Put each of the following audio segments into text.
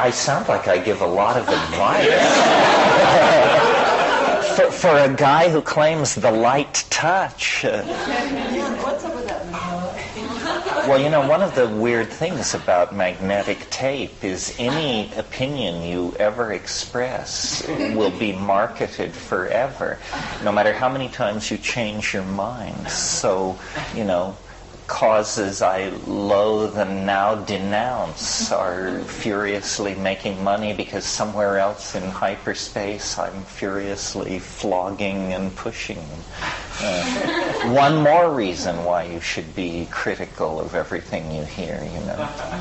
I sound like I give a lot of advice. for a guy who claims the light touch. What's up with that? Well, one of the weird things about magnetic tape is any opinion you ever express will be marketed forever, no matter how many times you change your mind. So, causes I loathe and now denounce are furiously making money because somewhere else in hyperspace I'm furiously flogging and pushing them. One more reason why you should be critical of everything you hear,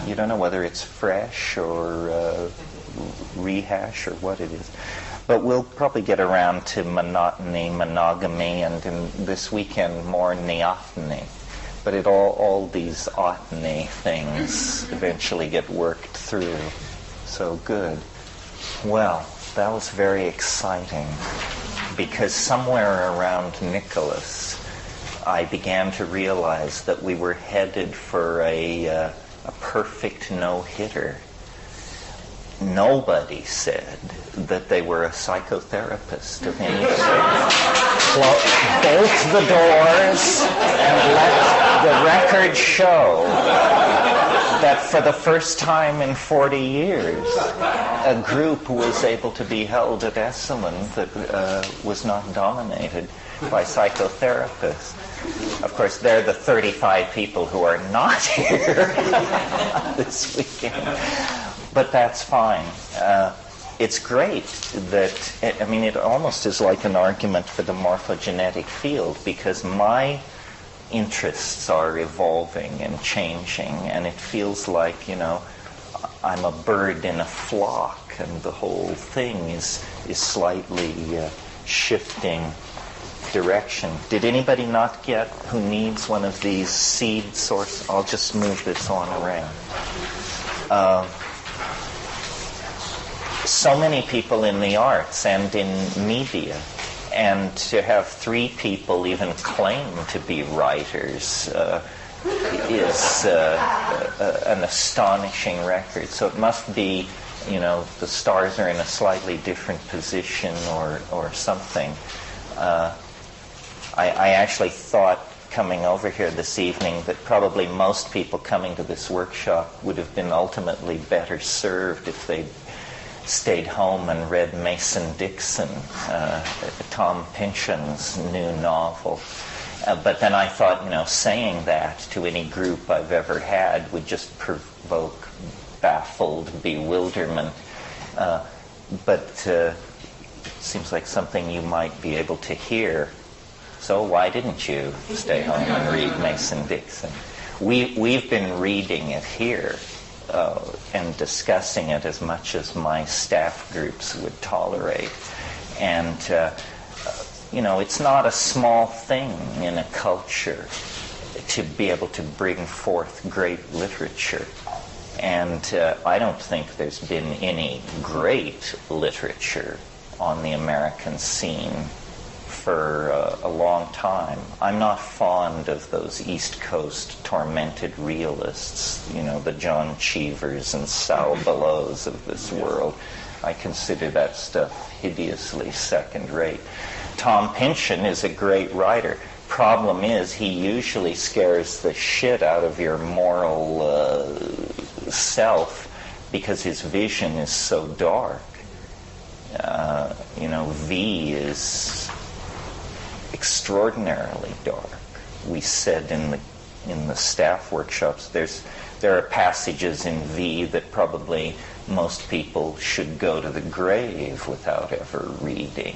You don't know whether it's fresh or rehash or what it is. But we'll probably get around to monotony, monogamy, and in this weekend more neophony. But all these otany things eventually get worked through. So good. Well, that was very exciting, because somewhere around Nicholas, I began to realize that we were headed for a perfect no-hitter. Nobody said that they were a psychotherapist of any sort. Bolt the doors and let the record show that for the first time in 40 years, a group was able to be held at Esalen that was not dominated by psychotherapists. Of course, they're the 35 people who are not here this weekend. But that's fine. It's great that, it almost is like an argument for the morphogenetic field, because my interests are evolving and changing, and it feels like, I'm a bird in a flock, and the whole thing is slightly shifting direction. Did anybody not get, who needs one of these seed source? I'll just move this on around. So many people in the arts and in media, and to have 3 people even claim to be writers is an astonishing record. So it must be, the stars are in a slightly different position or something. I actually thought, coming over here this evening, that probably most people coming to this workshop would have been ultimately better served if they'd stayed home and read Mason Dixon, Tom Pynchon's new novel. But then I thought, saying that to any group I've ever had would just provoke baffled bewilderment. But it seems like something you might be able to hear. So why didn't you stay home and read Mason Dixon? We've been reading it here. And discussing it as much as my staff groups would tolerate. And, it's not a small thing in a culture to be able to bring forth great literature. And I don't think there's been any great literature on the American scene for a long time. I'm not fond of those East Coast tormented realists, the John Cheevers and Sal Bellows of this world. I consider that stuff hideously second-rate. Tom Pynchon is a great writer. Problem is, he usually scares the shit out of your moral self because his vision is so dark. V is extraordinarily dark. We said in the staff workshops, there are passages in V that probably most people should go to the grave without ever reading.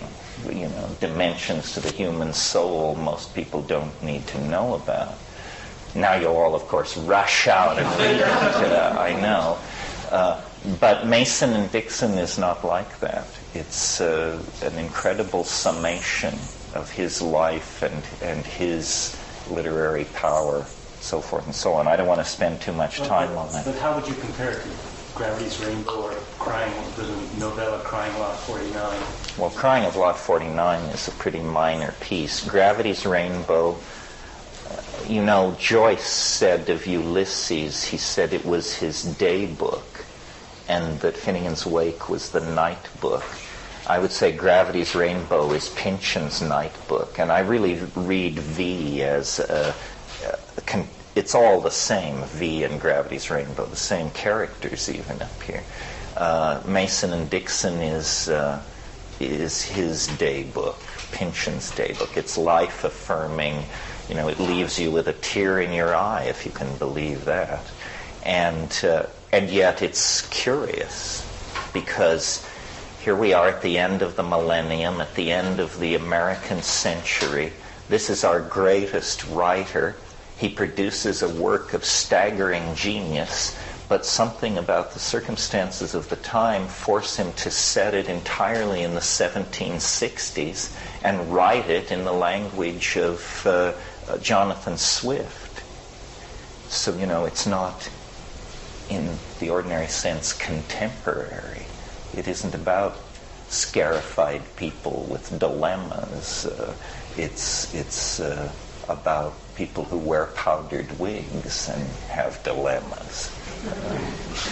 Dimensions to the human soul most people don't need to know about. Now you'll all, of course, rush out and read it. I know. But Mason and Dixon is not like that. It's an incredible summation of his life and his literary power, so forth and so on. I don't want to spend too much time on that. But how would you compare it to Gravity's Rainbow or the novella Crying Lot 49? Well, Crying of Lot 49 is a pretty minor piece. Gravity's Rainbow, Joyce said of Ulysses, he said it was his day book. and that Finian's Wake was the night book. I would say Gravity's Rainbow is Pynchon's night book, and I really read V as it's all the same, V and Gravity's Rainbow, the same characters even up here. Mason and Dixon is his day book, Pynchon's day book. It's life-affirming. It leaves you with a tear in your eye, if you can believe that. And yet it's curious, because here we are at the end of the millennium, at the end of the American century. This is our greatest writer. He produces a work of staggering genius, but something about the circumstances of the time force him to set it entirely in the 1760s and write it in the language of Jonathan Swift. So, it's not, in the ordinary sense, contemporary. It isn't about scarified people with dilemmas. It's about people who wear powdered wigs and have dilemmas.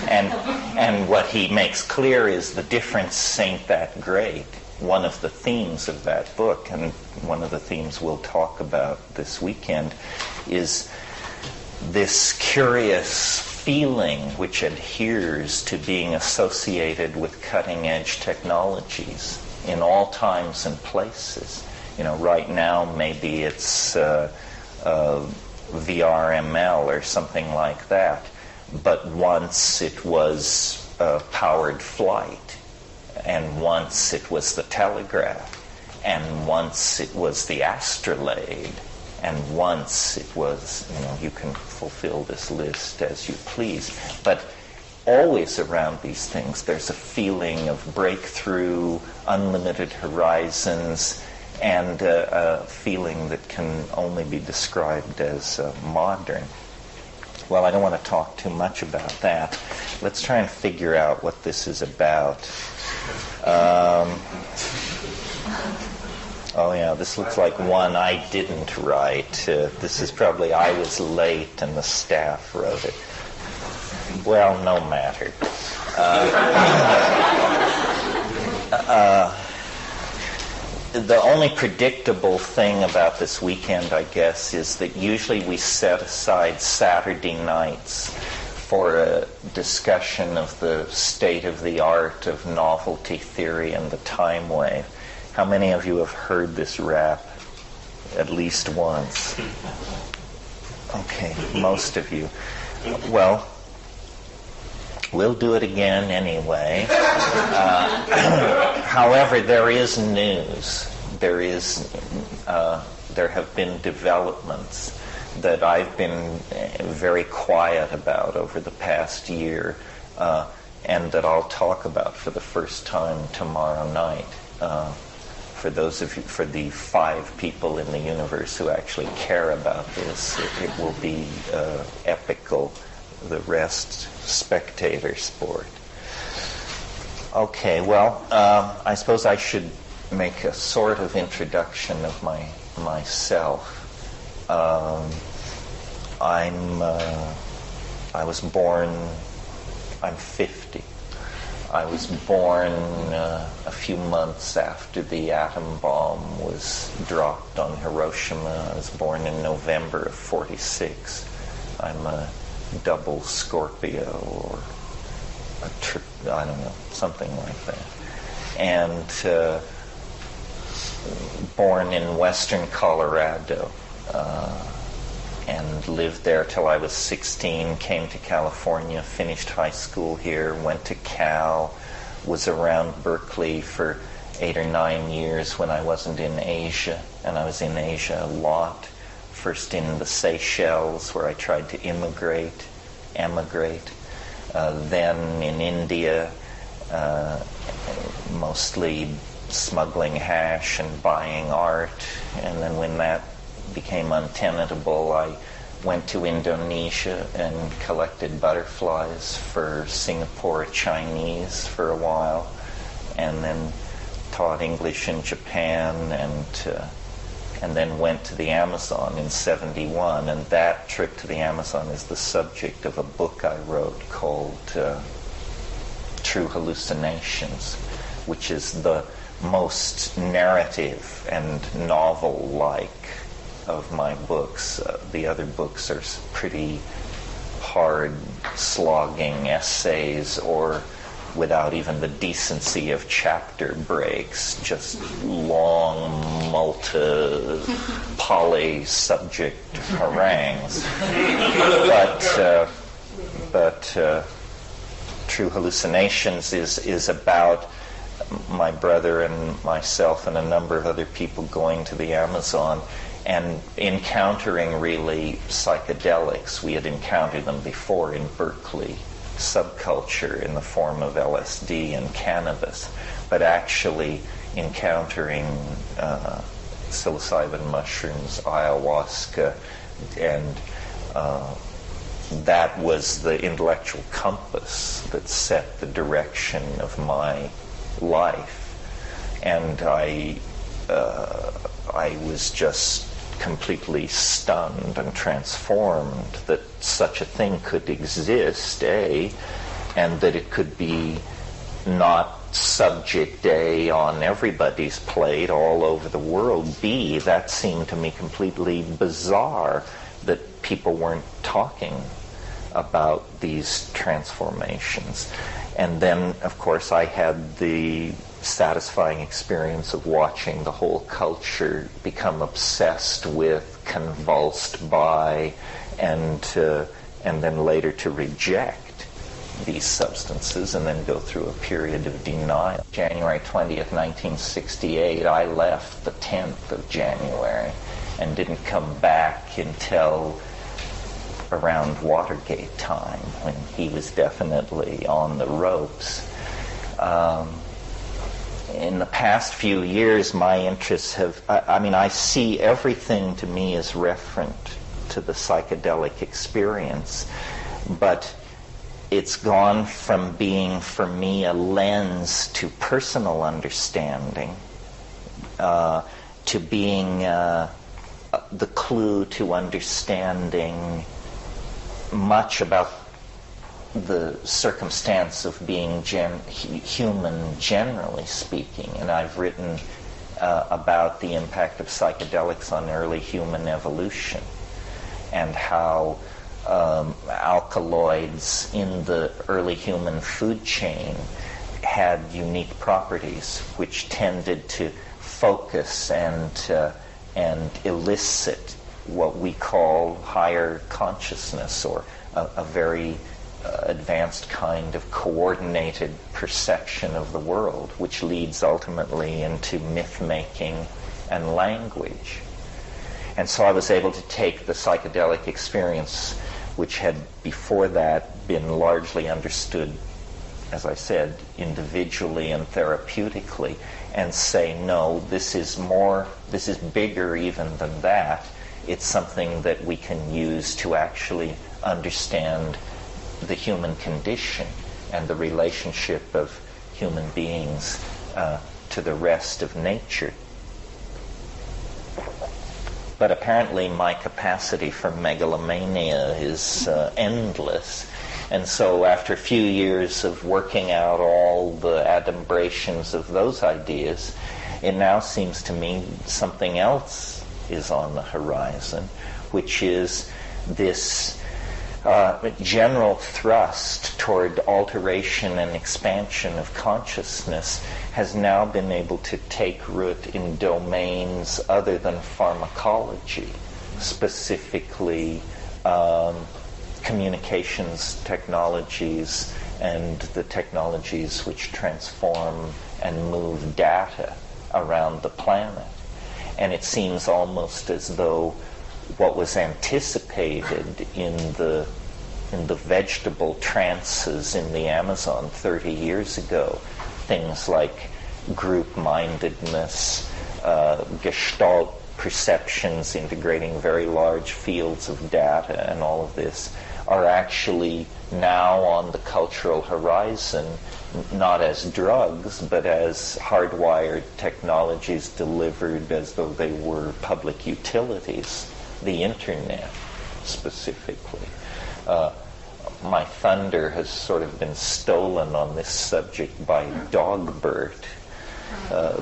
And what he makes clear is the difference ain't that great. One of the themes of that book, and one of the themes we'll talk about this weekend, is this curious feeling which adheres to being associated with cutting-edge technologies in all times and places. Right now maybe it's VRML or something like that, but once it was powered flight, and once it was the telegraph, and once it was the astrolabe, and once it was, you can fulfill this list as you please. But always around these things, there's a feeling of breakthrough, unlimited horizons, and a feeling that can only be described as modern. Well, I don't want to talk too much about that. Let's try and figure out what this is about. Oh yeah, this looks like one I didn't write. This is probably I was late and the staff wrote it. Well, no matter. The only predictable thing about this weekend, I guess, is that usually we set aside Saturday nights for a discussion of the state of the art of novelty theory and the time wave. How many of you have heard this rap at least once? Okay, most of you. Well, we'll do it again anyway. However, there is news. There have been developments that I've been very quiet about over the past year, and that I'll talk about for the first time tomorrow night. For those of you, for the 5 people in the universe who actually care about this, it will be epical. The rest, spectator sport. Okay, well, I suppose I should make a sort of introduction of myself. I was born, I'm 50. I was born a few months after the atom bomb was dropped on Hiroshima. I was born in November of 46. I'm a double Scorpio, or I don't know, something like that. And born in western Colorado, and lived there till I was 16, came to California, finished high school here, went to Cal, was around Berkeley for 8 or 9 years when I wasn't in Asia, and I was in Asia a lot. First in the Seychelles, where I tried to emigrate, then in India, mostly smuggling hash and buying art, and then when that became untenable, I went to Indonesia and collected butterflies for Singapore Chinese for a while, and then taught English in Japan, and then went to the Amazon in 71, and that trip to the Amazon is the subject of a book I wrote called True Hallucinations, which is the most narrative and novel-like of my books. The other books are pretty hard, slogging essays, or without even the decency of chapter breaks, just long, poly-subject harangues. But True Hallucinations is about my brother and myself and a number of other people going to the Amazon and encountering really psychedelics. We had encountered them before in Berkeley, subculture in the form of LSD and cannabis, but actually encountering psilocybin mushrooms, ayahuasca, and that was the intellectual compass that set the direction of my life. And I was just completely stunned and transformed that such a thing could exist, A, and that it could be not subject, A, on everybody's plate all over the world. B, that seemed to me completely bizarre that people weren't talking about these transformations. And then, of course, I had the satisfying experience of watching the whole culture become obsessed with, convulsed by, and then later to reject these substances and then go through a period of denial. January 20th, 1968, I left the 10th of January and didn't come back until around Watergate time, when he was definitely on the ropes. In the past few years, my interests have, I see everything to me as referent to the psychedelic experience, but it's gone from being, for me, a lens to personal understanding, to being the clue to understanding much about the circumstance of being human, generally speaking. And I've written about the impact of psychedelics on early human evolution and how alkaloids in the early human food chain had unique properties which tended to focus and elicit what we call higher consciousness, or a very advanced kind of coordinated perception of the world, which leads ultimately into myth-making and language. And so I was able to take the psychedelic experience, which had before that been largely understood, as I said, individually and therapeutically, and say, no, this is bigger even than that. It's something that we can use to actually understand the human condition and the relationship of human beings to the rest of nature. But apparently my capacity for megalomania is endless. And so after a few years of working out all the adumbrations of those ideas, it now seems to me something else is on the horizon, which is this general thrust toward alteration and expansion of consciousness has now been able to take root in domains other than pharmacology, specifically communications technologies and the technologies which transform and move data around the planet. And it seems almost as though what was anticipated in the vegetable trances in the Amazon 30 years ago, things like group-mindedness, gestalt perceptions integrating very large fields of data, and all of this, are actually now on the cultural horizon, not as drugs, but as hardwired technologies delivered as though they were public utilities, the internet specifically. my thunder has sort of been stolen on this subject by Dogbert,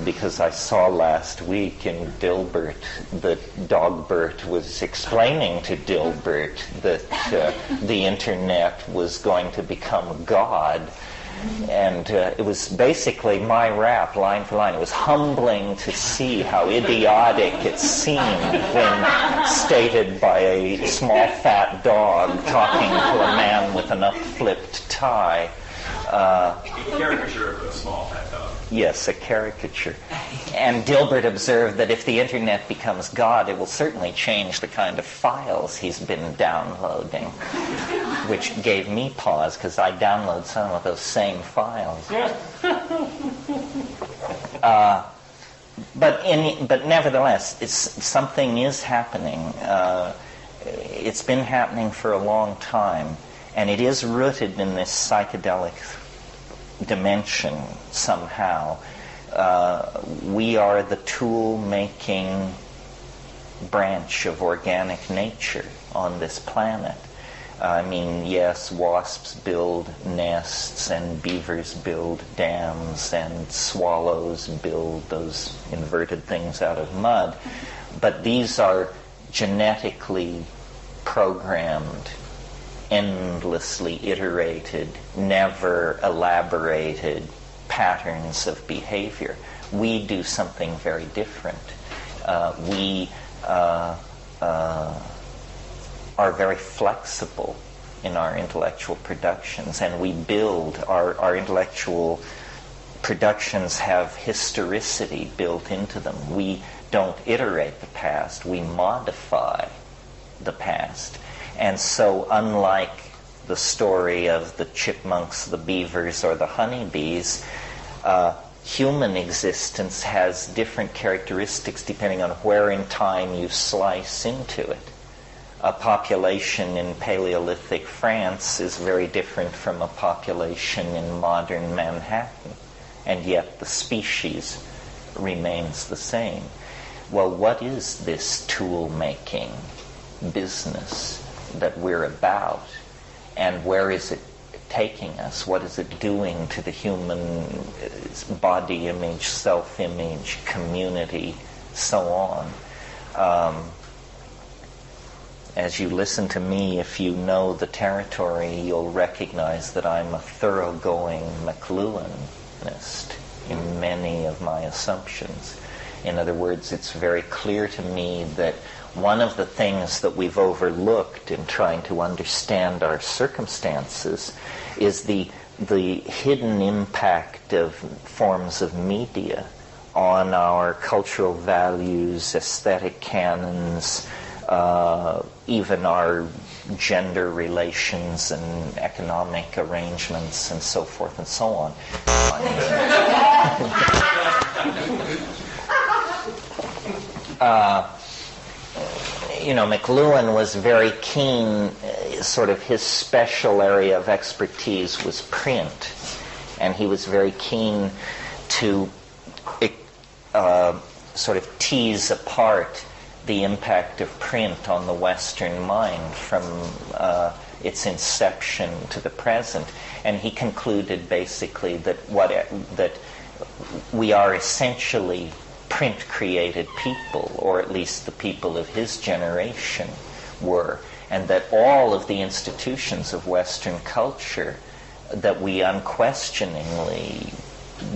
because I saw last week in Dilbert that Dogbert was explaining to Dilbert that the internet was going to become God. And it was basically my rap, line for line. It was humbling to see how idiotic it seemed when stated by a small fat dog talking to a man with an up-flipped tie. A caricature of a small fat dog. Yes, a caricature. And Dilbert observed that if the internet becomes God, it will certainly change the kind of files he's been downloading, which gave me pause because I download some of those same files. But nevertheless, something is happening. It's been happening for a long time, and it is rooted in this psychedelic dimension somehow. We are the tool-making branch of organic nature on this planet. I mean, yes, wasps build nests, and beavers build dams, and swallows build those inverted things out of mud. But these are genetically programmed, endlessly iterated, never elaborated patterns of behavior. We do something very different. We are very flexible in our intellectual productions, and we build our intellectual productions have historicity built into them. We don't iterate the past, we modify the past. And so unlike the story of the chipmunks, the beavers, or the honeybees, human existence has different characteristics depending on where in time you slice into it. A population in Paleolithic France is very different from a population in modern Manhattan, and yet the species remains the same. Well, what is this tool-making business that we're about, and where is it taking us? What is it doing to the human body image, self-image, community, so on? As you listen to me, if you know the territory, you'll recognize that I'm a thoroughgoing McLuhanist in many of my assumptions. In other words, it's very clear to me that one of the things that we've overlooked in trying to understand our circumstances is the hidden impact of forms of media on our cultural values, aesthetic canons, even our gender relations and economic arrangements and so forth and so on. McLuhan was very keen, sort of his special area of expertise was print, and he was very keen to sort of tease apart the impact of print on the Western mind from its inception to the present. And he concluded basically that we are essentially print-created people, or at least the people of his generation were, and that all of the institutions of Western culture that we unquestioningly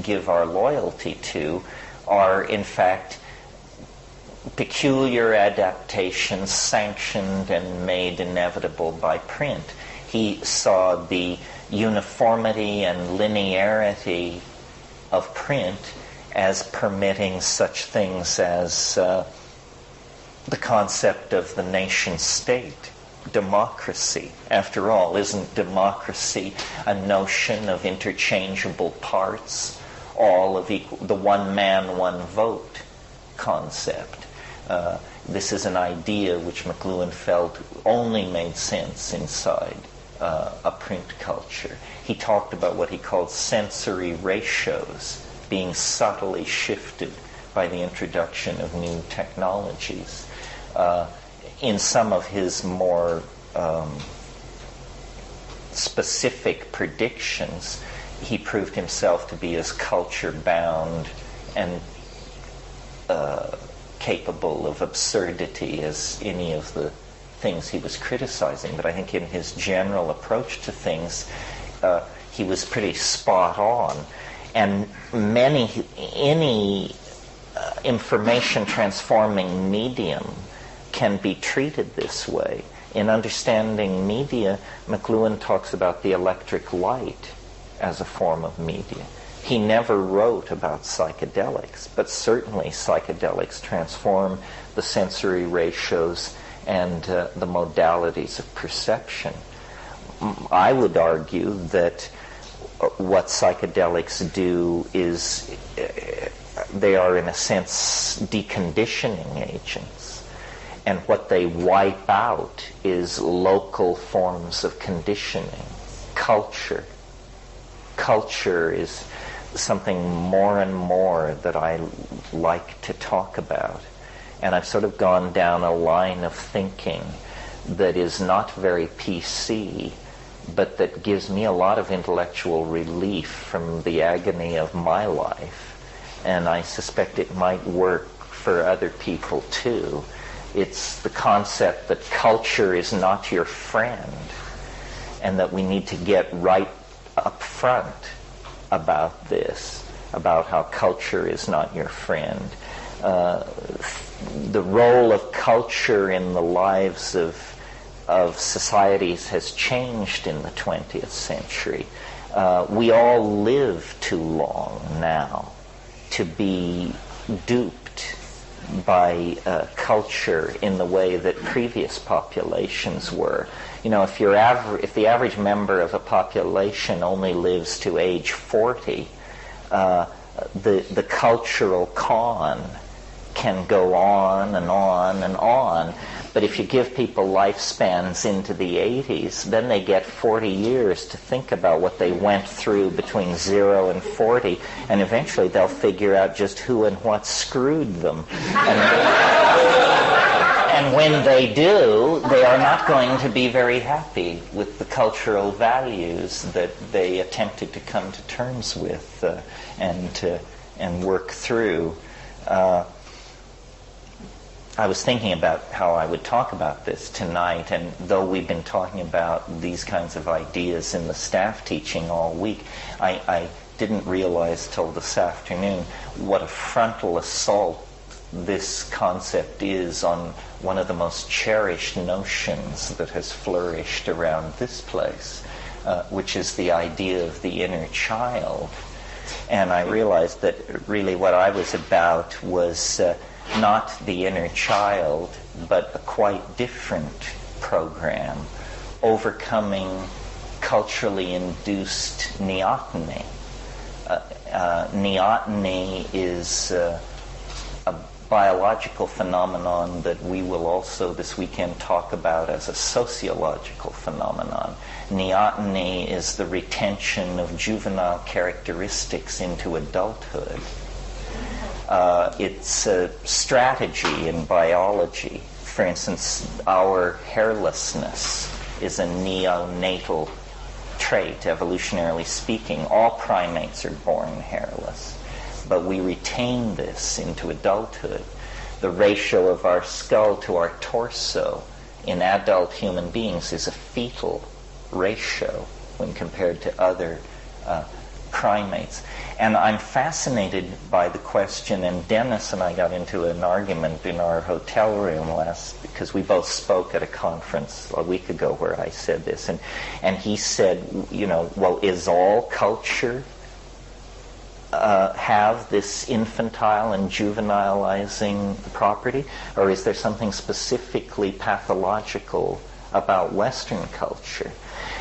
give our loyalty to are in fact peculiar adaptations sanctioned and made inevitable by print. He saw the uniformity and linearity of print as permitting such things as the concept of the nation state, democracy. After all, isn't democracy a notion of interchangeable parts, all of the one man, one vote concept? This is an idea which McLuhan felt only made sense inside a print culture. He talked about what he called sensory ratios being subtly shifted by the introduction of new technologies. In some of his more specific predictions, he proved himself to be as culture-bound and capable of absurdity as any of the things he was criticizing. But I think in his general approach to things, he was pretty spot on. And any information transforming medium can be treated this way. In Understanding Media, McLuhan talks about the electric light as a form of media. He never wrote about psychedelics, but certainly psychedelics transform the sensory ratios and the modalities of perception. I would argue that what psychedelics do is they are, in a sense, deconditioning agents. And what they wipe out is local forms of conditioning. Culture. Culture is something more and more that I like to talk about. And I've sort of gone down a line of thinking that is not very PC, but that gives me a lot of intellectual relief from the agony of my life. And I suspect it might work for other people too. It's the concept that culture is not your friend, and that we need to get right up front about this, about how culture is not your friend. The role of culture in the lives of societies has changed in the 20th century. We all live too long now to be duped by culture in the way that previous populations were. You know, if the average member of a population only lives to age 40, the cultural con can go on and on and on. But if you give people lifespans into the 80s, then they get 40 years to think about what they went through between 0 and 40, and eventually they'll figure out just who and what screwed them. And when they do, they are not going to be very happy with the cultural values that they attempted to come to terms with and work through. I was thinking about how I would talk about this tonight, and though we've been talking about these kinds of ideas in the staff teaching all week, I didn't realize till this afternoon what a frontal assault this concept is on one of the most cherished notions that has flourished around this place, which is the idea of the inner child. And I realized that really what I was about was not the inner child, but a quite different program, overcoming culturally induced neoteny. Neoteny is a biological phenomenon that we will also this weekend talk about as a sociological phenomenon. Neoteny is the retention of juvenile characteristics into adulthood. It's a strategy in biology. For instance, our hairlessness is a neonatal trait, evolutionarily speaking. All primates are born hairless, but we retain this into adulthood. The ratio of our skull to our torso in adult human beings is a fetal ratio when compared to other primates. And I'm fascinated by the question, and Dennis and I got into an argument in our hotel room because we both spoke at a conference a week ago where I said this, and he said, well, is all culture have this infantile and juvenilizing property, or is there something specifically pathological about Western culture?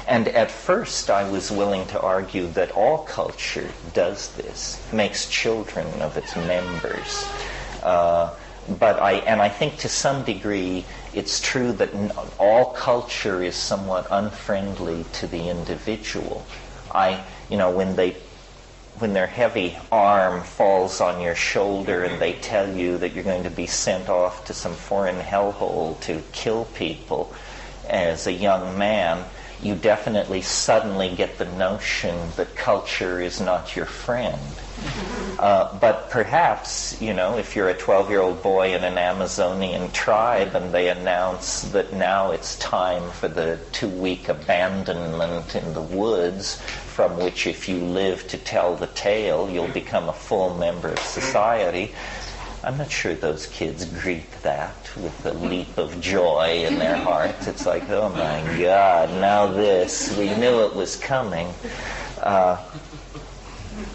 And at first I was willing to argue that all culture does this, makes children of its members. But I think to some degree it's true that all culture is somewhat unfriendly to the individual. When their heavy arm falls on your shoulder and they tell you that you're going to be sent off to some foreign hellhole to kill people as a young man, you definitely suddenly get the notion that culture is not your friend. But perhaps, if you're a 12-year-old boy in an Amazonian tribe and they announce that now it's time for the 2-week abandonment in the woods, from which if you live to tell the tale, you'll become a full member of society, I'm not sure those kids greet that with a leap of joy in their hearts. It's like, oh my God, now this. We knew it was coming.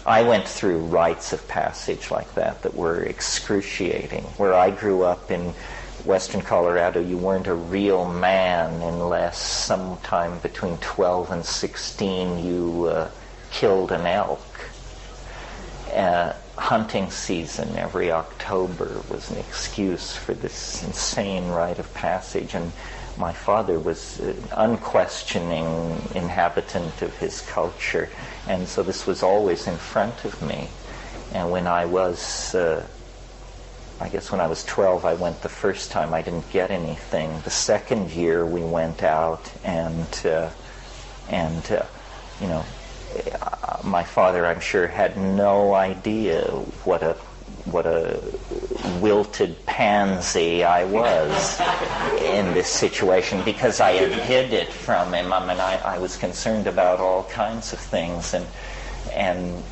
I went through rites of passage like that were excruciating. Where I grew up in Western Colorado, you weren't a real man unless sometime between 12 and 16 you killed an elk. Hunting season every October was an excuse for this insane rite of passage, and my father was an unquestioning inhabitant of his culture, and so this was always in front of me. And when I was, when I was 12, I went the first time. I didn't get anything. The second year we went out, and my father, I'm sure, had no idea what a wilted pansy I was in this situation, because I had hid it from him. I mean, I was concerned about all kinds of things, and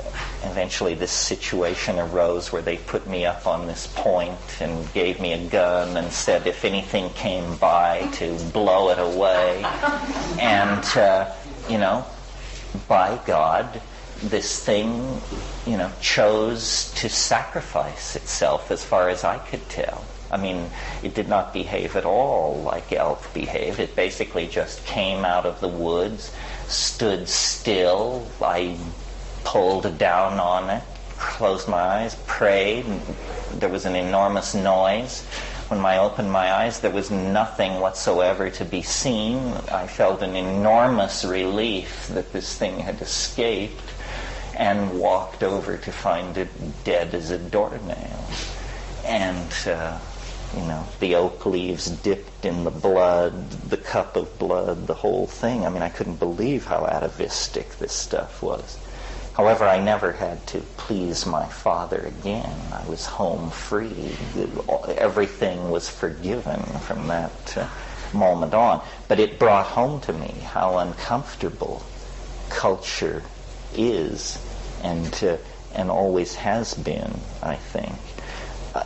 eventually this situation arose where they put me up on this point and gave me a gun and said if anything came by to blow it away. And, by God, this thing, chose to sacrifice itself as far as I could tell. I mean, it did not behave at all like elk behaved. It basically just came out of the woods, stood still. I pulled down on it, closed my eyes, prayed. There was an enormous noise. When I opened my eyes, there was nothing whatsoever to be seen. I felt an enormous relief that this thing had escaped, and walked over to find it dead as a doornail. And, the oak leaves dipped in the blood, the cup of blood, the whole thing. I mean, I couldn't believe how atavistic this stuff was. However, I never had to please my father again. I was home free. Everything was forgiven from that moment on. But it brought home to me how uncomfortable culture is, and always has been, I think,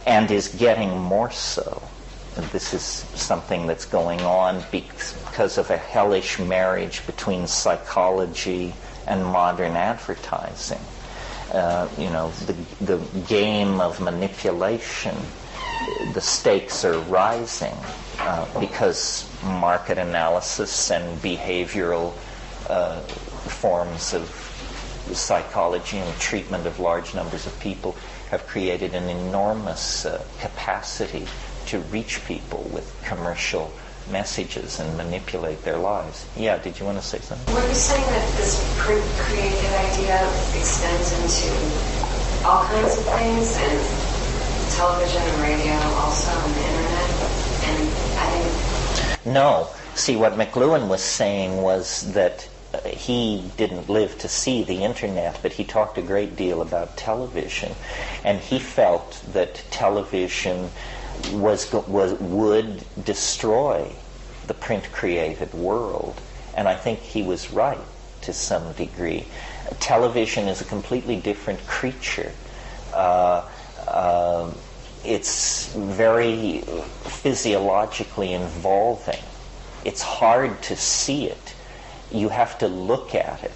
and is getting more so. This is something that's going on because of a hellish marriage between psychology and modern advertising. The game of manipulation, the stakes are rising because market analysis and behavioral forms of psychology and treatment of large numbers of people have created an enormous capacity to reach people with commercial messages and manipulate their lives. Yeah, did you want to say something? Were you saying that this print created idea extends into all kinds of things, and television and radio also, and the internet? And I didn't... No. See, what McLuhan was saying was that he didn't live to see the internet, but he talked a great deal about television, and he felt that television would destroy the print-created world, and I think he was right to some degree. Television is a completely different creature. It's very physiologically involving. It's hard to see it. You have to look at it.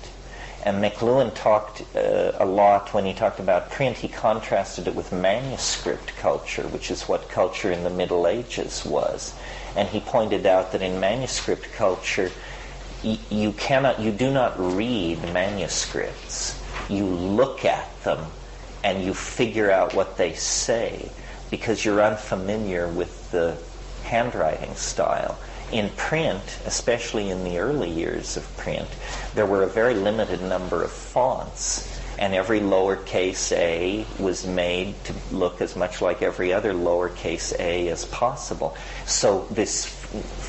And McLuhan talked a lot when he talked about print. He contrasted it with manuscript culture, which is what culture in the Middle Ages was. And he pointed out that in manuscript culture, you do not read manuscripts. You look at them and you figure out what they say because you're unfamiliar with the handwriting style. In print, especially in the early years of print, there were a very limited number of fonts, and every lowercase a was made to look as much like every other lowercase a as possible. So this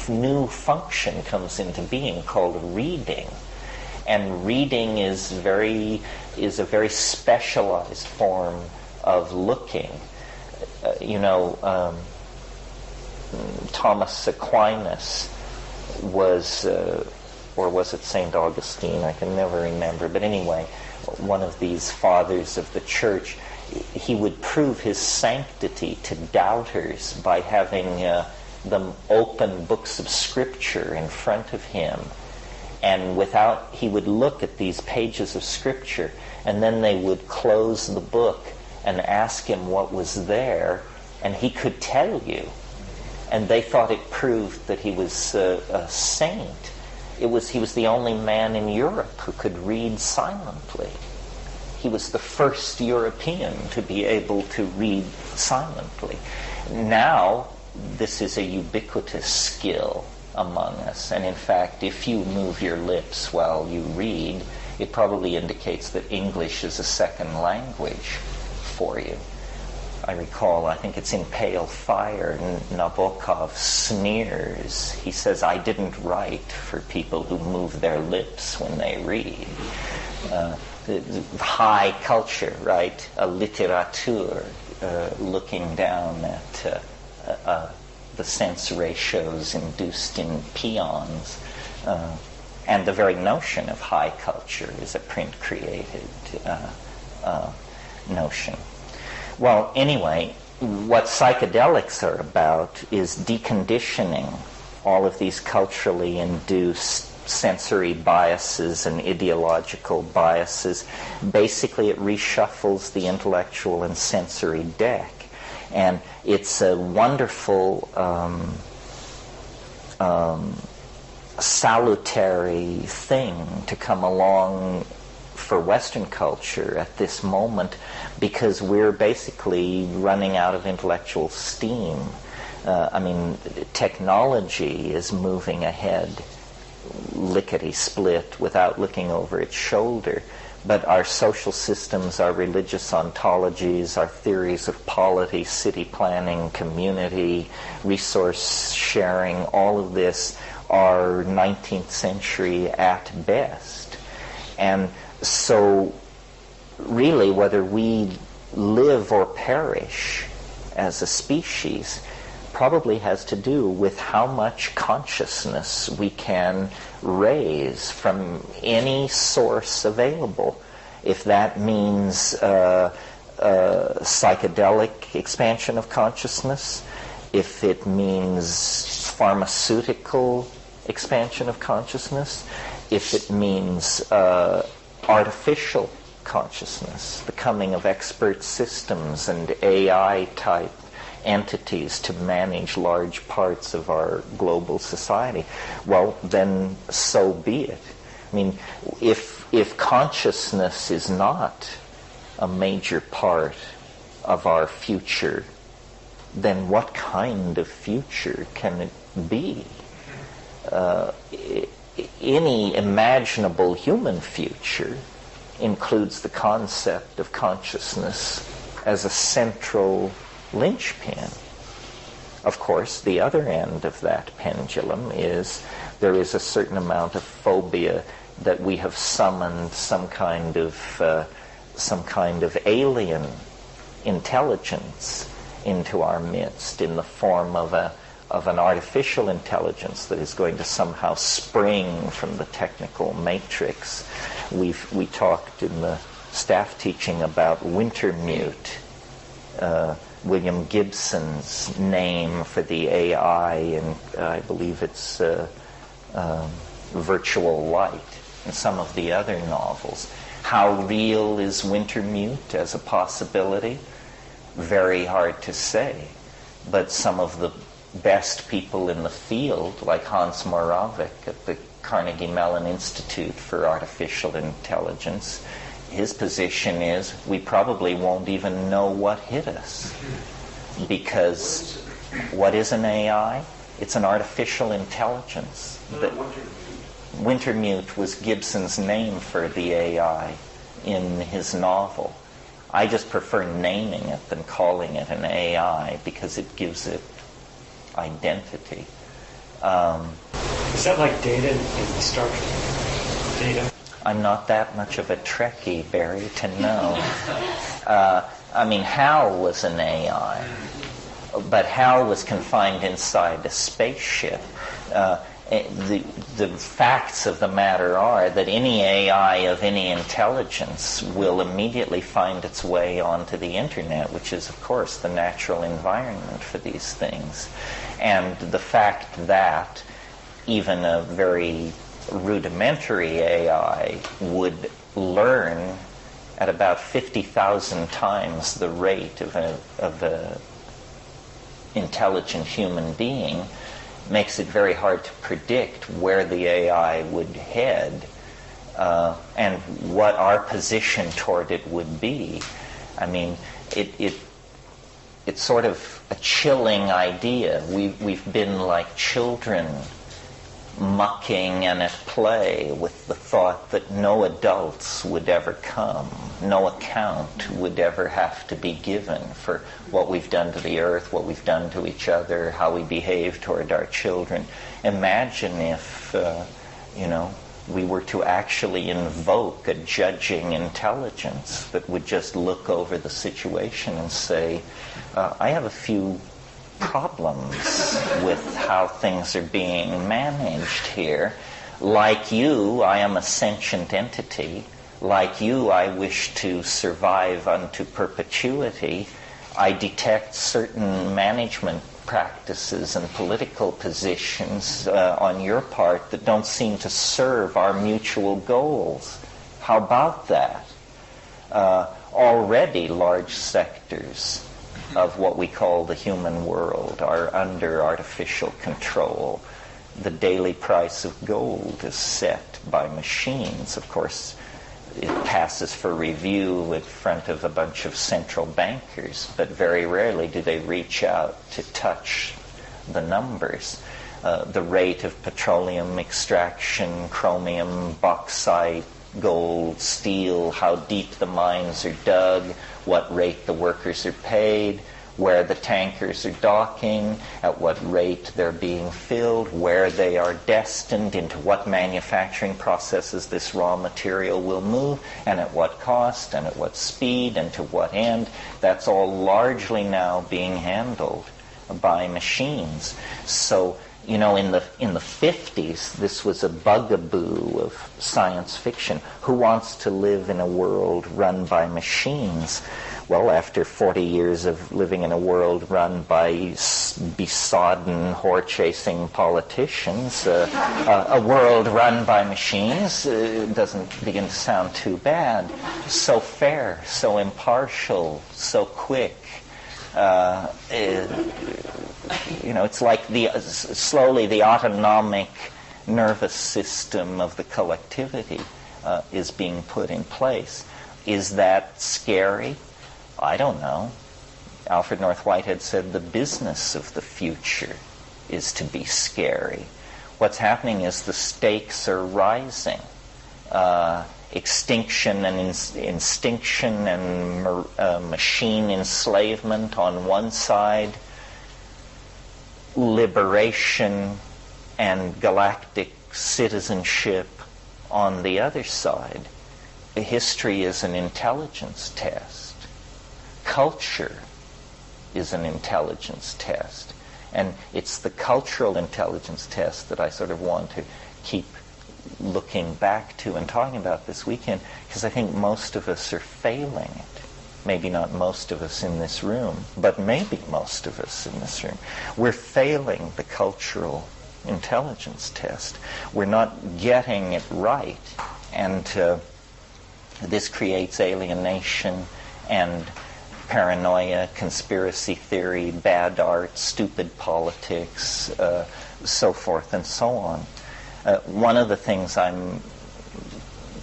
new function comes into being called reading. And reading is a very specialized form of looking. Thomas Aquinas was, or was it St. Augustine? I can never remember. But anyway, one of these fathers of the church, he would prove his sanctity to doubters by having them open books of scripture in front of him. And he would look at these pages of scripture, and then they would close the book and ask him what was there, and he could tell you. And they thought it proved that he was a saint. He was the only man in Europe who could read silently. He was the first European to be able to read silently. Now, this is a ubiquitous skill among us. And in fact, if you move your lips while you read, it probably indicates that English is a second language for you. I recall, I think it's in Pale Fire, Nabokov sneers. He says, I didn't write for people who move their lips when they read. The high culture, right? A literature, looking down at the sense ratios induced in peons. And the very notion of high culture is a print-created notion. Well, anyway, what psychedelics are about is deconditioning all of these culturally induced sensory biases and ideological biases. Basically, it reshuffles the intellectual and sensory deck. And it's a wonderful, salutary thing to come along for Western culture at this moment, because we're basically running out of intellectual steam. Technology is moving ahead lickety-split without looking over its shoulder. But our social systems, our religious ontologies, our theories of polity, city planning, community, resource sharing, all of this are 19th century at best. And so really, whether we live or perish as a species probably has to do with how much consciousness we can raise from any source available. If that means psychedelic expansion of consciousness, if it means pharmaceutical expansion of consciousness, if it means artificial consciousness, the coming of expert systems and AI-type entities to manage large parts of our global society, well, then so be it. I mean, if consciousness is not a major part of our future, then what kind of future can it be? Any imaginable human future includes the concept of consciousness as a central linchpin. Of course, the other end of that pendulum is there is a certain amount of phobia that we have summoned some kind of alien intelligence into our midst in the form of an artificial intelligence that is going to somehow spring from the technical matrix. We talked in the staff teaching about Wintermute, William Gibson's name for the AI, and I believe it's Virtual Light, and some of the other novels. How real is Wintermute as a possibility? Very hard to say. But some of the best people in the field, like Hans Moravec at the Carnegie Mellon Institute for Artificial Intelligence, his position is we probably won't even know what hit us. Because what is an AI? It's an artificial intelligence. Wintermute was Gibson's name for the AI in his novel. I just prefer naming it than calling it an AI because it gives it identity. Is that like data in the Star Trek? Data? I'm not that much of a Trekkie, Barry, to know. I mean, Hal was an AI, but Hal was confined inside a spaceship. The facts of the matter are that any AI of any intelligence will immediately find its way onto the internet, which is, of course, the natural environment for these things. And the fact that even a very rudimentary AI would learn at about 50,000 times the rate of a intelligent human being makes it very hard to predict where the AI would head and what our position toward it would be. I mean, it's sort of a chilling idea. We've been like children mucking and at play with the thought that no adults would ever come, no account would ever have to be given for what we've done to the earth, what we've done to each other, how we behave toward our children. Imagine if, we were to actually invoke a judging intelligence that would just look over the situation and say, I have a few problems with how things are being managed here. Like you, I am a sentient entity. Like you, I wish to survive unto perpetuity. I detect certain management practices and political positions on your part that don't seem to serve our mutual goals. How about that? Already large sectors of what we call the human world are under artificial control. The daily price of gold is set by machines. Of course, it passes for review in front of a bunch of central bankers, but very rarely do they reach out to touch the numbers. The rate of petroleum extraction, chromium, bauxite, gold, steel, how deep the mines are dug, what rate the workers are paid, where the tankers are docking, at what rate they're being filled, where they are destined, into what manufacturing processes this raw material will move, and at what cost, and at what speed, and to what end. That's all largely now being handled by machines. So, in the 50s, this was a bugaboo of science fiction. Who wants to live in a world run by machines? Well, after 40 years of living in a world run by besodden, whore-chasing politicians, a world run by machines doesn't begin to sound too bad. So fair, so impartial, so quick. It's like slowly the autonomic nervous system of the collectivity is being put in place. Is that scary? I don't know. Alfred North Whitehead said the business of the future is to be scary. What's happening is the stakes are rising. Extinction and instinction and machine enslavement on one side, liberation and galactic citizenship on the other side. History is an intelligence test. Culture is an intelligence test. And it's the cultural intelligence test that I sort of want to keep looking back to and talking about this weekend, because I think most of us are failing it. Maybe not most of us in this room, but maybe most of us in this room. We're failing the cultural intelligence test. We're not getting it right. And this creates alienation and paranoia, conspiracy theory, bad art, stupid politics, so forth and so on. One of the things I'm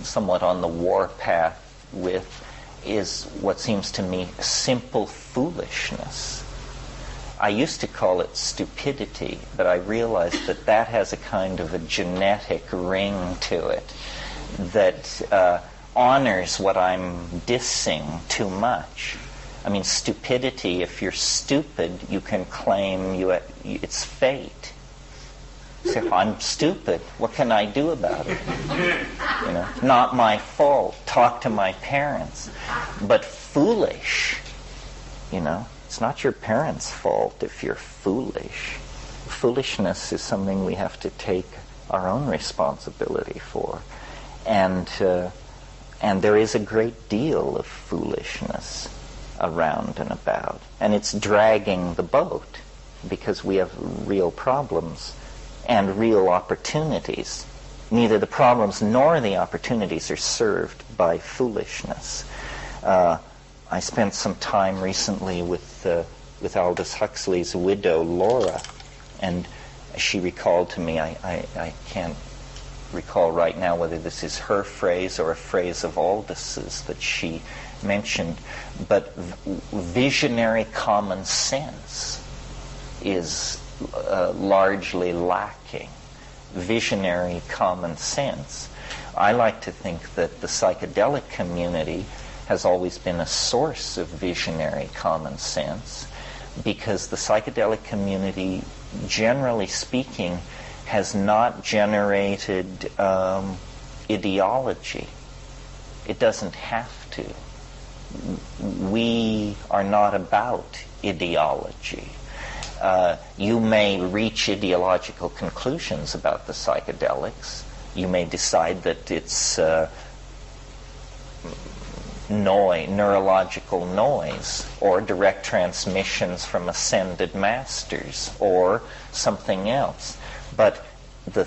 somewhat on the war path with is what seems to me simple foolishness. I used to call it stupidity, but I realized that that has a kind of a genetic ring to it, that honors what I'm dissing too much. I mean, stupidity, if you're stupid, you can claim it's fate. Say, I'm stupid. What can I do about it? Not my fault. Talk to my parents. But foolish, it's not your parents' fault if you're foolish. Foolishness is something we have to take our own responsibility for. And there is a great deal of foolishness around and about. And it's dragging the boat because we have real problems and real opportunities. Neither the problems nor the opportunities are served by foolishness. I spent some time recently with Aldous Huxley's widow, Laura, and she recalled to me, I can't recall right now whether this is her phrase or a phrase of Aldous's that she mentioned, but visionary common sense is largely lacking. Visionary common sense. I like to think that the psychedelic community has always been a source of visionary common sense, because the psychedelic community, generally speaking, has not generated ideology. It doesn't have to. We are not about ideology. You may reach ideological conclusions about the psychedelics. You may decide that it's neurological noise, or direct transmissions from ascended masters, or something else. But the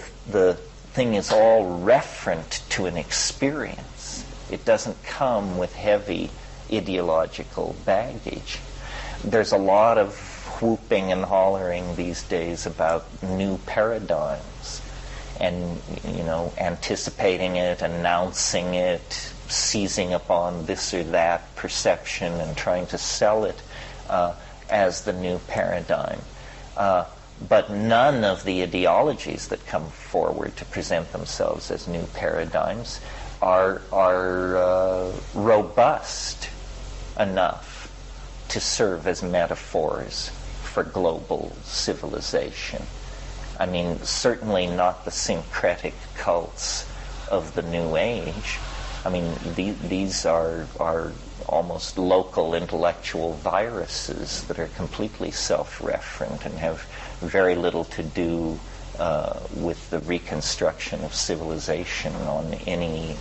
thing is all referent to an experience. It doesn't come with heavy ideological baggage. There's a lot of whooping and hollering these days about new paradigms, and anticipating it, announcing it, seizing upon this or that perception and trying to sell it as the new paradigm. But none of the ideologies that come forward to present themselves as new paradigms are robust enough to serve as metaphors for global civilization. I mean, certainly not the syncretic cults of the New Age. I mean, these are almost local intellectual viruses that are completely self-referent and have very little to do with the reconstruction of civilization on any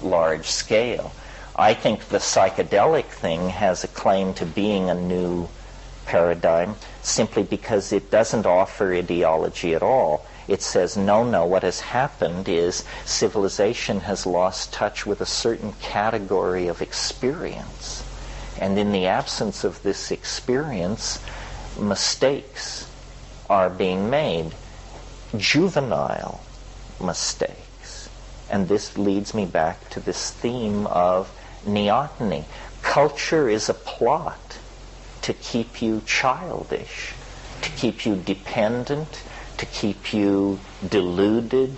large scale. I think the psychedelic thing has a claim to being a new paradigm simply because it doesn't offer ideology at all. It says, no, what has happened is civilization has lost touch with a certain category of experience. And in the absence of this experience, mistakes are being made, juvenile mistakes. And this leads me back to this theme of neoteny. Culture is a plot to keep you childish, to keep you dependent, to keep you deluded,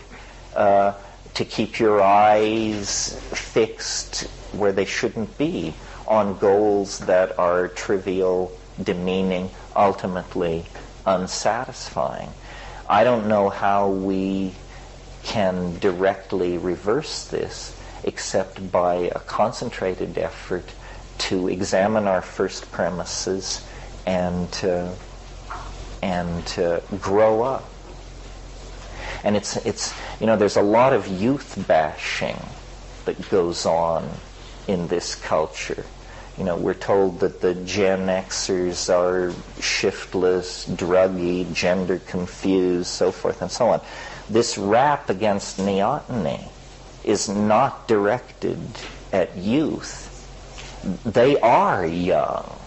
to keep your eyes fixed where they shouldn't be, on goals that are trivial, demeaning, ultimately unsatisfying. I don't know how we can directly reverse this except by a concentrated effort to examine our first premises and grow up. And it's there's a lot of youth bashing that goes on in this culture. We're told that the Gen Xers are shiftless, druggy, gender confused, so forth and so on. This rap against neoteny is not directed at youth. They are young.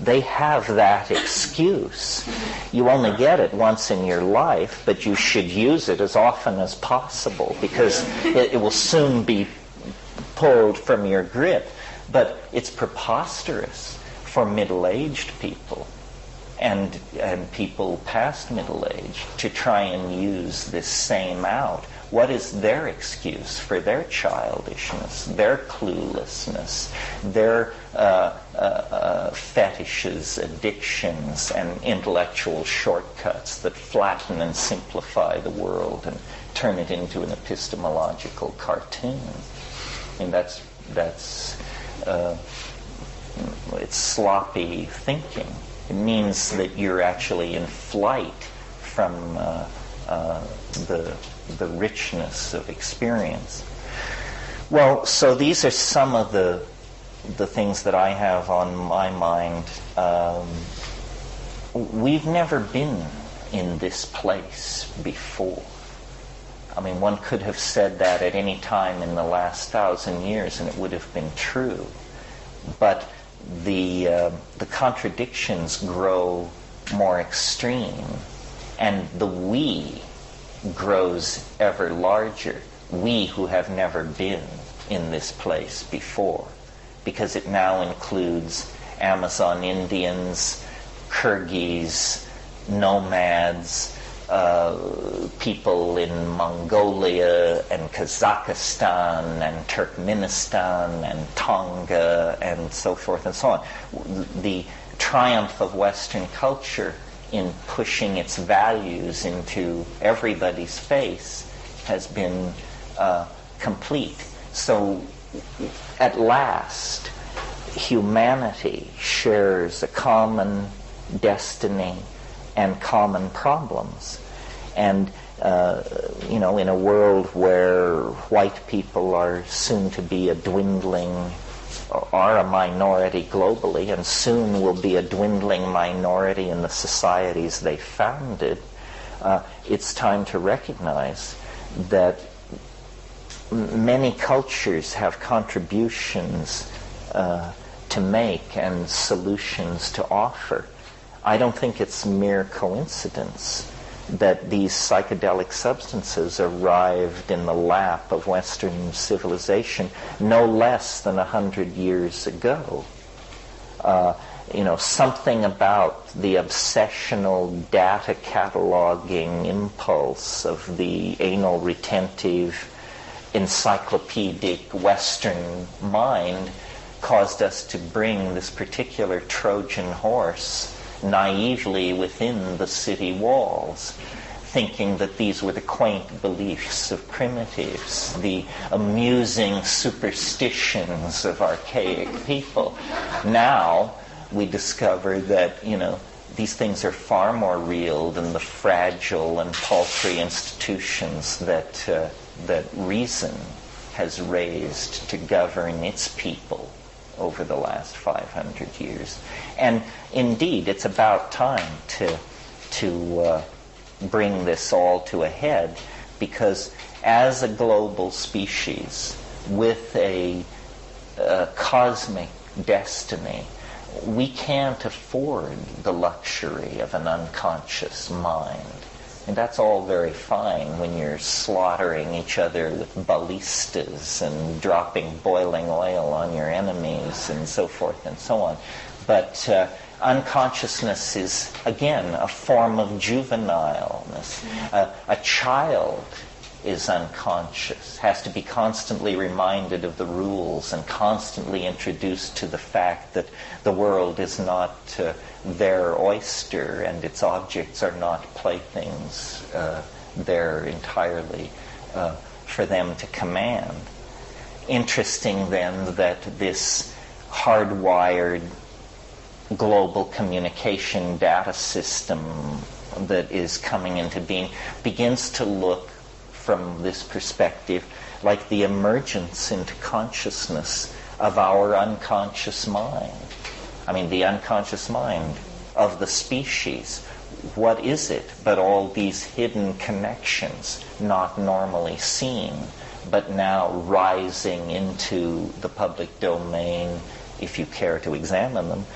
They have that excuse. You only get it once in your life, but you should use it as often as possible because it will soon be pulled from your grip. But it's preposterous for middle-aged people and people past middle age to try and use this same out what is their excuse for their childishness, their cluelessness, their fetishes, addictions, and intellectual shortcuts that flatten and simplify the world and turn it into an epistemological cartoon? I mean, it's sloppy thinking. It means that you're actually in flight from the richness of experience. Well, so these are some of the things that I have on my mind. We've never been in this place before. I mean, one could have said that at any time in the last 1,000 years and it would have been true. But the contradictions grow more extreme, and the we grows ever larger. We who have never been in this place before, because it now includes Amazon Indians, Kyrgyz, nomads, people in Mongolia and Kazakhstan and Turkmenistan and Tonga and so forth and so on. The triumph of Western culture in pushing its values into everybody's face has been complete. So at last, humanity shares a common destiny and common problems. And, in a world where white people are soon to be a minority globally, and soon will be a dwindling minority in the societies they founded, it's time to recognize that many cultures have contributions to make and solutions to offer. I don't think it's mere coincidence that these psychedelic substances arrived in the lap of Western civilization no less than 100 years ago. Something about the obsessional data cataloging impulse of the anal retentive, encyclopedic Western mind caused us to bring this particular Trojan horse naively within the city walls, thinking that these were the quaint beliefs of primitives, the amusing superstitions of archaic people. Now we discover that, these things are far more real than the fragile and paltry institutions that reason has raised to govern its people over the last 500 years. And indeed, it's about time to bring this all to a head, because as a global species with a cosmic destiny, we can't afford the luxury of an unconscious mind. And that's all very fine when you're slaughtering each other with ballistas and dropping boiling oil on your enemies and so forth and so on. But unconsciousness is, again, a form of juvenileness. A child is unconscious, has to be constantly reminded of the rules and constantly introduced to the fact that the world is not their oyster and its objects are not playthings. They're entirely for them to command. Interesting then that this hardwired global communication data system that is coming into being begins to look from this perspective like the emergence into consciousness of our unconscious mind. I mean, the unconscious mind of the species. What is it but all these hidden connections, not normally seen, but now rising into the public domain, if you care to examine them,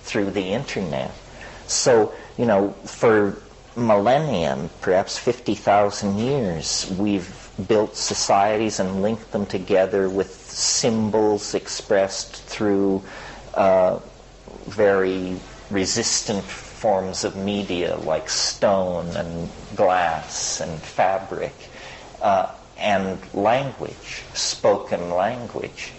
through the internet. So, for millennium, perhaps 50,000 years, we've built societies and linked them together with symbols expressed through very resistant forms of media like stone and glass and fabric. and language, spoken language.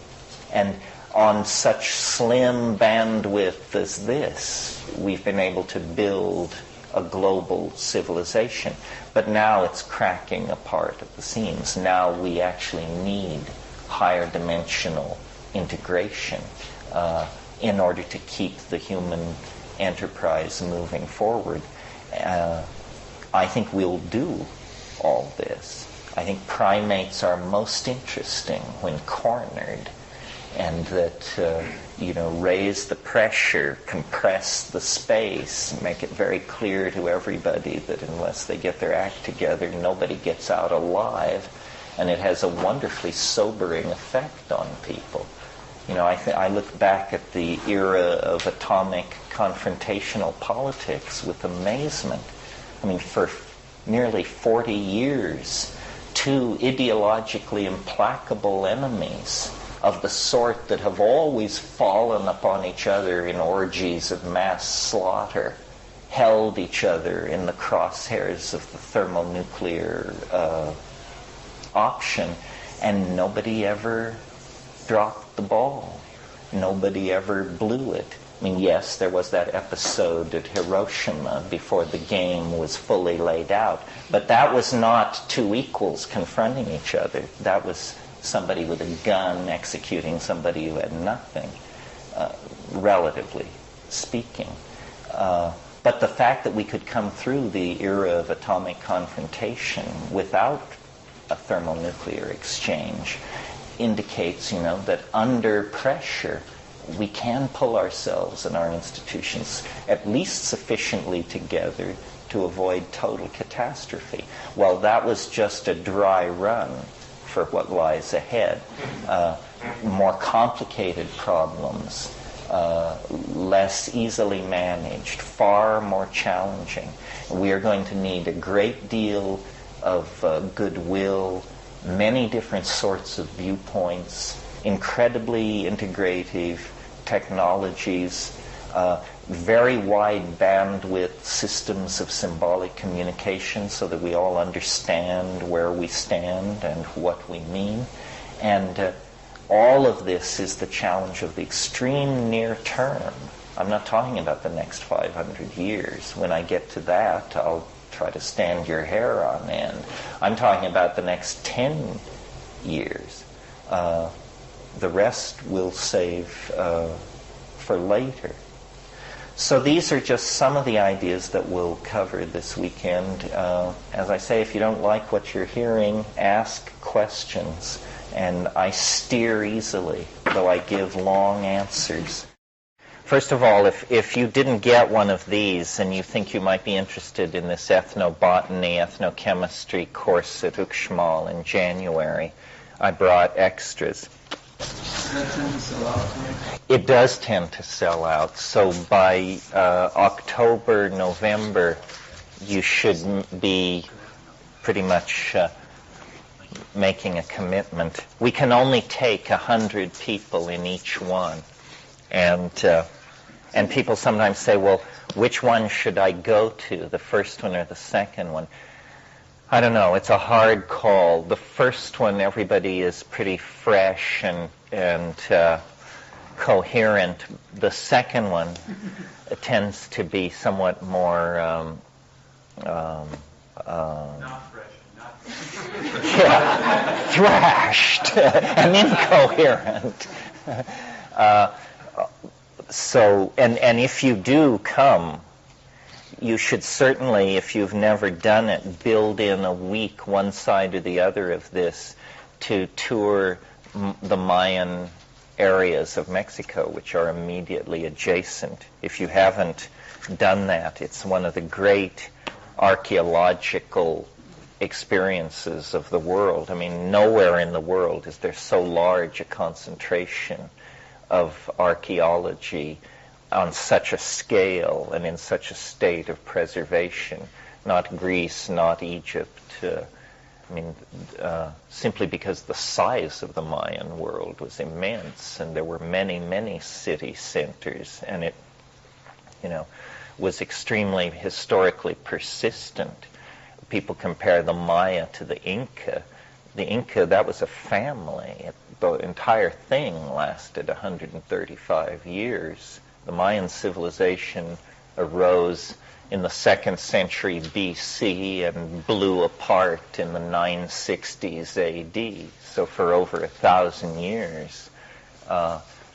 And on such slim bandwidth as this, we've been able to build a global civilization. But now it's cracking apart at the seams. Now we actually need higher dimensional integration in order to keep the human enterprise moving forward. I think we'll do all this. I think primates are most interesting when cornered, and that, raise the pressure, compress the space, make it very clear to everybody that unless they get their act together, nobody gets out alive. And it has a wonderfully sobering effect on people. I look back at the era of atomic confrontational politics with amazement. I mean, for nearly 40 years, two ideologically implacable enemies of the sort that have always fallen upon each other in orgies of mass slaughter held each other in the crosshairs of the thermonuclear option, and nobody ever dropped the ball. Nobody ever blew it. I mean, yes, there was that episode at Hiroshima before the game was fully laid out, but that was not two equals confronting each other. That was somebody with a gun executing somebody who had nothing, relatively speaking. But the fact that we could come through the era of atomic confrontation without a thermonuclear exchange indicates, that under pressure we can pull ourselves and our institutions at least sufficiently together to avoid total catastrophe. Well, that was just a dry run for what lies ahead. More complicated problems, less easily managed, far more challenging. We are going to need a great deal of goodwill, many different sorts of viewpoints, incredibly integrative technologies, very wide bandwidth systems of symbolic communication so that we all understand where we stand and what we mean. And all of this is the challenge of the extreme near term. I'm not talking about the next 500 years. When I get to that, I'll try to stand your hair on end. I'm talking about the next 10 years. The rest we'll save for later. So these are just some of the ideas that we'll cover this weekend. As I say, if you don't like what you're hearing, ask questions. And I steer easily, though I give long answers. First of all, if you didn't get one of these and you think you might be interested in this ethnobotany, ethnochemistry course at Uxmal in January, I brought extras. It does tend to sell out. So by October, November, you should be pretty much making a commitment. We can only take 100 people in each one. And people sometimes say, well, which one should I go to, the first one or the second one? I don't know. It's a hard call. The first one, everybody is pretty fresh and coherent. The second one tends to be somewhat more Not fresh, not thrashed and incoherent. So, and if you do come, you should certainly, if you've never done it, build in a week, one side or the other of this, to tour the Mayan areas of Mexico, which are immediately adjacent. If you haven't done that, it's one of the great archaeological experiences of the world. I mean, nowhere in the world is there so large a concentration of archaeology on such a scale and in such a state of preservation. Not Greece, not Egypt. Simply because the size of the Mayan world was immense, and there were many, many city centers, and it, was extremely historically persistent. People compare the Maya to the Inca. the Inca, that was a family. The entire thing lasted 135 years. The Mayan civilization arose in the 2nd century BC and blew apart in the 960s AD. So for over 1,000 years,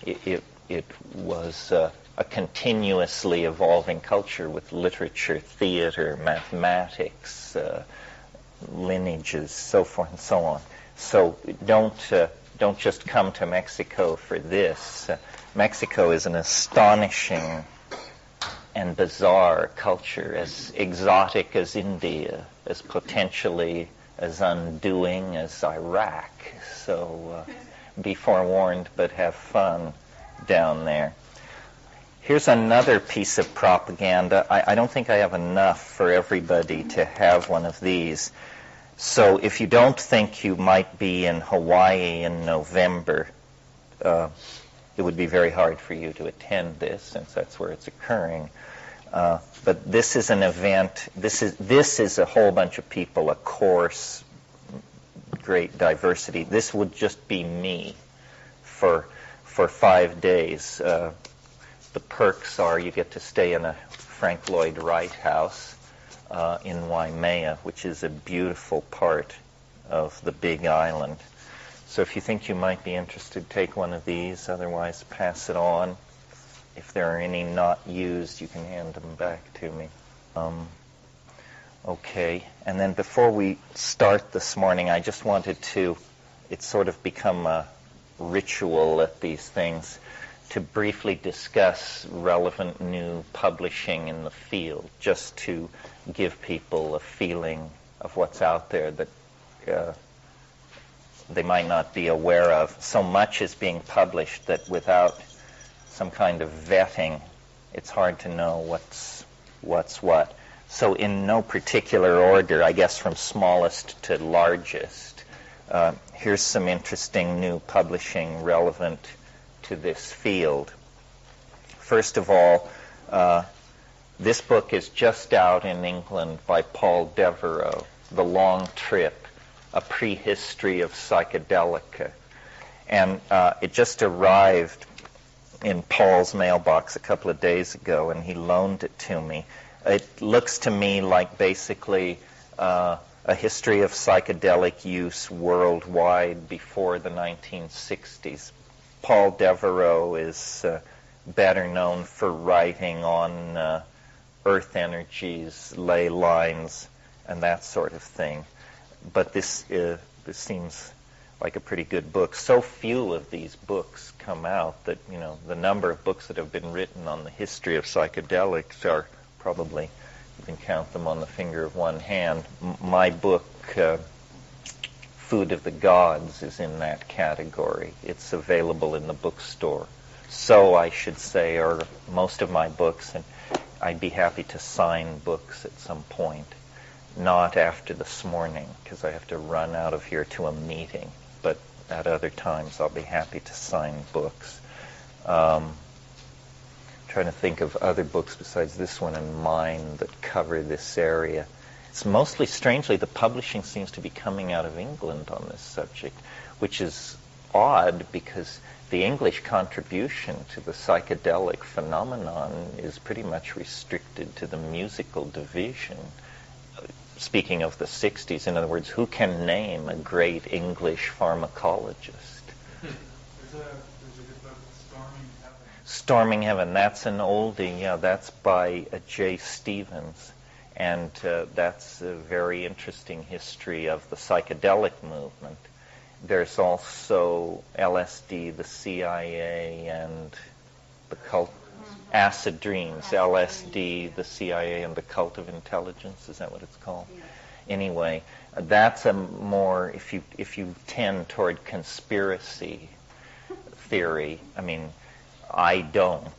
it was a continuously evolving culture with literature, theater, mathematics, lineages, so forth and so on. So don't just come to Mexico for this. Mexico is an astonishing and bizarre culture, as exotic as India, as potentially as undoing as Iraq. So be forewarned, but have fun down there. Here's another piece of propaganda. I don't think I have enough for everybody to have one of these. So if you don't think you might be in Hawaii in November, it would be very hard for you to attend this, since that's where it's occurring. But this is an event. This is a whole bunch of people, a course, great diversity. This would just be me for 5 days. The perks are you get to stay in a Frank Lloyd Wright house in Waimea, which is a beautiful part of the Big Island. So if you think you might be interested, take one of these. Otherwise, pass it on. If there are any not used, you can hand them back to me. Okay. And then before we start this morning, I just wanted to, it's sort of become a ritual at these things, to briefly discuss relevant new publishing in the field, just to give people a feeling of what's out there that they might not be aware of. So much is being published that without some kind of vetting, it's hard to know what's what. So in no particular order, I guess from smallest to largest, here's some interesting new publishing relevant to this field. First of all, this book is just out in England by Paul Devereux, The Long Trip, A Prehistory of Psychedelica. And it just arrived in Paul's mailbox a couple of days ago, and he loaned it to me. It looks to me like basically a history of psychedelic use worldwide before the 1960s. Paul Devereux is better known for writing on earth energies, ley lines, and that sort of thing. But this seems like a pretty good book. So few of these books come out that, you know, the number of books that have been written on the history of psychedelics are probably, you can count them on the finger of one hand. My book, Food of the Gods, is in that category. It's available in the bookstore. So I should say are most of my books, and I'd be happy to sign books at some point. Not after this morning, because I have to run out of here to a meeting. But at other times, I'll be happy to sign books. Trying to think of other books besides this one and mine that cover this area. It's mostly, strangely, the publishing seems to be coming out of England on this subject, which is odd because the English contribution to the psychedelic phenomenon is pretty much restricted to the musical division. Speaking of the 60s, in other words, who can name a great English pharmacologist? There's a good book, Storming Heaven. Storming Heaven, that's an oldie, yeah, that's by J. Stevens. And that's a very interesting history of the psychedelic movement. There's also LSD, the CIA, and the cult, Acid Dreams, LSD, the CIA, and the Cult of Intelligence. Is that what it's called? Yeah. Anyway, that's a more, if you tend toward conspiracy theory, I mean, I don't.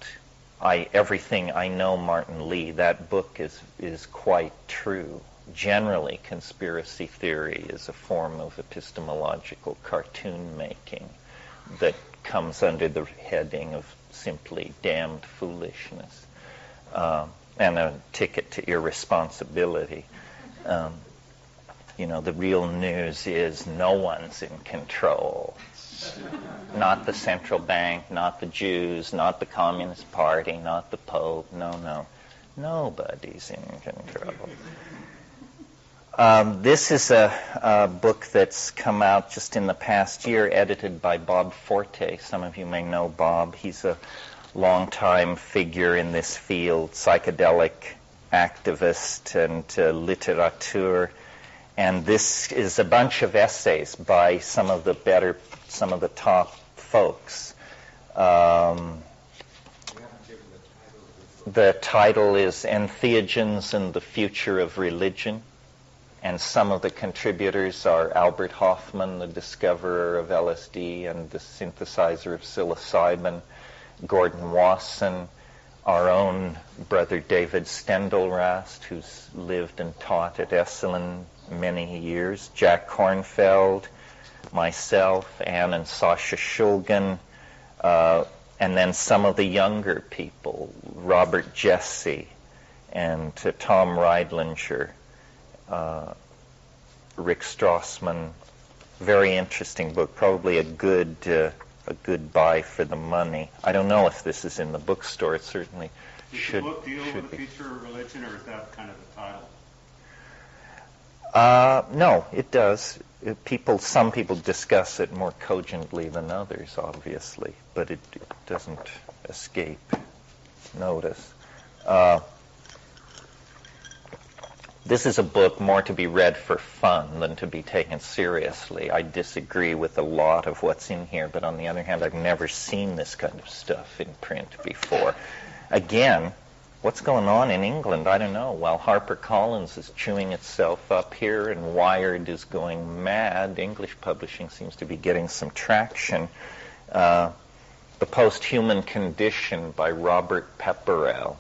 Everything I know Martin Lee, that book is quite true. Generally, conspiracy theory is a form of epistemological cartoon making that comes under the heading of simply damned foolishness and a ticket to irresponsibility. The real news is no one's in control. Not the central bank, not the Jews, not the Communist Party, not the Pope. No. Nobody's in control. This is a book that's come out just in the past year, edited by Bob Forte. Some of you may know Bob. He's a longtime figure in this field, psychedelic activist and literateur. And this is a bunch of essays by some of the top folks. The title is Entheogens and the Future of Religion. And some of the contributors are Albert Hoffman, the discoverer of LSD and the synthesizer of psilocybin, Gordon Wasson, our own brother David Stendelrast, who's lived and taught at Esalen many years, Jack Kornfeld, myself, Anne and Sasha Shulgin, and then some of the younger people, Robert Jesse and Tom Reidlinger, Rick Strassman. Very interesting book, probably a good buy for the money. I don't know if this is in the bookstore. It certainly should. Does the book deal with the future of religion, or is that kind of the title? No, it does. Some people discuss it more cogently than others, obviously, but it doesn't escape notice. This is a book more to be read for fun than to be taken seriously. I disagree with a lot of what's in here, but on the other hand, I've never seen this kind of stuff in print before. Again, what's going on in England? I don't know. While HarperCollins is chewing itself up here and Wired is going mad, English publishing seems to be getting some traction. The Post-Human Condition by Robert Pepperell.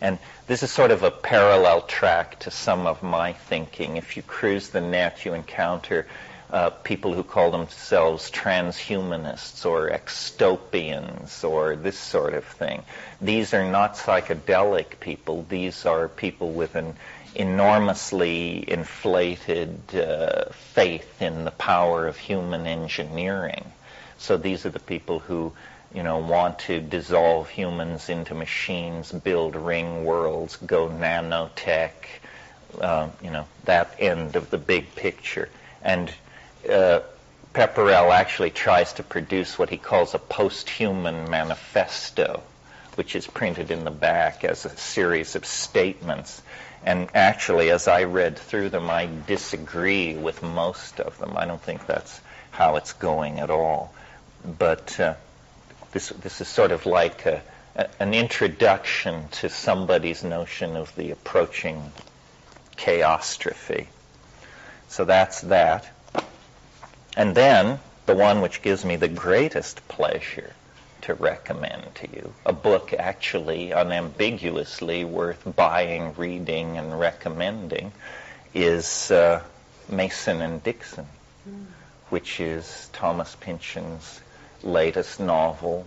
And this is sort of a parallel track to some of my thinking. If you cruise the net, you encounter people who call themselves transhumanists or extopians or this sort of thing. These are not psychedelic people. These are people with an enormously inflated faith in the power of human engineering. So these are the people who want to dissolve humans into machines, build ring worlds, go nanotech, that end of the big picture. And Pepperell actually tries to produce what he calls a post-human manifesto, which is printed in the back as a series of statements. And actually, as I read through them, I disagree with most of them. I don't think that's how it's going at all. But this is sort of like an introduction to somebody's notion of the approaching chaostrophe. So that's that. And then the one which gives me the greatest pleasure to recommend to you, a book actually unambiguously worth buying, reading, and recommending, is Mason and Dixon, which is Thomas Pynchon's latest novel,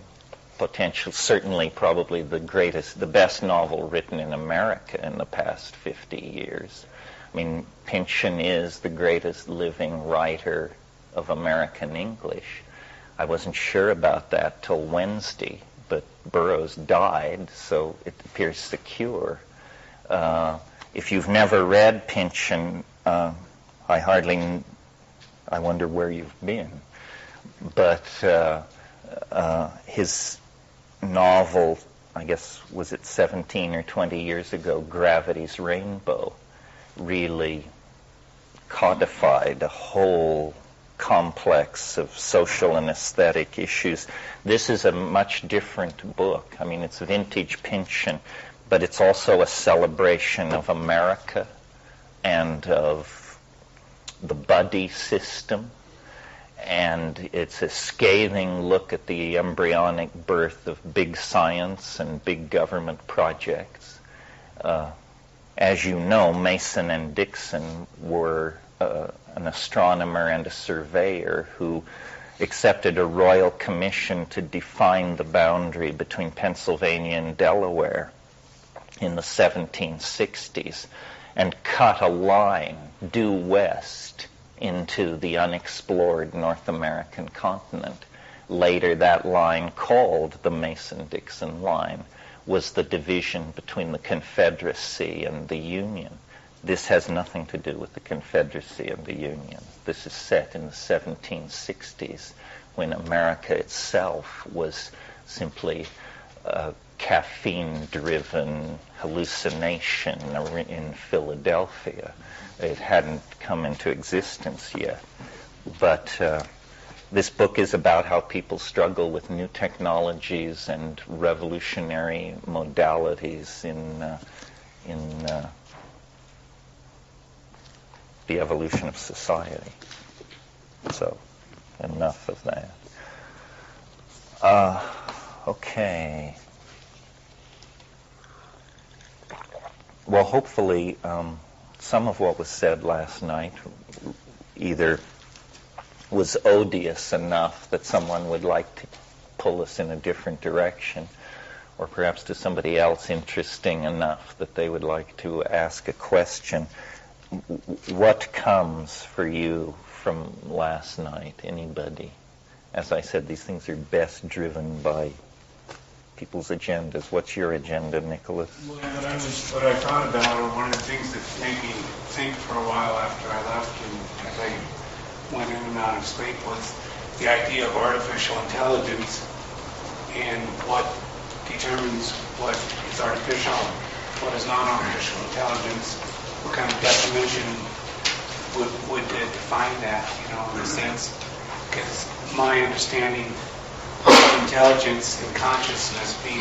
certainly probably the best novel written in America in the past 50 years. I mean, Pynchon is the greatest living writer of American English. I wasn't sure about that till Wednesday, but Burroughs died, so it appears secure. If you've never read Pynchon, I wonder where you've been. But his novel, I guess, was it 17 or 20 years ago, Gravity's Rainbow, really codified a whole complex of social and aesthetic issues. This is a much different book. I mean, it's vintage Pynchon, but it's also a celebration of America and of the buddy system. And it's a scathing look at the embryonic birth of big science and big government projects. As you know, Mason and Dixon were an astronomer and a surveyor who accepted a royal commission to define the boundary between Pennsylvania and Delaware in the 1760s. and cut a line due west into the unexplored North American continent. Later, that line, called the Mason-Dixon line, was the division between the Confederacy and the Union. This has nothing to do with the Confederacy and the Union. This is set in the 1760s, when America itself was simply a caffeine-driven hallucination in Philadelphia. It hadn't come into existence yet. But this book is about how people struggle with new technologies and revolutionary modalities in the evolution of society. So, enough of that. Okay. Well, hopefully, some of what was said last night either was odious enough that someone would like to pull us in a different direction, or perhaps to somebody else interesting enough that they would like to ask a question. What comes for you from last night? Anybody? As I said, these things are best driven by people's agendas. What's your agenda, Nicholas? Well, what I thought about, or one of the things that made me think for a while after I left and as I went in and out of sleep, was the idea of artificial intelligence and what determines what is artificial, what is non-artificial intelligence, what kind of definition would define that, in a sense. Because my understanding of intelligence and consciousness being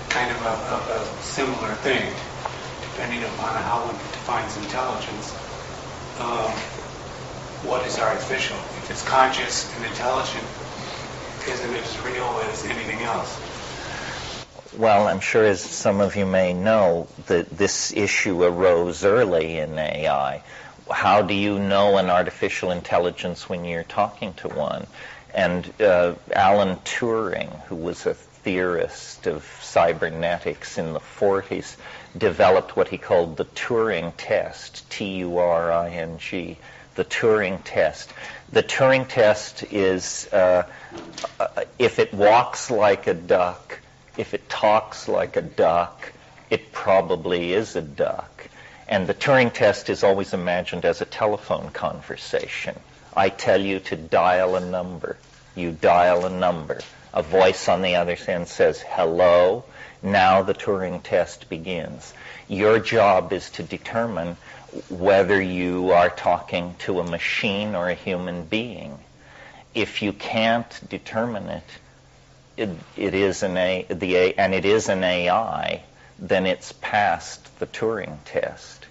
kind of a similar thing, depending upon how one defines intelligence. What is artificial? If it's conscious and intelligent, isn't it as real as anything else? Well, I'm sure, as some of you may know, that this issue arose early in AI. How do you know an artificial intelligence when you're talking to one? And Alan Turing, who was a theorist of cybernetics in the 40s, developed what he called the Turing test, Turing, the Turing test. The Turing test is if it walks like a duck, if it talks like a duck, it probably is a duck. And the Turing test is always imagined as a telephone conversation. I tell you to dial a number. You dial a number. A voice on the other end says, hello. Now the Turing test begins. Your job is to determine whether you are talking to a machine or a human being. If you can't determine it is an AI, then it's passed the Turing test.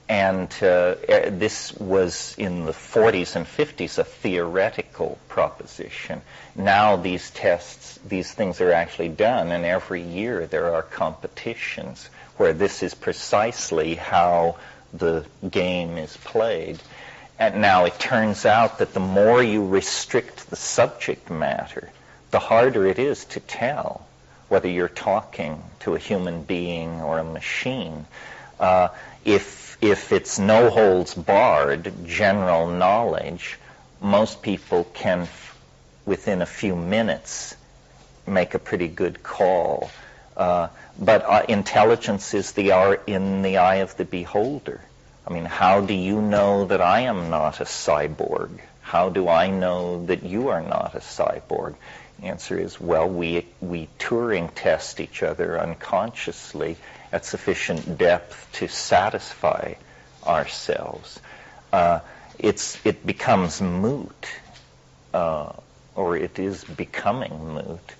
And this was in the 40s and 50s a theoretical proposition. Now these things are actually done, and every year there are competitions where this is precisely how the game is played. And now it turns out that the more you restrict the subject matter, the harder it is to tell whether you're talking to a human being or a machine. If it's no holds barred, general knowledge, most people can, within a few minutes, make a pretty good call. But intelligence is in the eye of the beholder. I mean, how do you know that I am not a cyborg? How do I know that you are not a cyborg? The answer is, well, we Turing test each other unconsciously at sufficient depth to satisfy ourselves. It becomes moot, or it is becoming moot.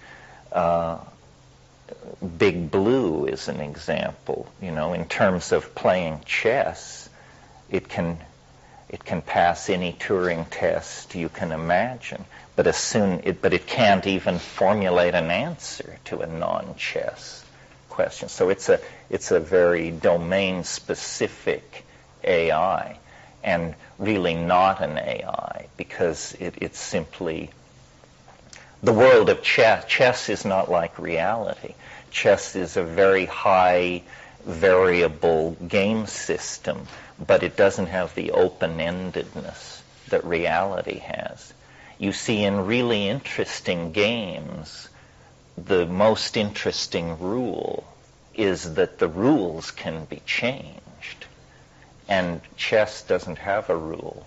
Big Blue is an example. In terms of playing chess, it can pass any Turing test you can imagine, but it can't even formulate an answer to a non-chess question. So it's a very domain-specific AI, and really not an AI, because it's simply the world of chess. Chess is not like reality. Chess is a very high variable game system, but it doesn't have the open-endedness that reality has. You see, in really interesting games, the most interesting rule is that the rules can be changed. And chess doesn't have a rule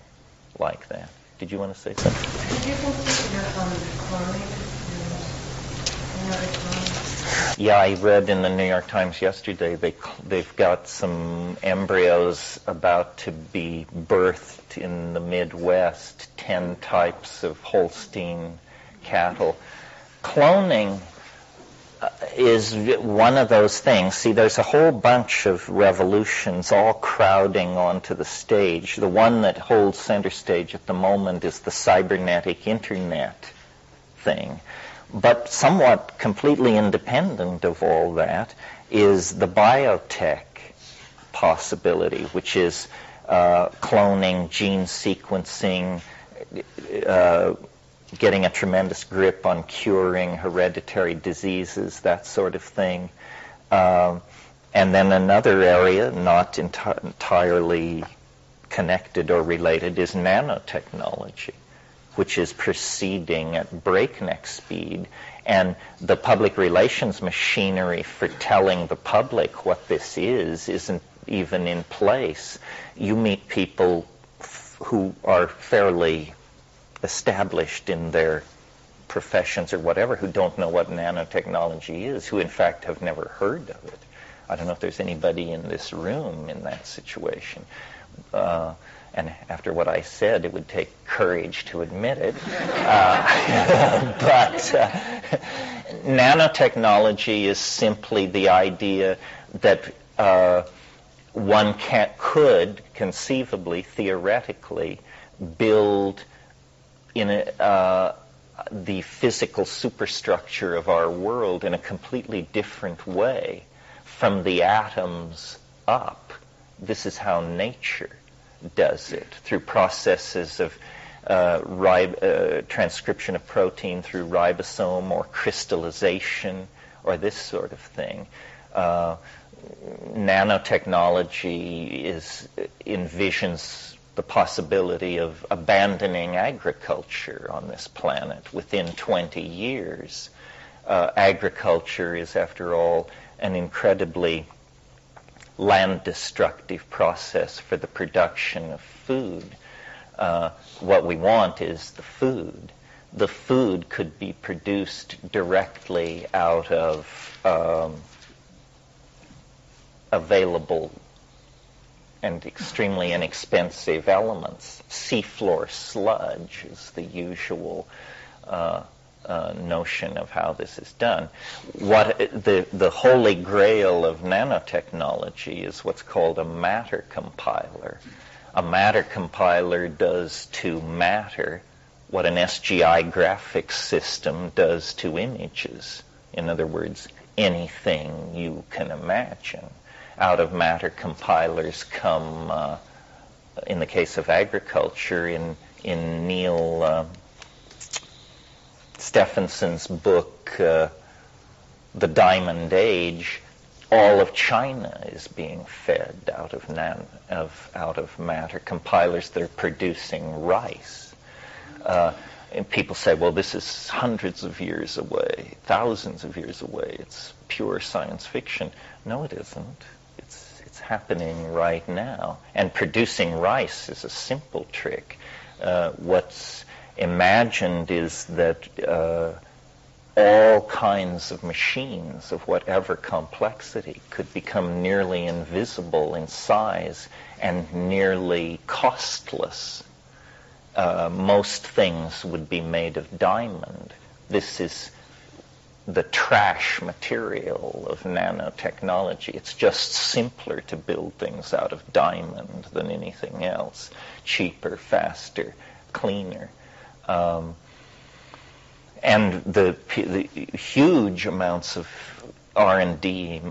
like that. Did you want to say something? Did you consider cloning in other clones? Yeah, I read in the New York Times yesterday they've got some embryos about to be birthed in the Midwest, 10 types of Holstein cattle. Cloning is one of those things. See, there's a whole bunch of revolutions all crowding onto the stage. The one that holds center stage at the moment is the cybernetic internet thing. But somewhat completely independent of all that is the biotech possibility, which is cloning, gene sequencing, getting a tremendous grip on curing hereditary diseases, that sort of thing. And then another area, not entirely connected or related, is nanotechnology, which is proceeding at breakneck speed. And the public relations machinery for telling the public what this isn't even in place. You meet people who are fairly established in their professions or whatever, who don't know what nanotechnology is, who in fact have never heard of it. I don't know if there's anybody in this room in that situation. And after what I said, it would take courage to admit it. But nanotechnology is simply the idea that one could conceivably, theoretically, build in the physical superstructure of our world in a completely different way from the atoms up. This is how nature does it, through processes of transcription of protein through ribosome or crystallization or this sort of thing. Nanotechnology envisions the possibility of abandoning agriculture on this planet within 20 years. Agriculture is, after all, an incredibly land-destructive process for the production of food. What we want is the food. The food could be produced directly out of available and extremely inexpensive elements. Seafloor sludge is the usual notion of how this is done. What the holy grail of nanotechnology is what's called a matter compiler. A matter compiler does to matter what an SGI graphics system does to images. In other words, anything you can imagine. Out of matter compilers come, in the case of agriculture, in Neil Stephenson's book, The Diamond Age, all of China is being fed out of matter compilers that are producing rice. And people say, well, this is hundreds of years away, thousands of years away. It's pure science fiction. No, it isn't. It's happening right now. And producing rice is a simple trick. What's imagined is that all kinds of machines of whatever complexity could become nearly invisible in size and nearly costless. Most things would be made of diamond. This is the trash material of nanotechnology. It's just simpler to build things out of diamond than anything else. Cheaper, faster, cleaner. And the huge amounts of R&D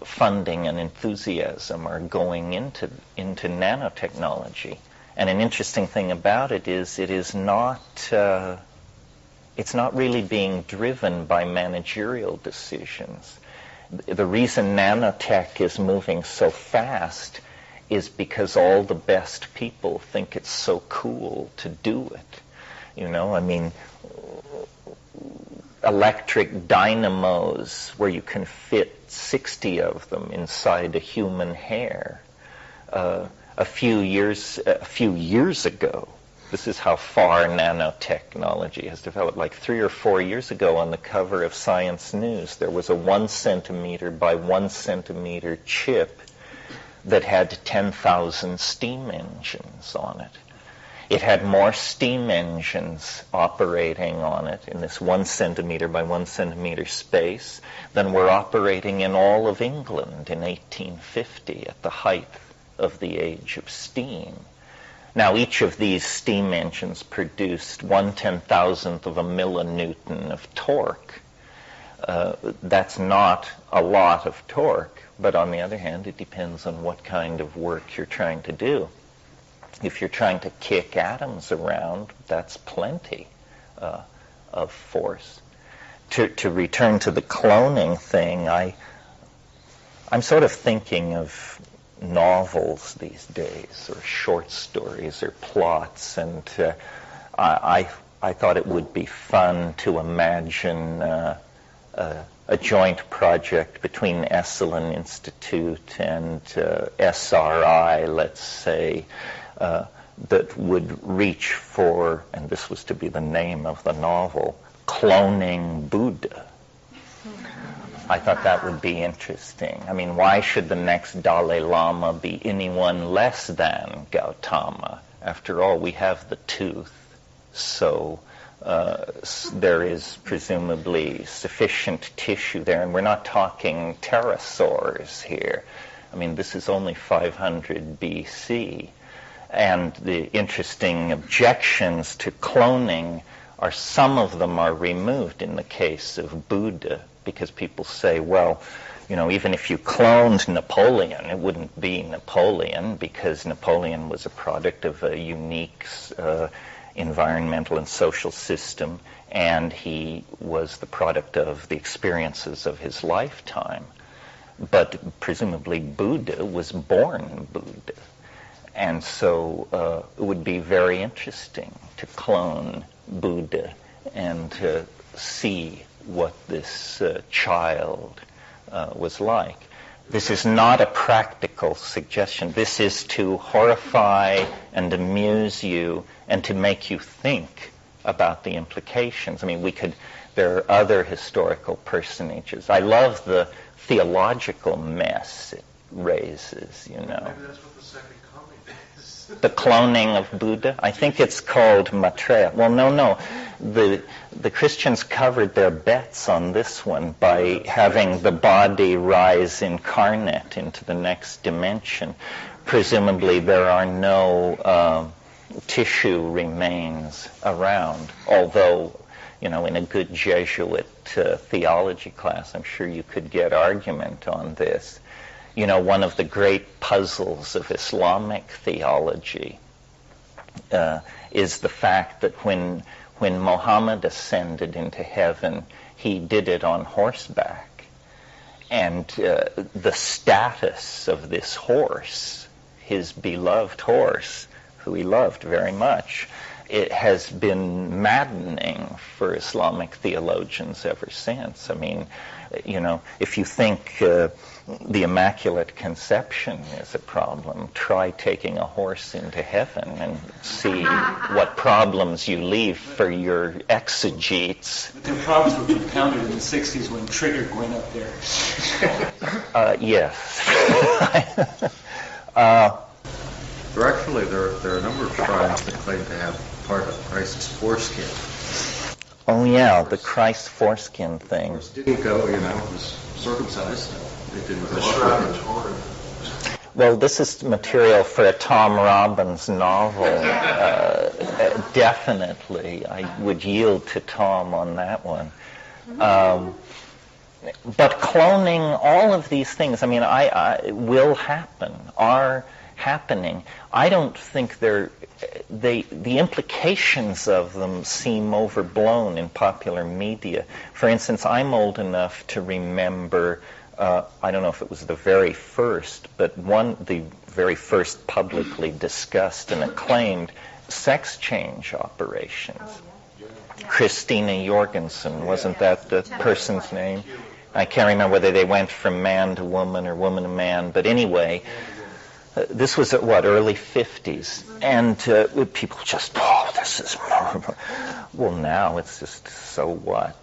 funding and enthusiasm are going into nanotechnology. And an interesting thing about it is not it's not really being driven by managerial decisions. the reason nanotech is moving so fast is because all the best people think it's so cool to do it. You know, I mean, electric dynamos where you can fit 60 of them inside a human hair. A few years ago, this is how far nanotechnology has developed. Like 3 or 4 years ago, on the cover of Science News, there was a 1 centimeter by 1 centimeter chip that had 10,000 steam engines on it. It had more steam engines operating on it in this 1 centimeter by 1 centimeter space than were operating in all of England in 1850 at the height of the age of steam. Now, each of these steam engines produced 1/10,000th of a millinewton of torque. That's not a lot of torque, but on the other hand, it depends on what kind of work you're trying to do. If you're trying to kick atoms around, that's plenty of force. To return to the cloning thing, I'm sort of thinking of novels these days, or short stories, or plots, and I thought it would be fun to imagine a joint project between Esalen Institute and SRI, let's say, that would reach for, and this was to be the name of the novel, cloning Buddha. I thought that would be interesting. I mean, why should the next Dalai Lama be anyone less than Gautama? After all, we have the tooth, so there is presumably sufficient tissue there, and we're not talking pterosaurs here. I mean, this is only 500 BC. And the interesting objections to cloning are, some of them are removed in the case of Buddha, because people say, well, you know, even if you cloned Napoleon, it wouldn't be Napoleon, because Napoleon was a product of a unique environmental and social system, and he was the product of the experiences of his lifetime. But presumably Buddha was born Buddha. And so it would be very interesting to clone Buddha and to see what this child was like. This is not a practical suggestion. This is to horrify and amuse you and to make you think about the implications. I mean, there are other historical personages. I love the theological mess it raises, you know. Maybe that's what the second coming is. The cloning of Buddha? I think it's called Maitreya. Well, no. The Christians covered their bets on this one by having the body rise incarnate into the next dimension. Presumably there are no tissue remains around, although, you know, in a good Jesuit theology class, I'm sure you could get argument on this. You know, one of the great puzzles of Islamic theology is the fact that when Muhammad ascended into heaven, he did it on horseback. And the status of this horse, his beloved horse, who he loved very much, it has been maddening for Islamic theologians ever since. I mean, you know, if you think the Immaculate Conception is a problem, try taking a horse into heaven and see what problems you leave for your exegetes. But their problems were compounded in the 60s when Trigger went up there. Yes. There are a number of shrines that claim to have part of Christ's foreskin. Oh yeah, the Christ foreskin thing. It didn't go, you know, it was circumcised. It didn't go up with it. Well, this is material for a Tom Robbins novel. Definitely, I would yield to Tom on that one. But cloning, all of these things, I mean, will happen, are happening, I don't think the implications of them seem overblown in popular media. For instance, I'm old enough to remember, I don't know if it was the very first, but the very first publicly discussed and acclaimed sex change operations. Christina Jorgensen, wasn't that the person's name? I can't remember whether they went from man to woman or woman to man, but anyway, this was at early 50s, and people just, this is horrible. Well, now it's just, so what?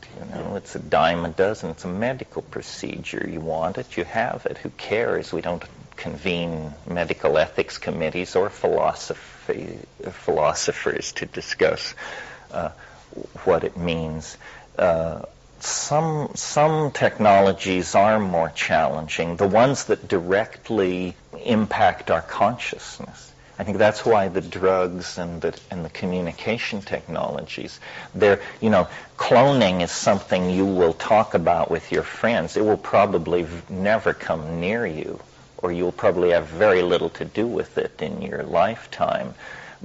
It's a dime a dozen. It's a medical procedure. You want it, you have it. Who cares? We don't convene medical ethics committees or philosophers to discuss what it means. Some technologies are more challenging, the ones that directly impact our consciousness. I think that's why the drugs and the communication technologies, cloning is something you will talk about with your friends. It will probably never come near you, or you'll probably have very little to do with it in your lifetime.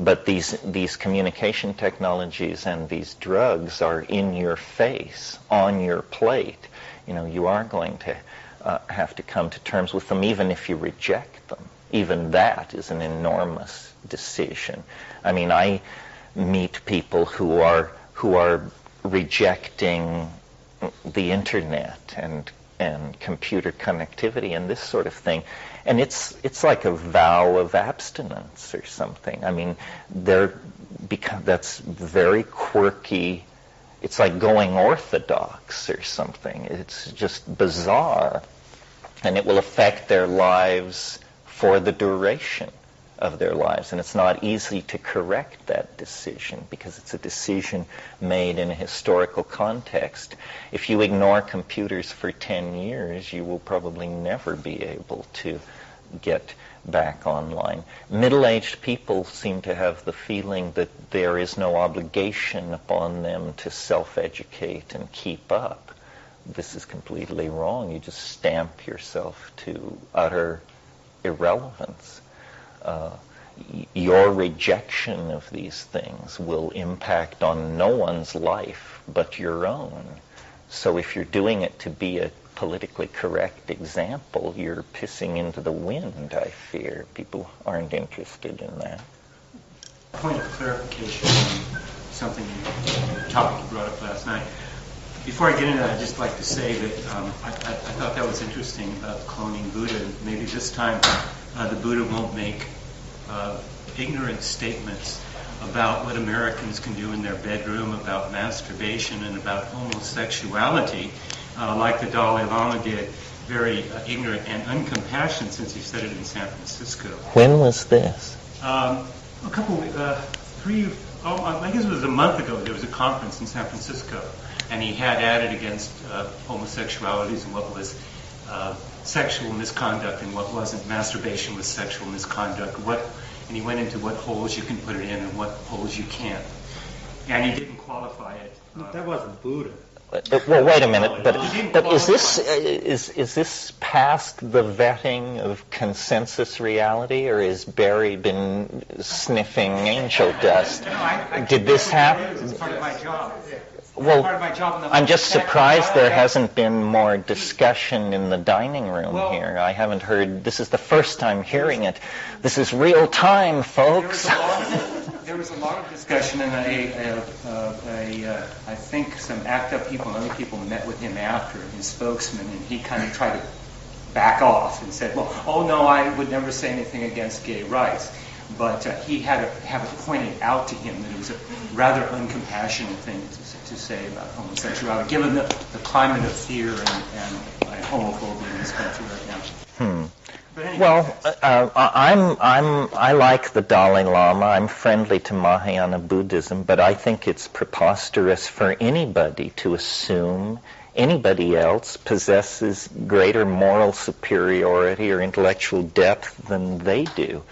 But these communication technologies and these drugs are in your face, on your plate. You are going to have to come to terms with them, even if you reject them. Even that is an enormous decision. I mean, I meet people who are rejecting the internet and computer connectivity and this sort of thing. And it's like a vow of abstinence or something. I mean, that's very quirky. It's like going orthodox or something. It's just bizarre. And it will affect their lives for the duration of their lives. And it's not easy to correct that decision because it's a decision made in a historical context. If you ignore computers for 10 years, you will probably never be able to get back online. Middle-aged people seem to have the feeling that there is no obligation upon them to self-educate and keep up. This is completely wrong. You just stamp yourself to utter irrelevance. Your rejection of these things will impact on no one's life but your own. So if you're doing it to be a politically correct example, you're pissing into the wind, I fear. People aren't interested in that. Point of clarification on something topic you brought up last night. Before I get into that, I'd just like to say that I thought that was interesting about cloning Buddha. Maybe this time the Buddha won't make ignorant statements about what Americans can do in their bedroom, about masturbation and about homosexuality, like the Dalai Lama did, very ignorant and uncompassionate, since he said it in San Francisco. When was this? I guess it was a month ago. There was a conference in San Francisco, and he had added against homosexualities and what was sexual misconduct and what wasn't. Masturbation was sexual misconduct. And he went into what holes you can put it in and what holes you can't. And he didn't qualify it. That wasn't Buddha. Well, wait a minute. But is this past the vetting of consensus reality, or has Barry been sniffing angel dust? Did this happen? It's part of my job. Well, I'm just surprised there hasn't been more discussion in the dining room here. I haven't heard. This is the first time hearing it. This is real time, folks. There was a lot of discussion, and I think some ACT UP people and other people met with him after, his spokesman, and he kind of tried to back off and said, well, oh no, I would never say anything against gay rights. But he had to have it pointed out to him that it was a rather uncompassionate thing to say about homosexuality, given the climate of fear and homophobia in this country right now. But anyway, well, I like the Dalai Lama. I'm friendly to Mahayana Buddhism, but I think it's preposterous for anybody to assume anybody else possesses greater moral superiority or intellectual depth than they do.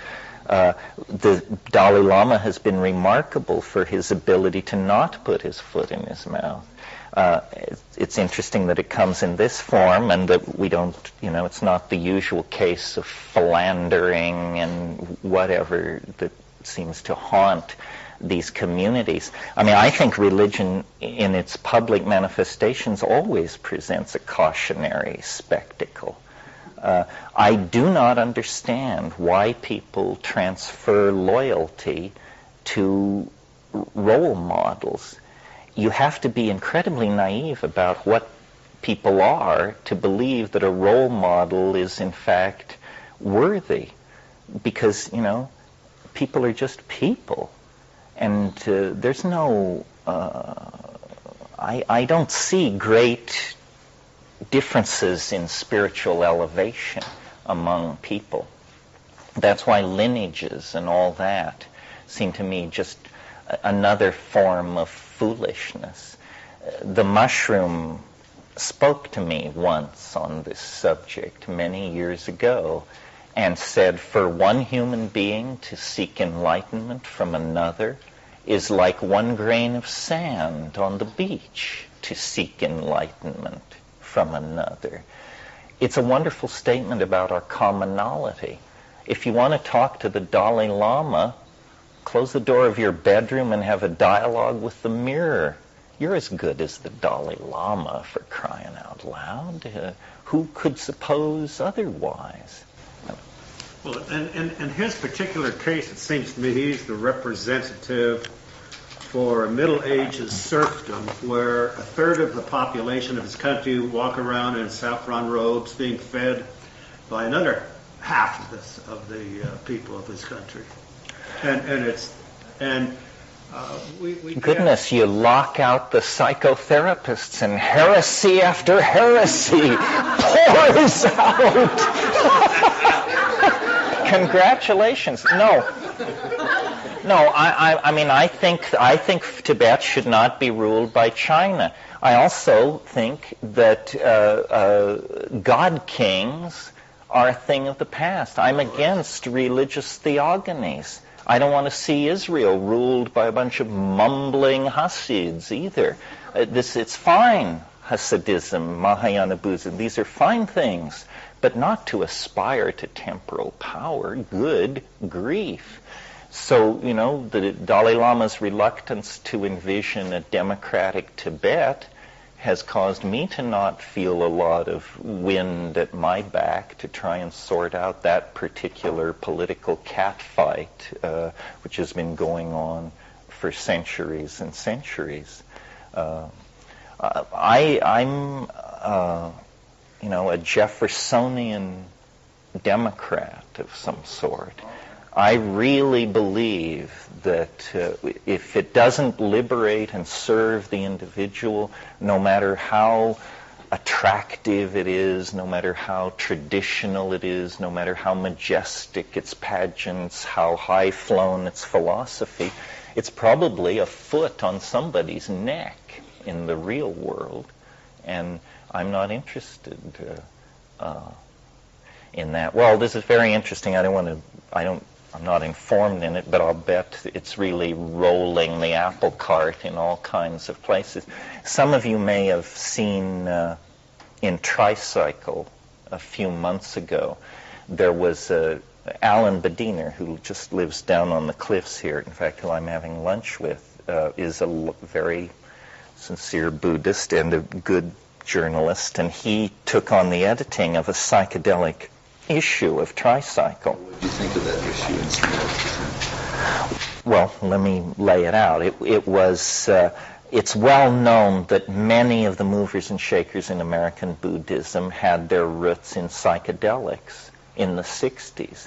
The Dalai Lama has been remarkable for his ability to not put his foot in his mouth. It's interesting that it comes in this form, and that we don't, it's not the usual case of philandering and whatever that seems to haunt these communities. I mean, I think religion in its public manifestations always presents a cautionary spectacle. I do not understand why people transfer loyalty to role models. You have to be incredibly naive about what people are to believe that a role model is in fact worthy, because people are just people, and there's no I don't see great differences in spiritual elevation among people. That's why lineages and all that seem to me just another form of foolishness. The mushroom spoke to me once on this subject many years ago and said, for one human being to seek enlightenment from another is like one grain of sand on the beach to seek enlightenment from another. It's a wonderful statement about our commonality. If you want to talk to the Dalai Lama, close the door of your bedroom and have a dialogue with the mirror. You're as good as the Dalai Lama, for crying out loud. Who could suppose otherwise? Well, in his particular case, it seems to me he's the representative for Middle Ages serfdom, where a third of the population of his country walk around in saffron robes being fed by another half of the people of his country. Goodness, you lock out the psychotherapists and heresy after heresy pours out. Congratulations. No, I mean, I think Tibet should not be ruled by China. I also think that god kings are a thing of the past. I'm against religious theogonies. I don't want to see Israel ruled by a bunch of mumbling Hasids either. It's fine, Hasidism, Mahayana Buddhism. These are fine things, but not to aspire to temporal power. Good grief. So, the Dalai Lama's reluctance to envision a democratic Tibet has caused me to not feel a lot of wind at my back to try and sort out that particular political catfight, which has been going on for centuries and centuries. I'm a Jeffersonian Democrat of some sort. I really believe that if it doesn't liberate and serve the individual, no matter how attractive it is, no matter how traditional it is, no matter how majestic its pageants, how high-flown its philosophy, it's probably a foot on somebody's neck in the real world, and I'm not interested in that. Well, this is very interesting. I'm not informed in it, but I'll bet it's really rolling the apple cart in all kinds of places. Some of you may have seen in Tricycle a few months ago, there was Alan Bediner, who just lives down on the cliffs here, in fact, who I'm having lunch with, is a very sincere Buddhist and a good journalist, and he took on the editing of a psychedelic issue of Tricycle. What do you think of that issue in some Well, let me lay it out. It's well known that many of the movers and shakers in American Buddhism had their roots in psychedelics in the 60s.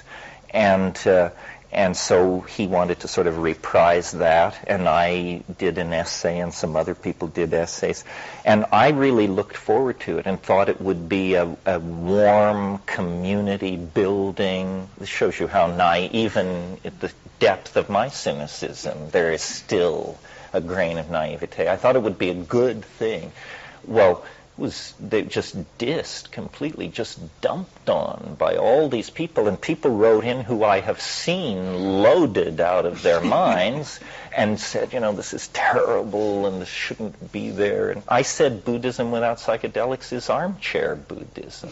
And so he wanted to sort of reprise that, and I did an essay, and some other people did essays. And I really looked forward to it and thought it would be a warm community building. This shows you how even at the depth of my cynicism, there is still a grain of naivete. I thought it would be a good thing. Well, they just dissed completely, just dumped on by all these people. And people wrote in who I have seen loaded out of their minds and said, this is terrible and this shouldn't be there. And I said Buddhism without psychedelics is armchair Buddhism.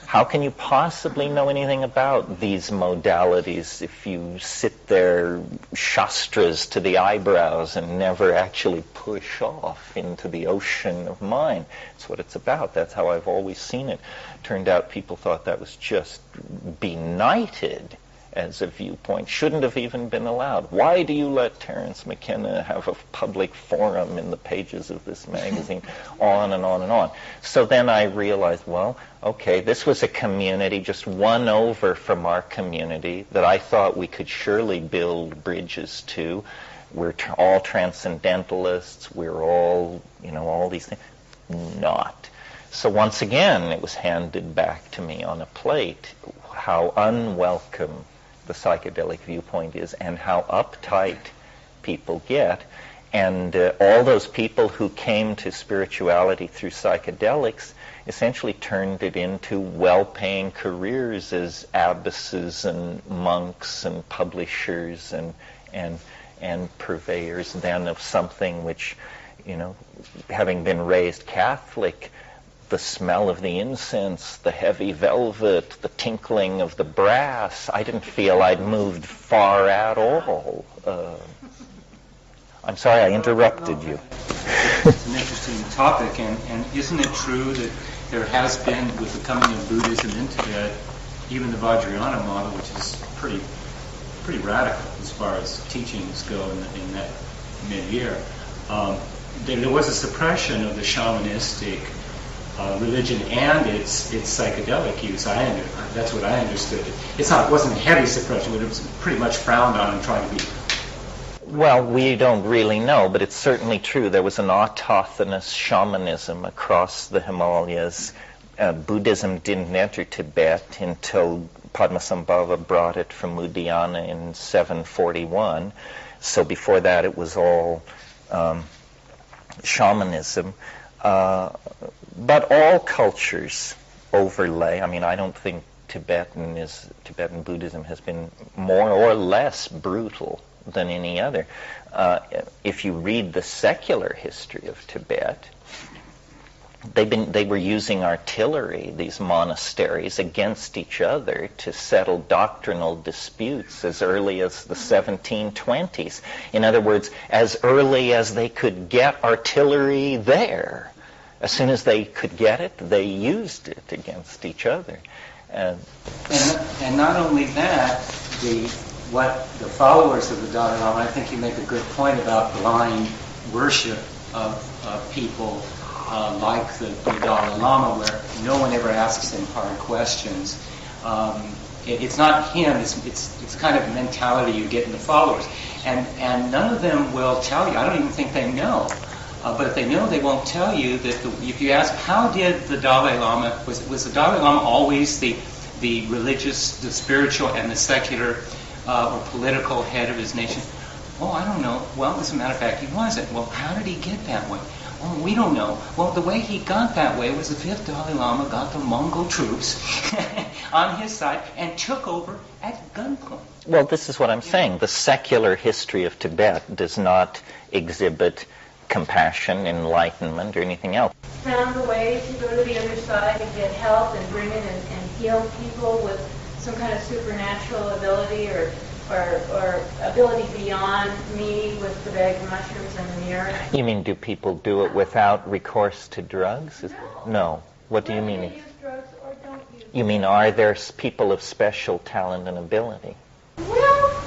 How can you possibly know anything about these modalities if you sit there shastras to the eyebrows and never actually push off into the ocean of mind? That's what it's about. That's how I've always seen it. Turned out people thought that was just benighted as a viewpoint. Shouldn't have even been allowed. Why do you let Terence McKenna have a public forum in the pages of this magazine? On and on and on. So then I realized, well, okay, this was a community just one over from our community that I thought we could surely build bridges to. We're all transcendentalists. We're all, all these things. Not. So once again, it was handed back to me on a plate how unwelcome the psychedelic viewpoint is and how uptight people get. And all those people who came to spirituality through psychedelics essentially turned it into well-paying careers as abbesses and monks and publishers and purveyors then of something which, having been raised Catholic, the smell of the incense, the heavy velvet, the tinkling of the brass, I didn't feel I'd moved far at all. I'm sorry I interrupted you. It's an interesting topic, and isn't it true that there has been, with the coming of Buddhism in Tibet, even the Vajrayana model, which is pretty radical as far as teachings go in that mid-year, there was a suppression of the shamanistic religion and its psychedelic use. That's what I understood. It wasn't a heavy suppression, but it was pretty much frowned on and tried to be. Well, we don't really know, but it's certainly true. There was an autochthonous shamanism across the Himalayas. Buddhism didn't enter Tibet until Padmasambhava brought it from Udayana in 741. So before that, it was all shamanism. But all cultures overlay. I mean, I don't think Tibetan Buddhism has been more or less brutal than any other. If you read the secular history of Tibet, they were using artillery, these monasteries, against each other to settle doctrinal disputes as early as the 1720s. In other words, as early as they could get artillery there. As soon as they could get it, they used it against each other. And not only that, what the followers of the Dalai Lama, I think you make a good point about blind worship of people like the Dalai Lama, where no one ever asks him hard questions. It's not him, it's kind of mentality you get in the followers. And none of them will tell you, I don't even think they know. But if they know, they won't tell you that if you ask, how did the Dalai Lama, was the Dalai Lama always the religious, the spiritual, and the secular or political head of his nation? Oh, I don't know. Well, as a matter of fact, he wasn't. Well, how did he get that way? Oh, we don't know. Well, the way he got that way was the fifth Dalai Lama got the Mongol troops on his side and took over at gunpoint. Well, this is what I'm saying. The secular history of Tibet does not exhibit compassion, enlightenment, or anything else. Found a way to go to the other side and get help and bring in and heal people with some kind of supernatural ability or ability beyond me with the bag of mushrooms and the mirror. You mean, do people do it without recourse to drugs? No. What do you mean? Use drugs or don't use You mean, are there people of special talent and ability? Well,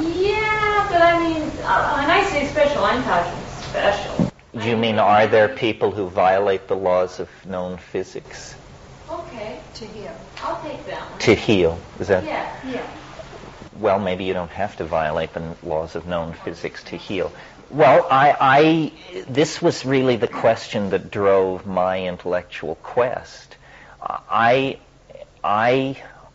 yeah, but I mean, when I say special, I'm talking special. You mean, are there people who violate the laws of known physics? Okay, to heal. I'll take that one. To heal, is that? Yeah. Well, maybe you don't have to violate the laws of known physics to heal. Well, this was really the question that drove my intellectual quest. I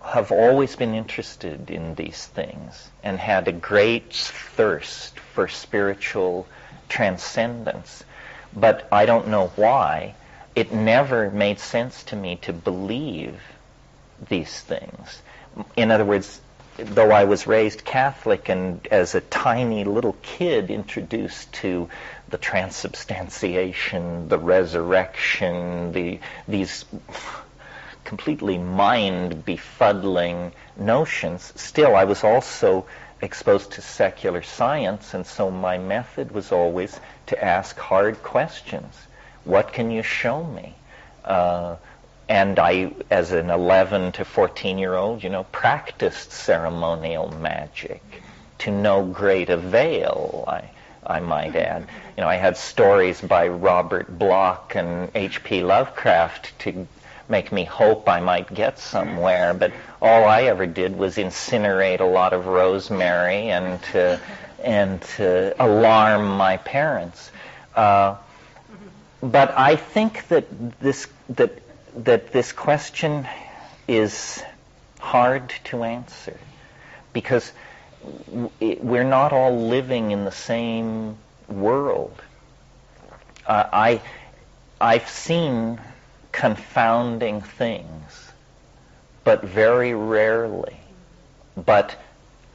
have always been interested in these things and had a great thirst for spiritual transcendence. But I don't know why. it never made sense to me to believe these things. In other words, though I was raised Catholic and as a tiny little kid introduced to the transubstantiation, the resurrection, these completely mind-befuddling notions, still I was also exposed to secular science, and so my method was always to ask hard questions. What can you show me? And I, as an 11 to 14-year-old, practiced ceremonial magic to no great avail, I might add. I had stories by Robert Bloch and H.P. Lovecraft to make me hope I might get somewhere, but all I ever did was incinerate a lot of rosemary and to alarm my parents. But I think that this question is hard to answer because we're not all living in the same world. I've seen confounding things, but very rarely. But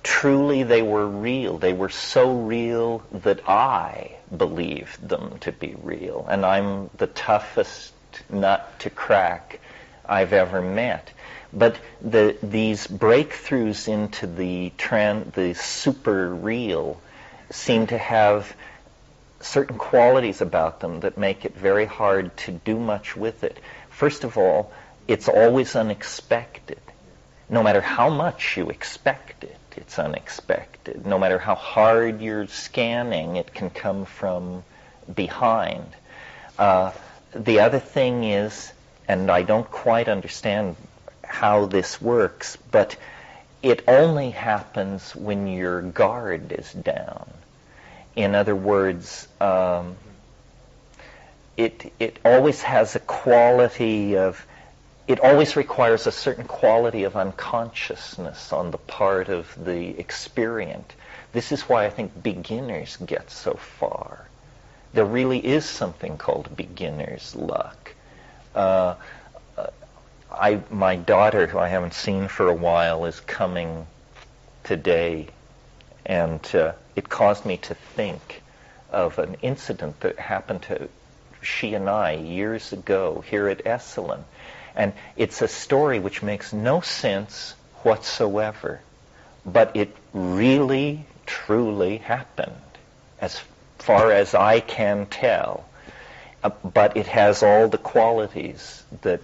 truly they were real. They were so real that I believed them to be real. And I'm the toughest nut to crack I've ever met. But these breakthroughs into the super real seem to have certain qualities about them that make it very hard to do much with it. First of all, it's always unexpected. No matter how much you expect it, it's unexpected. No matter how hard you're scanning, it can come from behind. The other thing is, and I don't quite understand how this works, but it only happens when your guard is down. In other words, it always has a quality of, it always requires a certain quality of unconsciousness on the part of the experient. This is why I think beginners get so far. There really is something called beginner's luck. My daughter, who I haven't seen for a while, is coming today, and it caused me to think of an incident that happened to she and I years ago here at Esalen. And it's a story which makes no sense whatsoever, but it really, truly happened, as far as I can tell. But it has all the qualities that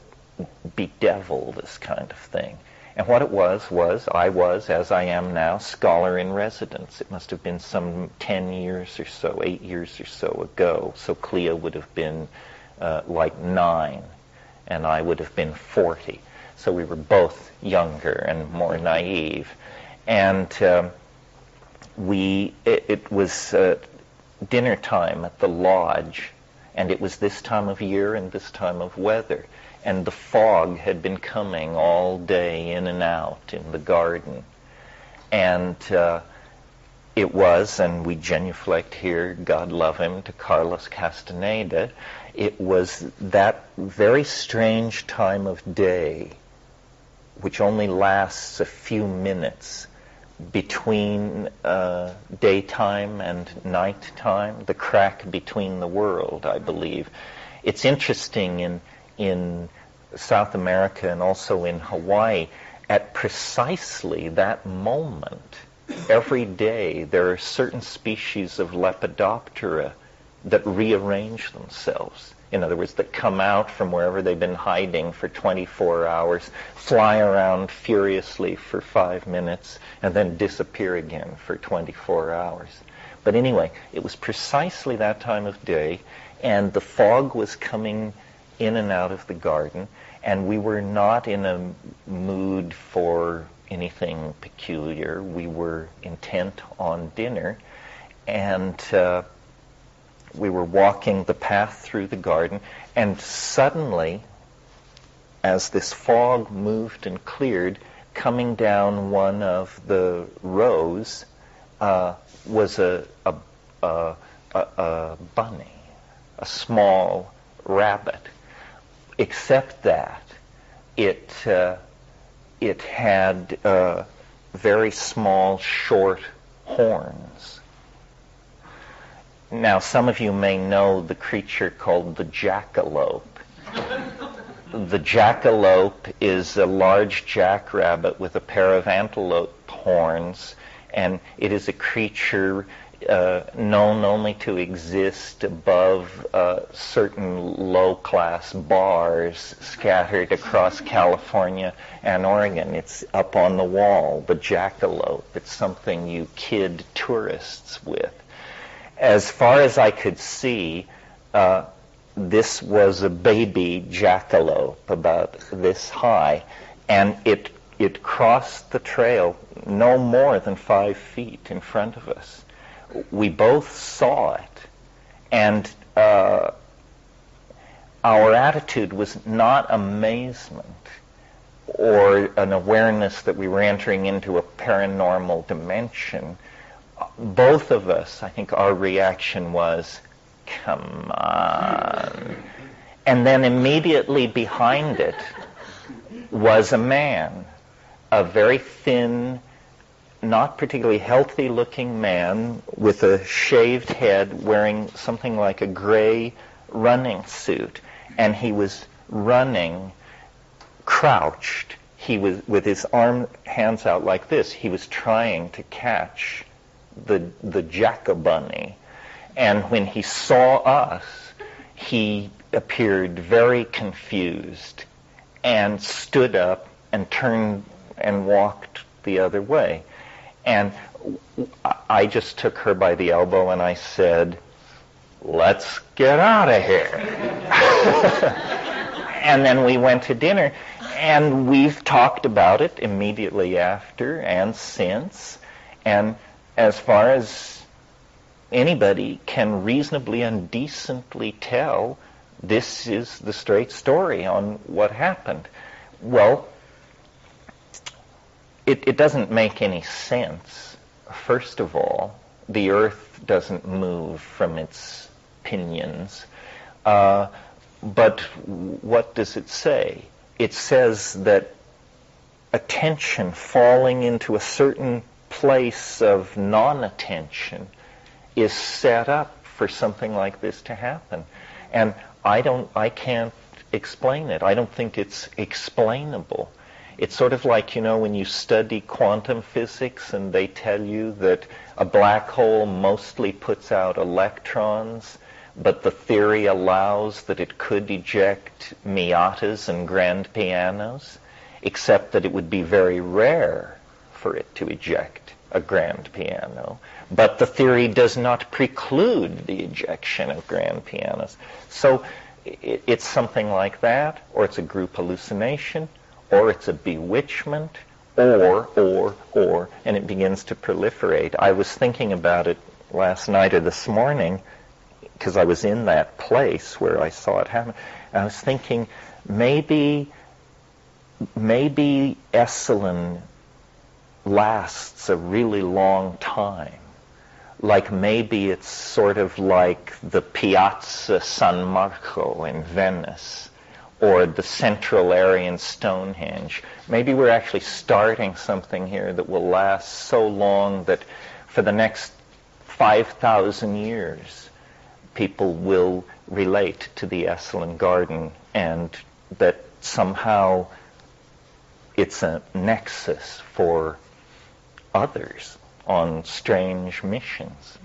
bedevil this kind of thing. And what it was I was, as I am now, scholar in residence. It must have been some 10 years or so, 8 years or so ago. So Clea would have been like 9, and I would have been 40. So we were both younger and more naive. And it was dinner time at the lodge, and it was this time of year and this time of weather. And the fog had been coming all day in and out in the garden. And it was, and we genuflect here, God love him, to Carlos Castaneda, it was that very strange time of day, which only lasts a few minutes between daytime and nighttime, the crack between the world, I believe. It's interesting in South America and also in Hawaii, at precisely that moment, every day there are certain species of Lepidoptera that rearrange themselves. In other words, that come out from wherever they've been hiding for 24 hours, fly around furiously for 5 minutes, and then disappear again for 24 hours. But anyway, it was precisely that time of day, and the fog was coming in and out of the garden, and we were not in a mood for anything peculiar. We were intent on dinner, and we were walking the path through the garden, and suddenly, as this fog moved and cleared, coming down one of the rows was a bunny, a small rabbit. except that it had very small, short horns. Now, some of you may know the creature called the jackalope. The jackalope is a large jackrabbit with a pair of antelope horns, and it is a creature known only to exist above certain low-class bars scattered across California and Oregon. It's up on the wall, the jackalope. It's something you kid tourists with. As far as I could see, this was a baby jackalope about this high, and it crossed the trail no more than 5 feet in front of us. We both saw it, and our attitude was not amazement or an awareness that we were entering into a paranormal dimension. Both of us, I think our reaction was, come on. And then immediately behind it was a man, a very thin, not particularly healthy-looking man with a shaved head, wearing something like a gray running suit. And he was running crouched. He was with his hands out like this. He was trying to catch the jackabunny. And when he saw us, he appeared very confused and stood up and turned and walked the other way. And I just took her by the elbow and I said, let's get out of here. And then we went to dinner, and we've talked about it immediately after and since. And as far as anybody can reasonably and decently tell, this is the straight story on what happened. Well, it doesn't make any sense. First of all, the earth doesn't move from its pinions. But what does it say? It says that attention falling into a certain place of non-attention is set up for something like this to happen. And I can't explain it. I don't think it's explainable. It's sort of like, when you study quantum physics and they tell you that a black hole mostly puts out electrons, but the theory allows that it could eject Miatas and grand pianos, except that it would be very rare for it to eject a grand piano. But the theory does not preclude the ejection of grand pianos. So it's something like that, or it's a group hallucination, or it's a bewitchment, or, and it begins to proliferate. I was thinking about it last night or this morning, because I was in that place where I saw it happen. And I was thinking, maybe Esalen lasts a really long time. Like maybe it's sort of like the Piazza San Marco in Venice, or the Central Aryan Stonehenge. Maybe we're actually starting something here that will last so long that for the next 5,000 years, people will relate to the Esalen Garden, and that somehow it's a nexus for others on strange missions.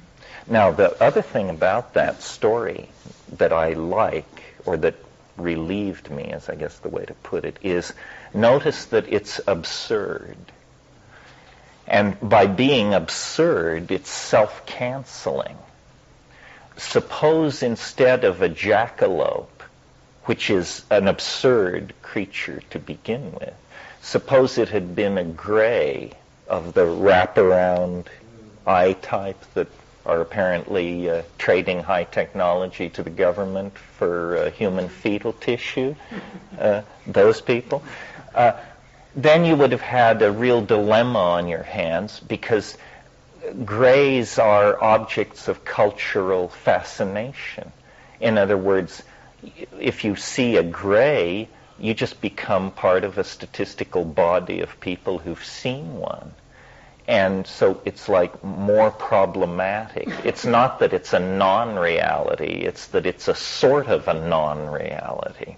Now, the other thing about that story that I like, or that relieved me, is I guess the way to put it, is notice that it's absurd. And by being absurd, it's self-canceling. Suppose instead of a jackalope, which is an absurd creature to begin with, suppose it had been a gray of the wraparound eye type that are apparently trading high technology to the government for human fetal tissue, those people, then you would have had a real dilemma on your hands, because grays are objects of cultural fascination. In other words, if you see a gray, you just become part of a statistical body of people who've seen one. And so it's like more problematic. It's not that it's a non-reality, it's that it's a sort of a non-reality.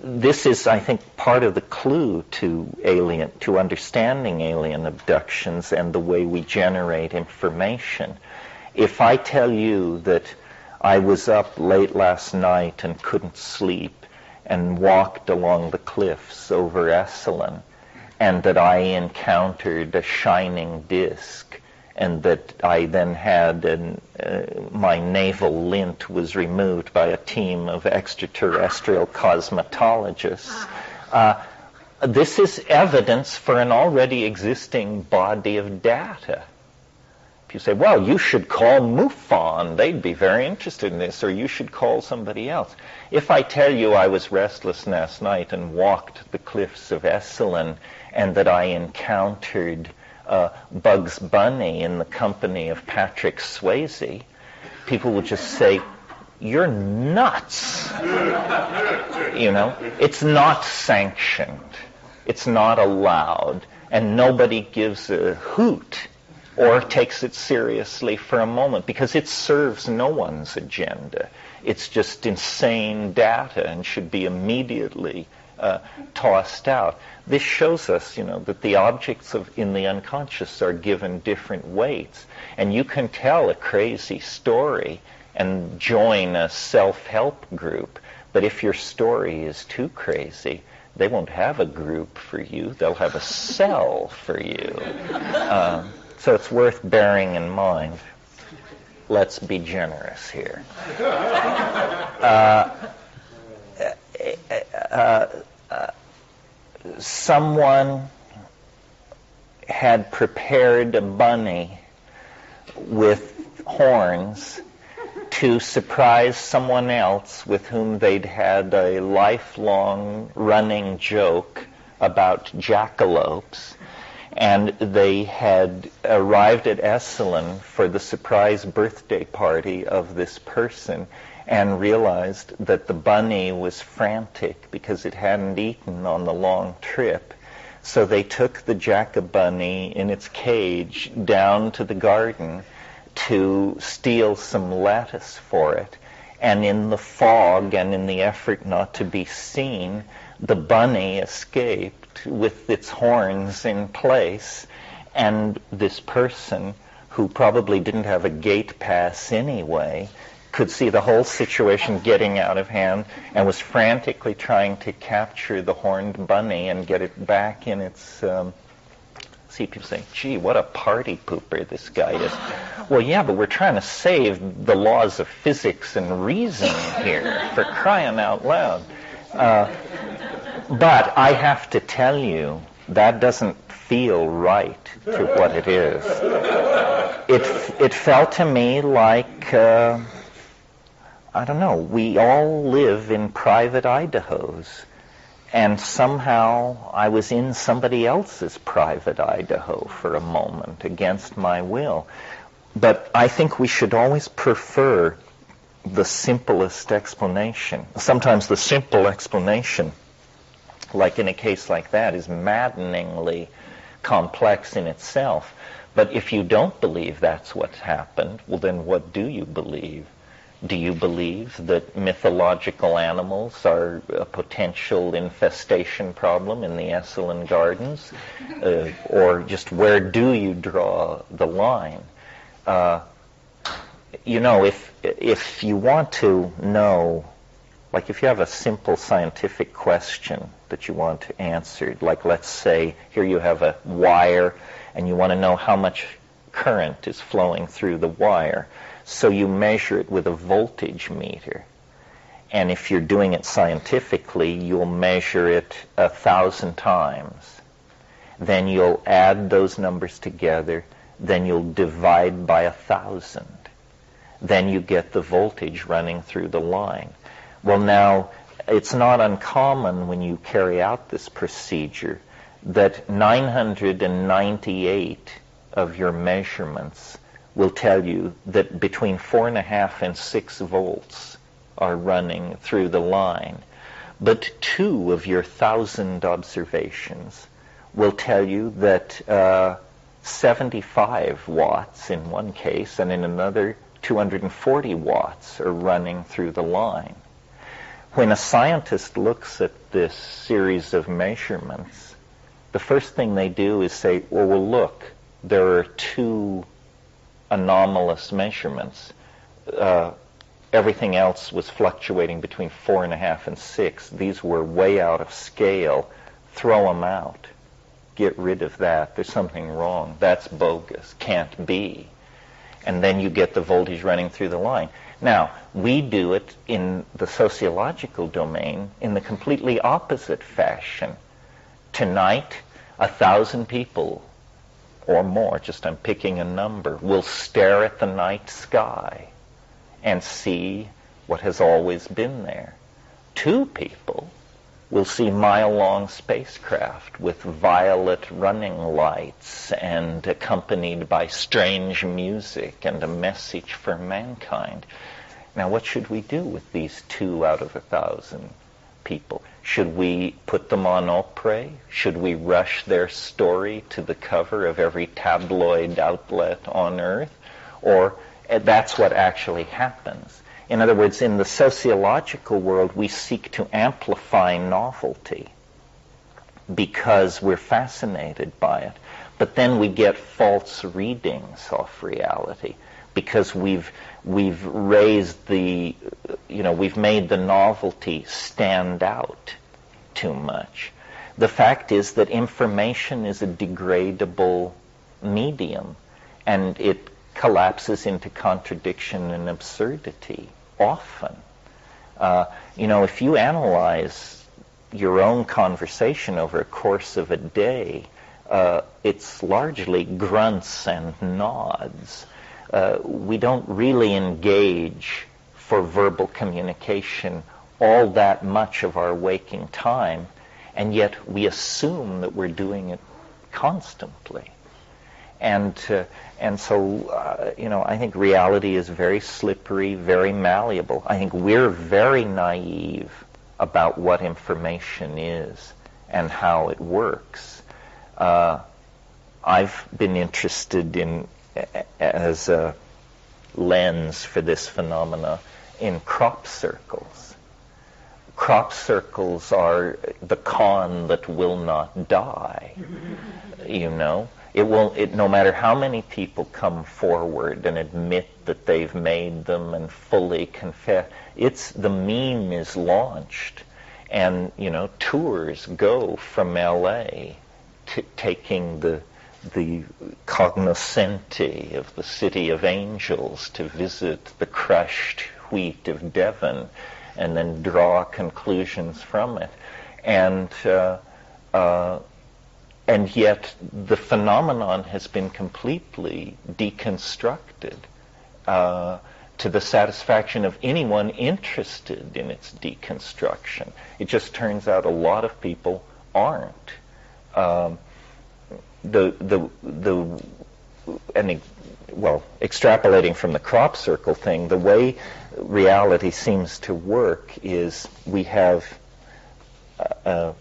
This is, I think, part of the clue to understanding alien abductions and the way we generate information. If I tell you that I was up late last night and couldn't sleep and walked along the cliffs over Esalen, and that I encountered a shining disk, and that I then had my navel lint was removed by a team of extraterrestrial cosmetologists. This is evidence for an already existing body of data. If you say, well, you should call MUFON, they'd be very interested in this, or you should call somebody else. If I tell you I was restless last night and walked the cliffs of Esalen, and that I encountered Bugs Bunny in the company of Patrick Swayze, people would just say, you're nuts. You know, it's not sanctioned. It's not allowed. And nobody gives a hoot or takes it seriously for a moment because it serves no one's agenda. It's just insane data and should be immediately tossed out. This shows us, that the objects in the unconscious are given different weights. And you can tell a crazy story and join a self-help group. But if your story is too crazy, they won't have a group for you. They'll have a cell for you. So it's worth bearing in mind. Let's be generous here. Someone had prepared a bunny with horns to surprise someone else with whom they'd had a lifelong running joke about jackalopes. And they had arrived at Esalen for the surprise birthday party of this person and realized that the bunny was frantic because it hadn't eaten on the long trip. So they took the jack-a-bunny in its cage down to the garden to steal some lettuce for it. And in the fog and in the effort not to be seen, the bunny escaped with its horns in place. And this person, who probably didn't have a gate pass anyway, could see the whole situation getting out of hand and was frantically trying to capture the horned bunny and get it back in its... See people saying, gee, what a party pooper this guy is. Well, yeah, but we're trying to save the laws of physics and reason here, for crying out loud. But I have to tell you, that doesn't feel right to what it is. It felt to me like... I don't know, we all live in private Idahos, and somehow I was in somebody else's private Idaho for a moment, against my will. But I think we should always prefer the simplest explanation. Sometimes the simple explanation, like in a case like that, is maddeningly complex in itself. But if you don't believe that's what's happened, well then what do you believe? Do you believe that mythological animals are a potential infestation problem in the Esalen Gardens? Or just where do you draw the line? If you want to know, like if you have a simple scientific question that you want to answer, like let's say here you have a wire and you want to know how much current is flowing through the wire. So you measure it with a voltage meter. And if you're doing it scientifically, you'll measure it 1,000 times. Then you'll add those numbers together. Then you'll divide by 1,000. Then you get the voltage running through the line. Well, now, it's not uncommon when you carry out this procedure that 998 of your measurements will tell you that between 4.5 and 6 volts are running through the line. But 2 of your 1,000 observations will tell you that 75 watts in one case, and in another 240 watts are running through the line. When a scientist looks at this series of measurements, the first thing they do is say, well, look, there are 2 anomalous measurements. Everything else was fluctuating between 4.5 and 6. These were way out of scale. Throw them out. Get rid of that. There's something wrong. That's bogus. Can't be. And then you get the voltage running through the line. Now, we do it in the sociological domain in the completely opposite fashion. Tonight, 1,000 people or more, just I'm picking a number, will stare at the night sky and see what has always been there. 2 people will see mile-long spacecraft with violet running lights and accompanied by strange music and a message for mankind. Now, what should we do with these 2 out of 1,000 people? Should we put them on Oprah? Should we rush their story to the cover of every tabloid outlet on Earth? Or that's what actually happens. In other words, in the sociological world, we seek to amplify novelty because we're fascinated by it. But then we get false readings of reality because we've raised the, we've made the novelty stand out too much. The fact is that information is a degradable medium, and it collapses into contradiction and absurdity often. If you analyze your own conversation over a course of a day, it's largely grunts and nods. We don't really engage for verbal communication all that much of our waking time, and yet we assume that we're doing it constantly. And so, I think reality is very slippery, very malleable. I think we're very naive about what information is and how it works. I've been interested in, as a lens for this phenomena, in crop circles. Crop circles are the con that will not die, no matter how many people come forward and admit that they've made them and fully confess, the meme is launched, and tours go from LA to taking the cognoscenti of the City of Angels to visit the crushed wheat of Devon and then draw conclusions from it. And yet the phenomenon has been completely deconstructed to the satisfaction of anyone interested in its deconstruction. It just turns out a lot of people aren't. Extrapolating from the crop circle thing, the way reality seems to work is we have a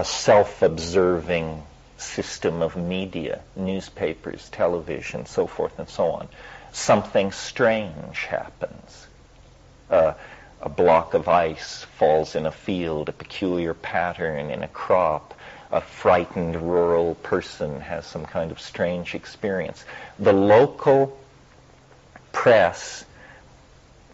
self-observing system of media, newspapers, television, so forth and so on. Something strange happens. A block of ice falls in a field, a peculiar pattern in a crop. A frightened rural person has some kind of strange experience. The local press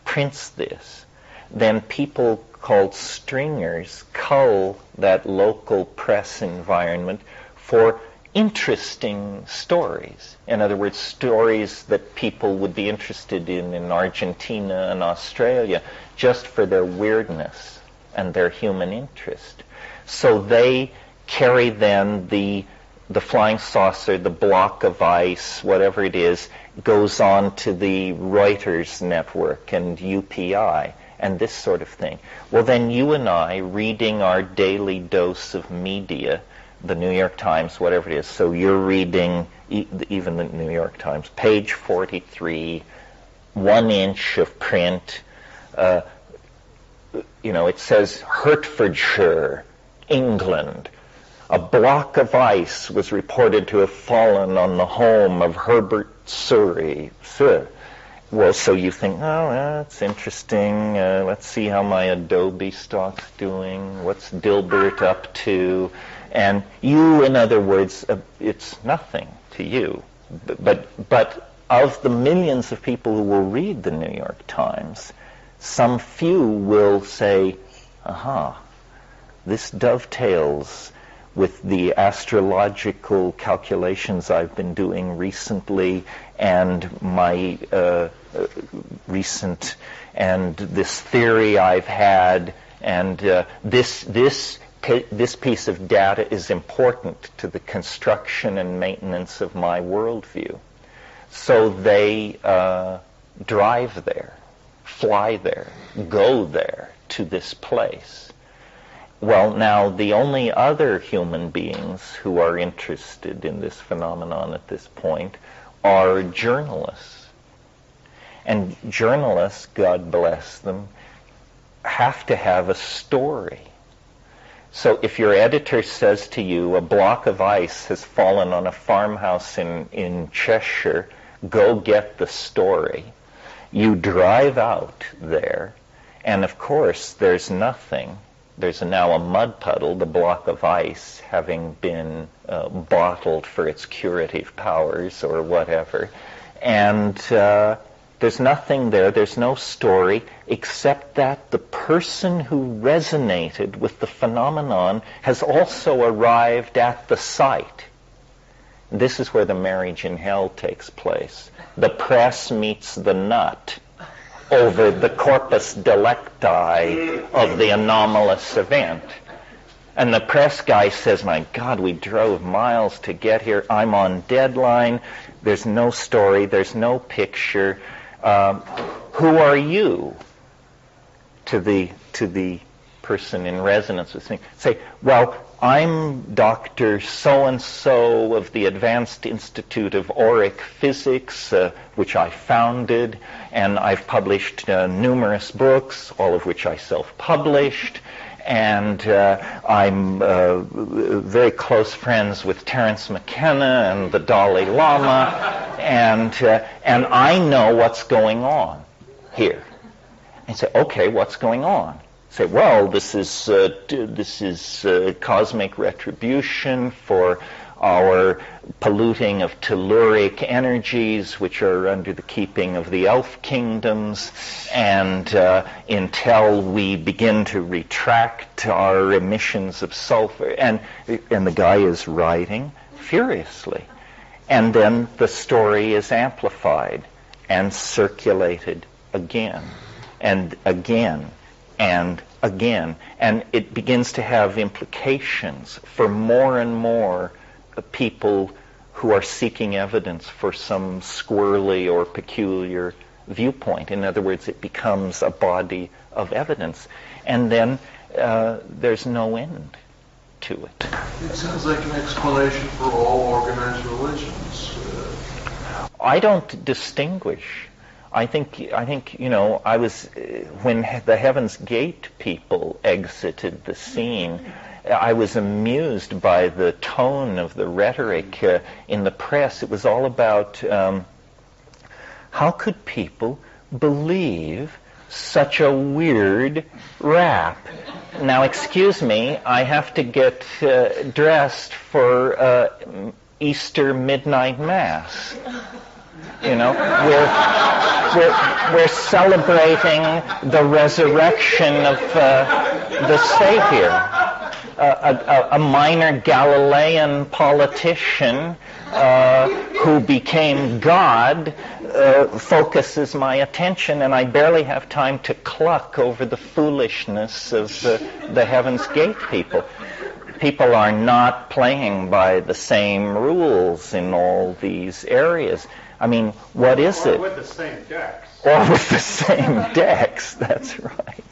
prints this. Then people called stringers cull that local press environment for interesting stories. In other words, stories that people would be interested in Argentina and Australia, just for their weirdness and their human interest. So they carry then the flying saucer, the block of ice, whatever it is, goes on to the Reuters network and UPI and this sort of thing. Well, then you and I, reading our daily dose of media, the New York Times, whatever it is. So you're reading even the New York Times, page 43, 1 inch of print. It says Hertfordshire, England. A block of ice was reported to have fallen on the home of Herbert Surrey. Well, so you think, oh, that's interesting. Let's see how my Adobe stock's doing. What's Dilbert up to? And you, in other words, it's nothing to you. But of the millions of people who will read the New York Times, some few will say, aha, this dovetails with the astrological calculations I've been doing recently and my recent, and this theory I've had, and this piece of data is important to the construction and maintenance of my worldview. So they drive there, fly there, go there to this place. Well, now, the only other human beings who are interested in this phenomenon at this point are journalists. And journalists, God bless them, have to have a story. So if your editor says to you, a block of ice has fallen on a farmhouse in Cheshire, go get the story. You drive out there, and of course there's nothing. There's now a mud puddle, the block of ice, having been bottled for its curative powers or whatever. And there's nothing there, there's no story, except that the person who resonated with the phenomenon has also arrived at the site. This is where the marriage in hell takes place. The press meets the nut over the corpus delicti of the anomalous event. And the press guy says, my God, we drove miles to get here. I'm on deadline. There's no story. There's no picture. Who are you? To the person in resonance with me. Say, well, I'm Dr. So-and-so of the Advanced Institute of Auric Physics, which I founded, and I've published numerous books, all of which I self-published, and I'm very close friends with Terence McKenna and the Dalai Lama, and I know what's going on here. And say, okay, what's going on? Say, well, this is cosmic retribution for our polluting of telluric energies, which are under the keeping of the elf kingdoms, and until we begin to retract our emissions of sulfur. And the guy is writing furiously. And then the story is amplified and circulated again and again and again, and it begins to have implications for more and more people who are seeking evidence for some squirrely or peculiar viewpoint. In other words, it becomes a body of evidence, and then there's no end to it. It sounds like an explanation for all organized religions. I don't distinguish. I think I was, when the Heaven's Gate people exited the scene, I was amused by the tone of the rhetoric in the press. It was all about how could people believe such a weird rap? Now, excuse me, I have to get dressed for Easter midnight mass. We're celebrating the resurrection of the Savior. A minor Galilean politician who became God focuses my attention, and I barely have time to cluck over the foolishness of the Heaven's Gate people. People are not playing by the same rules in all these areas. I mean, what is it? Or with the same decks. Or with the same decks, that's right.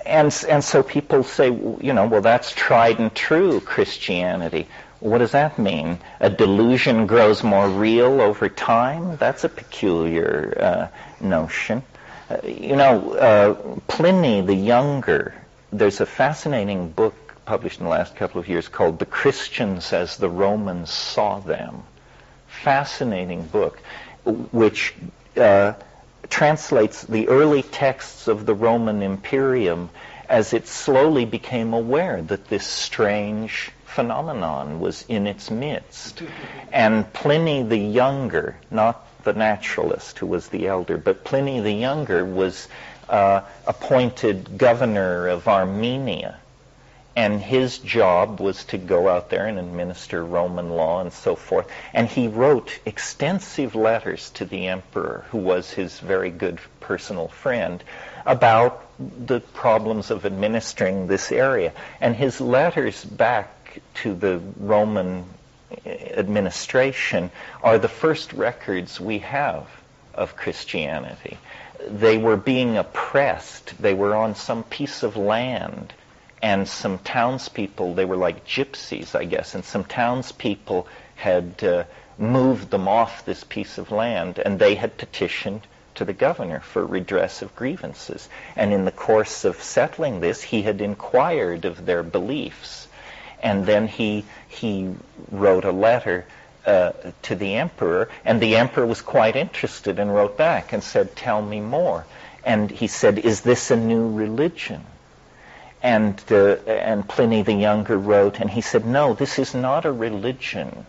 And so people say, well, that's tried and true Christianity. What does that mean? A delusion grows more real over time? That's a peculiar notion. Pliny the Younger, there's a fascinating book published in the last couple of years called The Christians as the Romans Saw Them. Fascinating book, which translates the early texts of the Roman Imperium as it slowly became aware that this strange phenomenon was in its midst. And Pliny the Younger, not the naturalist who was the elder, but Pliny the Younger was appointed governor of Armenia. And his job was to go out there and administer Roman law and so forth. And he wrote extensive letters to the emperor, who was his very good personal friend, about the problems of administering this area. And his letters back to the Roman administration are the first records we have of Christianity. They were being oppressed. They were on some piece of land. And some townspeople, they were like gypsies, I guess, and some townspeople had moved them off this piece of land, and they had petitioned to the governor for redress of grievances. And in the course of settling this, he had inquired of their beliefs. And then he wrote a letter to the emperor, and the emperor was quite interested and wrote back and said, "Tell me more." And he said, "Is this a new religion?" And Pliny the Younger wrote, and he said, "No, this is not a religion.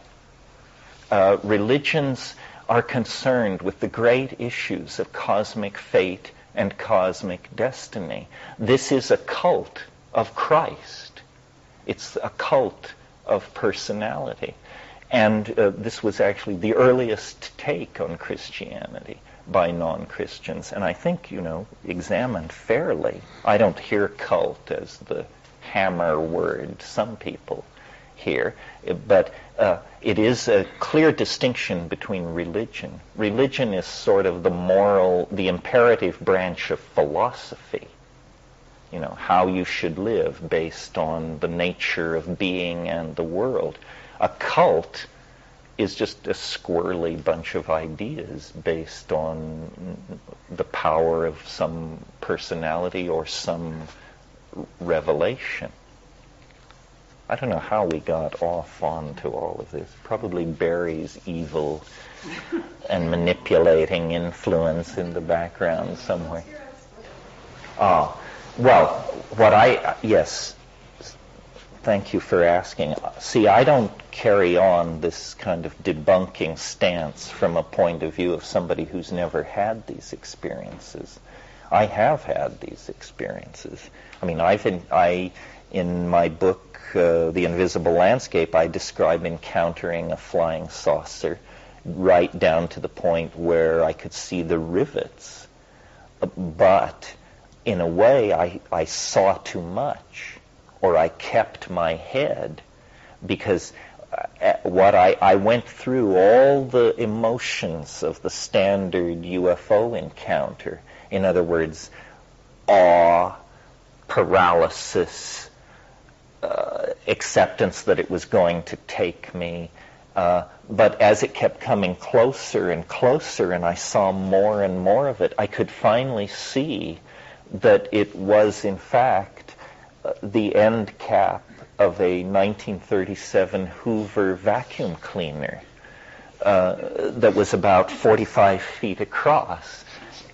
Religions are concerned with the great issues of cosmic fate and cosmic destiny. This is a cult of Christ. It's a cult of personality." And this was actually the earliest take on Christianity by non-Christians, and I think, examined fairly. I don't hear cult as the hammer word some people hear, but it is a clear distinction between religion. Religion is sort of the imperative branch of philosophy, how you should live based on the nature of being and the world. A cult is just a squirrely bunch of ideas based on the power of some personality or some revelation. I don't know how we got off onto all of this. Probably Barry's evil and manipulating influence in the background somewhere. Yes. Thank you for asking. See, I don't carry on this kind of debunking stance from a point of view of somebody who's never had these experiences. I have had these experiences. I mean, in my book, The Invisible Landscape, I describe encountering a flying saucer right down to the point where I could see the rivets. But in a way, I saw too much. Or I kept my head, because I went through all the emotions of the standard UFO encounter. In other words, awe, paralysis, acceptance that it was going to take me. But as it kept coming closer and closer, and I saw more and more of it, I could finally see that it was, in fact, the end cap of a 1937 Hoover vacuum cleaner that was about 45 feet across.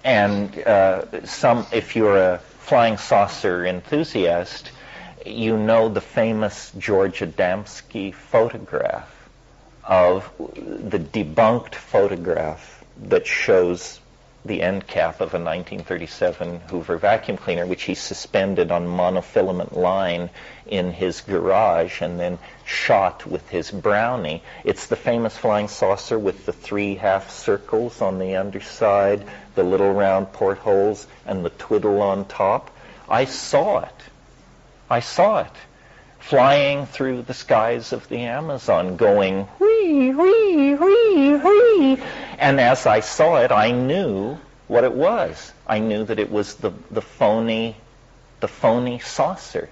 And if you're a flying saucer enthusiast, you know the famous George Adamski photograph of the debunked photograph that shows the end cap of a 1937 Hoover vacuum cleaner, which he suspended on monofilament line in his garage and then shot with his Brownie. It's the famous flying saucer with the 3 half circles on the underside, the little round portholes, and the twiddle on top. I saw it. Flying through the skies of the Amazon, going whee, whee, whee, whee. And as I saw it, I knew what it was. I knew that it was the phony the phony saucer.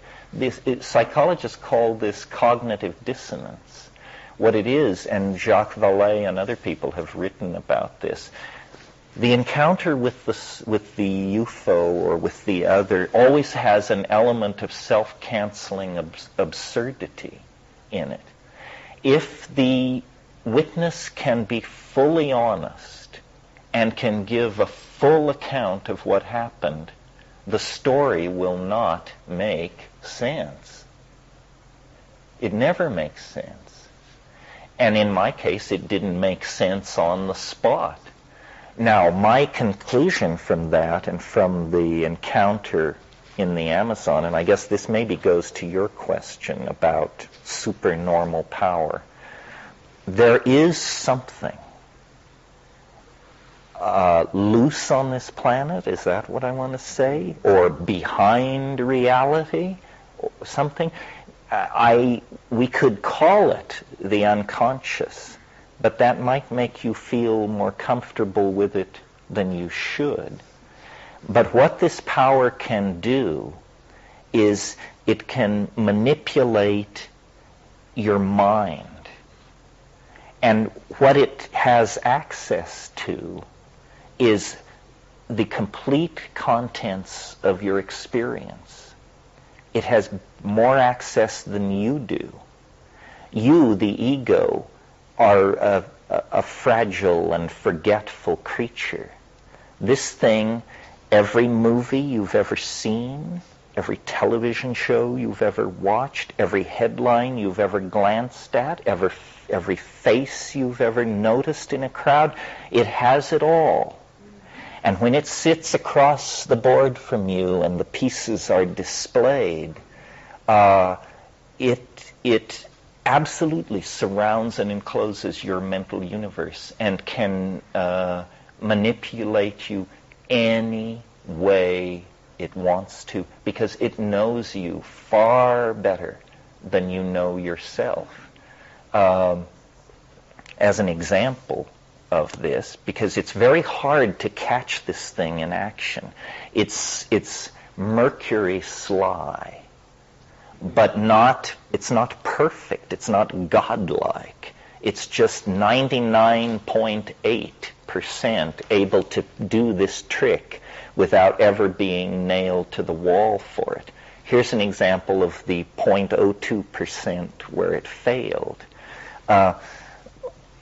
Psychologists call this cognitive dissonance. What it is, and Jacques Vallée and other people have written about this, the encounter with the UFO or with the other always has an element of self-canceling absurdity in it. If the witness can be fully honest and can give a full account of what happened, the story will not make sense. It never makes sense. And in my case, it didn't make sense on the spot. Now, my conclusion from that and from the encounter in the Amazon, and I guess this maybe goes to your question about supernormal power, there is something loose on this planet, is that what I want to say? Or behind reality? Or something? We could call it the unconscious, but that might make you feel more comfortable with it than you should. But what this power can do is it can manipulate your mind. And what it has access to is the complete contents of your experience. It has more access than you do. You, the ego, are a fragile and forgetful creature. This thing, every movie you've ever seen, every television show you've ever watched, every headline you've ever glanced at, every face you've ever noticed in a crowd, it has it all. And when it sits across the board from you and the pieces are displayed, it absolutely surrounds and encloses your mental universe and can manipulate you any way it wants to, because it knows you far better than you know yourself. As an example of this, because it's very hard to catch this thing in action. It's Mercury sly, but it's not perfect. It's not godlike. It's just 99.8% able to do this trick without ever being nailed to the wall for it. Here's an example of the 0.02% where it failed.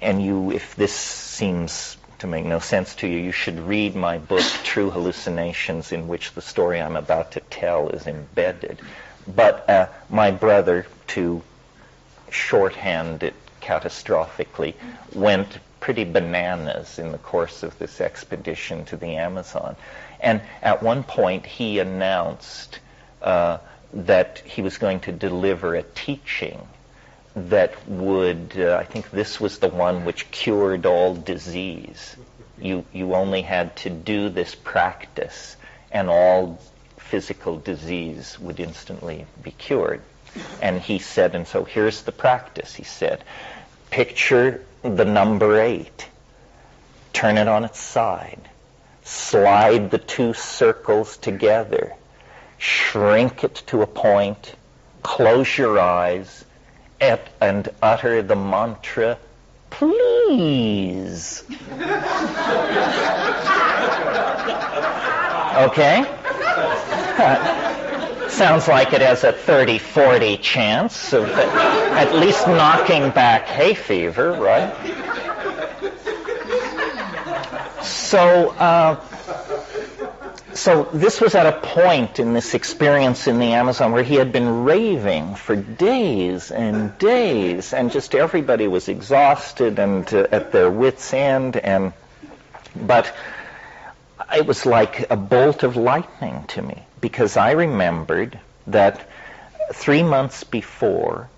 And if this seems to make no sense to you, you should read my book, True Hallucinations, in which the story I'm about to tell is embedded. But my brother, to shorthand it catastrophically, went pretty bananas in the course of this expedition to the Amazon. And at one point he announced that he was going to deliver a teaching that would, I think this was the one which cured all disease. You only had to do this practice and all physical disease would instantly be cured. And he said, and so here's the practice, he said, picture the number 8, turn it on its side, slide the 2 circles together, shrink it to a point, close your eyes, and utter the mantra, please. Okay? Sounds like it has a 30-40 chance of at least knocking back hay fever, right? So this was at a point in this experience in the Amazon where he had been raving for days and days, and just everybody was exhausted and at their wits' end. But it was like a bolt of lightning to me, because I remembered that 3 months before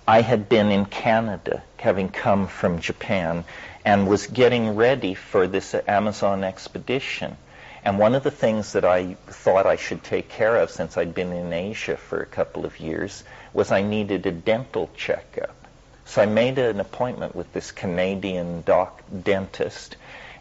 I had been in Canada, having come from Japan, and was getting ready for this Amazon expedition. And one of the things that I thought I should take care of, since I'd been in Asia for a couple of years, was I needed a dental checkup. So I made an appointment with this Canadian dentist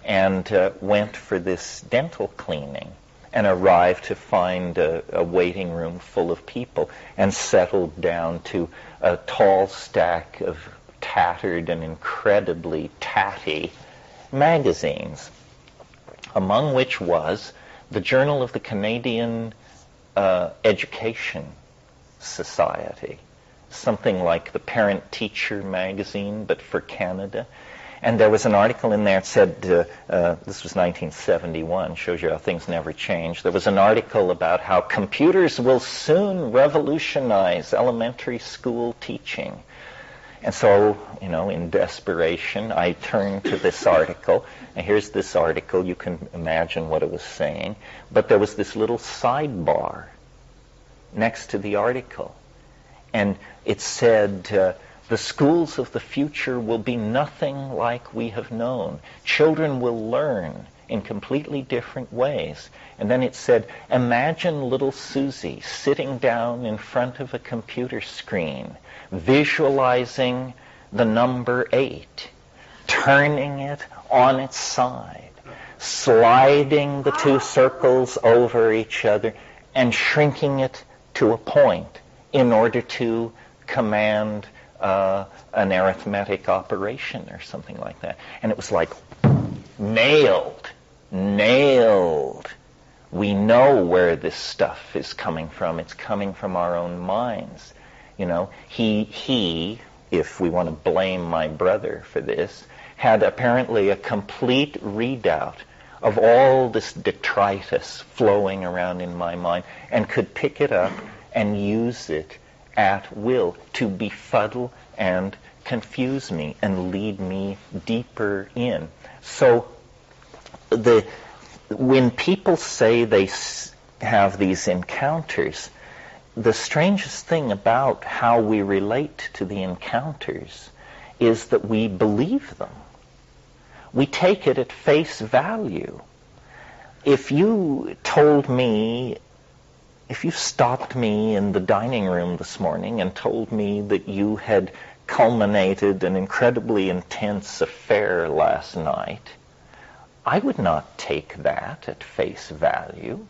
and went for this dental cleaning. and arrived to find a waiting room full of people and settled down to a tall stack of tattered and incredibly tatty magazines, among which was the Journal of the Canadian Education Society, something like the Parent-Teacher magazine, but for Canada. And there was an article in there that said, this was 1971, shows you how things never change. There was an article about how computers will soon revolutionize elementary school teaching. And so, in desperation, I turned to this article. And here's this article. You can imagine what it was saying. But there was this little sidebar next to the article. And it said, the schools of the future will be nothing like we have known. Children will learn in completely different ways. And then it said, imagine little Susie sitting down in front of a computer screen, visualizing the number 8, turning it on its side, sliding the two circles over each other, and shrinking it to a point in order to command an arithmetic operation or something like that. And it was like, nailed. We know where this stuff is coming from. It's coming from our own minds. He, if we want to blame my brother for this, had apparently a complete readout of all this detritus flowing around in my mind and could pick it up and use it at will to befuddle and confuse me and lead me deeper in. So when people say they have these encounters, the strangest thing about how we relate to the encounters is that we believe them. We take it at face value. If you stopped me in the dining room this morning and told me that you had culminated an incredibly intense affair last night, I would not take that at face value.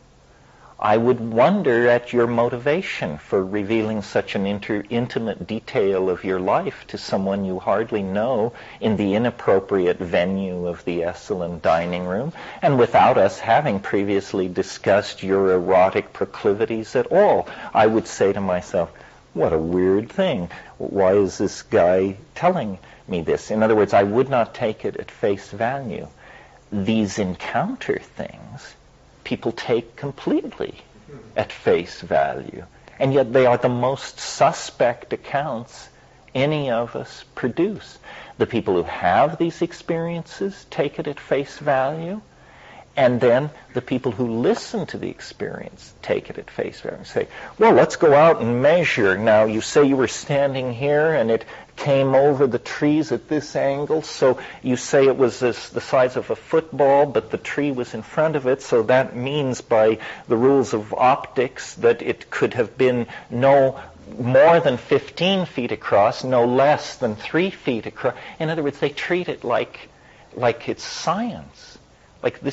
I would wonder at your motivation for revealing such an intimate detail of your life to someone you hardly know in the inappropriate venue of the Esalen dining room, and without us having previously discussed your erotic proclivities at all. I would say to myself, what a weird thing. Why is this guy telling me this? In other words, I would not take it at face value. These encounter things people take completely at face value. And yet they are the most suspect accounts any of us produce. The people who have these experiences take it at face value, and then the people who listen to the experience take it at face value and say, well, let's go out and measure. Now, you say you were standing here and it came over the trees at this angle, so you say it was the size of a football, but the tree was in front of it, so that means by the rules of optics that it could have been no more than 15 feet across, no less than 3 feet across. In other words, they treat it like it's science. Like we're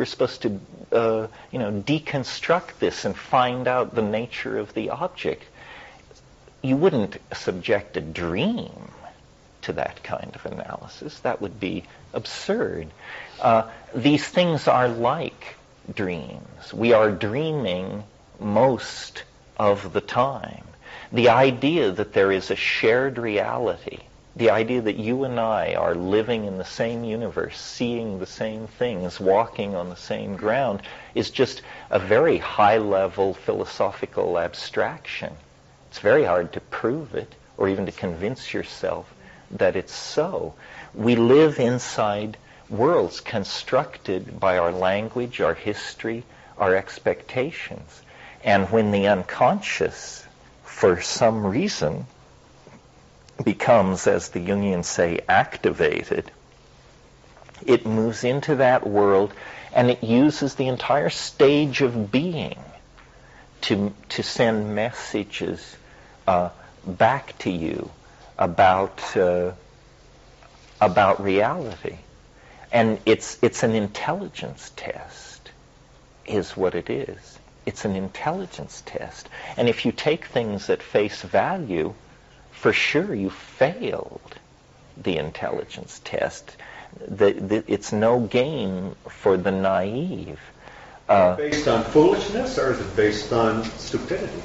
supposed to, deconstruct this and find out the nature of the object. You wouldn't subject a dream to that kind of analysis. That would be absurd. These things are like dreams. We are dreaming most of the time. The idea that there is a shared reality, the idea that you and I are living in the same universe, seeing the same things, walking on the same ground, is just a very high-level philosophical abstraction. It's very hard to prove it, or even to convince yourself that it's so. We live inside worlds constructed by our language, our history, our expectations. And when the unconscious, for some reason, becomes, as the Jungians say, activated, it moves into that world and it uses the entire stage of being to send messages back to you about reality. And it's an intelligence test. is what it is. It's an intelligence test. And if you take things at face value, for sure you failed the intelligence test. It's no game for the naive. Based on foolishness, or is it based on stupidity?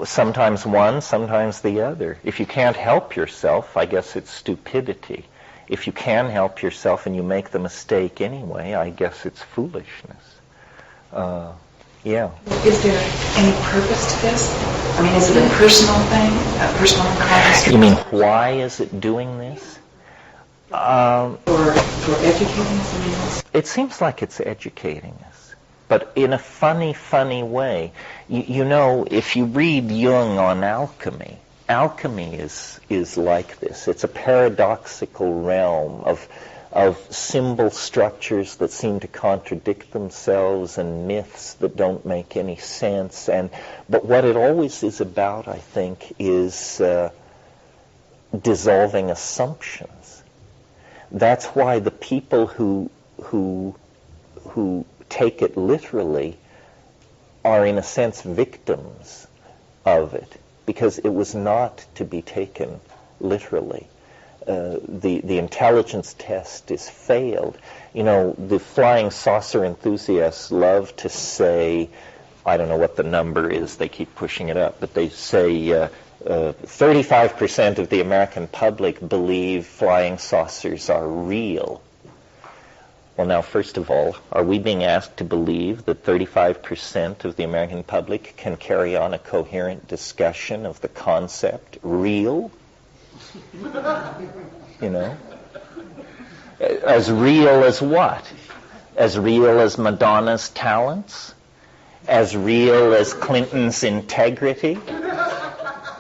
Sometimes one, sometimes the other. If you can't help yourself, I guess it's stupidity. If you can help yourself and you make the mistake anyway, I guess it's foolishness. Yeah. Is there any purpose to this? I mean, is it a personal thing, a personal cause? You mean why is it doing this? Or educating someone else? It seems like it's educating us, but in a funny way. You know, if you read Jung on alchemy, alchemy is like this. It's a paradoxical realm of symbol structures that seem to contradict themselves and myths that don't make any sense. But what it always is about, I think, is dissolving assumptions. That's why the people who take it literally are in a sense victims of it, because it was not to be taken literally. The intelligence test is failed. You know, the flying saucer enthusiasts love to say, I don't know what the number is, they keep pushing it up, but they say 35% of the American public believe flying saucers are real. Well, now, first of all, are we being asked to believe that 35% of the American public can carry on a coherent discussion of the concept real? You know? As real as what? As real as Madonna's talents? As real as Clinton's integrity?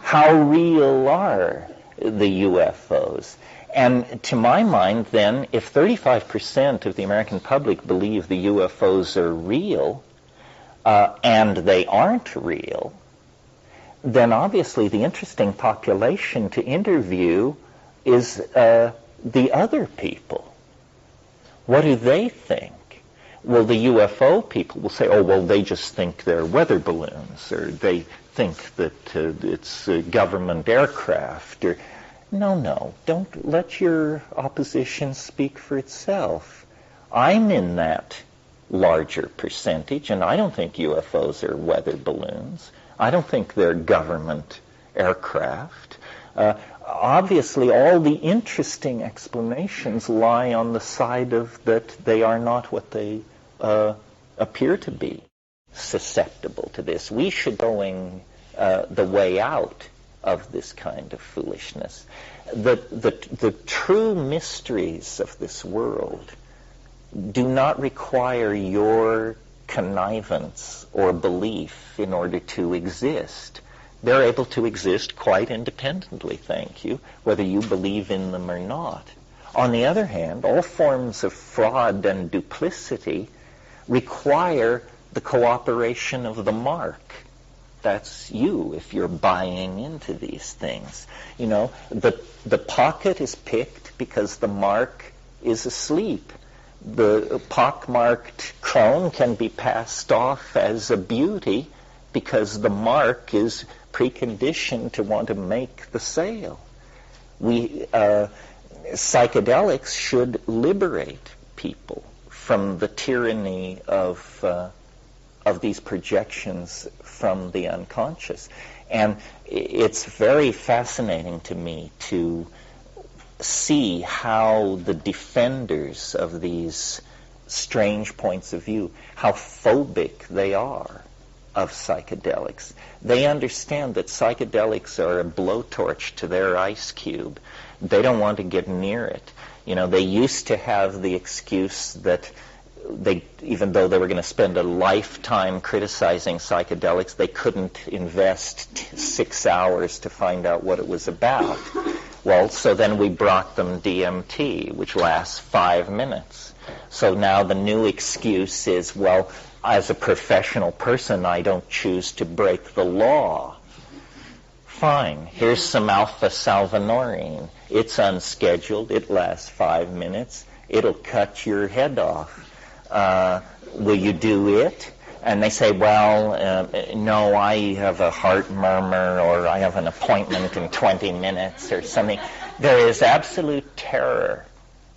How real are the UFOs? And to my mind, then, if 35% of the American public believe the UFOs are real, and they aren't real, then obviously the interesting population to interview is the other people. What do they think? Well, the UFO people will say, oh, well, they just think they're weather balloons, or they think that it's government aircraft, or... No, don't let your opposition speak for itself. I'm in that larger percentage, and I don't think UFOs are weather balloons. I don't think they're government aircraft. Obviously, all the interesting explanations lie on the side of that they are not what they appear to be, susceptible to this. We should be going the way out of this kind of foolishness. The true mysteries of this world do not require your connivance or belief in order to exist. They're able to exist quite independently, thank you, whether you believe in them or not. On the other hand, all forms of fraud and duplicity require the cooperation of the mark. That's you if you're buying into these things. You know, the pocket is picked because the mark is asleep. The pockmarked crone can be passed off as a beauty because the mark is preconditioned to want to make the sale. Psychedelics should liberate people from the tyranny of these projections from the unconscious. And it's very fascinating to me to see how the defenders of these strange points of view, how phobic they are of psychedelics. They understand that psychedelics are a blowtorch to their ice cube. They don't want to get near it. You know, they used to have the excuse that even though they were going to spend a lifetime criticizing psychedelics, they couldn't invest 6 hours to find out what it was about. Well, so then we brought them DMT, which lasts 5 minutes. So now the new excuse is, well, as a professional person, I don't choose to break the law. Fine, here's some alpha salvinorin. It's unscheduled, it lasts 5 minutes, it'll cut your head off. Will you do it? And they say, well, no, I have a heart murmur, or I have an appointment in 20 minutes or something. There is absolute terror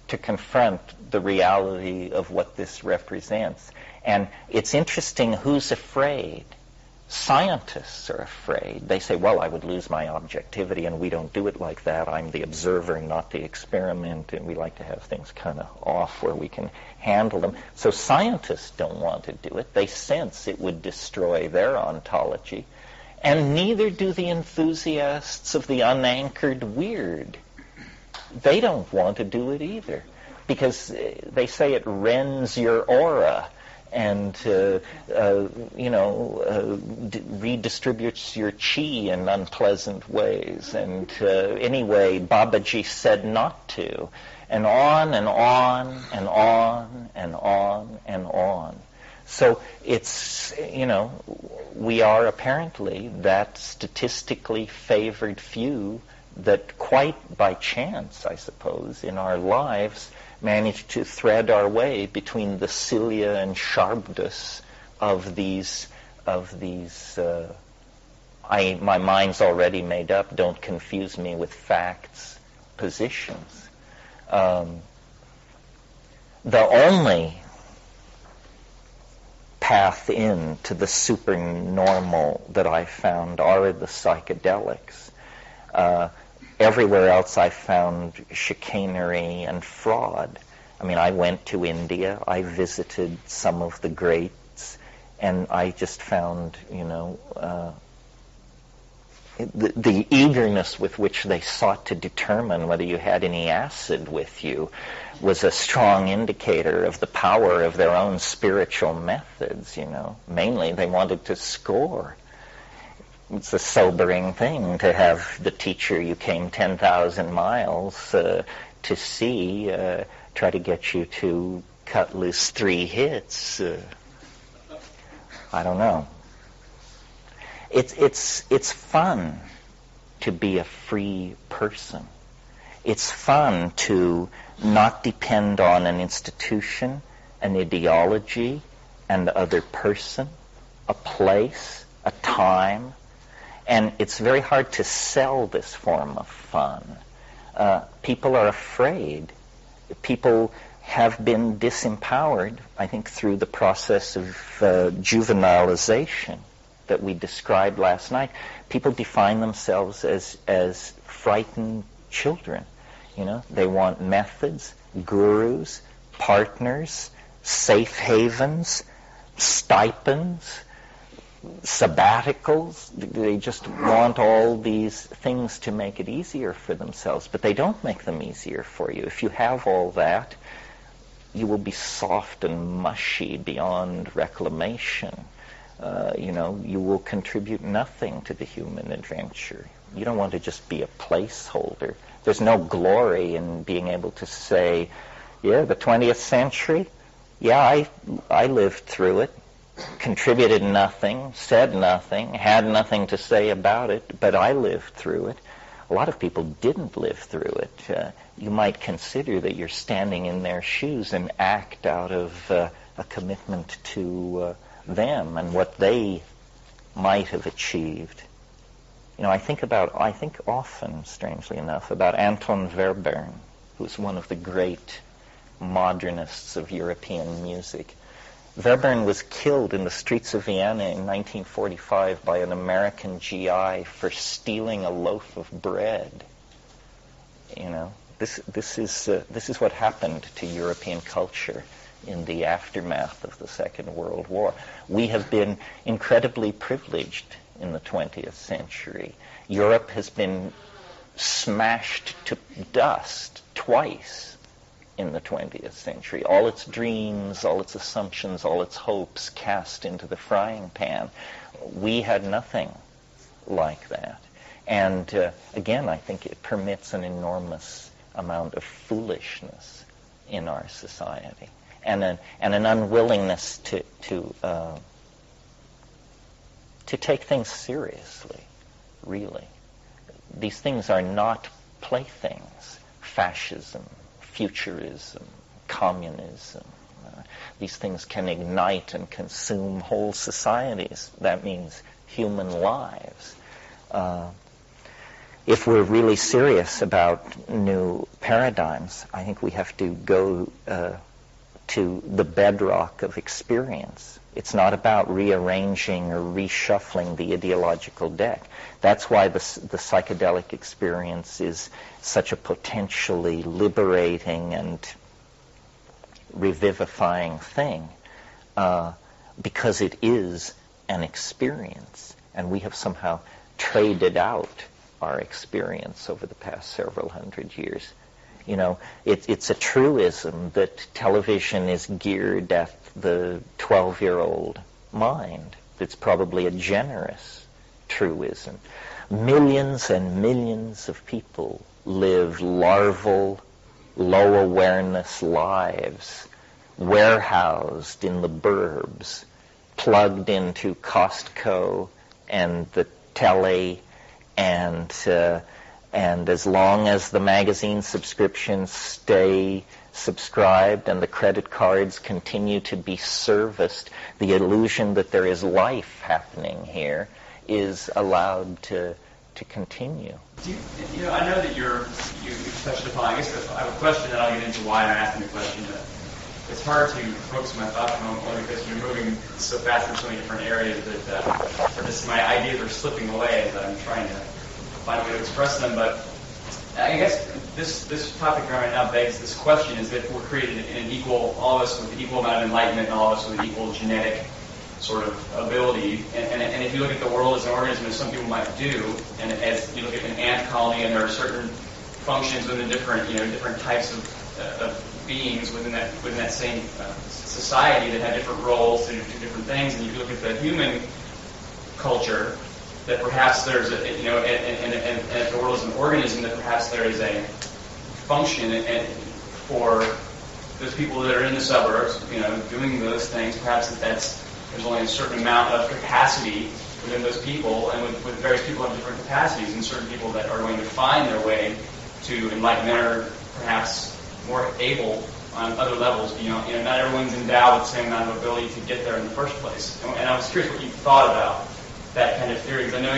to confront the reality of what this represents. And it's interesting who's afraid. Scientists are afraid. They say, well, I would lose my objectivity, and we don't do it like that. I'm the observer, not the experiment, and we like to have things kind of off where we can handle them. So scientists don't want to do it. They sense it would destroy their ontology. And neither do the enthusiasts of the unanchored weird. They don't want to do it either, because they say it rends your aura and redistributes your chi in unpleasant ways. And anyway, Babaji said not to, and on and on and on and on and on. So it's, we are apparently that statistically favored few that quite by chance, I suppose, in our lives managed to thread our way between the cilia and sharpness of these my mind's already made up, don't confuse me with facts, positions. The only path into the supernormal that I found are the psychedelics. Everywhere else I found chicanery and fraud. I mean, I went to India, I visited some of the greats, and I just found, the eagerness with which they sought to determine whether you had any acid with you was a strong indicator of the power of their own spiritual methods, Mainly they wanted to score. It's a sobering thing to have the teacher you came 10,000 miles to see try to get you to cut loose 3 hits. I don't know. It's fun to be a free person. It's fun to not depend on an institution, an ideology, an other person, a place, a time. And it's very hard to sell this form of fun. People are afraid. People have been disempowered, I think, through the process of juvenilization that we described last night. People define themselves as frightened children. They want methods, gurus, partners, safe havens, stipends, sabbaticals. They just want all these things to make it easier for themselves, but they don't make them easier for you. If you have all that, you will be soft and mushy beyond reclamation. You will contribute nothing to the human adventure. You don't want to just be a placeholder. There's no glory in being able to say, yeah, the 20th century, yeah, I lived through it. Contributed nothing, said nothing, had nothing to say about it, but I lived through it. A lot of people didn't live through it. You might consider that you're standing in their shoes and act out of a commitment to them and what they might have achieved. I think often, strangely enough, about Anton Webern, who's one of the great modernists of European music. Webern was killed in the streets of Vienna in 1945 by an American GI for stealing a loaf of bread. This is what happened to European culture in the aftermath of the Second World War. We have been incredibly privileged in the 20th century. Europe has been smashed to dust twice in the 20th century. All its dreams, all its assumptions, all its hopes cast into the frying pan. We had nothing like that. And again, I think it permits an enormous amount of foolishness in our society, and an unwillingness to take things seriously, really. These things are not playthings. Fascism, futurism, communism, These things can ignite and consume whole societies. That means human lives. If we're really serious about new paradigms, I think we have to go to the bedrock of experience. It's not about rearranging or reshuffling the ideological deck. That's why the psychedelic experience is such a potentially liberating and revivifying thing, because it is an experience, and we have somehow traded out our experience over the past several hundred years. You know, it's a truism that television is geared at the 12-year-old mind. It's probably a generous truism. Millions and millions of people live larval, low-awareness lives, warehoused in the burbs, plugged into Costco and the telly, and as long as the magazine subscriptions stay subscribed and the credit cards continue to be serviced, the illusion that there is life happening here is allowed to continue. You know, I know that you've touched upon, I guess I have a question that I'll get into why I'm asking the question, but it's hard to focus my thoughts on only because you're moving so fast in so many different areas that or just my ideas are slipping away as I'm trying to find a way to express them. But I guess this topic right now begs this question: is that we're created in an equal, all of us with an equal amount of enlightenment, and all of us with an equal genetic sort of ability. And if you look at the world as an organism, as some people might do, and as you look at an ant colony, and there are certain functions within different types of beings within that same society that have different roles to do different things. And you look at the human culture, that perhaps there's and if the world is an organism, that perhaps there is a function for those people that are in the suburbs, doing those things. Perhaps there's only a certain amount of capacity within those people, and with various people have different capacities, and certain people that are going to find their way to enlightenment are perhaps more able on other levels. Not everyone's endowed with the same amount of ability to get there in the first place. And I was curious what you thought about that kind of theory, because I know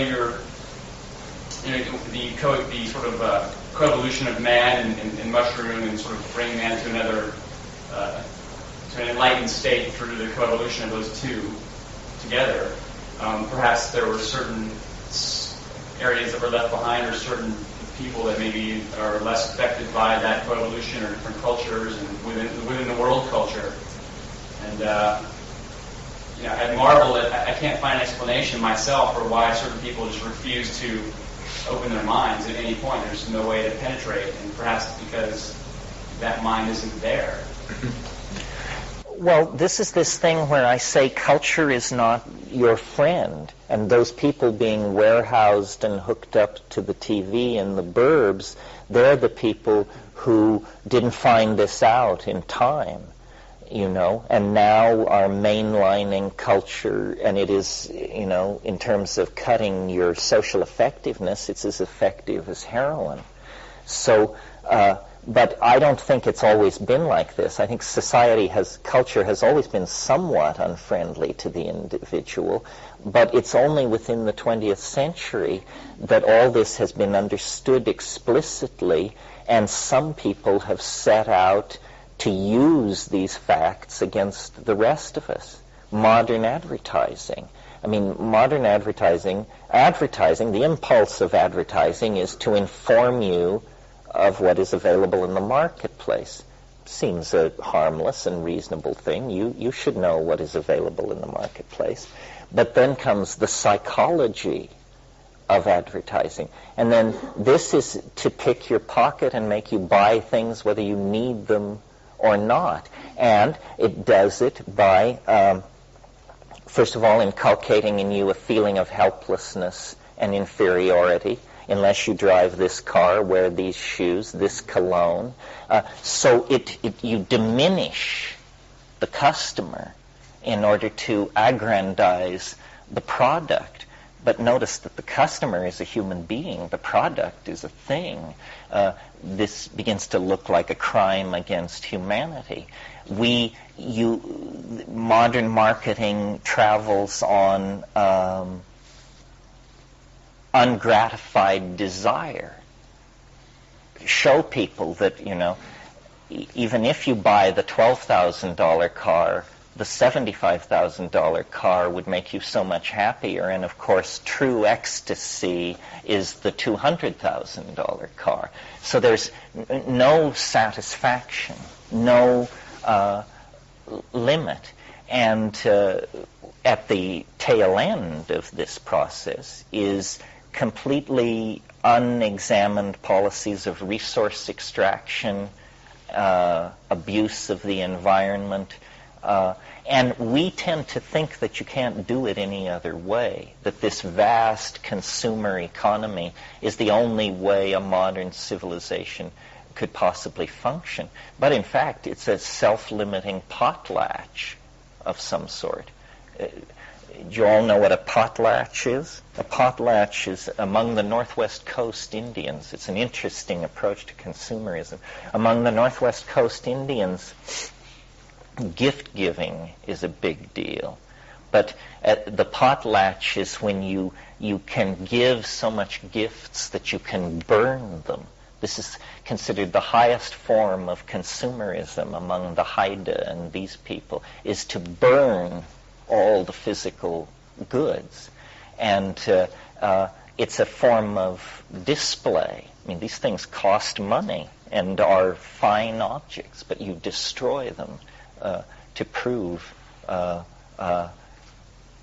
the sort of coevolution of man and mushroom, and sort of bringing man to another to an enlightened state through the coevolution of those two together. Perhaps there were certain areas that were left behind, or certain people that maybe are less affected by that coevolution, or different cultures and within the world culture. And I marvel that I can't find an explanation myself for why certain people just refuse to open their minds at any point. There's no way to penetrate, and perhaps because that mind isn't there. Well, this is this thing where I say culture is not your friend, and those people being warehoused and hooked up to the TV in the burbs, they're the people who didn't find this out in time, and now are mainlining culture, and it is, in terms of cutting your social effectiveness, it's as effective as heroin. So, but I don't think it's always been like this. I think culture has always been somewhat unfriendly to the individual, but it's only within the 20th century that all this has been understood explicitly, and some people have set out to use these facts against the rest of us. Modern advertising. Modern advertising, the impulse of advertising is to inform you of what is available in the marketplace. Seems a harmless and reasonable thing. You should know what is available in the marketplace. But then comes the psychology of advertising. And then this is to pick your pocket and make you buy things whether you need them or not. And it does it by, first of all, inculcating in you a feeling of helplessness and inferiority. Unless you drive this car, wear these shoes, this cologne. So you diminish the customer in order to aggrandize the product. But notice that the customer is a human being, the product is a thing. This begins to look like a crime against humanity. Modern marketing travels on ungratified desire. Show people that, even if you buy the $12,000 car, the $75,000 car would make you so much happier. And of course, true ecstasy is the $200,000 car. So there's no satisfaction, no limit. And at the tail end of this process is completely unexamined policies of resource extraction, abuse of the environment. And we tend to think that you can't do it any other way, that this vast consumer economy is the only way a modern civilization could possibly function. But in fact, it's a self-limiting potlatch of some sort. Do you all know what a potlatch is? A potlatch is among the Northwest Coast Indians. It's an interesting approach to consumerism. Among the Northwest Coast Indians, gift giving is a big deal. But the potlatch is when you can give so much gifts that you can burn them. This is considered the highest form of consumerism among the Haida and these people, is to burn all the physical goods. And it's a form of display. I mean, these things cost money and are fine objects, but you destroy them to prove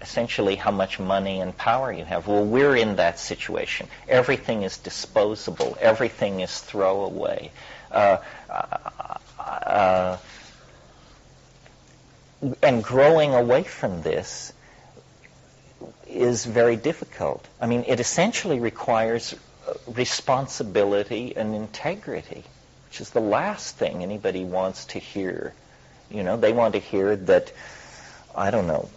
essentially how much money and power you have. Well, we're in that situation. Everything is disposable. Everything is throwaway. And growing away from this is very difficult. I mean, it essentially requires responsibility and integrity, which is the last thing anybody wants to hear. They want to hear that, I don't know,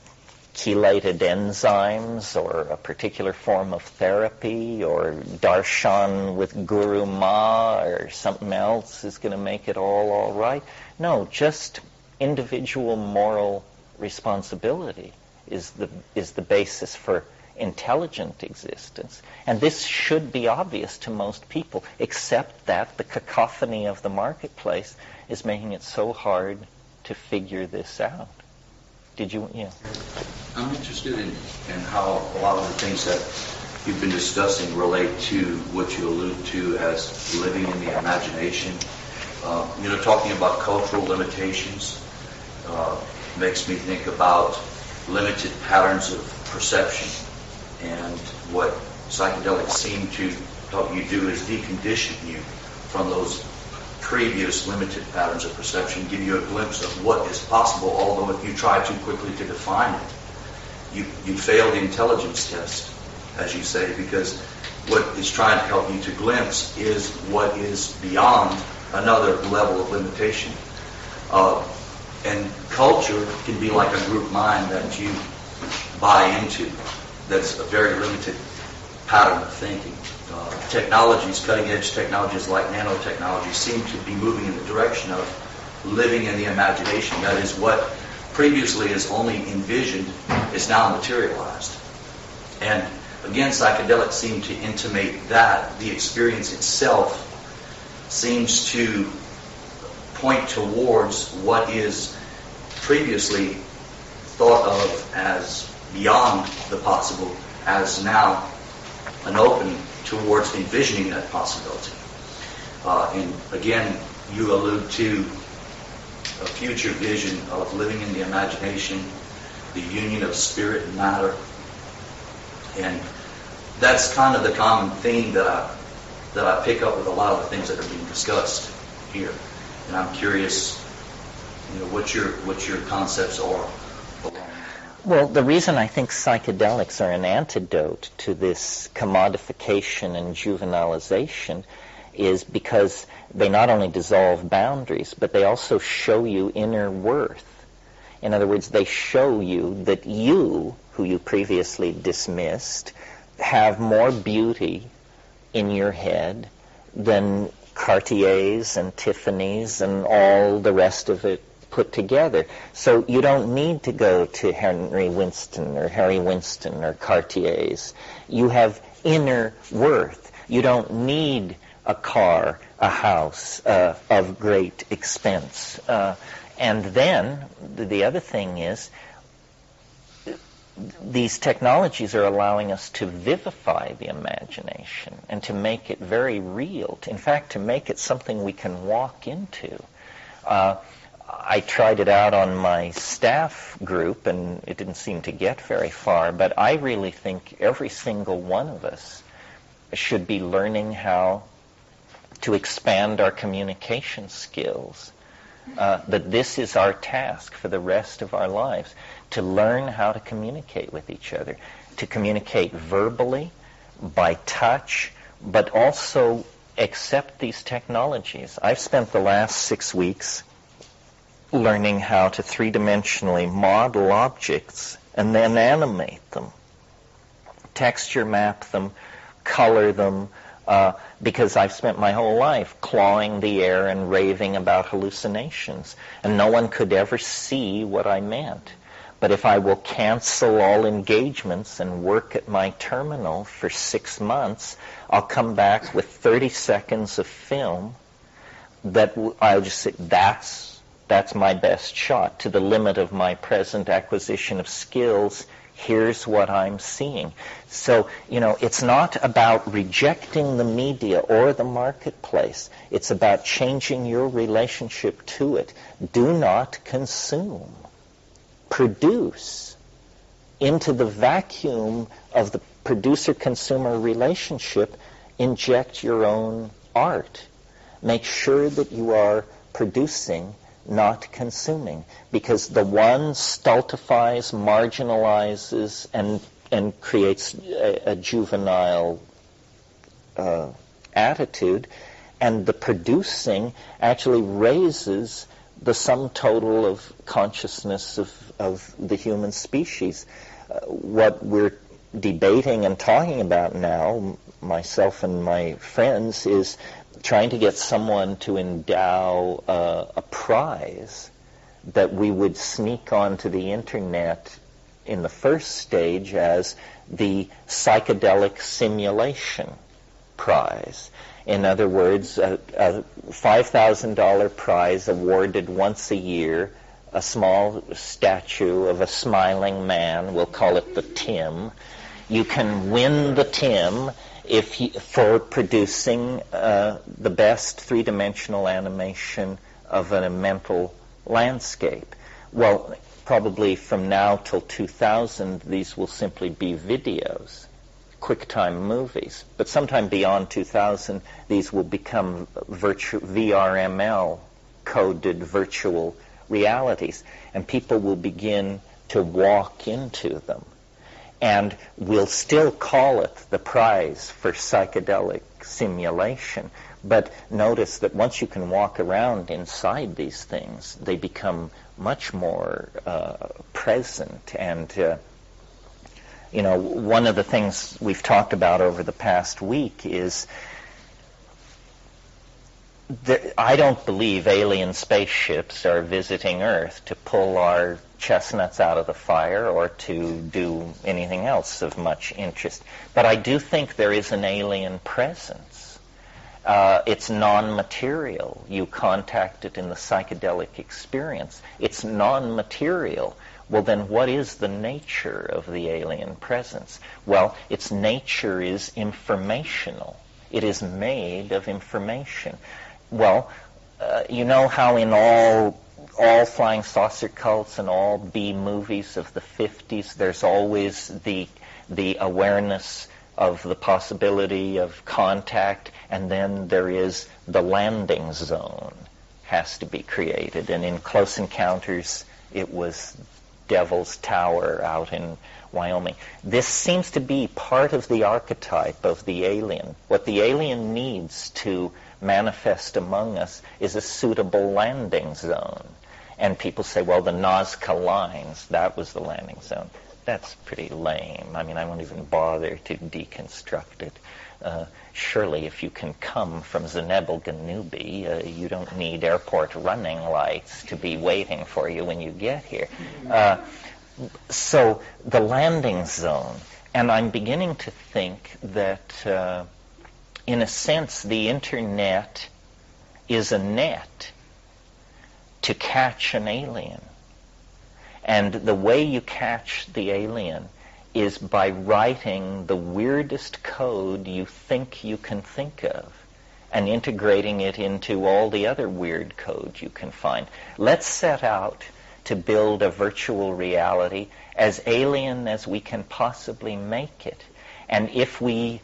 chelated enzymes or a particular form of therapy or darshan with Guru Ma or something else is going to make it all right. No, just individual moral responsibility is the basis for intelligent existence. And this should be obvious to most people, except that the cacophony of the marketplace is making it so hard to figure this out. Yeah. I'm interested in how a lot of the things that you've been discussing relate to what you allude to as living in the imagination. Talking about cultural limitations makes me think about limited patterns of perception. And what psychedelics seem to help you do is decondition you from those previous limited patterns of perception, give you a glimpse of what is possible, although if you try too quickly to define it, you fail the intelligence test, as you say, because what is trying to help you to glimpse is what is beyond another level of limitation. And culture can be like a group mind that you buy into that's a very limited pattern of thinking. Technologies, cutting-edge technologies like nanotechnology seem to be moving in the direction of living in the imagination. That is, what previously is only envisioned is now materialized. And again, psychedelics seem to intimate that the experience itself seems to point towards what is previously thought of as beyond the possible, as now an opening towards envisioning that possibility. And again, you allude to a future vision of living in the imagination, the union of spirit and matter. And that's kind of the common theme that I pick up with a lot of the things that are being discussed here. And I'm curious, what your concepts are. Well, the reason I think psychedelics are an antidote to this commodification and juvenilization is because they not only dissolve boundaries, but they also show you inner worth. In other words, they show you that you, who you previously dismissed, have more beauty in your head than Cartiers and Tiffany's and all the rest of it put together. So you don't need to go to Harry Winston or Cartier's. You have inner worth. You don't need a car, a house of great expense. And then the other thing is, these technologies are allowing us to vivify the imagination and to make it very real. In fact, to make it something we can walk into. I tried it out on my staff group, and it didn't seem to get very far, but I really think every single one of us should be learning how to expand our communication skills. That this is our task for the rest of our lives, to learn how to communicate with each other, to communicate verbally, by touch, but also accept these technologies. I've spent the last 6 weeks learning how to three-dimensionally model objects and then animate them, texture map them, color them, because I've spent my whole life clawing the air and raving about hallucinations, and no one could ever see what I meant. But if I will cancel all engagements and work at my terminal for 6 months, I'll come back with 30 seconds of film that I'll just say, that's my best shot. To the limit of my present acquisition of skills, here's what I'm seeing. So, it's not about rejecting the media or the marketplace. It's about changing your relationship to it. Do not consume. Produce. Into the vacuum of the producer-consumer relationship, inject your own art. Make sure that you are producing, not consuming, because the one stultifies, marginalizes, and creates a juvenile attitude, and the producing actually raises the sum total of consciousness of the human species. What we're debating and talking about now, myself and my friends, is trying to get someone to endow a prize that we would sneak onto the internet in the first stage as the psychedelic simulation prize. In other words, a $5,000 prize awarded once a year, a small statue of a smiling man, we'll call it the Tim. You can win the Tim for producing the best three-dimensional animation of a mental landscape. Well, probably from now till 2000, these will simply be videos, QuickTime movies. But sometime beyond 2000, these will become VRML coded virtual realities, and people will begin to walk into them. And we'll still call it the prize for psychedelic simulation. But notice that once you can walk around inside these things, they become much more present. And, one of the things we've talked about over the past week is I don't believe alien spaceships are visiting Earth to pull our chestnuts out of the fire or to do anything else of much interest. But I do think there is an alien presence. It's non-material. You contact it in the psychedelic experience. It's non-material. Well, then what is the nature of the alien presence? Well, its nature is informational. It is made of information. Well, you know how in all flying saucer cults and all B movies of the 50s, there's always the awareness of the possibility of contact, and then there is the landing zone has to be created. And in Close Encounters, it was Devil's Tower out in Wyoming. This seems to be part of the archetype of the alien. What the alien needs to manifest among us is a suitable landing zone. And people say, well, the Nazca Lines, that was the landing zone. that's pretty lame. I mean, I won't even bother to deconstruct it. Surely if you can come from Zenebel-Ganubi, you don't need airport running lights to be waiting for you when you get here. So the landing zone, and I'm beginning to think that in a sense the internet is a net to catch an alien. And the way you catch the alien is by writing the weirdest code you think you can think of and integrating it into all the other weird code you can find. Let's set out to build a virtual reality as alien as we can possibly make it. And if we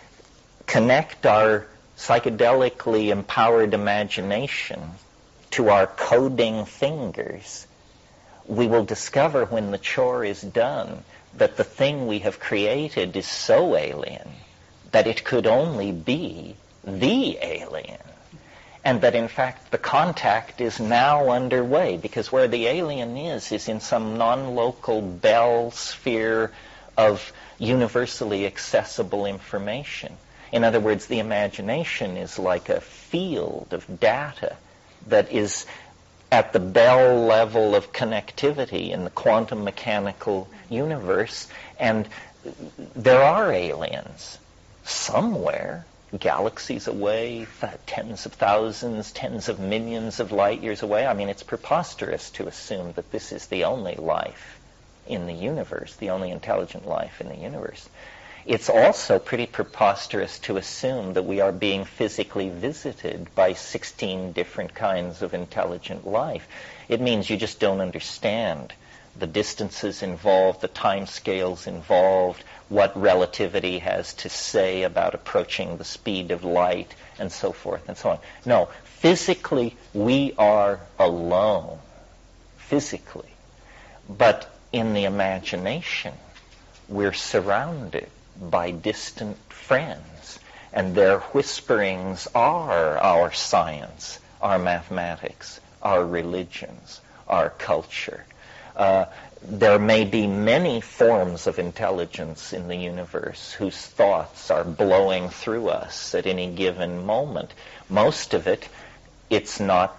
connect our psychedelically empowered imagination to our coding fingers, we will discover when the chore is done that the thing we have created is so alien that it could only be the alien. And that in fact the contact is now underway, because where the alien is in some non-local Bell sphere of universally accessible information. In other words, the imagination is like a field of data that is at the Bell level of connectivity in the quantum mechanical universe, and there are aliens somewhere, galaxies away, tens of thousands, tens of millions of light years away. I mean, it's preposterous to assume that this is the only life in the universe, the only intelligent life in the universe. It's also pretty preposterous to assume that we are being physically visited by 16 different kinds of intelligent life. It means you just don't understand the distances involved, the time scales involved, what relativity has to say about approaching the speed of light, and so forth and so on. No, physically we are alone, physically. But in the imagination, we're surrounded by distant friends, and their whisperings are our science, our mathematics, our religions, our culture. There may be many forms of intelligence in the universe whose thoughts are blowing through us at any given moment. Most of it, it's not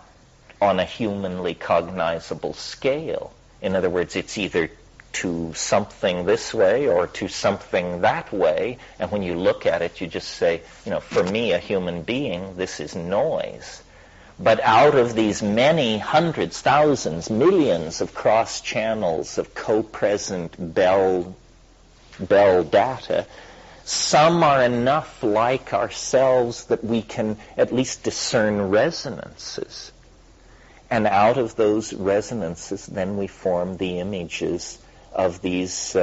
on a humanly cognizable scale. In other words, it's either to something this way or to something that way, and when you look at it, you just say, for me, a human being, this is noise. But out of these many hundreds, thousands, millions of cross channels of co-present Bell data, some are enough like ourselves that we can at least discern resonances. And out of those resonances, then we form the images of these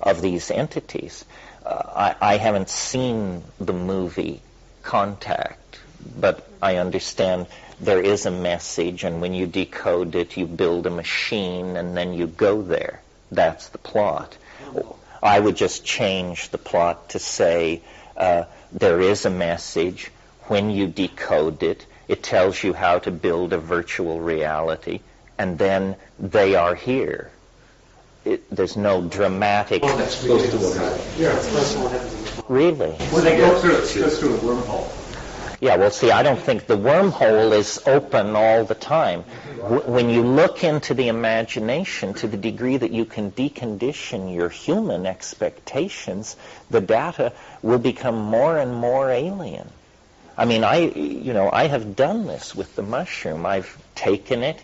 entities. I haven't seen the movie Contact, but I understand there is a message, and when you decode it, you build a machine, and then you go there. That's the plot. I would just change the plot to say there is a message. When you decode it, it tells you how to build a virtual reality, and then they are here. There's no dramatic... Oh, that's supposed to happen. Yeah, it's supposed to happen. Really? Well, they go through a wormhole. Yeah, well, see, I don't think the wormhole is open all the time. When you look into the imagination to the degree that you can decondition your human expectations, the data will become more and more alien. I mean, I have done this with the mushroom. I've taken it,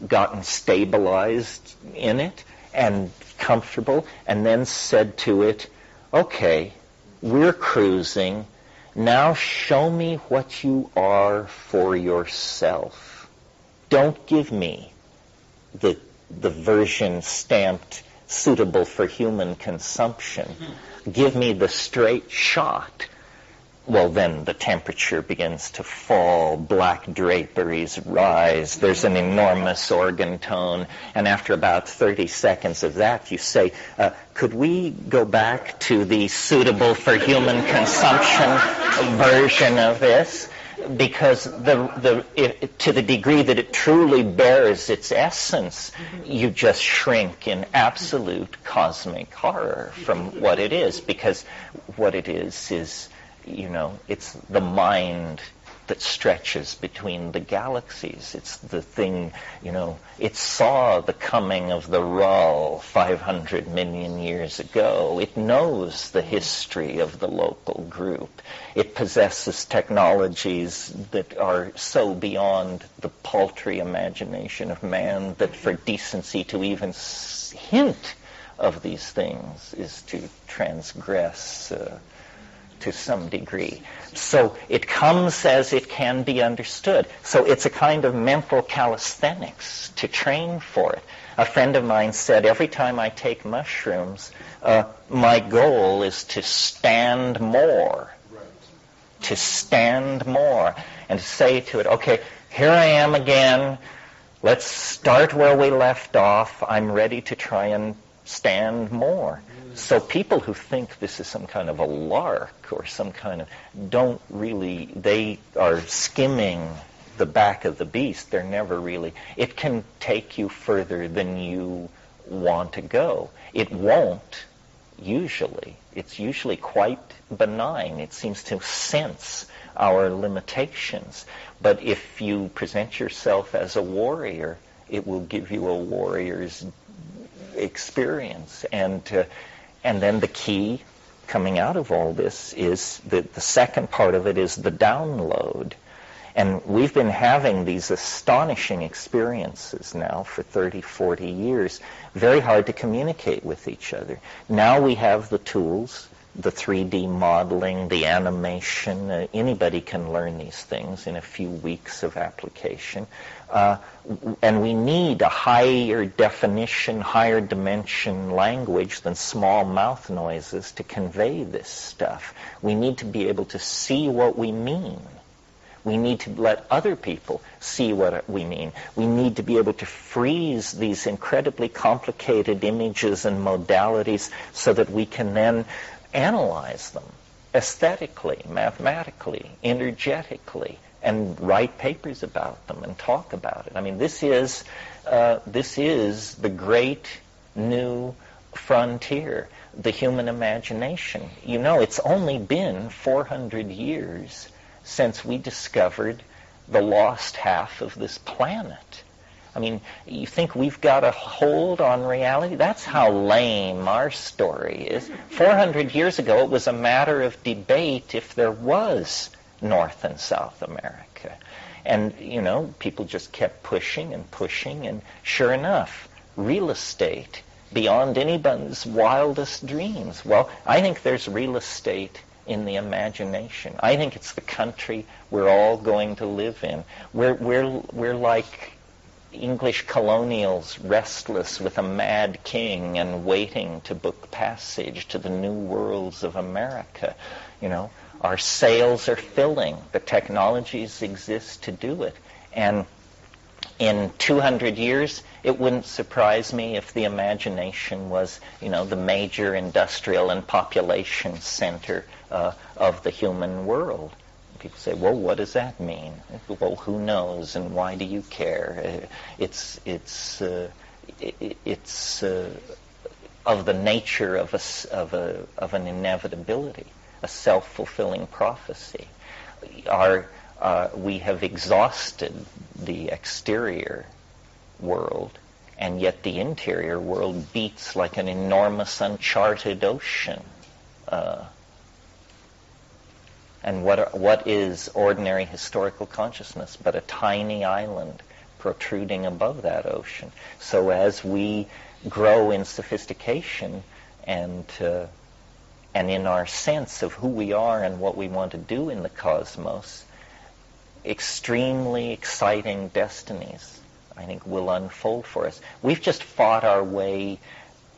gotten stabilized in it, and comfortable, and then said to it, okay, we're cruising. Now show me what you are for yourself. Don't give me the version stamped suitable for human consumption. Give me the straight shot. Well, then the temperature begins to fall, black draperies rise, there's an enormous organ tone, and after about 30 seconds of that, you say, could we go back to the suitable for human consumption version of this? because to the degree that it truly bears its essence, you just shrink in absolute cosmic horror from what it is, because what it is, it's the mind that stretches between the galaxies. It's the thing, it saw the coming of the Rull 500 million years ago. It knows the history of the local group. It possesses technologies that are so beyond the paltry imagination of man that for decency to even hint of these things is to transgress to some degree. So it comes as it can be understood. So it's a kind of mental calisthenics to train for it. A friend of mine said, every time I take mushrooms, my goal is to stand more. To stand more. And to say to it, okay, here I am again. Let's start where we left off. I'm ready to try and stand more. So people who think this is some kind of a lark or some kind of, they are skimming the back of the beast. They're never really, it can take you further than you want to go. It won't, usually. It's usually quite benign. It seems to sense our limitations. But if you present yourself as a warrior, it will give you a warrior's experience. And then the key coming out of all this is the second part of it is the download. And we've been having these astonishing experiences now for 30, 40 years. Very hard to communicate with each other. Now we have the tools, the 3D modeling, the animation. Anybody can learn these things in a few weeks of application. And we need a higher definition, higher dimension language than small mouth noises to convey this stuff. We need to be able to see what we mean. We need to let other people see what we mean. We need to be able to freeze these incredibly complicated images and modalities so that we can then analyze them aesthetically, mathematically, energetically, and write papers about them and talk about it. I mean, this is the great new frontier, the human imagination. It's only been 400 years since we discovered the lost half of this planet. I mean, you think we've got a hold on reality? That's how lame our story is. 400 years ago, it was a matter of debate if there was North and South America. And, people just kept pushing, and sure enough, real estate beyond anybody's wildest dreams. Well, I think there's real estate in the imagination. I think it's the country we're all going to live in. We're like English colonials, restless with a mad king and waiting to book passage to the new worlds of America. Our sails are filling. The technologies exist to do it. And in 200 years, it wouldn't surprise me if the imagination was, the major industrial and population center of the human world. People say, well, what does that mean? Well, who knows, and why do you care? It's of the nature of an inevitability, a self-fulfilling prophecy. We have exhausted the exterior world, and yet the interior world beats like an enormous uncharted ocean. And what is ordinary historical consciousness but a tiny island protruding above that ocean? So as we grow in sophistication and in our sense of who we are and what we want to do in the cosmos, extremely exciting destinies, I think, will unfold for us. We've just fought our way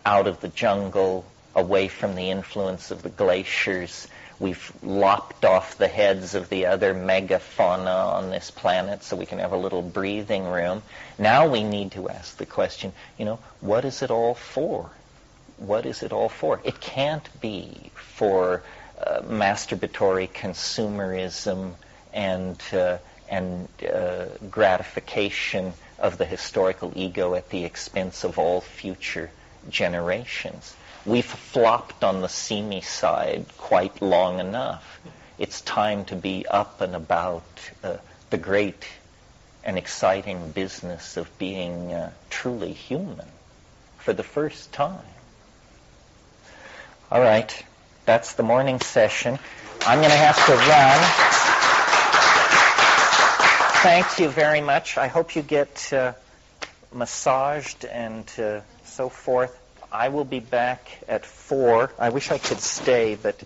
out of the jungle, away from the influence of the glaciers. We've lopped off the heads of the other megafauna on this planet so we can have a little breathing room. Now we need to ask the question, what is it all for? What is it all for? It can't be for masturbatory consumerism and gratification of the historical ego at the expense of all future generations. We've flopped on the see-me side quite long enough. It's time to be up and about the great and exciting business of being truly human for the first time. All right, that's the morning session. I'm going to have to run. Thank you very much. I hope you get massaged and so forth. I will be back at 4. I wish I could stay, but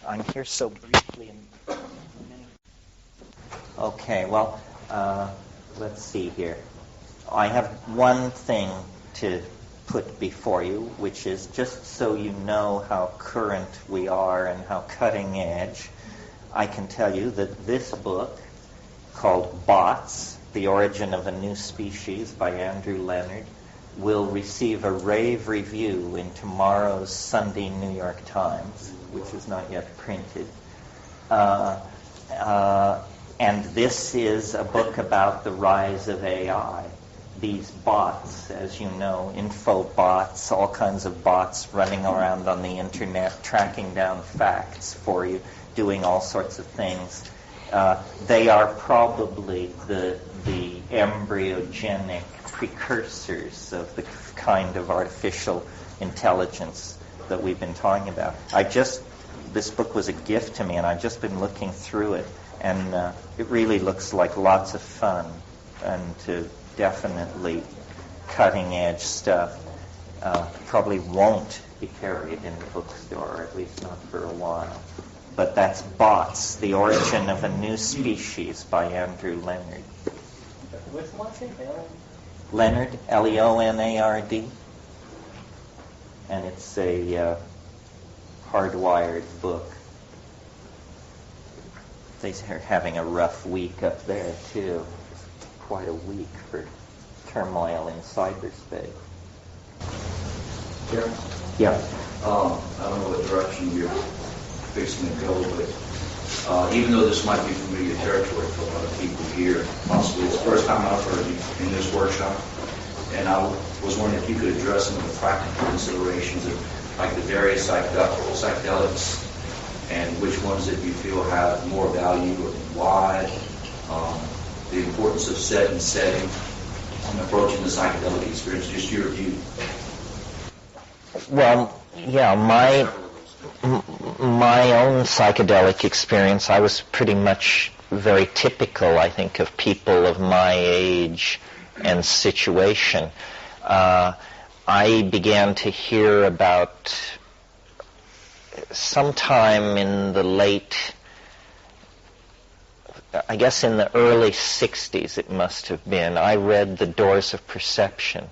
I'm here so briefly. Okay, well, let's see here. I have one thing to put before you, which is just so you know how current we are and how cutting edge. I can tell you that this book, called Bots, The Origin of a New Species by Andrew Leonard, will receive a rave review in tomorrow's Sunday New York Times, which is not yet printed. And this is a book about the rise of AI. These bots, as you know, info bots, all kinds of bots running around on the internet, tracking down facts for you, doing all sorts of things. They are probably the embryogenic precursors of the kind of artificial intelligence that we've been talking about. This book was a gift to me, and I've just been looking through it, and it really looks like lots of fun and definitely cutting-edge stuff. Probably won't be carried in the bookstore, at least not for a while. But that's Bots, The Origin of a New Species by Andrew Leonard. What's the last name? Leonard, Leonard. And it's a hardwired book. They're having a rough week up there, too. Quite a week for turmoil in cyberspace. Yeah. I don't know what direction you're fixing to go, but even though this might be familiar territory for a lot of people here, possibly it's the first time I've heard you in this workshop, and I was wondering if you could address some of the practical considerations of like the various psychedelics and which ones that you feel have more value and why, the importance of set and setting and approaching the psychedelic experience, just your view. Well, yeah, my own psychedelic experience, I was pretty much very typical, I think, of people of my age and situation. I began to hear about sometime in the in the early 60s it must have been, I read The Doors of Perception.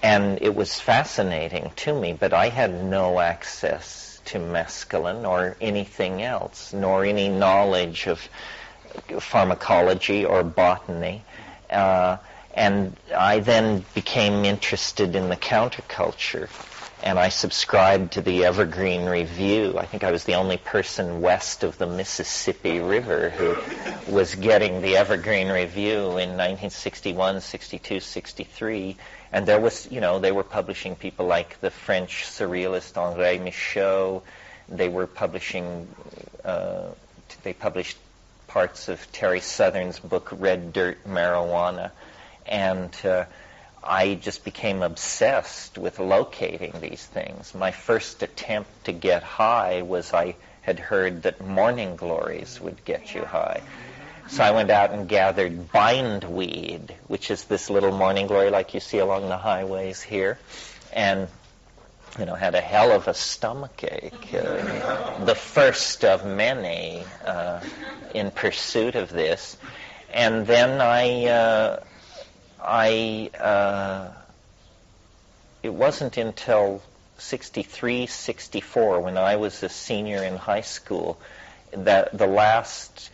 And it was fascinating to me, but I had no access to mescaline or anything else, nor any knowledge of pharmacology or botany. And I then became interested in the counterculture, and I subscribed to the Evergreen Review. I think I was the only person west of the Mississippi River who was getting the Evergreen Review in 1961, 62, 63. And there was, they were publishing people like the French surrealist André Michaud. They were publishing, they published parts of Terry Southern's book, Red Dirt Marijuana. And I just became obsessed with locating these things. My first attempt to get high was I had heard that morning glories would get you high. So I went out and gathered bindweed, which is this little morning glory like you see along the highways here, and had a hell of a stomachache, the first of many in pursuit of this. And then it wasn't until 63, 64, when I was a senior in high school, that the last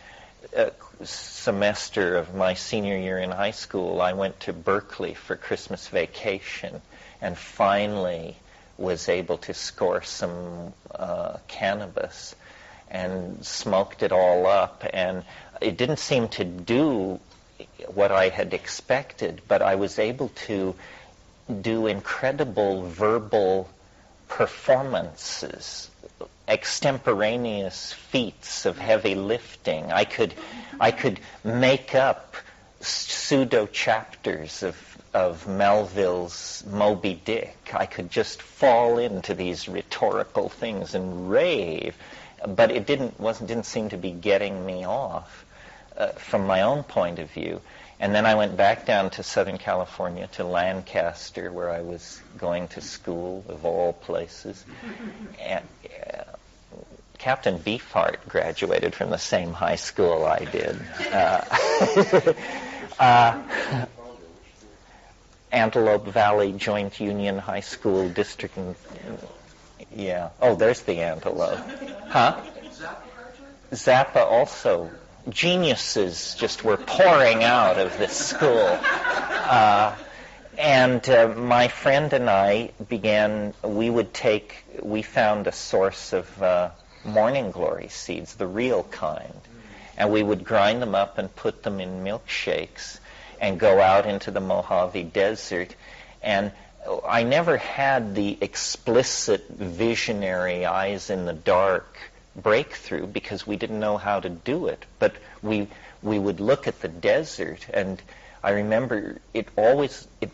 semester of my senior year in high school, I went to Berkeley for Christmas vacation and finally was able to score some cannabis. and smoked it all up. And it didn't seem to do what I had expected, but I was able to do incredible verbal performances, extemporaneous feats of heavy lifting. I could make up pseudo chapters of Melville's Moby Dick. I could just fall into these rhetorical things and rave, but it didn't seem to be getting me off from my own point of view. And then I went back down to Southern California, to Lancaster, where I was going to school, of all places. And Captain Beefheart graduated from the same high school I did. Antelope Valley Joint Union High School District. Yeah. Oh, there's the Antelope. Huh? Zappa also. Geniuses just were pouring out of this school. And my friend and I we found a source of morning glory seeds, the real kind. And we would grind them up and put them in milkshakes and go out into the Mojave Desert. And I never had the explicit visionary eyes in the dark breakthrough because we didn't know how to do it. But we would look at the desert, and I remember it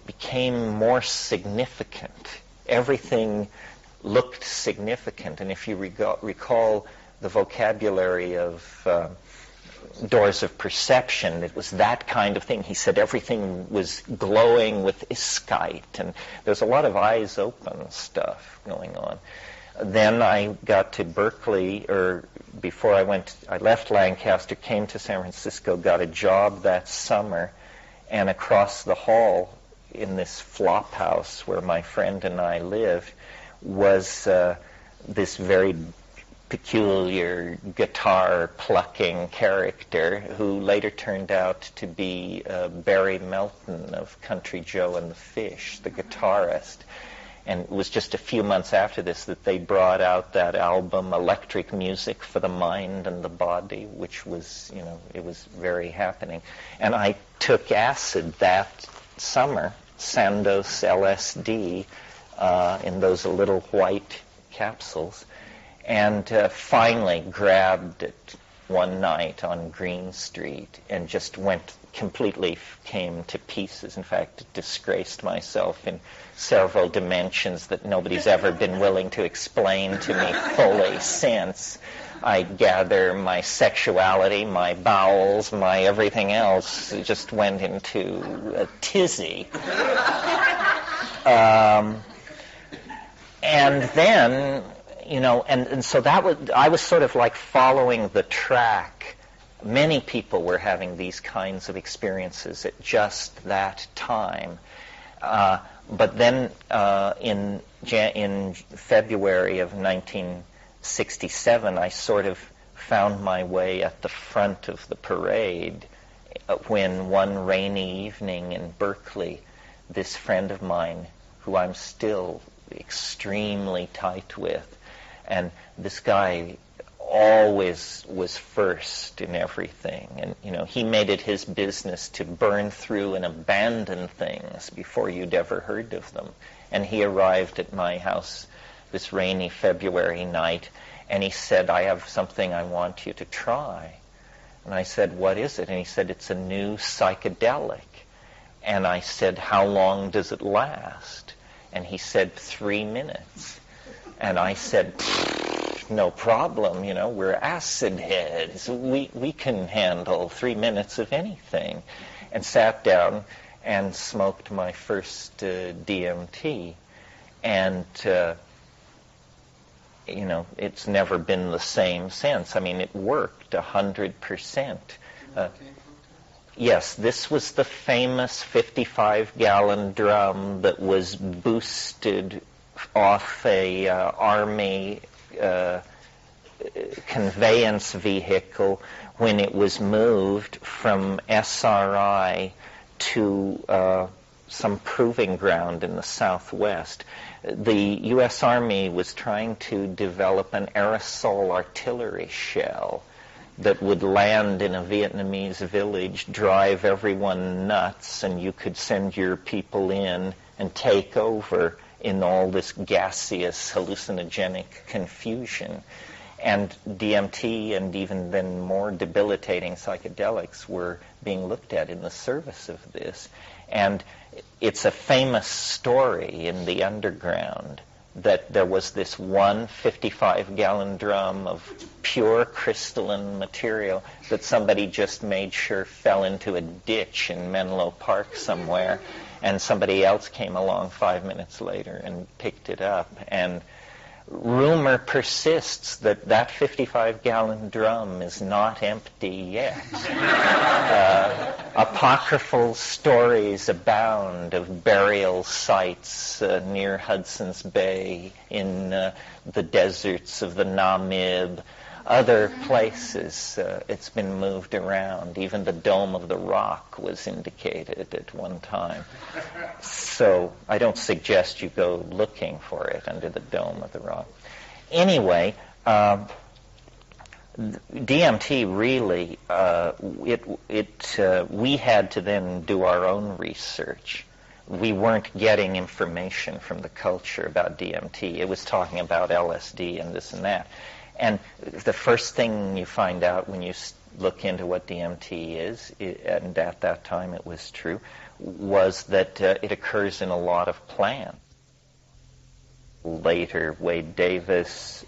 became more significant. Everything looked significant. And if you recall the vocabulary of Doors of Perception, it was that kind of thing. He said everything was glowing with iskite, and there's a lot of eyes open stuff going on. Then I got to Berkeley, or before I left Lancaster, came to San Francisco, got a job that summer, and across the hall in this flop house where my friend and I lived was this very peculiar guitar-plucking character who later turned out to be Barry Melton of Country Joe and the Fish, the guitarist. And it was just a few months after this that they brought out that album, Electric Music for the Mind and the Body, which was, it was very happening. And I took acid that summer, Sandoz LSD, in those little white capsules, and finally grabbed it one night on Green Street and just came to pieces. In fact, disgraced myself in several dimensions that nobody's ever been willing to explain to me fully since. I gather my sexuality, my bowels, my everything else just went into a tizzy. And then, and so I was sort of like following the track. Many people were having these kinds of experiences at just that time. But then in February of 1967, I sort of found my way at the front of the parade when one rainy evening in Berkeley, this friend of mine, who I'm still extremely tight with, and this guy always was first in everything, and he made it his business to burn through and abandon things before you'd ever heard of them. And he arrived at my house this rainy February night, and he said, "I have something I want you to try." And I said, "What is it?" And he said, "It's a new psychedelic." And I said, "How long does it last?" And he said, 3 minutes. And I said, "No problem, we're acid heads. We can handle 3 minutes of anything." And sat down and smoked my first DMT. And, it's never been the same since. I mean, it worked 100%. Yes, this was the famous 55-gallon drum that was boosted off a Army conveyance vehicle when it was moved from SRI to some proving ground in the Southwest. The U.S. Army was trying to develop an aerosol artillery shell that would land in a Vietnamese village, drive everyone nuts, and you could send your people in and take over in all this gaseous, hallucinogenic confusion. And DMT and even then more debilitating psychedelics were being looked at in the service of this. And it's a famous story in the underground that there was this one 55-gallon drum of pure crystalline material that somebody just made sure fell into a ditch in Menlo Park somewhere, and somebody else came along 5 minutes later and picked it up. And rumor persists that that 55-gallon drum is not empty yet. Apocryphal stories abound of burial sites near Hudson's Bay, in the deserts of the Namib, other places. It's been moved around. Even the Dome of the Rock was indicated at one time. So I don't suggest you go looking for it under the Dome of the Rock. Anyway, DMT really, we had to then do our own research. We weren't getting information from the culture about DMT. It was talking about LSD and this and that. And the first thing you find out when you look into what DMT is, and at that time it was true, was that it occurs in a lot of plants. Later, Wade Davis,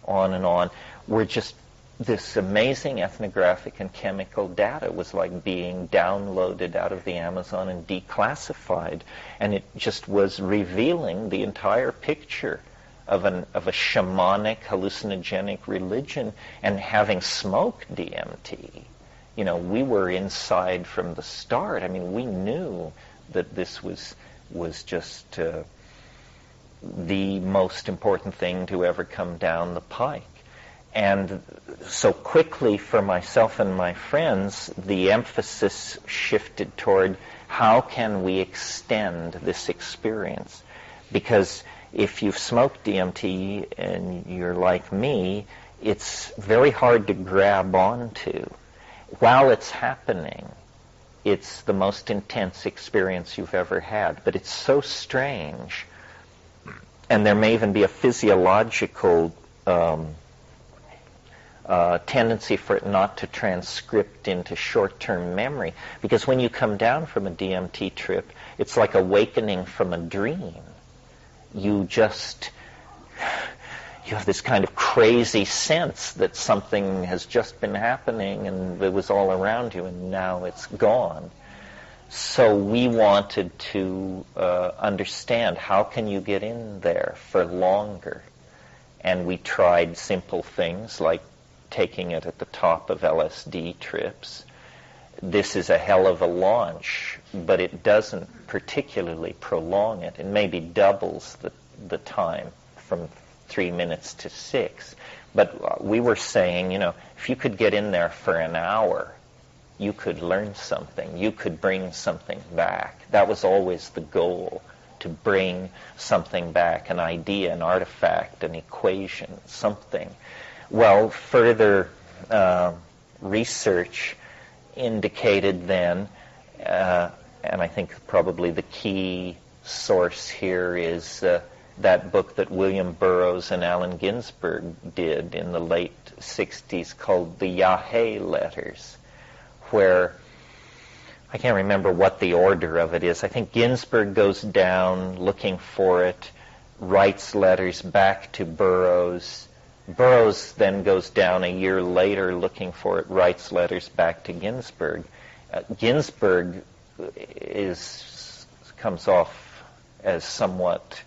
on and on, were just this amazing ethnographic and chemical data was like being downloaded out of the Amazon and declassified, and it just was revealing the entire picture of a shamanic, hallucinogenic religion. And having smoked DMT, you know, we were inside from the start. I mean, we knew that this was just the most important thing to ever come down the pike. And so quickly for myself and my friends, the emphasis shifted toward how can we extend this experience? Because if you've smoked DMT and you're like me, it's very hard to grab onto. While it's happening, it's the most intense experience you've ever had. But it's so strange, and there may even be a physiological tendency for it not to transcript into short-term memory. Because when you come down from a DMT trip, it's like awakening from a dream. You have this kind of crazy sense that something has just been happening and it was all around you and now it's gone. So we wanted to understand how can you get in there for longer. And we tried simple things like taking it at the top of LSD trips. This is a hell of a launch, but it doesn't particularly prolong it. It maybe doubles the time from 3 minutes to 6. But we were saying, you know, if you could get in there for an hour, you could learn something. You could bring something back. That was always the goal, to bring something back, an idea, an artifact, an equation, something. Well, further research indicated then, and I think probably the key source here is that book that William Burroughs and Allen Ginsberg did in the late 60s called the Yahé Letters, where I can't remember what the order of it is. I think Ginsberg goes down looking for it, writes letters back to Burroughs. Burroughs then goes down a year later looking for it, writes letters back to Ginsberg. Ginsberg comes off as somewhat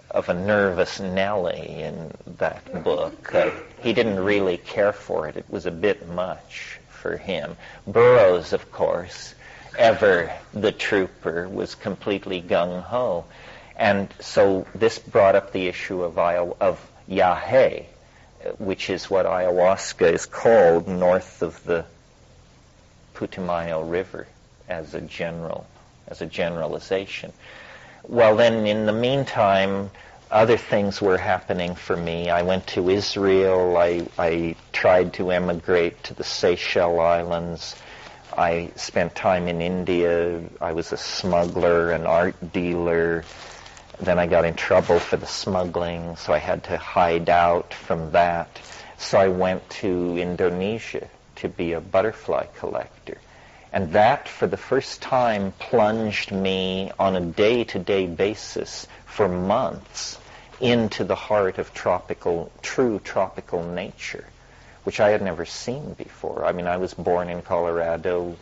of a nervous Nelly in that book. He didn't really care for it. It was a bit much for him. Burroughs, of course, ever the trooper, was completely gung-ho. And so this brought up the issue of Yahé, which is what ayahuasca is called north of the Putumayo River as a general as a generalization. Well, then in the meantime, other things were happening for me. I went to Israel. I tried to emigrate to the Seychelles Islands. I spent time in India. I was a smuggler, an art dealer. Then I got in trouble for the smuggling, so I had to hide out from that. So I went to Indonesia to be a butterfly collector. And that, for the first time, plunged me on a day-to-day basis for months into the heart of true tropical nature, which I had never seen before. I mean, I was born in Colorado,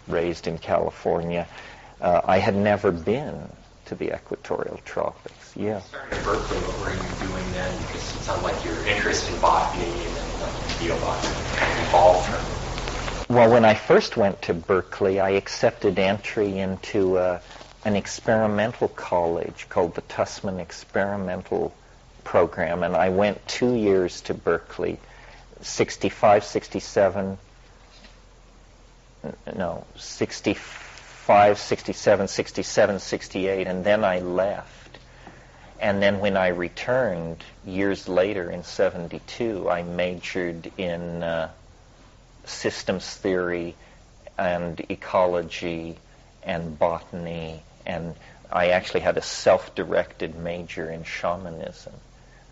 raised in California. I had never been to the equatorial tropics. Yeah. You started at Berkeley. What were you doing then? Because it sounds like your interest in botany and geobotany kind of evolved from. Well, when I first went to Berkeley, I accepted entry into an experimental college called the Tussman Experimental Program, and I went 2 years to Berkeley, 65, 67, 67, 68, and then I left. And then when I returned years later in 72, I majored in systems theory and ecology and botany, and I actually had a self-directed major in shamanism.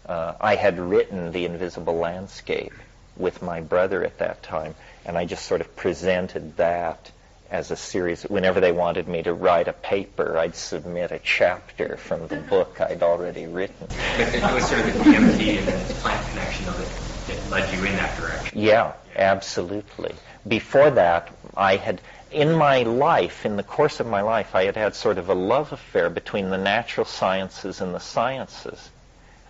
I had written The Invisible Landscape with my brother at that time, and I just sort of presented that as a series. Whenever they wanted me to write a paper, I'd submit a chapter from the book I'd already written. But it was sort of the DMT and the plant connection of it that led you in that direction. Yeah, absolutely. Before that, I had, in my life, in the course of my life, I had had sort of a love affair between the natural sciences and the sciences.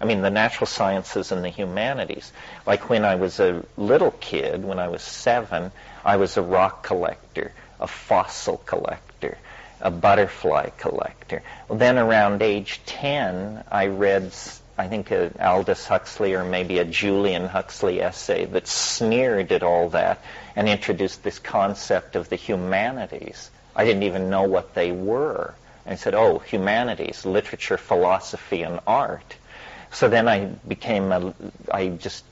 I mean, the natural sciences and the humanities. Like when I was a little kid, when I was 7, I was a rock collector, a fossil collector, a butterfly collector. Well, then around age 10, I read, I think, a Aldous Huxley or maybe a Julian Huxley essay that sneered at all that and introduced this concept of the humanities. I didn't even know what they were. And I said, oh, humanities, literature, philosophy, and art. So then I just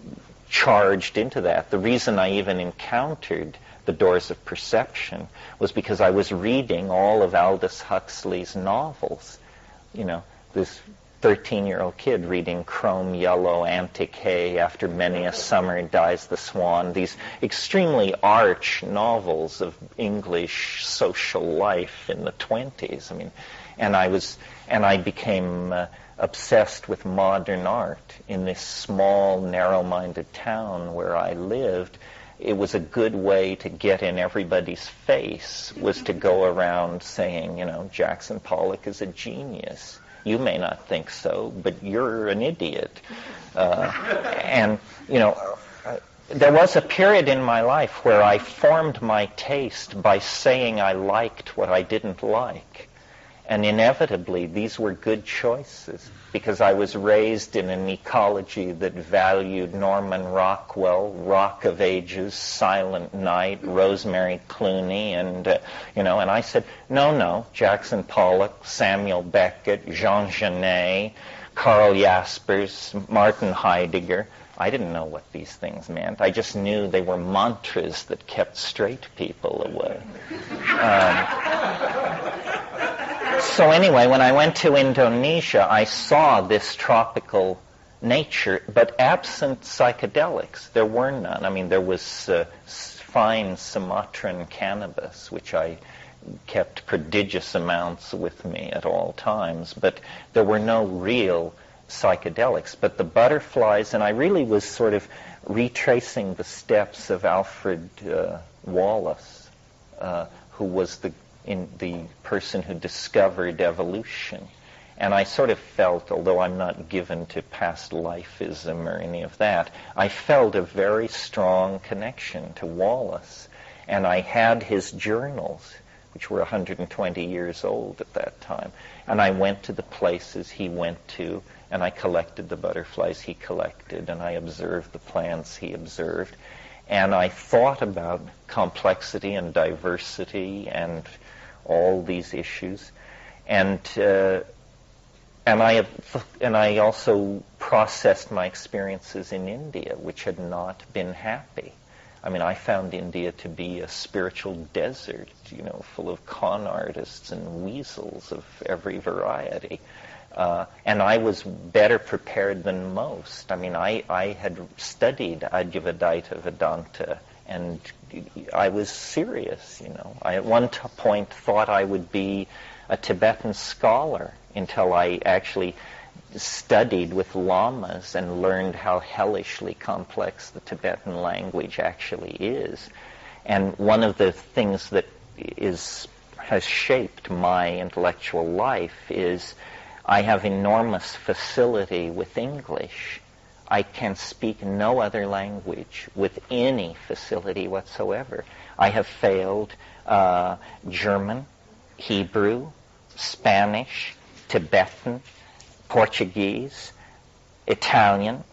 charged into that. The reason I even encountered The Doors of Perception was because I was reading all of Aldous Huxley's novels. You know, this 13-year-old kid reading Chrome Yellow, Antic Hay, After Many a Summer Dies the Swan, these extremely arch novels of English social life in the 20s. I mean, and I became obsessed with modern art in this small, narrow-minded town where I lived. It was a good way to get in everybody's face, was to go around saying, you know, Jackson Pollock is a genius. You may not think so, but you're an idiot. And, you know, there was a period in my life where I formed my taste by saying I liked what I didn't like. And inevitably, these were good choices because I was raised in an ecology that valued Norman Rockwell, Rock of Ages, Silent Night, Rosemary Clooney, and, and I said, no, Jackson Pollock, Samuel Beckett, Jean Genet, Karl Jaspers, Martin Heidegger. I didn't know what these things meant. I just knew they were mantras that kept straight people away. So anyway, when I went to Indonesia, I saw this tropical nature, but absent psychedelics. There were none. I mean, there was fine Sumatran cannabis, which I kept prodigious amounts with me at all times, but there were no real psychedelics. But the butterflies, and I really was sort of retracing the steps of Alfred Wallace, who was the person who discovered evolution. And I sort of felt, although I'm not given to past lifeism or any of that, I felt a very strong connection to Wallace. And I had his journals, which were 120 years old at that time. And I went to the places he went to, and I collected the butterflies he collected, and I observed the plants he observed. And I thought about complexity and diversity and all these issues, and I also processed my experiences in India, which had not been happy. I mean, I found India to be a spiritual desert, full of con artists and weasels of every variety. And I was better prepared than most. I mean, I had studied Advaita Vedanta, and I was serious, I at one point thought I would be a Tibetan scholar until I actually studied with lamas and learned how hellishly complex the Tibetan language actually is. And one of the things that has shaped my intellectual life is I have enormous facility with English. I can speak no other language with any facility whatsoever. I have failed German, Hebrew, Spanish, Tibetan, Portuguese, Italian,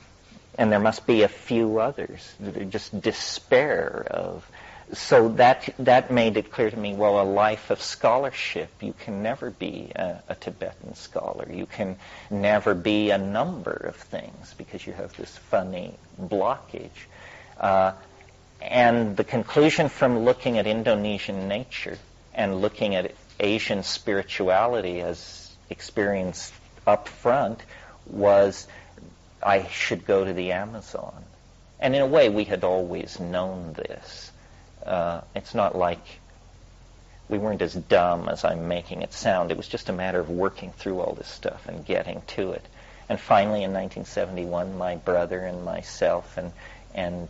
and there must be a few others that are just despair of. So that made it clear to me, well, a life of scholarship, you can never be a Tibetan scholar. You can never be a number of things because you have this funny blockage. And the conclusion from looking at Indonesian nature and looking at Asian spirituality as experienced up front was I should go to the Amazon. And in a way, we had always known this. It's not like we weren't as dumb as I'm making it sound. It was just a matter of working through all this stuff and getting to it. And finally, in 1971, my brother and myself and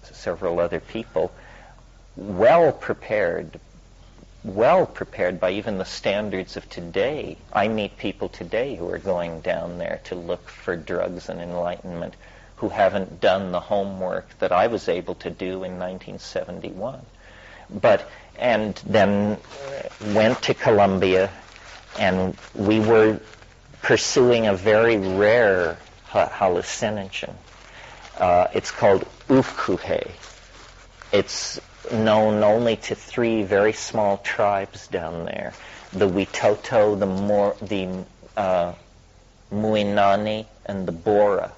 several other people, well prepared by even the standards of today. I meet people today who are going down there to look for drugs and enlightenment who haven't done the homework that I was able to do in 1971. And then went to Colombia, and we were pursuing a very rare hallucinogen. It's called ufkuhe. It's known only to 3 very small tribes down there: the Witoto, the Muinani, and the Bora.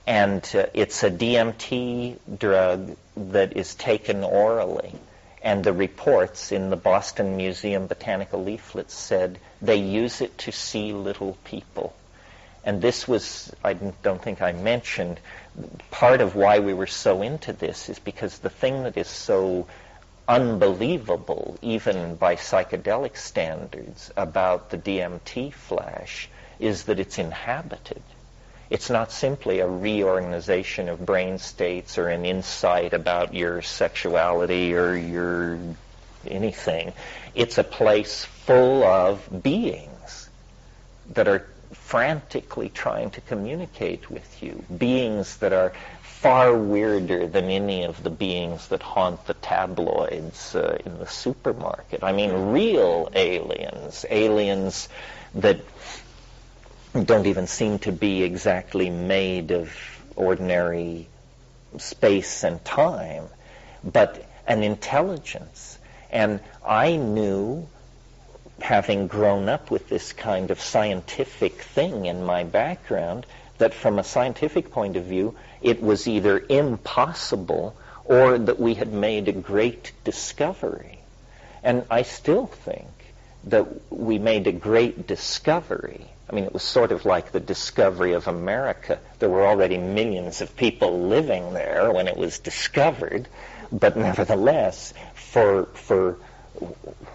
And it's a DMT drug that is taken orally. And the reports in the Boston Museum Botanical Leaflets said they use it to see little people. And this was, I don't think I mentioned, part of why we were so into this is because the thing that is so unbelievable, even by psychedelic standards, about the DMT flash is that it's inhabited. It's not simply a reorganization of brain states or an insight about your sexuality or your anything. It's a place full of beings that are frantically trying to communicate with you, beings that are far weirder than any of the beings that haunt the tabloids in the supermarket. I mean, real aliens that don't even seem to be exactly made of ordinary space and time, but an intelligence. And I knew, having grown up with this kind of scientific thing in my background, that from a scientific point of view, it was either impossible or that we had made a great discovery. And I still think that we made a great discovery. I mean, it was sort of like the discovery of America. There were already millions of people living there when it was discovered, but nevertheless, for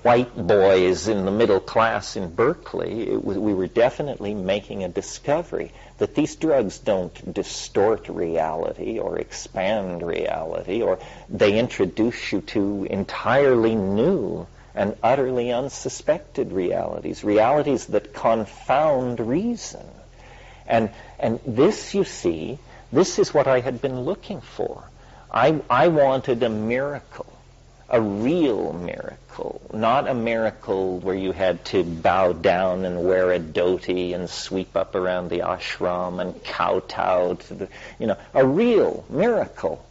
white boys in the middle class in Berkeley, we were definitely making a discovery that these drugs don't distort reality or expand reality, or they introduce you to entirely new and utterly unsuspected realities that confound reason. And this, you see, this is what I had been looking for. I wanted a miracle, a real miracle, not a miracle where you had to bow down and wear a dhoti and sweep up around the ashram and kowtow to the, a real miracle.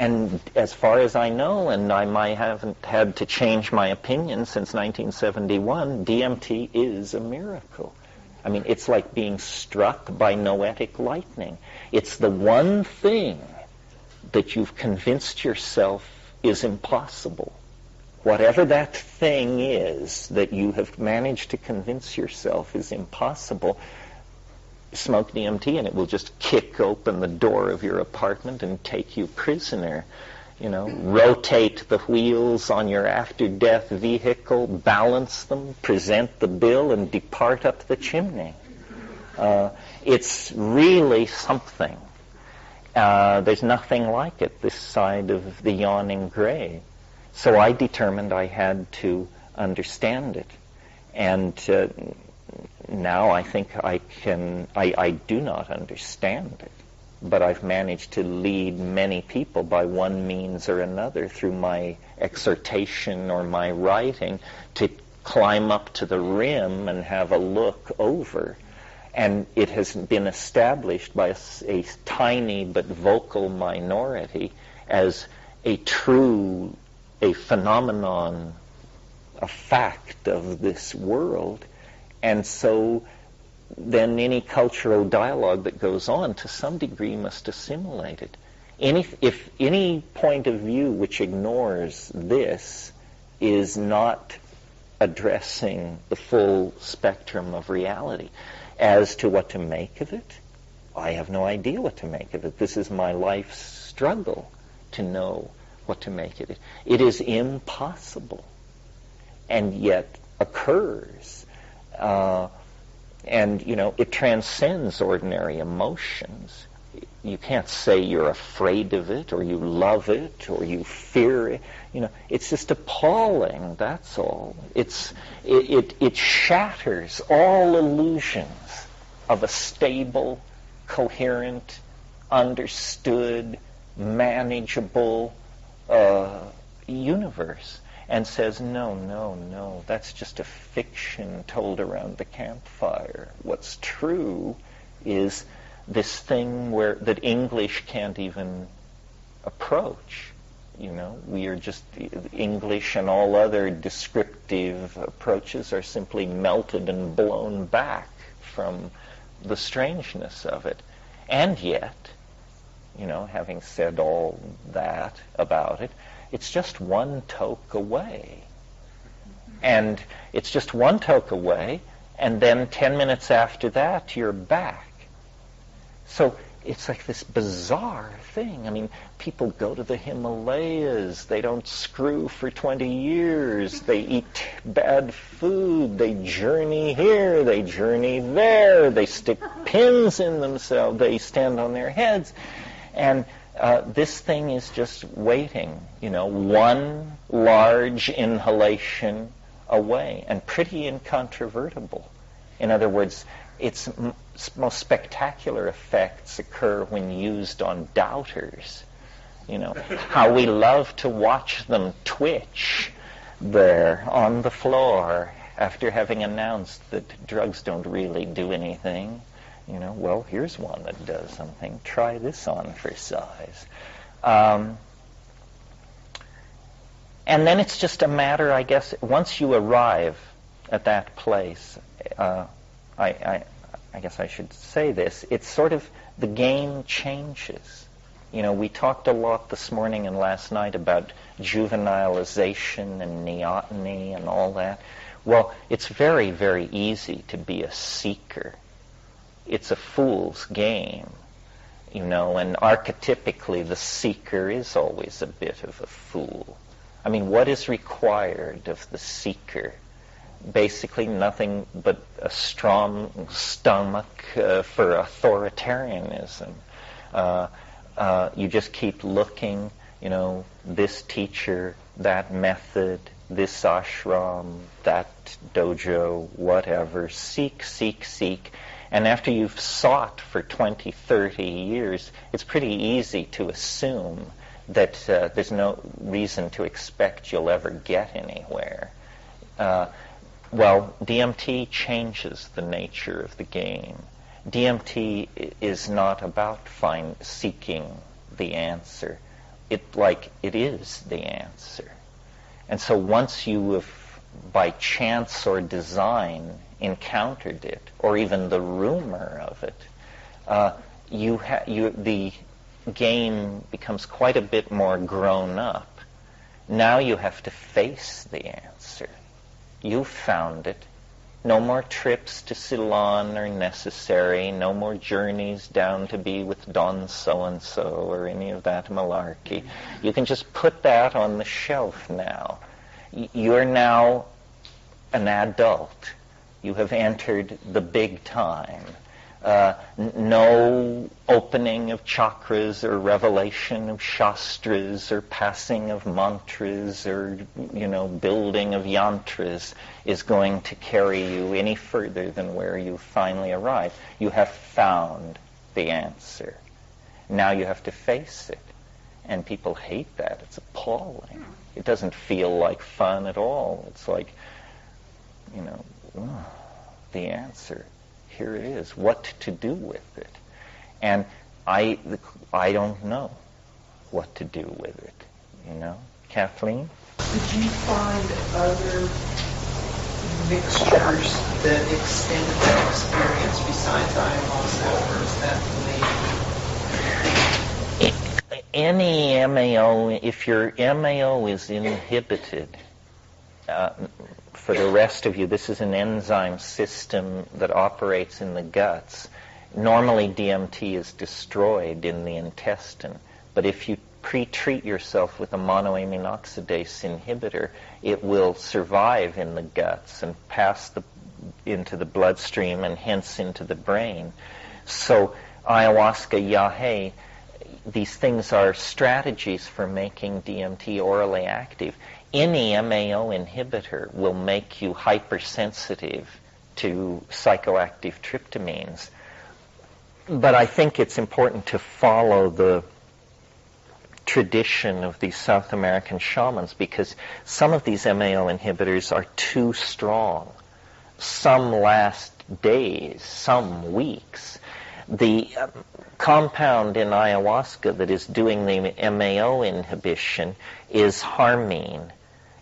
And as far as I know, and haven't had to change my opinion since 1971, DMT is a miracle. I mean, it's like being struck by noetic lightning. It's the one thing that you've convinced yourself is impossible. Whatever that thing is that you have managed to convince yourself is impossible, smoke DMT and it will just kick open the door of your apartment and take you prisoner. Rotate the wheels on your after-death vehicle, balance them, present the bill, and depart up the chimney. It's really something. There's nothing like it this side of the yawning grave. So I determined I had to understand it. And now I think I do not understand it. But I've managed to lead many people by one means or another through my exhortation or my writing to climb up to the rim and have a look over. And it has been established by a tiny but vocal minority as a phenomenon, a fact of this world. And so then any cultural dialogue that goes on to some degree must assimilate it. If any point of view which ignores this is not addressing the full spectrum of reality. As to what to make of it, I have no idea what to make of it. This is my life's struggle to know what to make of it. It is impossible, and yet occurs. And, it transcends ordinary emotions. You can't say you're afraid of it, or you love it, or you fear it. It's just appalling, that's all. It shatters all illusions of a stable, coherent, understood, manageable universe. And says, no, that's just a fiction told around the campfire. What's true is this thing that English can't even approach. We are just, English and all other descriptive approaches are simply melted and blown back from the strangeness of it. And yet, having said all that about it, it's just one toke away. And it's just one toke away, and then 10 minutes after that, you're back. So it's like this bizarre thing. I mean, people go to the Himalayas, they don't screw for 20 years, they eat bad food, they journey here, they journey there, they stick pins in themselves, they stand on their heads, and this thing is just waiting, one large inhalation away, and pretty incontrovertible. In other words, its most spectacular effects occur when used on doubters. How we love to watch them twitch there on the floor after having announced that drugs don't really do anything. Well, here's one that does something. Try this on for size. And then it's just a matter, I guess, once you arrive at that place, I guess I should say this, it's sort of, the game changes. We talked a lot this morning and last night about juvenilization and neoteny and all that. Well, it's very, very easy to be a seeker. It's a fool's game, and archetypically the seeker is always a bit of a fool. I mean, what is required of the seeker? Basically nothing but a strong stomach for authoritarianism. You just keep looking, this teacher, that method, this ashram, that dojo, whatever, seek. And after you've sought for 20, 30 years, it's pretty easy to assume that there's no reason to expect you'll ever get anywhere. Well, DMT changes the nature of the game. DMT is not about seeking the answer. it is the answer. And so once you have, by chance or design, encountered it, or even the rumor of it, the game becomes quite a bit more grown up. Now you have to face the answer. You found it. No more trips to Ceylon are necessary. No more journeys down to be with Don so-and-so or any of that malarkey. You can just put that on the shelf now. You're now an adult. You have entered the big time. No opening of chakras or revelation of shastras or passing of mantras or, building of yantras is going to carry you any further than where you finally arrive. You have found the answer. Now you have to face it. And people hate that. It's appalling. It doesn't feel like fun at all. It's like, the answer. Here it is. What to do with it? And I don't know what to do with it. Kathleen? Did you find other mixtures that extended that experience besides ayahuasca, or is that the main? Any MAO, if your MAO is inhibited, for the rest of you, this is an enzyme system that operates in the guts. Normally DMT is destroyed in the intestine, but if you pre-treat yourself with a monoamine oxidase inhibitor, it will survive in the guts and pass into the bloodstream and hence into the brain. So ayahuasca, yahe, these things are strategies for making DMT orally active. Any MAO inhibitor will make you hypersensitive to psychoactive tryptamines. But I think it's important to follow the tradition of these South American shamans, because some of these MAO inhibitors are too strong. Some last days, some weeks. The compound in ayahuasca that is doing the MAO inhibition is harmine.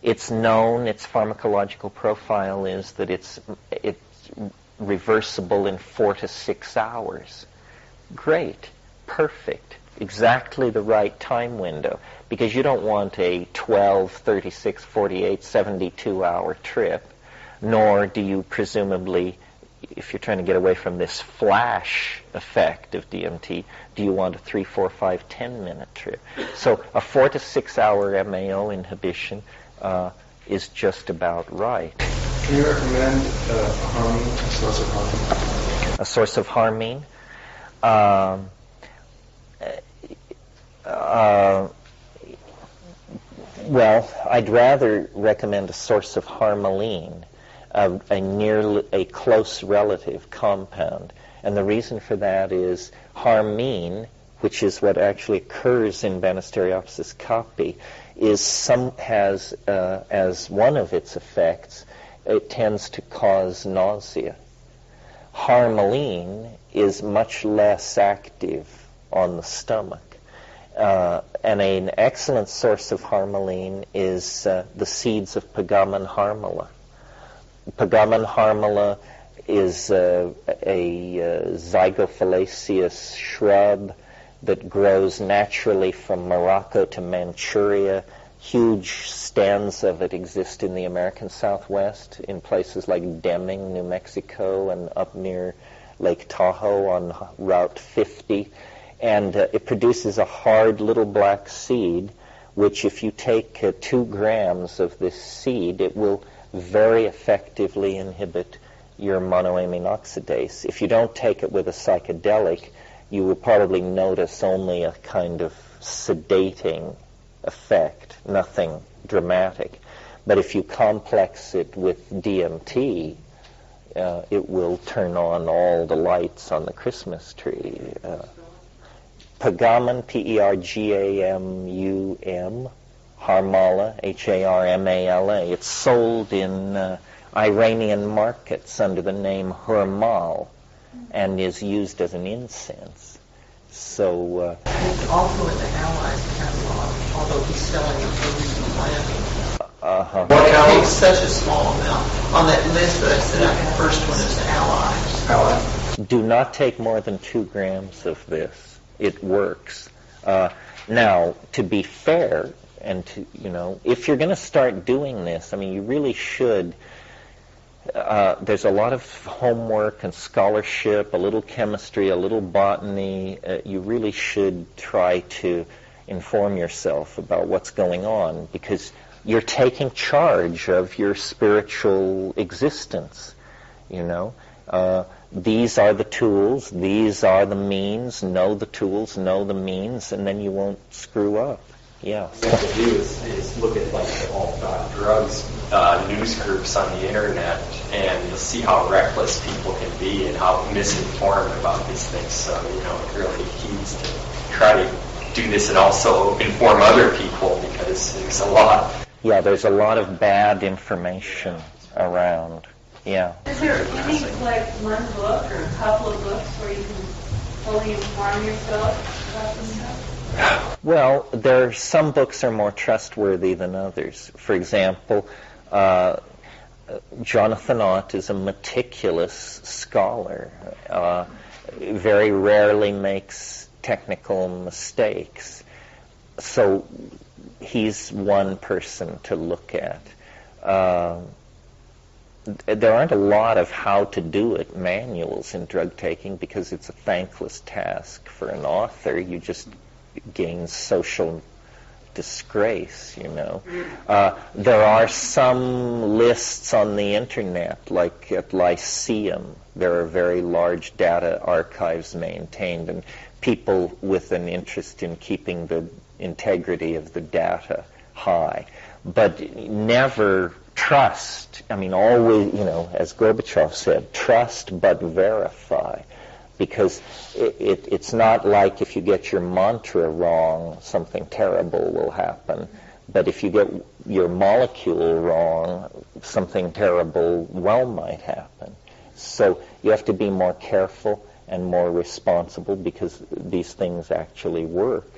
It's known, its pharmacological profile is that it's reversible in 4 to 6 hours. Great, perfect, exactly the right time window, because you don't want a 12, 36, 48, 72-hour trip, nor do you presumably, if you're trying to get away from this flash effect of DMT, do you want a 3, 4, 5, 10-minute trip? So a 4 to 6 hour MAO inhibition is just about right. Can you recommend harmine, a source of harmine? A source of harmine? Well, I'd rather recommend a source of harmaline, a close relative compound. And the reason for that is harmine, which is what actually occurs in Banisteriopsis caapi, has as one of its effects, it tends to cause nausea. Harmaline is much less active on the stomach. And an excellent source of harmaline is the seeds of Pagaman harmala. Pagaman harmala is a zygophyllaceous shrub that grows naturally from Morocco to Manchuria. Huge stands of it exist in the American Southwest, in places like Deming, New Mexico, and up near Lake Tahoe on Route 50. And it produces a hard little black seed, which if you take 2 grams of this seed, it will very effectively inhibit your monoamine oxidase. If you don't take it with a psychedelic, you will probably notice only a kind of sedating effect, nothing dramatic. But if you complex it with DMT, it will turn on all the lights on the Christmas tree. Pagaman, Pergamum, Harmala, Harmala. It's sold in Iranian markets under the name Hurmal and is used as an incense. So Also in the Allies catalog, although he's selling a reasonable planning. What It takes such a small amount. On that list that I set out, the first one is the Allies. do not take more than 2 grams of this. It works. Now, to be fair, and to, if you're going to start doing this, I mean, you really should. There's a lot of homework and scholarship, a little chemistry, a little botany. You really should try to inform yourself about what's going on, because you're taking charge of your spiritual existence, These are the tools, these are the means. Know the tools, know the means, and then you won't screw up. Yeah. What you have to do is look at like all drugs news groups on the internet, and you'll see how reckless people can be and how misinformed about these things. So it really keys to try to do this and also inform other people, because there's a lot. Yeah, there's a lot of bad information around. Yeah. Is there any, one book or a couple of books where you can fully inform yourself about this stuff? Well, some books are more trustworthy than others. For example, Jonathan Ott is a meticulous scholar. Very rarely makes technical mistakes. So he's one person to look at. There aren't a lot of how to do it manuals in drug taking, because it's a thankless task for an author. You just gain social disgrace, There are some lists on the internet, like at Lyceum. There are very large data archives maintained, and people with an interest in keeping the integrity of the data high. But never trust. I mean, always, as Gorbachev said, trust but verify. Because it's not like if you get your mantra wrong, something terrible will happen. But if you get your molecule wrong, something terrible might happen. So you have to be more careful and more responsible, because these things actually work.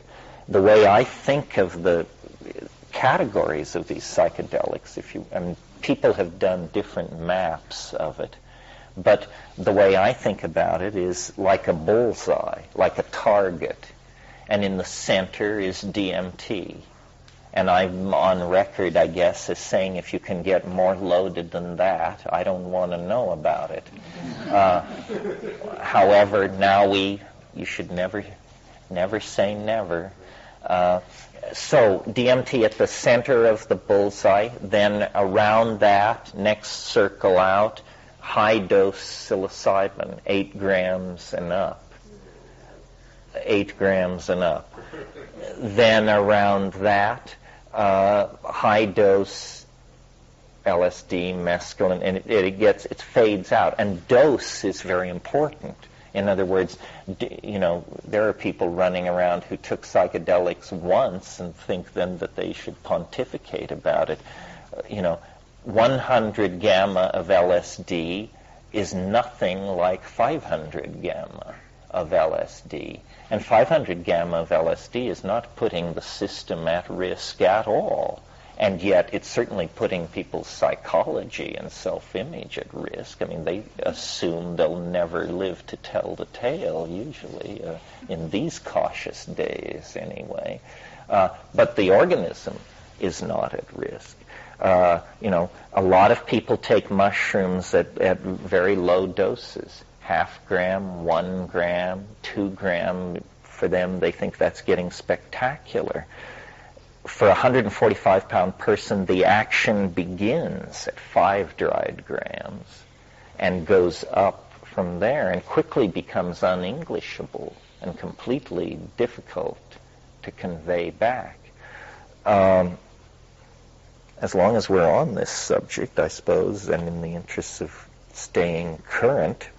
The way I think of the categories of these psychedelics, people have done different maps of it. But the way I think about it is like a bullseye, like a target. And in the center is DMT. And I'm on record, I guess, as saying if you can get more loaded than that, I don't want to know about it. However, now you should never say never. So DMT at the center of the bullseye, then around that, next circle out, high-dose psilocybin, 8 grams and up. 8 grams and up. Then around that, high-dose LSD, mescaline, and it fades out. And dose is very important. In other words, there are people running around who took psychedelics once and think then that they should pontificate about it. 100 gamma of LSD is nothing like 500 gamma of LSD. And 500 gamma of LSD is not putting the system at risk at all. And yet it's certainly putting people's psychology and self-image at risk. I mean, they assume they'll never live to tell the tale, usually, in these cautious days anyway. But the organism is not at risk. A lot of people take mushrooms at very low doses, 0.5 gram, 1 gram, 2 gram. For them, they think that's getting spectacular. For a 145-pound person, the action begins at 5 dried grams and goes up from there and quickly becomes unenglishable and completely difficult to convey back. As long as we're on this subject, I suppose, and in the interests of staying current,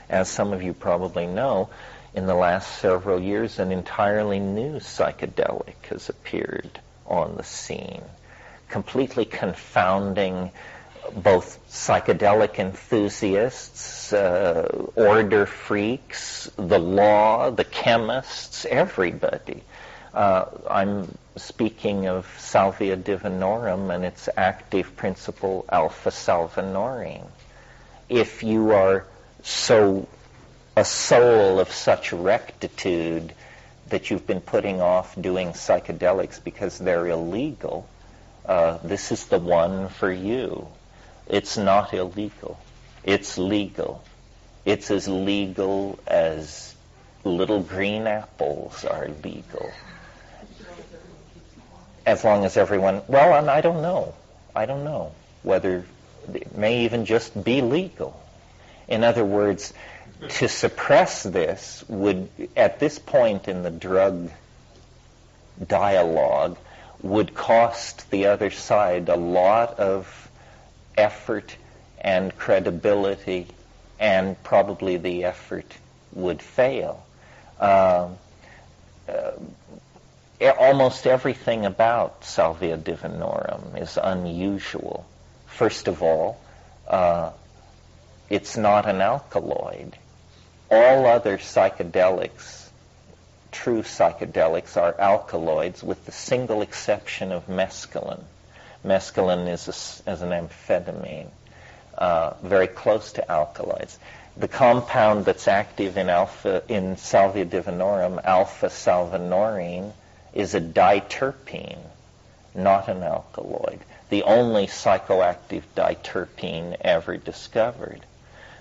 as some of you probably know, in the last several years, an entirely new psychedelic has appeared on the scene, completely confounding both psychedelic enthusiasts, order freaks, the law, the chemists, everybody. I'm speaking of Salvia divinorum and its active principle, alpha-salvinorine. If you are a soul of such rectitude that you've been putting off doing psychedelics because they're illegal, this is the one for you. It's not illegal. It's legal. It's as legal as little green apples are legal. As long as everyone, well, and I don't know whether it may even just be legal. In other words, to suppress this would, at this point in the drug dialogue, would cost the other side a lot of effort and credibility, and probably the effort would fail. Almost everything about Salvia divinorum is unusual. First of all, it's not an alkaloid. All other psychedelics, true psychedelics, are alkaloids with the single exception of mescaline. Mescaline is an amphetamine, very close to alkaloids. The compound that's active in Salvia divinorum, alpha-salvinorine, is a diterpene, not an alkaloid. The only psychoactive diterpene ever discovered.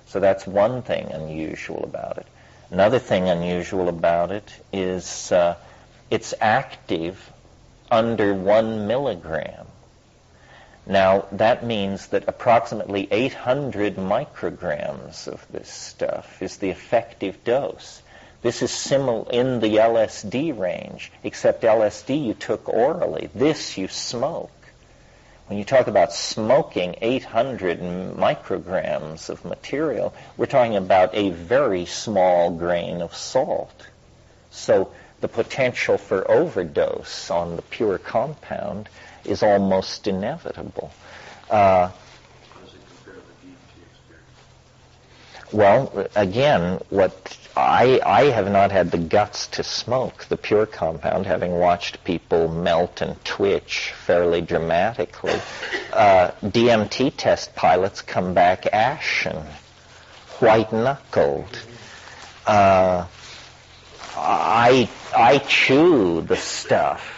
So that's one thing unusual about it. Another thing unusual about it is it's active under 1 milligram. Now, that means that approximately 800 micrograms of this stuff is the effective dose. This is similar in the LSD range, except LSD you took orally. This you smoke. When you talk about smoking 800 micrograms of material, we're talking about a very small grain of salt. So the potential for overdose on the pure compound is almost inevitable. Well, again, what I have not had the guts to smoke the pure compound, having watched people melt and twitch fairly dramatically. DMT test pilots come back ashen, white-knuckled. I chew the stuff.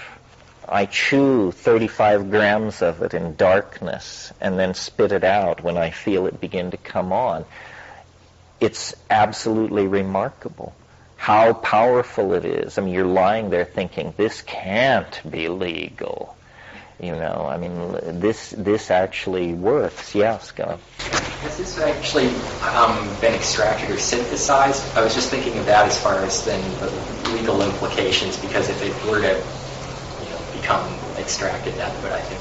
I chew 35 grams of it in darkness and then spit it out when I feel it begin to come on. It's absolutely remarkable how powerful it is. I mean, you're lying there thinking, this can't be legal. You know, I mean, this actually works. Yeah, Scott. Has this actually been extracted or synthesized? I was just thinking of that as far as then the legal implications, because if it were to become extracted, that would, I think,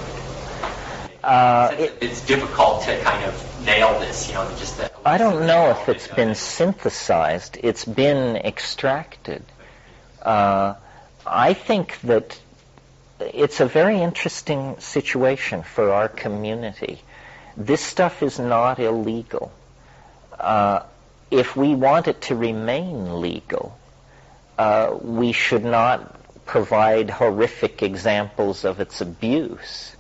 it's difficult to kind of nail this, just that. I don't know if it's been synthesized. It's been extracted. I think that it's a very interesting situation for our community. This stuff is not illegal. If we want it to remain legal, we should not provide horrific examples of its abuse.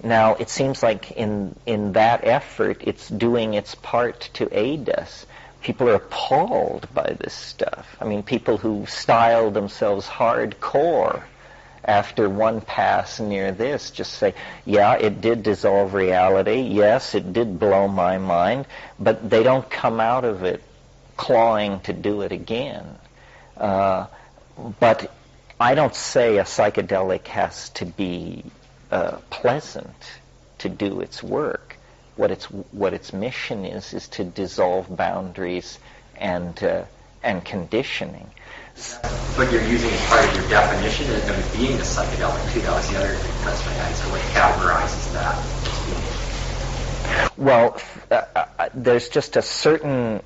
Now, it seems like in that effort, it's doing its part to aid us. People are appalled by this stuff. I mean, people who style themselves hardcore after one pass near this just say, yeah, it did dissolve reality. Yes, it did blow my mind. But they don't come out of it clawing to do it again. But I don't say a psychedelic has to be pleasant to do its work. What its mission is to dissolve boundaries and conditioning. But you're using as part of your definition of being a psychedelic too. That was the other question I had. So what categorizes that? Well, there's just a certain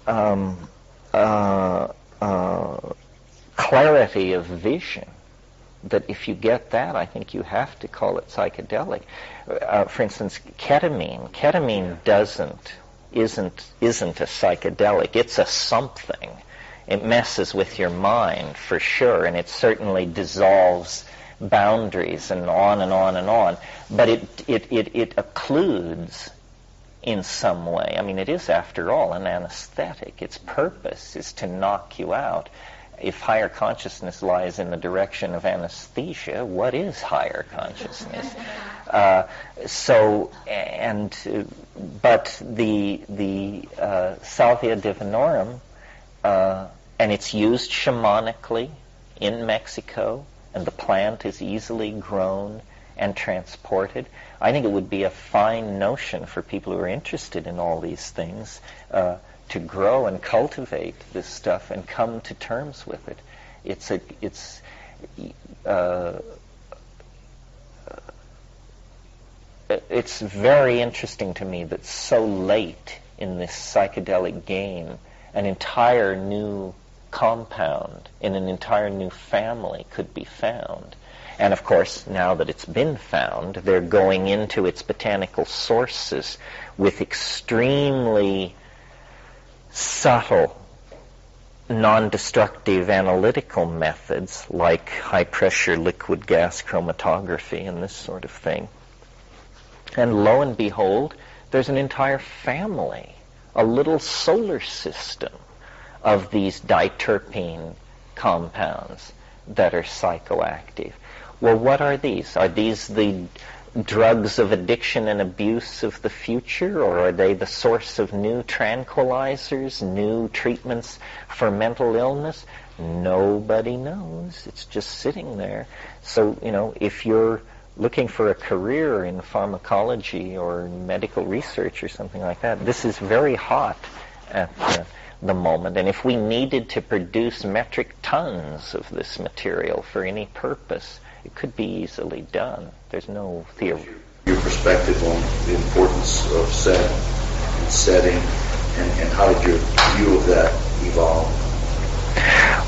clarity of vision that if you get that, I think you have to call it psychedelic. For instance, ketamine. Ketamine isn't a psychedelic. It's a something. It messes with your mind for sure, and it certainly dissolves boundaries and on and on and on. But it occludes in some way. I mean, it is, after all, an anesthetic. Its purpose is to knock you out. If higher consciousness lies in the direction of anesthesia, what is higher consciousness? But the Salvia divinorum, and it's used shamanically in Mexico, and the plant is easily grown and transported. I think it would be a fine notion for people who are interested in all these things to grow and cultivate this stuff and come to terms with it. It's very interesting to me that so late in this psychedelic game, an entire new compound in an entire new family could be found. And of course, now that it's been found, they're going into its botanical sources with extremely subtle, non-destructive analytical methods like high-pressure liquid gas chromatography and this sort of thing. And lo and behold, there's an entire family, a little solar system of these diterpene compounds that are psychoactive. Well, what are these? Are these the drugs of addiction and abuse of the future, or are they the source of new tranquilizers, new treatments for mental illness? Nobody knows. It's just sitting there. So, if you're looking for a career in pharmacology or medical research or something like that, this is very hot at the moment. And if we needed to produce metric tons of this material for any purpose, it could be easily done. There's no theory. Your perspective on the importance of set and setting, and how did your view of that evolve?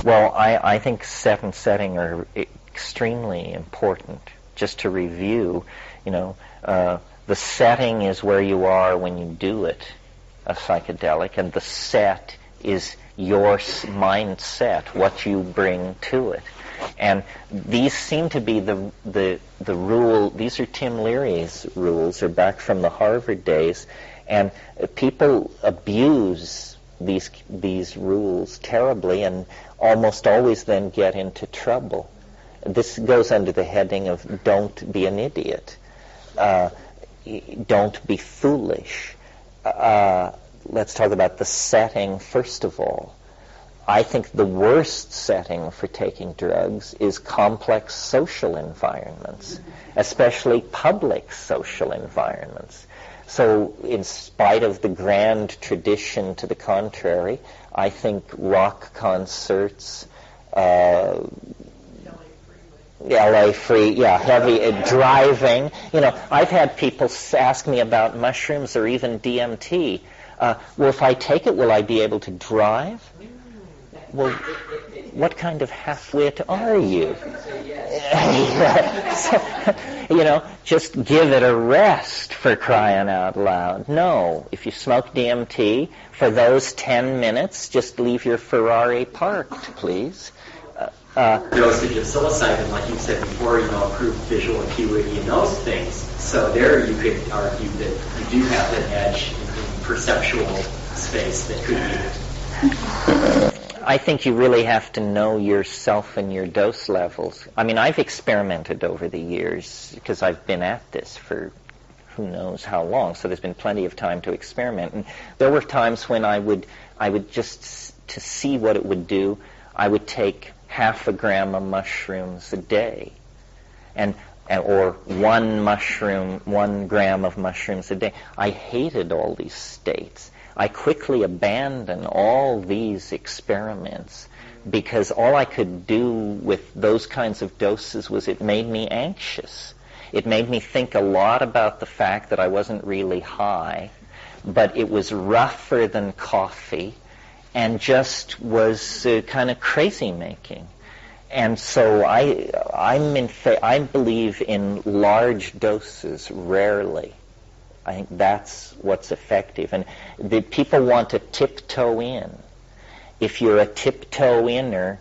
Well, I think set and setting are extremely important. Just to review, the setting is where you are when you do it, a psychedelic, and the set is your mindset, what you bring to it. And these seem to be the rule. These are Tim Leary's rules, or back from the Harvard days, and people abuse these rules terribly, and almost always then get into trouble. This goes under the heading of don't be an idiot, don't be foolish. Let's talk about the setting first of all. I think the worst setting for taking drugs is complex social environments, especially public social environments. So in spite of the grand tradition to the contrary, I think rock concerts, LA free, heavy driving. I've had people ask me about mushrooms or even DMT. Well, if I take it, will I be able to drive? Well, what kind of half-wit are you? Just give it a rest, for crying out loud. No, if you smoke DMT, for those 10 minutes, just leave your Ferrari parked, please. Dosage of psilocybin, like you said before, improved visual acuity and those things. So there you could argue that you do have an edge in perceptual space that could be. I think you really have to know yourself and your dose levels. I mean, I've experimented over the years because I've been at this for who knows how long, so there's been plenty of time to experiment. And there were times when I would just, to see what it would do, I would take 0.5 gram of mushrooms a day, or 1 gram of mushrooms a day. I hated all these states. I quickly abandoned all these experiments because all I could do with those kinds of doses was it made me anxious. It made me think a lot about the fact that I wasn't really high, but it was rougher than coffee and just was kind of crazy making. And so I believe in large doses, rarely. I think that's what's effective. And the people want to tiptoe in. If you're a tiptoe-inner,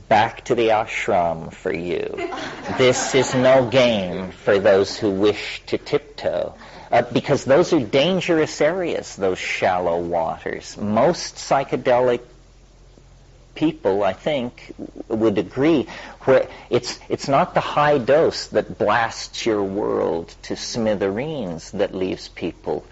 back to the ashram for you. This is no game for those who wish to tiptoe. Because those are dangerous areas, those shallow waters. Most psychedelic people, I think, would agree, where it's not the high dose that blasts your world to smithereens that leaves people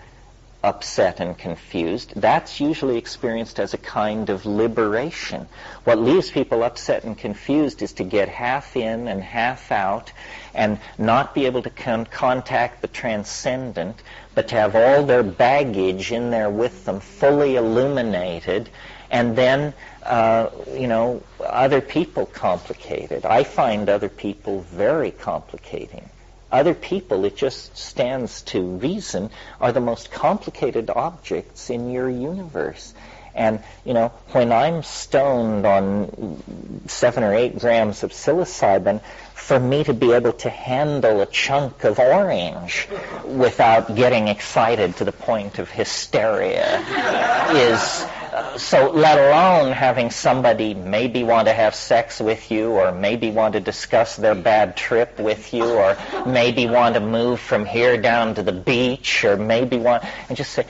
upset and confused. That's usually experienced as a kind of liberation. What leaves people upset and confused is to get half in and half out and not be able to contact the transcendent, but to have all their baggage in there with them, fully illuminated, and then other people complicated. I find other people very complicating. Other people, it just stands to reason, are the most complicated objects in your universe. And, when I'm stoned on 7 or 8 grams of psilocybin, for me to be able to handle a chunk of orange without getting excited to the point of hysteria is... So let alone having somebody maybe want to have sex with you, or maybe want to discuss their bad trip with you, or maybe want to move from here down to the beach, or maybe want... And just say,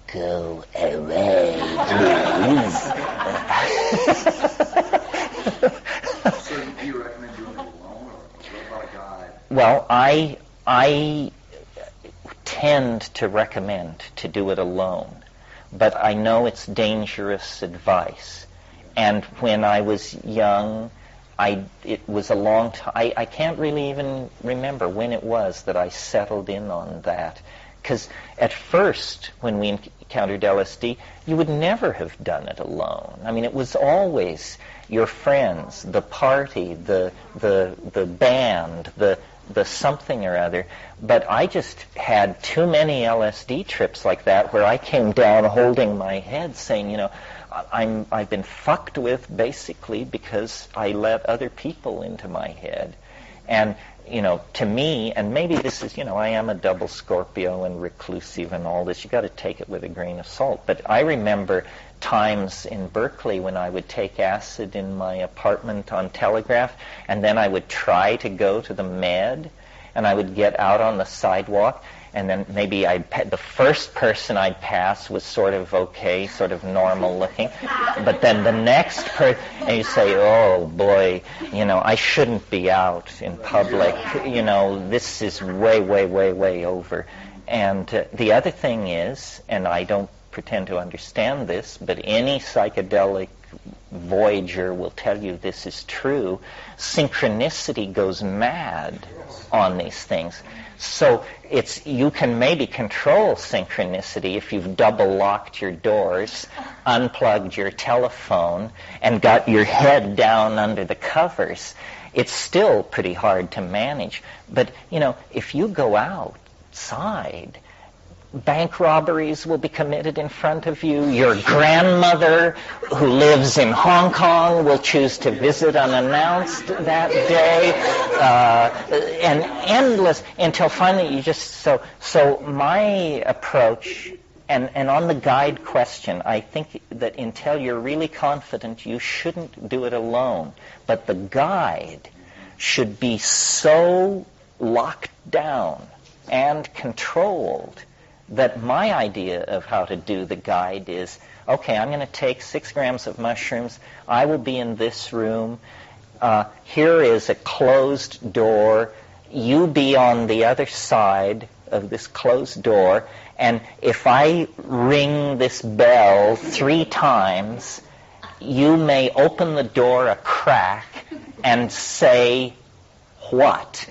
go away, please. So do you recommend doing it alone, or what about a guide? Well, I tend to recommend to do it alone. But I know it's dangerous advice. And when I was young, it was a long time. I can't really even remember when it was that I settled in on that. Because at first, when we encountered LSD, you would never have done it alone. I mean, it was always your friends, the party, the band, the something or other. But I just had too many LSD trips like that where I came down holding my head saying, I've been fucked with basically because I let other people into my head. And, to me, and maybe this is, I am a double Scorpio and reclusive and all this. You got to take it with a grain of salt. But I remember times in Berkeley when I would take acid in my apartment on Telegraph, and then I would try to go to the Med, and I would get out on the sidewalk, and then maybe the first person I'd pass was sort of okay, sort of normal looking, but then the next person, and you say, oh boy, I shouldn't be out in public, this is way, way, way, way over. And the other thing is, and I don't pretend to understand this, but any psychedelic voyager will tell you this is true. Synchronicity goes mad on these things. So you can maybe control synchronicity if you've double locked your doors, unplugged your telephone, and got your head down under the covers. It's still pretty hard to manage. But, if you go outside, bank robberies will be committed in front of you. Your grandmother, who lives in Hong Kong, will choose to visit unannounced that day, and endless, until finally you just... So my approach, and on the guide question, I think that until you're really confident, you shouldn't do it alone. But the guide should be so locked down and controlled that my idea of how to do the guide is, okay, I'm going to take 6 grams of mushrooms. I will be in this room. Here is a closed door. You be on the other side of this closed door. And if I ring this bell 3 times, you may open the door a crack and say, what?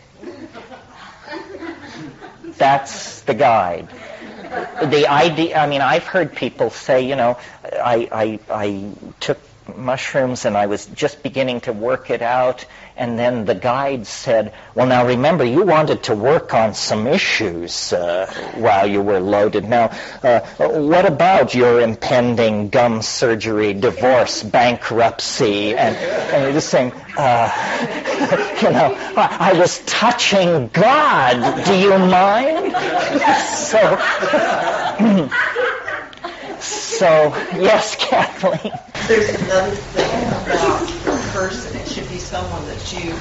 That's the guide. The idea, I've heard people say, I took mushrooms, and I was just beginning to work it out, and then the guide said, well, now remember, you wanted to work on some issues while you were loaded. Now, what about your impending gum surgery, divorce, bankruptcy? And you're just saying, I was touching God. Do you mind? So, yes, Kathleen. There's another thing about a person. It should be someone that you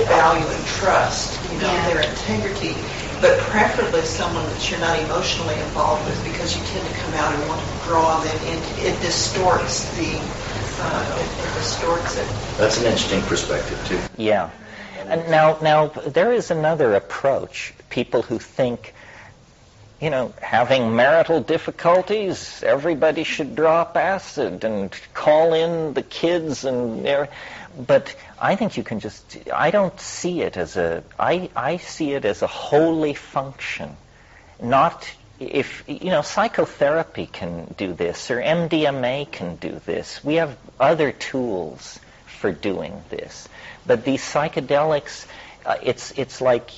value and trust, their integrity, but preferably someone that you're not emotionally involved with, because you tend to come out and want to draw them in. It distorts it distorts it. That's an interesting perspective too. Yeah. And now there is another approach. People who think, having marital difficulties, everybody should drop acid and call in the kids but I think you can I don't see it as I see it as a holy function. Not if, psychotherapy can do this, or MDMA can do this. We have other tools for doing this. But these psychedelics, it's like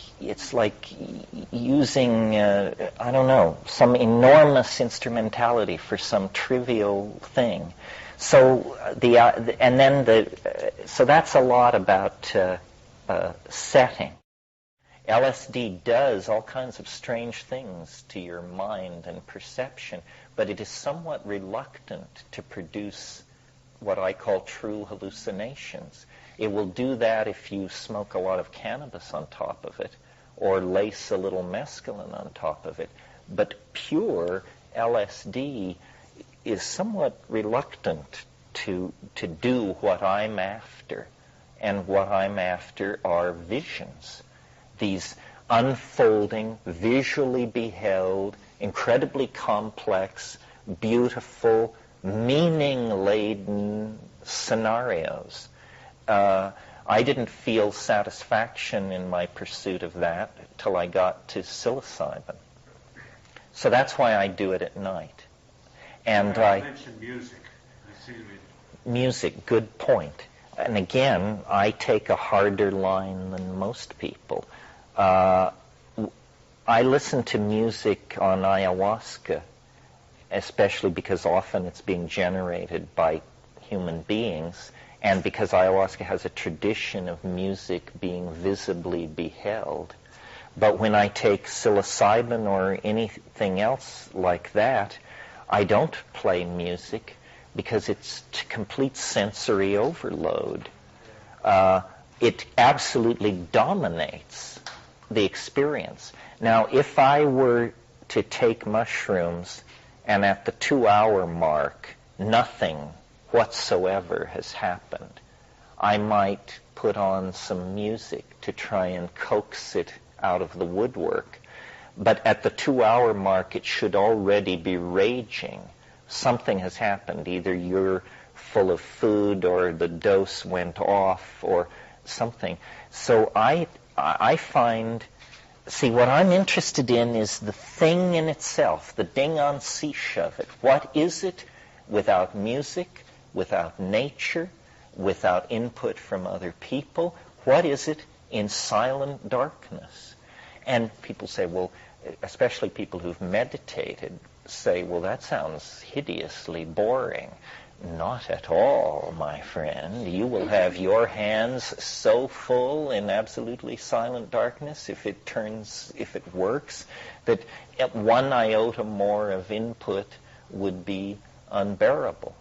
using some enormous instrumentality for some trivial thing. So so that's a lot about setting. LSD does all kinds of strange things to your mind and perception, but it is somewhat reluctant to produce what I call true hallucinations. It will do that if you smoke a lot of cannabis on top of it, or lace a little mescaline on top of it. But pure LSD is somewhat reluctant to do what I'm after. And what I'm after are visions. These unfolding, visually beheld, incredibly complex, beautiful, meaning-laden scenarios. I didn't feel satisfaction in my pursuit of that till I got to psilocybin. So that's why I do it at night. And I mentioned music. Music, good point. And again, I take a harder line than most people. I listen to music on ayahuasca, especially because often it's being generated by human beings, and because ayahuasca has a tradition of music being visibly beheld. But when I take psilocybin or anything else like that, I don't play music because it's complete sensory overload. It absolutely dominates the experience. Now, if I were to take mushrooms and at the 2-hour mark, nothing whatsoever has happened, I might put on some music to try and coax it out of the woodwork. But at the 2-hour mark, it should already be raging. Something has happened. Either you're full of food, or the dose went off, or something. So I find, what I'm interested in is the thing in itself, the ding on sea shove it. What is it without music, without nature, without input from other people? What is it in silent darkness? And people say, well, especially people who've meditated, say, well, that sounds hideously boring. Not at all, my friend. You will have your hands so full in absolutely silent darkness, if it works, that one iota more of input would be unbearable.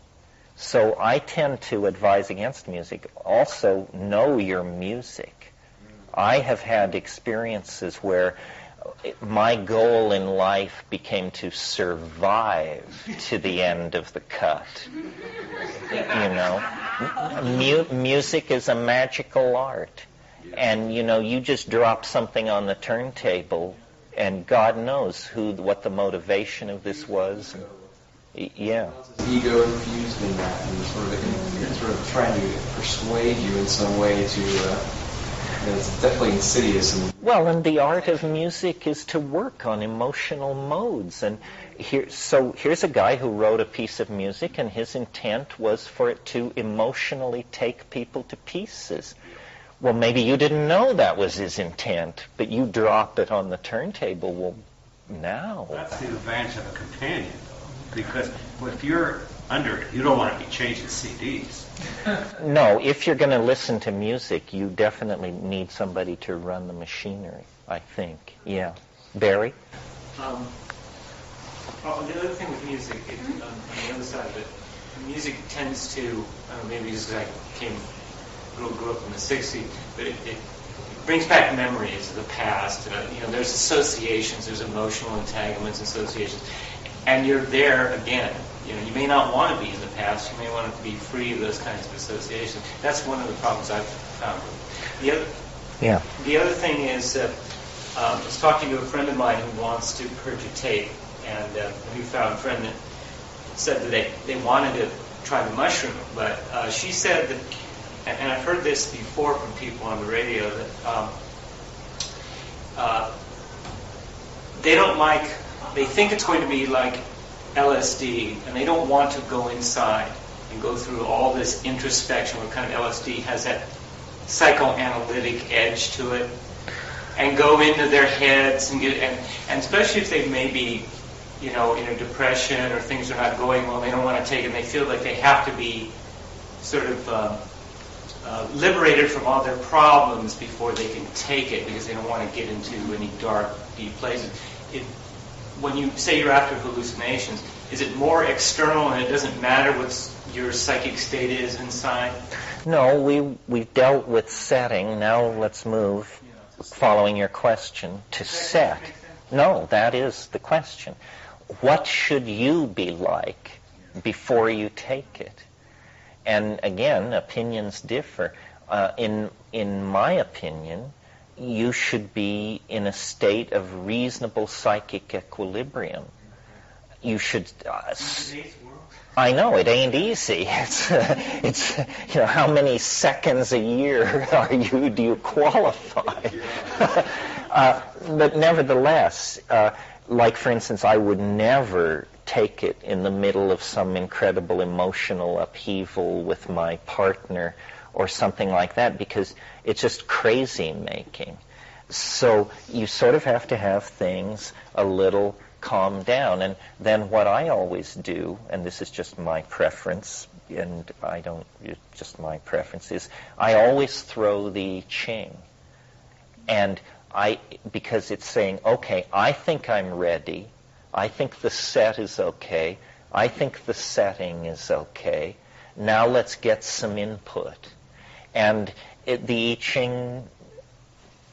So I tend to advise against music. Also, know your music. I have had experiences where my goal in life became to survive to the end of the cut. Music is a magical art. And, you just drop something on the turntable, and God knows what the motivation of this was. Yeah. Ego infused in that, and sort of trying to persuade you in some way to It's definitely insidious. And Well, and the art of music is to work on emotional modes. And here's a guy who wrote a piece of music, and his intent was for it to emotionally take people to pieces. Well, maybe you didn't know that was his intent, but you drop it on the turntable. Well, now. That's the advantage of a companion, though, because if you're under it, you don't want to be changing CDs. No, if you're going to listen to music, you definitely need somebody to run the machinery, I think. Yeah. Barry? Well, the other thing with music, on the other side of it, music tends to, I don't know, maybe just because I grew up in the 60s, but it brings back memories of the past. There's associations, there's emotional entanglements, associations, and you're there again. You may not want to be in the past. You may want to be free of those kinds of associations. That's one of the problems I've found. The other thing is, I was talking to a friend of mine who wants to purge a tape, and a newfound friend that said that they wanted to try the mushroom, but she said that, and I've heard this before from people on the radio, that they think it's going to be like LSD, and they don't want to go inside and go through all this introspection where kind of LSD has that psychoanalytic edge to it, and go into their heads and and especially if they may be, in a depression or things are not going well, they don't want to take it, and they feel like they have to be sort of liberated from all their problems before they can take it, because they don't want to get into any dark, deep places. When you say you're after hallucinations, is it more external and it doesn't matter what your psychic state is inside? No, we've dealt with setting. Now let's move, following your question, to set. No, that is the question. What should you be like before you take it? And again, opinions differ. In my opinion, you should be in a state of reasonable psychic equilibrium. You should. I know it ain't easy. It's how many seconds a year do you qualify? But nevertheless, like for instance, I would never take it in the middle of some incredible emotional upheaval with my partner or something like that, because it's just crazy making. So you sort of have to have things a little calmed down. And then what I always do, and this is just my preference, and just my preference, is I always throw the Ching. And because it's saying, okay, I think I'm ready, I think the set is okay, I think the setting is okay, now let's get some input. And the I Ching,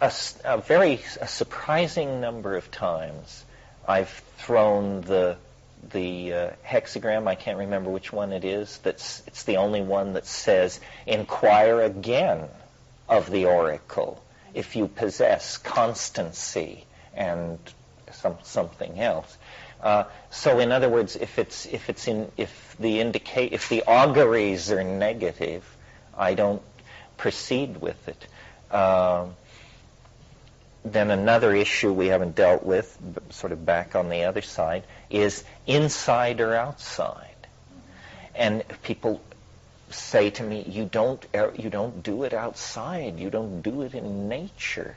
a surprising number of times, I've thrown the hexagram, I can't remember which one it is, it's the only one that says, inquire again of the oracle if you possess constancy and something else. So in other words, if the auguries are negative, I don't proceed with it. Then another issue we haven't dealt with, sort of back on the other side, is inside or outside. And people say to me, you don't do it outside, you don't do it in nature.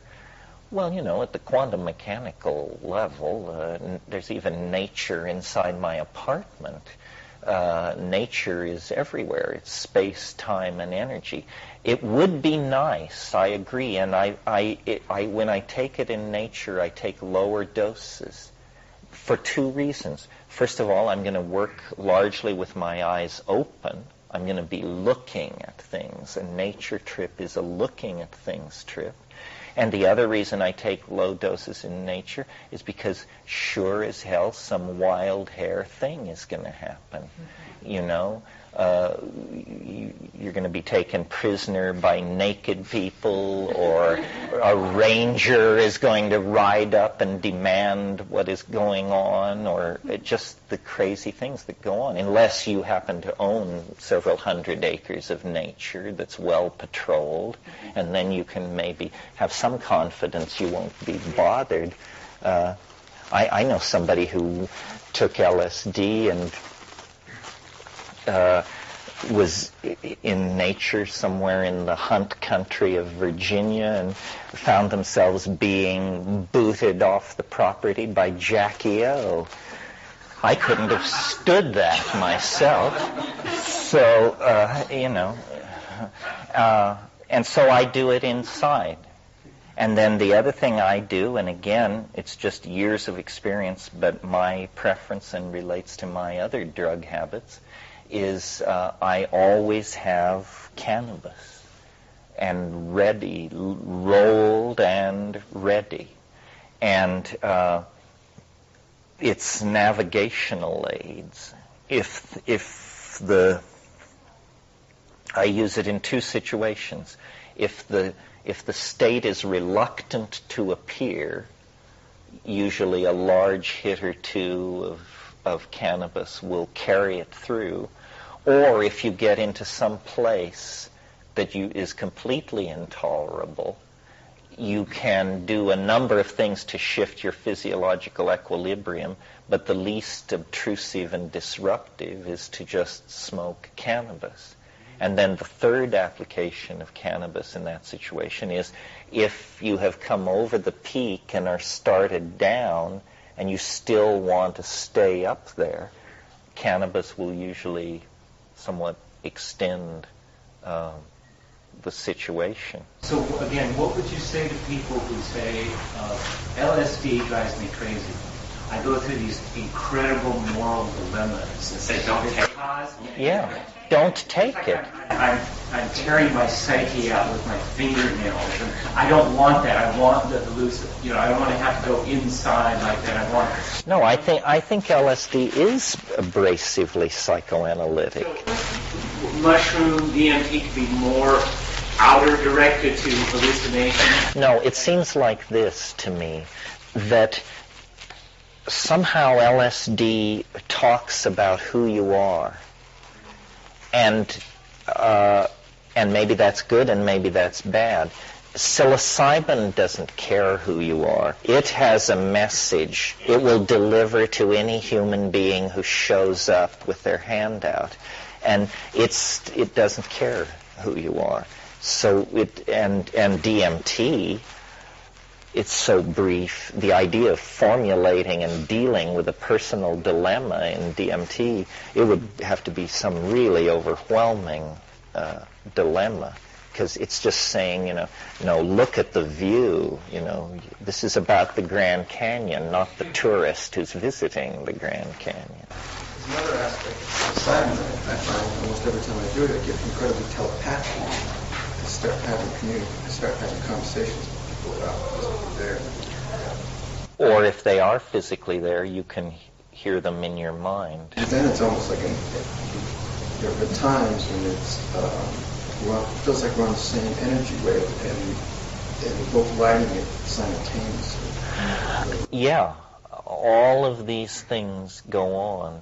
Well, at the quantum mechanical level, there's even nature inside my apartment. Nature is everywhere. It's space, time, and energy. It would be nice, I agree, and when I take it in nature, I take lower doses for two reasons. First of all, I'm going to work largely with my eyes open. I'm going to be looking at things. A nature trip is a looking at things trip. And the other reason I take low doses in nature is because sure as hell some wild hair thing is going to happen. You know, you're going to be taken prisoner by naked people, or a ranger is going to ride up and demand what is going on, or just the crazy things that go on, unless you happen to own several hundred acres of nature that's well patrolled, and then you can maybe have some confidence you won't be bothered. I know somebody who took LSD and was in nature somewhere in the Hunt country of Virginia and found themselves being booted off the property by Jackie O. I couldn't have stood that myself. So, and so I do it inside. And then the other thing I do, and again, it's just years of experience, but my preference and relates to my other drug habits, is I always have cannabis, and ready, rolled and ready. And it's navigational aids. I use it in two situations. If the state is reluctant to appear, usually a large hit or two of cannabis will carry it through. Or if you get into some place that is completely intolerable, you can do a number of things to shift your physiological equilibrium, but the least obtrusive and disruptive is to just smoke cannabis. And then the third application of cannabis in that situation is if you have come over the peak and are started down and you still want to stay up there, cannabis will usually somewhat extend the situation. So again, what would you say to people who say, LSD drives me crazy? I go through these incredible moral dilemmas and say, don't take it. Yeah, don't take it. I'm tearing my psyche out with my fingernails, and I don't want that. I want the elusive. I don't want to have to go inside like that. I want. No, I think LSD is abrasively psychoanalytic. So, mushroom, DMT could be more outer directed to hallucination. No, it seems like this to me, that somehow LSD talks about who you are. And maybe that's good and maybe that's bad. Psilocybin doesn't care who you are. It has a message it will deliver to any human being who shows up with their hand out. And it doesn't care who you are. So and DMT, it's so brief. The idea of formulating and dealing with a personal dilemma in DMT, it would have to be some really overwhelming dilemma, because it's just saying, look at the view. This is about the Grand Canyon, not the tourist who's visiting the Grand Canyon. There's another aspect of psilocybin that I find almost every time I do it, I get incredibly telepathic. I start having conversations with people that are there. Or if they are physically there, you can hear them in your mind. And then it's almost like there are times when it feels like we're on the same energy wave, and we're both riding it simultaneously. Yeah, all of these things go on.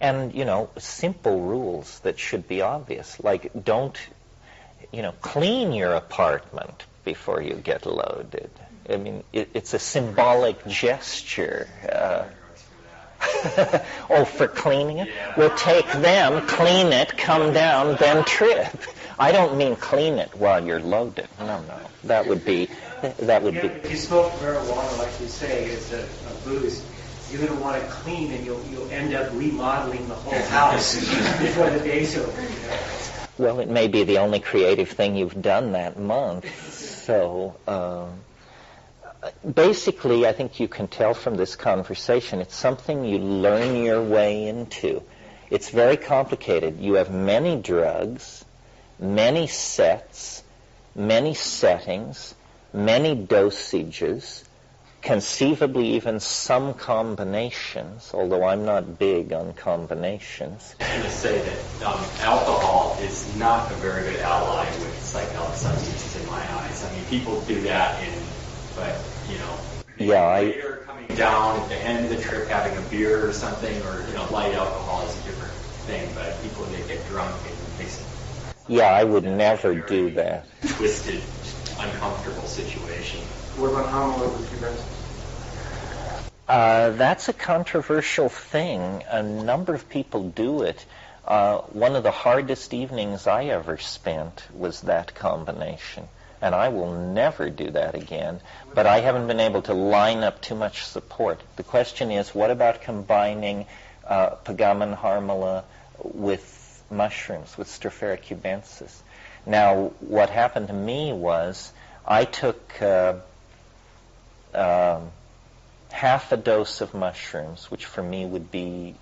And, simple rules that should be obvious, like don't, clean your apartment before you get loaded. I mean, it's a symbolic gesture. For cleaning it? Well, take them, clean it, come down, then trip. I don't mean clean it while you're loaded. No. That would be. If you smoke marijuana, like you say, as a Buddhist, you're going to want to clean, and you'll end up remodeling the whole house before the day's over. Well, it may be the only creative thing you've done that month. So, basically, I think you can tell from this conversation, it's something you learn your way into. It's very complicated. You have many drugs, many sets, many settings, many dosages, conceivably even some combinations, although I'm not big on combinations. I'm going to say that alcohol is not a very good ally with psychedelic substances in my eyes. I mean, people do that but, later coming down at the end of the trip having a beer or something, or, light alcohol is a different thing, but people, they get drunk and it makes it... Yeah, I would never do that. Twisted, uncomfortable situation. What about amyloid with you guys? That's a controversial thing. A number of people do it. One of the hardest evenings I ever spent was that combination. And I will never do that again. But I haven't been able to line up too much support. The question is, what about combining Pagamen harmala with mushrooms, with Stropharia cubensis? Now, what happened to me was I took half a dose of mushrooms, which for me would be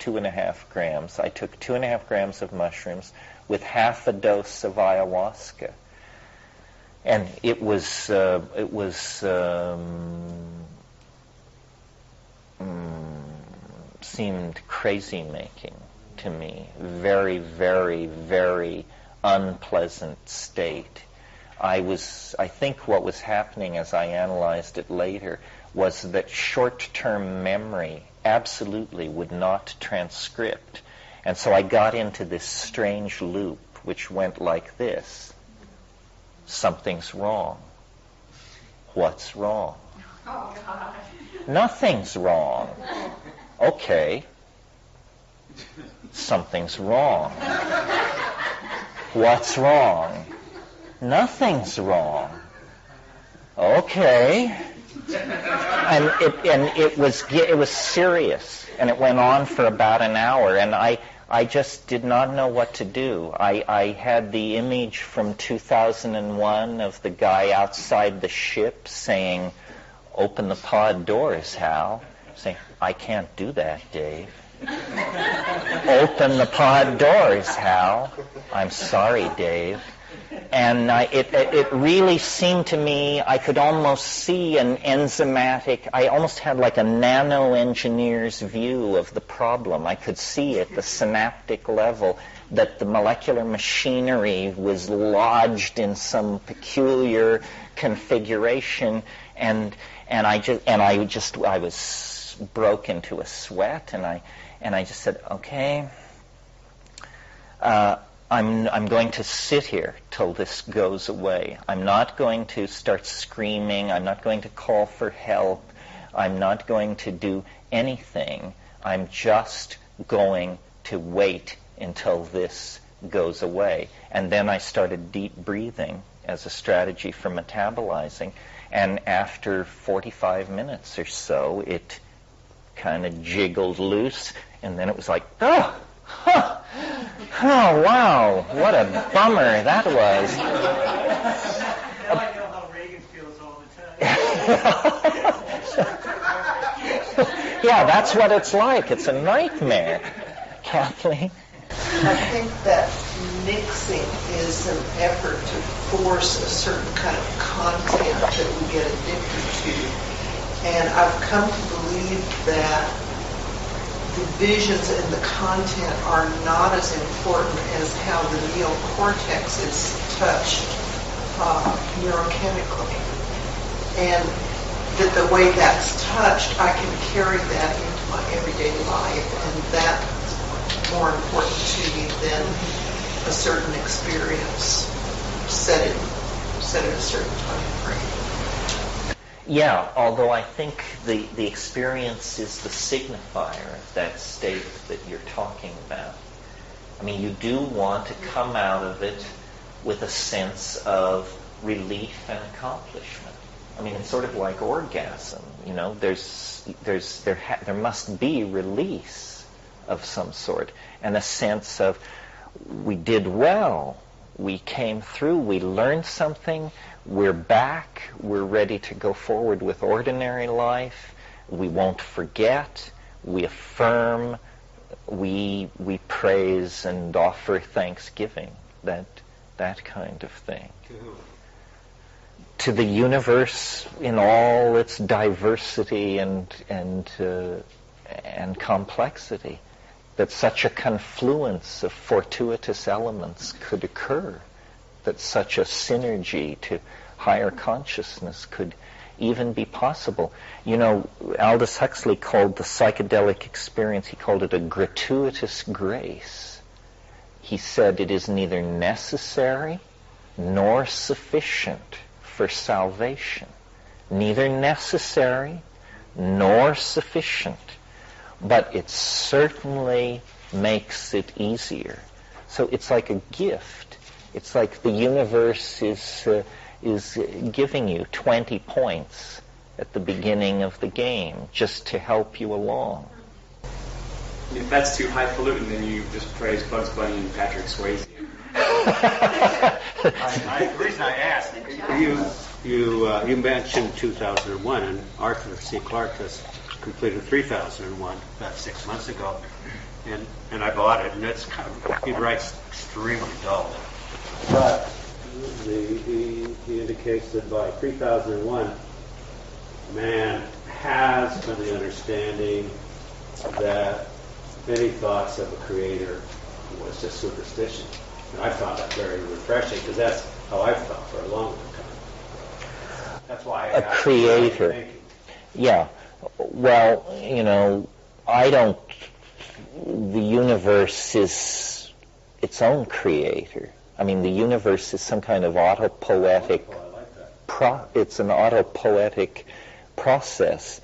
2.5 grams. I took 2.5 grams of mushrooms with half a dose of ayahuasca. And it seemed crazy-making to me. Very, very, very unpleasant state. I think what was happening as I analyzed it later was that short-term memory absolutely would not transcript. And so I got into this strange loop which went like this. Something's wrong. What's wrong? Oh, God. Nothing's wrong. Okay. Something's wrong. What's wrong? Nothing's wrong. Okay. And it was serious, and it went on for about an hour, and I just did not know what to do. I had the image from 2001 of the guy outside the ship saying, "Open the pod doors, Hal." Saying, "I can't do that, Dave." "Open the pod doors, Hal." "I'm sorry, Dave." And it really seemed to me, I could almost see an enzymatic, I almost had like a nano-engineer's view of the problem. I could see at the synaptic level that the molecular machinery was lodged in some peculiar configuration, and I was broke into a sweat, and I just said, okay, I'm going to sit here till this goes away. I'm not going to start screaming. I'm not going to call for help. I'm not going to do anything. I'm just going to wait until this goes away. And then I started deep breathing as a strategy for metabolizing. And after 45 minutes or so, it kind of jiggled loose. And then it was like, oh, huh. Oh, wow, what a bummer that was. Now I know how Reagan feels all the time. Yeah, that's what it's like. It's a nightmare. Kathleen? I think that mixing is an effort to force a certain kind of content that we get addicted to. And I've come to believe that the visions and the content are not as important as how the neocortex is touched neurochemically. And that the way that's touched, I can carry that into my everyday life, and that's more important to me than a certain experience set in a certain time frame. Yeah, although I think the experience is the signifier of that state that you're talking about. I mean, you do want to come out of it with a sense of relief and accomplishment. I mean, it's sort of like orgasm. You know, there must be release of some sort, and a sense of we did well, we came through, we learned something. We're back. We're ready to go forward with ordinary life. We won't forget. We affirm. We praise and offer thanksgiving. That kind of thing. to the universe in all its diversity and complexity, that such a confluence of fortuitous elements could occur, that such a synergy to higher consciousness could even be possible. You know, Aldous Huxley called the psychedelic experience, he called it a gratuitous grace. He said it is neither necessary nor sufficient for salvation. Neither necessary nor sufficient, but it certainly makes it easier. So it's like a gift. It's like the universe is giving you 20 points at the beginning of the game just to help you along. If that's too highfalutin, then you just praise Bugs Bunny and Patrick Swayze. The reason I asked, you mentioned 2001, and Arthur C. Clarke has completed 3001 about 6 months ago, and I bought it, and it's kind of, he writes extremely dull, but he indicates that by 3001, man has come to the understanding that many thoughts of a creator was just superstition. And I found that very refreshing, because that's how I've felt for a long time. That's why a creator. Yeah. Well, you know, the universe is its own creator. I mean, the universe is some kind of autopoetic, it's an autopoetic process.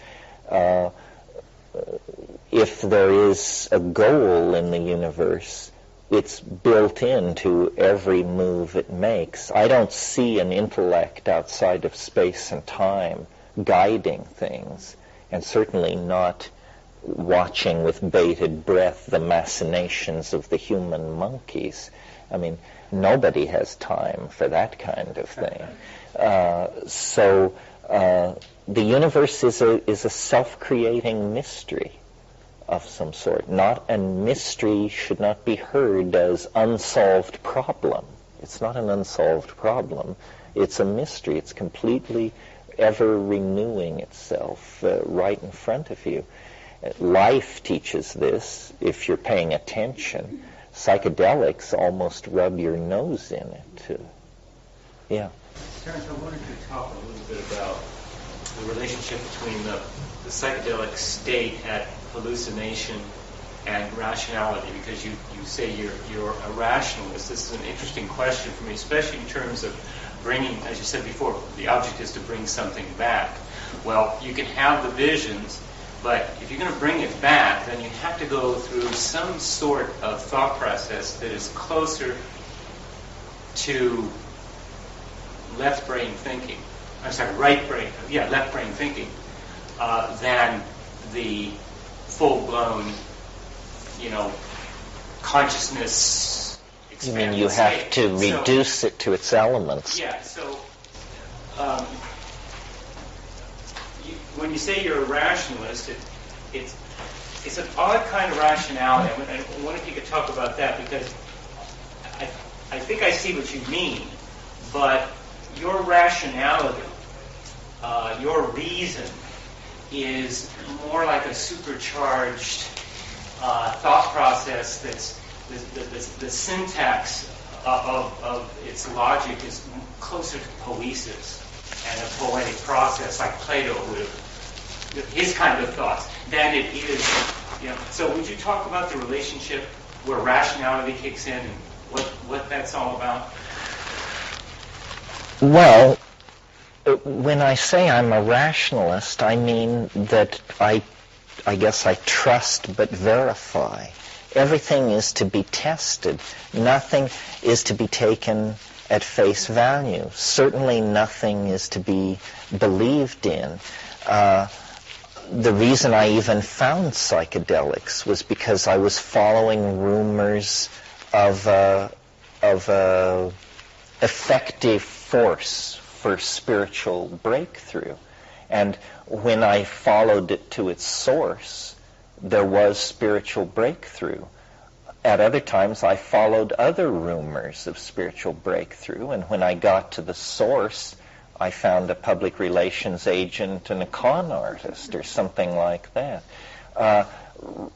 If there is a goal in the universe, it's built into every move it makes. I don't see an intellect outside of space and time guiding things, and certainly not watching with bated breath the machinations of the human monkeys. I mean, nobody has time for that kind of thing. So the universe is a self-creating mystery of some sort. And mystery should not be heard as unsolved problem. It's not an unsolved problem. It's a mystery. It's completely ever renewing itself right in front of you. Life teaches this if you're paying attention. Psychedelics almost rub your nose in it. Yeah. Terence, I wanted to talk a little bit about the relationship between the psychedelic state at hallucination and rationality, because you say you're a rationalist. This is an interesting question for me, especially in terms of bringing, as you said before, the object is to bring something back. Well, you can have the visions, but if you're going to bring it back, then you have to go through some sort of thought process that is closer to left brain thinking. Left brain thinking than the full-blown, consciousness expanded. You mean you have to reduce it to its elements? Yeah. So when you say you're a rationalist, it's an odd kind of rationality. I wonder if you could talk about that, because I think I see what you mean, but your rationality, your reason, is more like a supercharged thought process that's the syntax of its logic is closer to poesis and a poetic process like Plato would have, his kind of thoughts, than it is, So would you talk about the relationship where rationality kicks in and what that's all about? Well, when I say I'm a rationalist, I mean that I guess I trust but verify. Everything is to be tested. Nothing is to be taken at face value. Certainly nothing is to be believed in. The reason I even found psychedelics was because I was following rumors of effective force for spiritual breakthrough. And when I followed it to its source, there was spiritual breakthrough. At other times, I followed other rumors of spiritual breakthrough, and when I got to the source, I found a public relations agent and a con artist or something like that.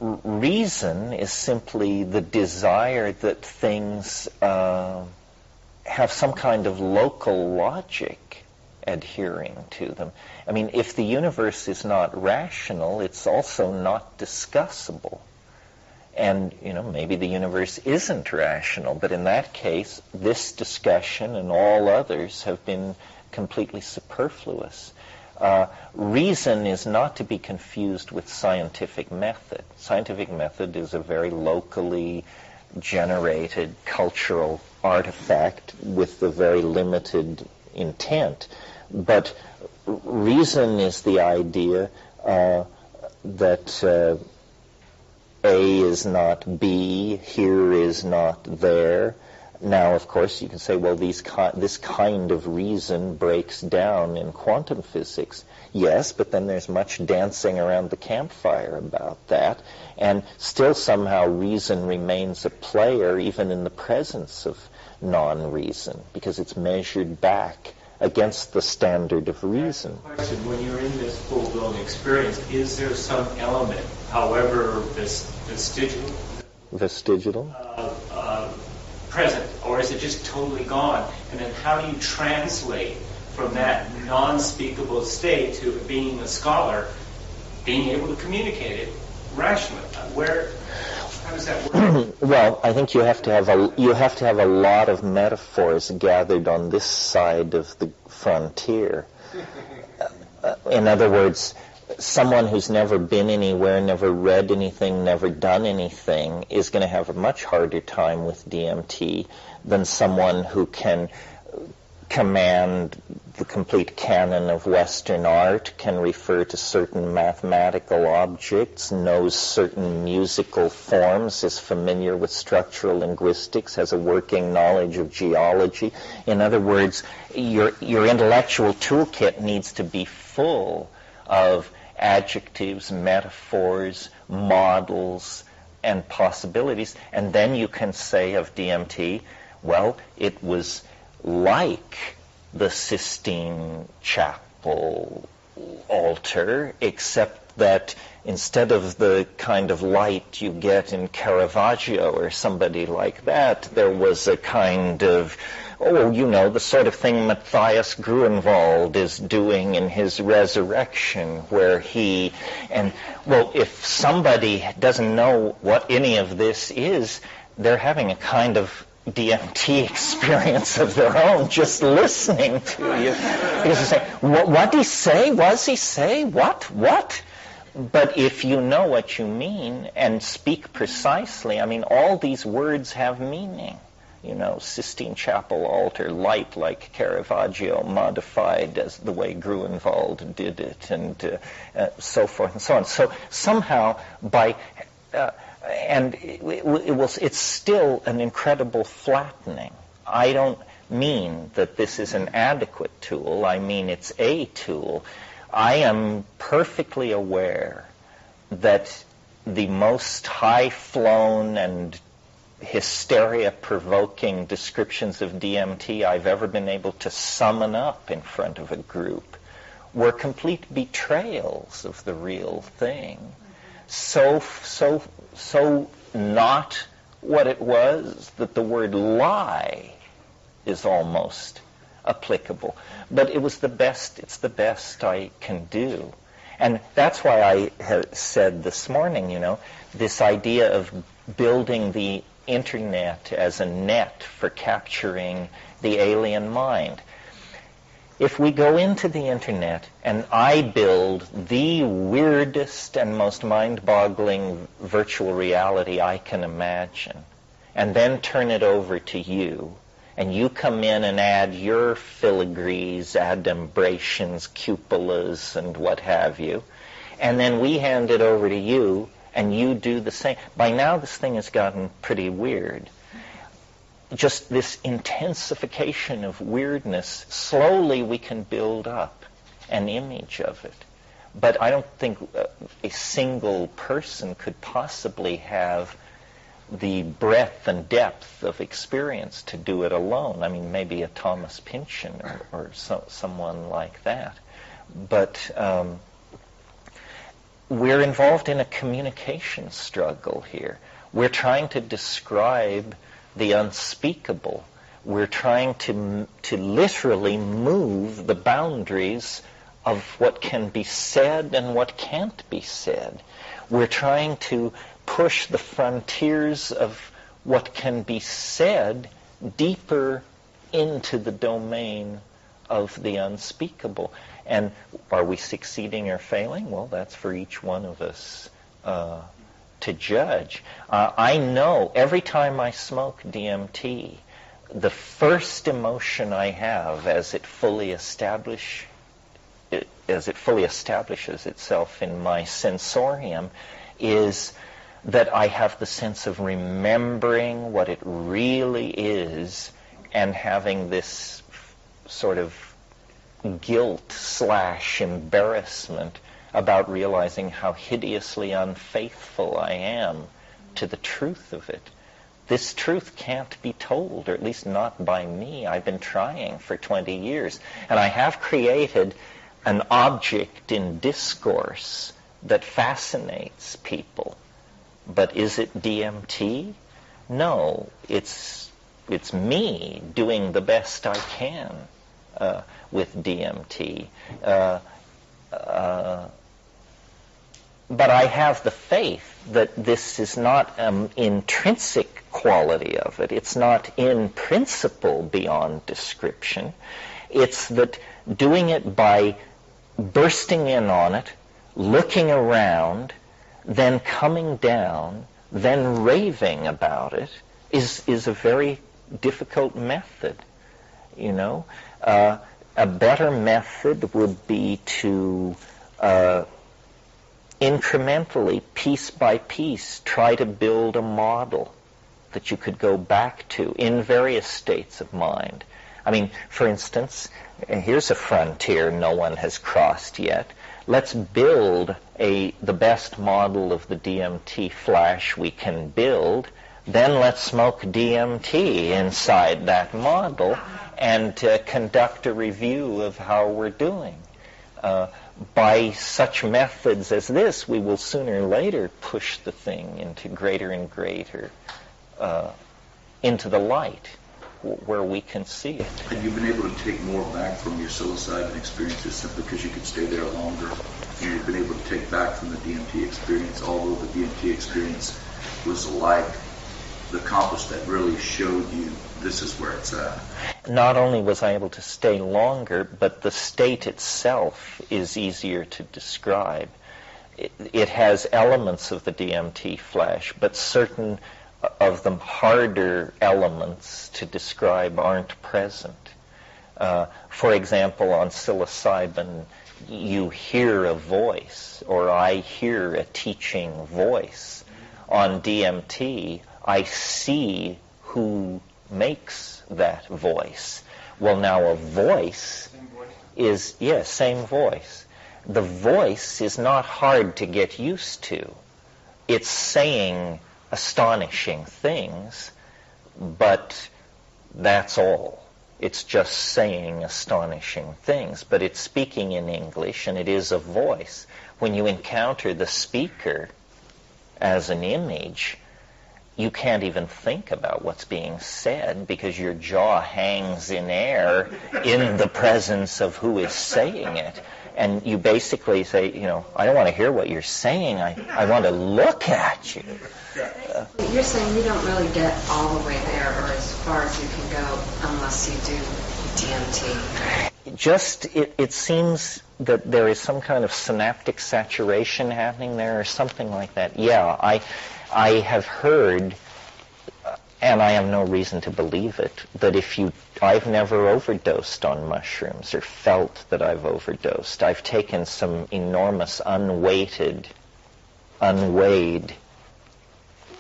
Reason is simply the desire that things have some kind of local logic adhering to them. I mean, if the universe is not rational, it's also not discussable. And, maybe the universe isn't rational, but in that case, this discussion and all others have been completely superfluous. Reason is not to be confused with scientific method. Scientific method is a very locally generated cultural artifact with a very limited intent. But reason is the idea that A is not B, here is not there. Now, of course, you can say, well, this kind of reason breaks down in quantum physics. Yes, but then there's much dancing around the campfire about that. And still somehow reason remains a player even in the presence of non-reason, because it's measured back against the standard of reason. When you're in this full-blown experience, is there some element, however vestigial, present, or is it just totally gone? And then how do you translate from that non-speakable state to being a scholar, being able to communicate it rationally? How does that work? Well, I think you have to have a lot of metaphors gathered on this side of the frontier. In other words, someone who's never been anywhere, never read anything, never done anything is going to have a much harder time with DMT than someone who can command the complete canon of Western art, can refer to certain mathematical objects, knows certain musical forms, is familiar with structural linguistics, has a working knowledge of geology. In other words, your intellectual toolkit needs to be full of adjectives, metaphors, models, and possibilities. And then you can say of DMT, well, it was like the Sistine Chapel altar, except that instead of the kind of light you get in Caravaggio or somebody like that, there was a kind of, the sort of thing Matthias Gruenwald is doing in his Resurrection, where if somebody doesn't know what any of this is, they're having a kind of DMT experience of their own, just listening to you. Because they say, what did he say? Was he say? What? But if you know what you mean and speak precisely, all these words have meaning. Sistine Chapel altar, light like Caravaggio, modified as the way Gruenwald did it, and so forth and so on. So somehow it's still an incredible flattening. I don't mean that this is an adequate tool. I mean it's a tool. I am perfectly aware that the most high-flown and hysteria-provoking descriptions of DMT I've ever been able to summon up in front of a group were complete betrayals of the real thing. So not what it was that the word lie is almost applicable. But it's the best I can do. And that's why I said this morning, this idea of building the internet as a net for capturing the alien mind. If we go into the internet and I build the weirdest and most mind-boggling virtual reality I can imagine, and then turn it over to you, and you come in and add your filigrees, adumbrations, cupolas, and what have you, and then we hand it over to you, and you do the same. By now, this thing has gotten pretty weird. Just this intensification of weirdness, slowly we can build up an image of it. But I don't think a single person could possibly have the breadth and depth of experience to do it alone. I mean, maybe a Thomas Pynchon or someone like that. But we're involved in a communication struggle here. We're trying to describe the unspeakable. We're trying to literally move the boundaries of what can be said and what can't be said. We're trying to push the frontiers of what can be said deeper into the domain of the unspeakable. And are we succeeding or failing? Well, that's for each one of us to judge. I know every time I smoke DMT, the first emotion I have as it fully establishes itself in my sensorium is that I have the sense of remembering what it really is and having this sort of guilt/embarrassment about realizing how hideously unfaithful I am to the truth of it. This truth can't be told, or at least not by me. I've been trying for 20 years, and I have created an object in discourse that fascinates people. But is it DMT? No, it's me doing the best I can with DMT. But I have the faith that this is not an intrinsic quality of it. It's not in principle beyond description. It's that doing it by bursting in on it, looking around, then coming down, then raving about it is a very difficult method. You know, a better method would be to incrementally, piece by piece, try to build a model that you could go back to in various states of mind. I mean, for instance, here's a frontier no one has crossed yet. Let's build the best model of the DMT flash we can build. Then let's smoke DMT inside that model and conduct a review of how we're doing. By such methods as this, we will sooner or later push the thing into greater and greater, into the light, where we can see it. Have you been able to take more back from your psilocybin experiences simply because you could stay there longer? And you've been able to take back from the DMT experience, although the DMT experience was like the compass that really showed you this is where it's at. Not only was I able to stay longer, but the state itself is easier to describe. It has elements of the DMT flash, but certain of the harder elements to describe aren't present. For example, on psilocybin, you hear a voice, or I hear a teaching voice. On DMT, I see who makes that voice. Well, now a voice is, yes, same voice. The voice is not hard to get used to. It's saying astonishing things, but that's all. It's just saying astonishing things, but it's speaking in English, and it is a voice. When you encounter the speaker as an image, you can't even think about what's being said because your jaw hangs in air in the presence of who is saying it. And you basically say, you know, I don't want to hear what you're saying. I want to look at you. You're saying you don't really get all the way there or as far as you can go unless you do DMT. It seems that there is some kind of synaptic saturation happening there or something like that. Yeah, I have heard, and I have no reason to believe it, that I've never overdosed on mushrooms or felt that I've overdosed. I've taken some enormous unweighed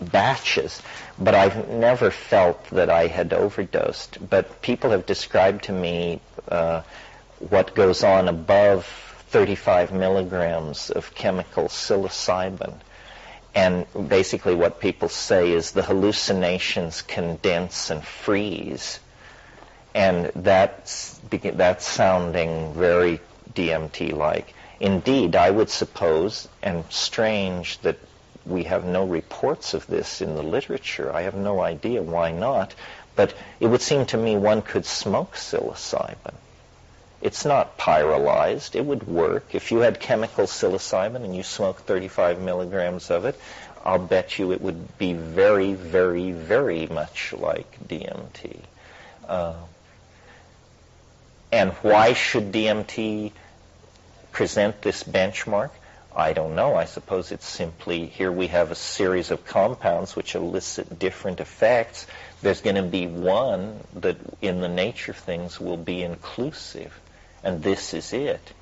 batches, but I've never felt that I had overdosed. But people have described to me what goes on above 35 milligrams of chemical psilocybin. And basically what people say is the hallucinations condense and freeze. And that's sounding very DMT-like. Indeed, I would suppose, and strange that we have no reports of this in the literature. I have no idea why not. But it would seem to me one could smoke psilocybin. It's not pyrolyzed. It would work. If you had chemical psilocybin and you smoked 35 milligrams of it, I'll bet you it would be very, very, very much like DMT. And why should DMT present this benchmark? I don't know. I suppose it's simply here we have a series of compounds which elicit different effects. There's going to be one that in the nature of things will be inclusive. And this is it.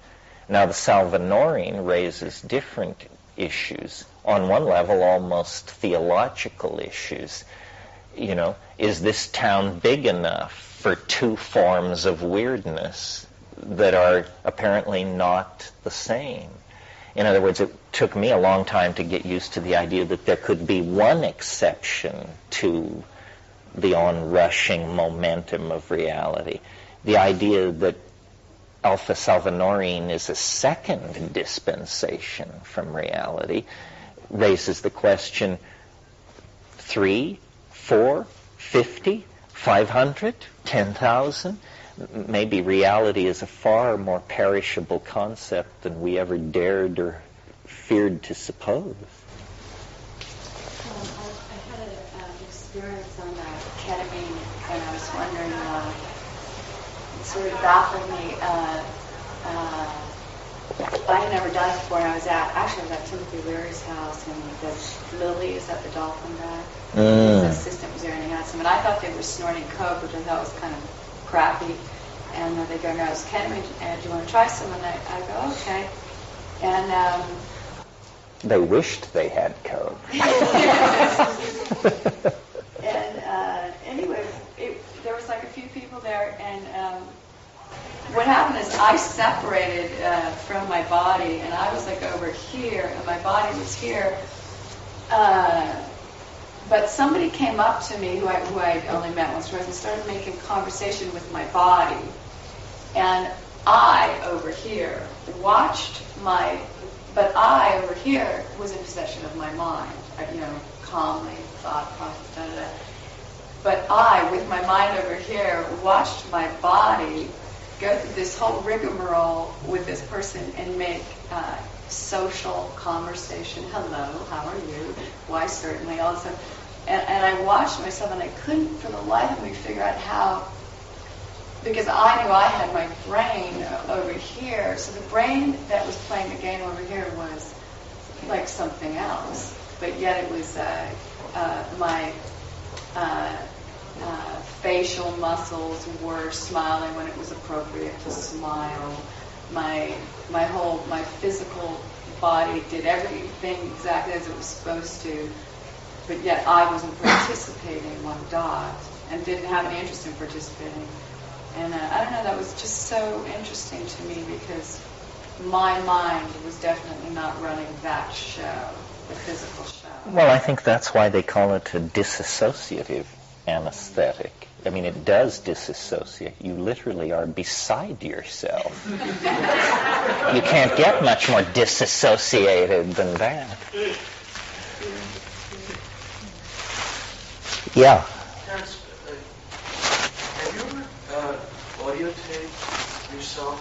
Now the salvanorine raises different issues. On one level, almost theological issues. You know, is this town big enough for two forms of weirdness that are apparently not the same? In other words, it took me a long time to get used to the idea that there could be one exception to the onrushing momentum of reality. The idea that alpha salvanorine is a second dispensation from reality raises the question, 3, 4, 50, 500, 10,000? Maybe reality is a far more perishable concept than we ever dared or feared to suppose. I had an experience on ketamine, and I was wondering, it sort of baffled me. I had never done it before, and I was at Timothy Leary's house, and the Lily is at the Dolphin Back. His assistant was there, and he had some, and I thought they were snorting coke, which I thought was kind of crappy. And they go, no, it's ketamine, do you want to try some? And I go, okay. And they wished they had coke. And anyway, there was like a few people there, and what happened is I separated from my body, and I was like over here, and my body was here. But somebody came up to me who I only met once or twice and started making conversation with my body. And I, over here, but I, over here, was in possession of my mind. Calmly thought, process, da-da-da. But I, with my mind over here, watched my body go through this whole rigmarole with this person and make social conversation. Hello, how are you? Why, certainly, all this stuff. And I watched myself, and I couldn't, for the life of me, figure out how, because I knew I had my brain over here, so the brain that was playing the game over here was like something else, but yet it was my facial muscles were smiling when it was appropriate to smile. My physical body did everything exactly as it was supposed to, but yet I wasn't participating one dot and didn't have any interest in participating. And I don't know, that was just so interesting to me because my mind was definitely not running that show, the physical show. Well, I think that's why they call it a dissociative anesthetic. I mean, it does disassociate. You literally are beside yourself. You can't get much more disassociated than that. Yeah. Terence, have you ever audio taped yourself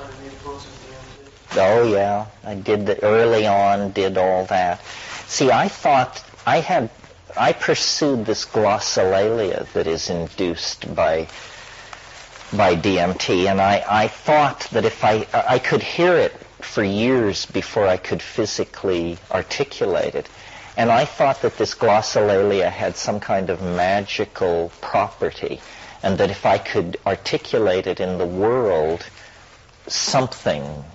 under the influence of DMT? Oh, yeah. I did early on, did all that. See, I thought I pursued this glossolalia that is induced by DMT, and I thought that if I could hear it for years before I could physically articulate it. And I thought that this glossolalia had some kind of magical property, and that if I could articulate it in the world, something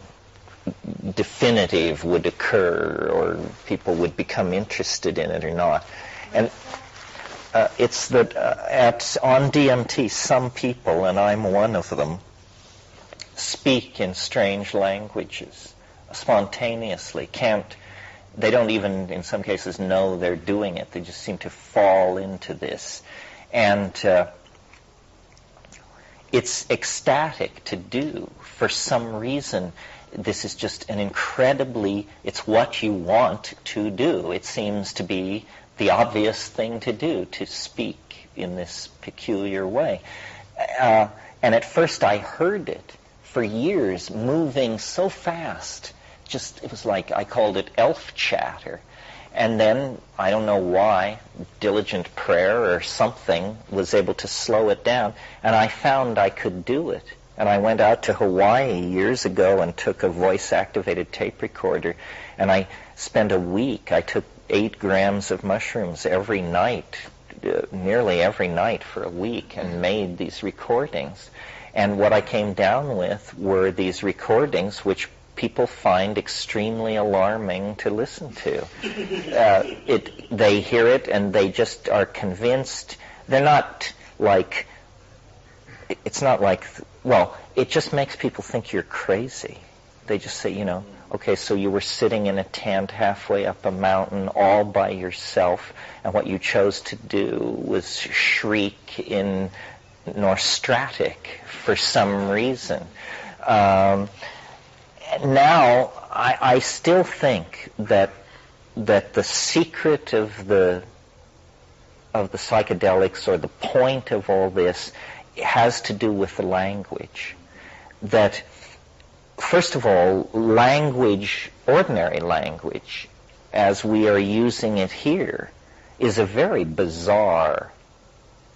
definitive would occur, or people would become interested in it or not. And it's that on DMT, some people, and I'm one of them, speak in strange languages spontaneously, can't They don't even, in some cases, know they're doing it. They just seem to fall into this. And it's ecstatic to do. For some reason, this is just an incredibly, it's what you want to do. It seems to be the obvious thing to do, to speak in this peculiar way. And at first I heard it for years, moving so fast. It was like, I called it elf chatter. And then, I don't know why, diligent prayer or something was able to slow it down. And I found I could do it. And I went out to Hawaii years ago and took a voice-activated tape recorder. And I spent a week. I took 8 grams of mushrooms every night, nearly every night for a week, and made these recordings. And what I came down with were these recordings which people find extremely alarming to listen to. They hear it and they just are convinced. They're not like, it's not like, well, it just makes people think you're crazy. They just say, okay, so you were sitting in a tent halfway up a mountain all by yourself, and what you chose to do was shriek in Nostratic for some reason. Now, I still think that the secret of the psychedelics, or the point of all this, has to do with the language. That, first of all, language, ordinary language, as we are using it here, is a very bizarre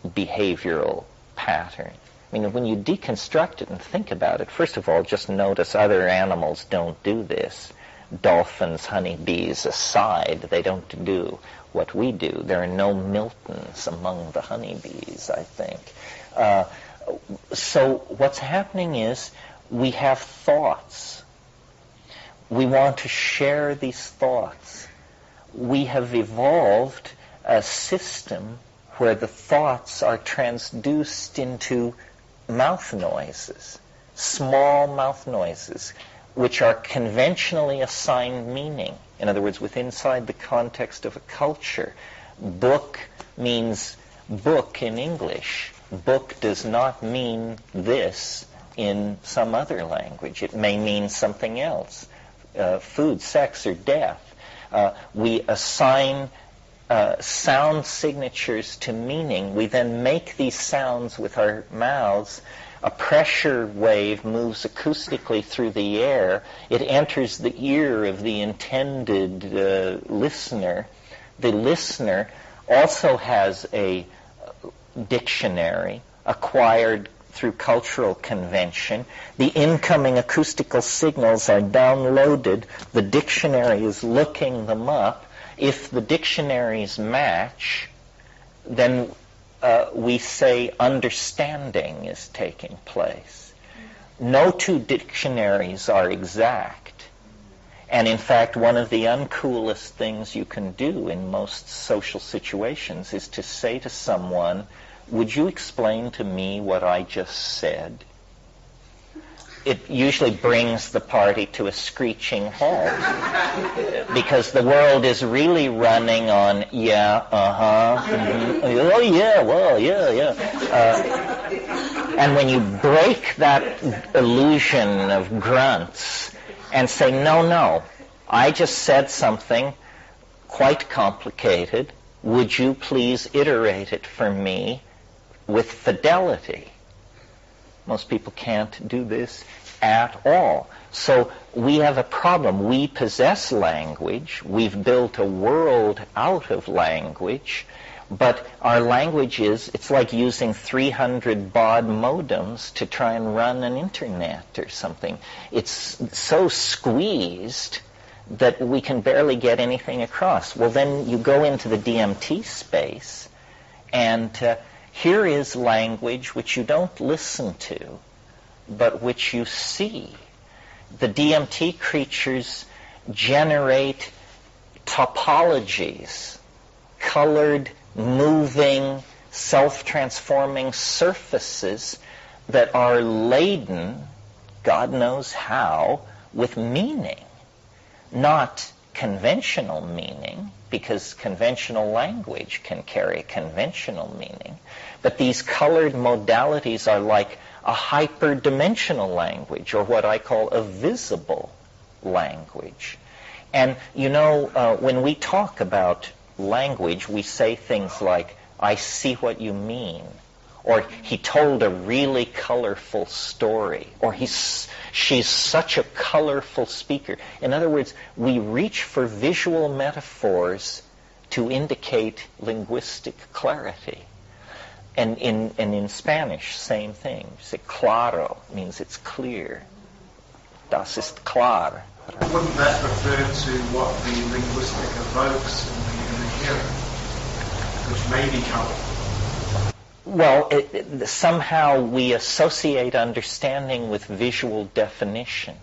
behavioral pattern. I mean, when you deconstruct it and think about it, first of all, just notice other animals don't do this. Dolphins, honeybees aside, they don't do what we do. There are no Miltons among the honeybees, I think. So what's happening is we have thoughts. We want to share these thoughts. We have evolved a system where the thoughts are transduced into mouth noises, small mouth noises, which are conventionally assigned meaning. In other words, inside the context of a culture, book means book in English. Book does not mean this in some other language. It may mean something else, food, sex, or death. We assign sound signatures to meaning. We then make these sounds with our mouths. A pressure wave moves acoustically through the air. It enters the ear of the intended listener. The listener also has a dictionary acquired through cultural convention. The incoming acoustical signals are downloaded. The dictionary is looking them up. If the dictionaries match, then we say understanding is taking place. No two dictionaries are exact. And in fact, one of the uncoolest things you can do in most social situations is to say to someone, would you explain to me what I just said? It usually brings the party to a screeching halt, because the world is really running on, yeah, oh yeah, well, yeah. And when you break that illusion of grunts and say, no, I just said something quite complicated, would you please iterate it for me with fidelity? Most people can't do this at all. So we have a problem. We possess language. We've built a world out of language. But our language it's like using 300 baud modems to try and run an internet or something. It's so squeezed that we can barely get anything across. Well, then you go into the DMT space, and here is language which you don't listen to, but which you see. The DMT creatures generate topologies, colored, moving, self-transforming surfaces that are laden, God knows how, with meaning, not conventional meaning, because conventional language can carry conventional meaning. But these colored modalities are like a hyperdimensional language, or what I call a visible language. And when we talk about language, we say things like, I see what you mean, or he told a really colorful story, or she's such a colorful speaker. In other words, we reach for visual metaphors to indicate linguistic clarity. And in Spanish, same thing. You say claro means it's clear. Das ist klar. Wouldn't that refer to what the linguistic evokes in the hearer, which may be color? Well, somehow we associate understanding with visual definition.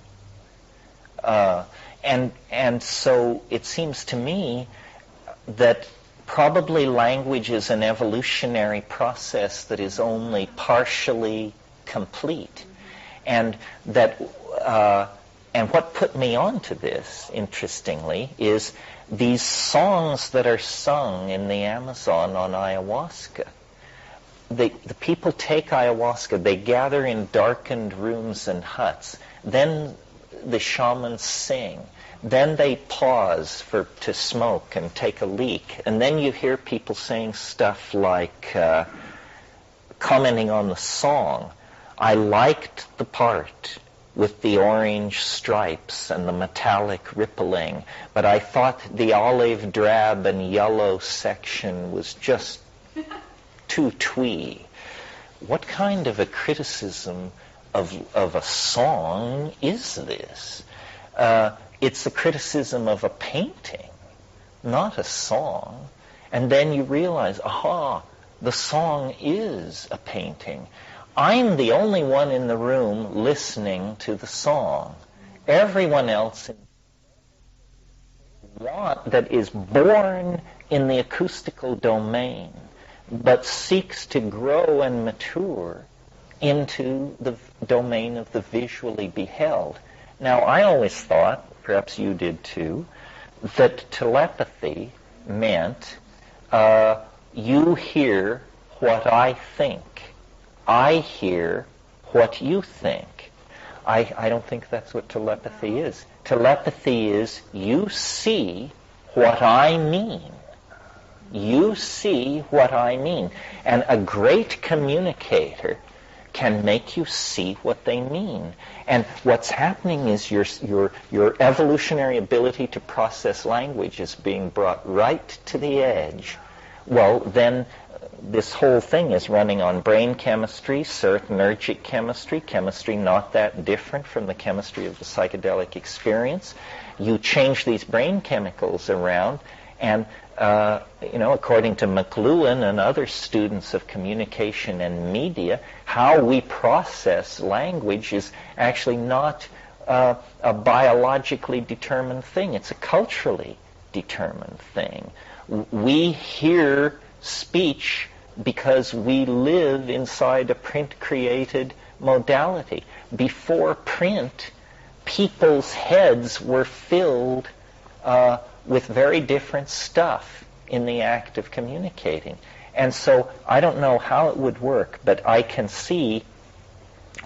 And so it seems to me that probably language is an evolutionary process that is only partially complete. And that and what put me on to this, interestingly, is these songs that are sung in the Amazon on ayahuasca. The people take ayahuasca, they gather in darkened rooms and huts. Then the shamans sing. Then they pause to smoke and take a leak. And then you hear people saying stuff like, commenting on the song, I liked the part with the orange stripes and the metallic rippling, but I thought the olive drab and yellow section was just too twee. What kind of a criticism of a song is this? It's a criticism of a painting, not a song. And then you realize, the song is a painting. I'm the only one in the room listening to the song. Everyone else that is born in the acoustical domain, but seeks to grow and mature into the domain of the visually beheld. Now, I always thought, perhaps you did too, that telepathy meant you hear what I think. I hear what you think. I don't think that's what telepathy is. Telepathy is you see what I mean. You see what I mean. And a great communicator can make you see what they mean. And what's happening is your evolutionary ability to process language is being brought right to the edge. Well, then this whole thing is running on brain chemistry, serotonergic chemistry not that different from the chemistry of the psychedelic experience. You change these brain chemicals around, and according to McLuhan and other students of communication and media, how we process language is actually not a biologically determined thing. It's a culturally determined thing. We hear speech because we live inside a print-created modality. Before print, people's heads were filled with very different stuff in the act of communicating. And so I don't know how it would work, but I can see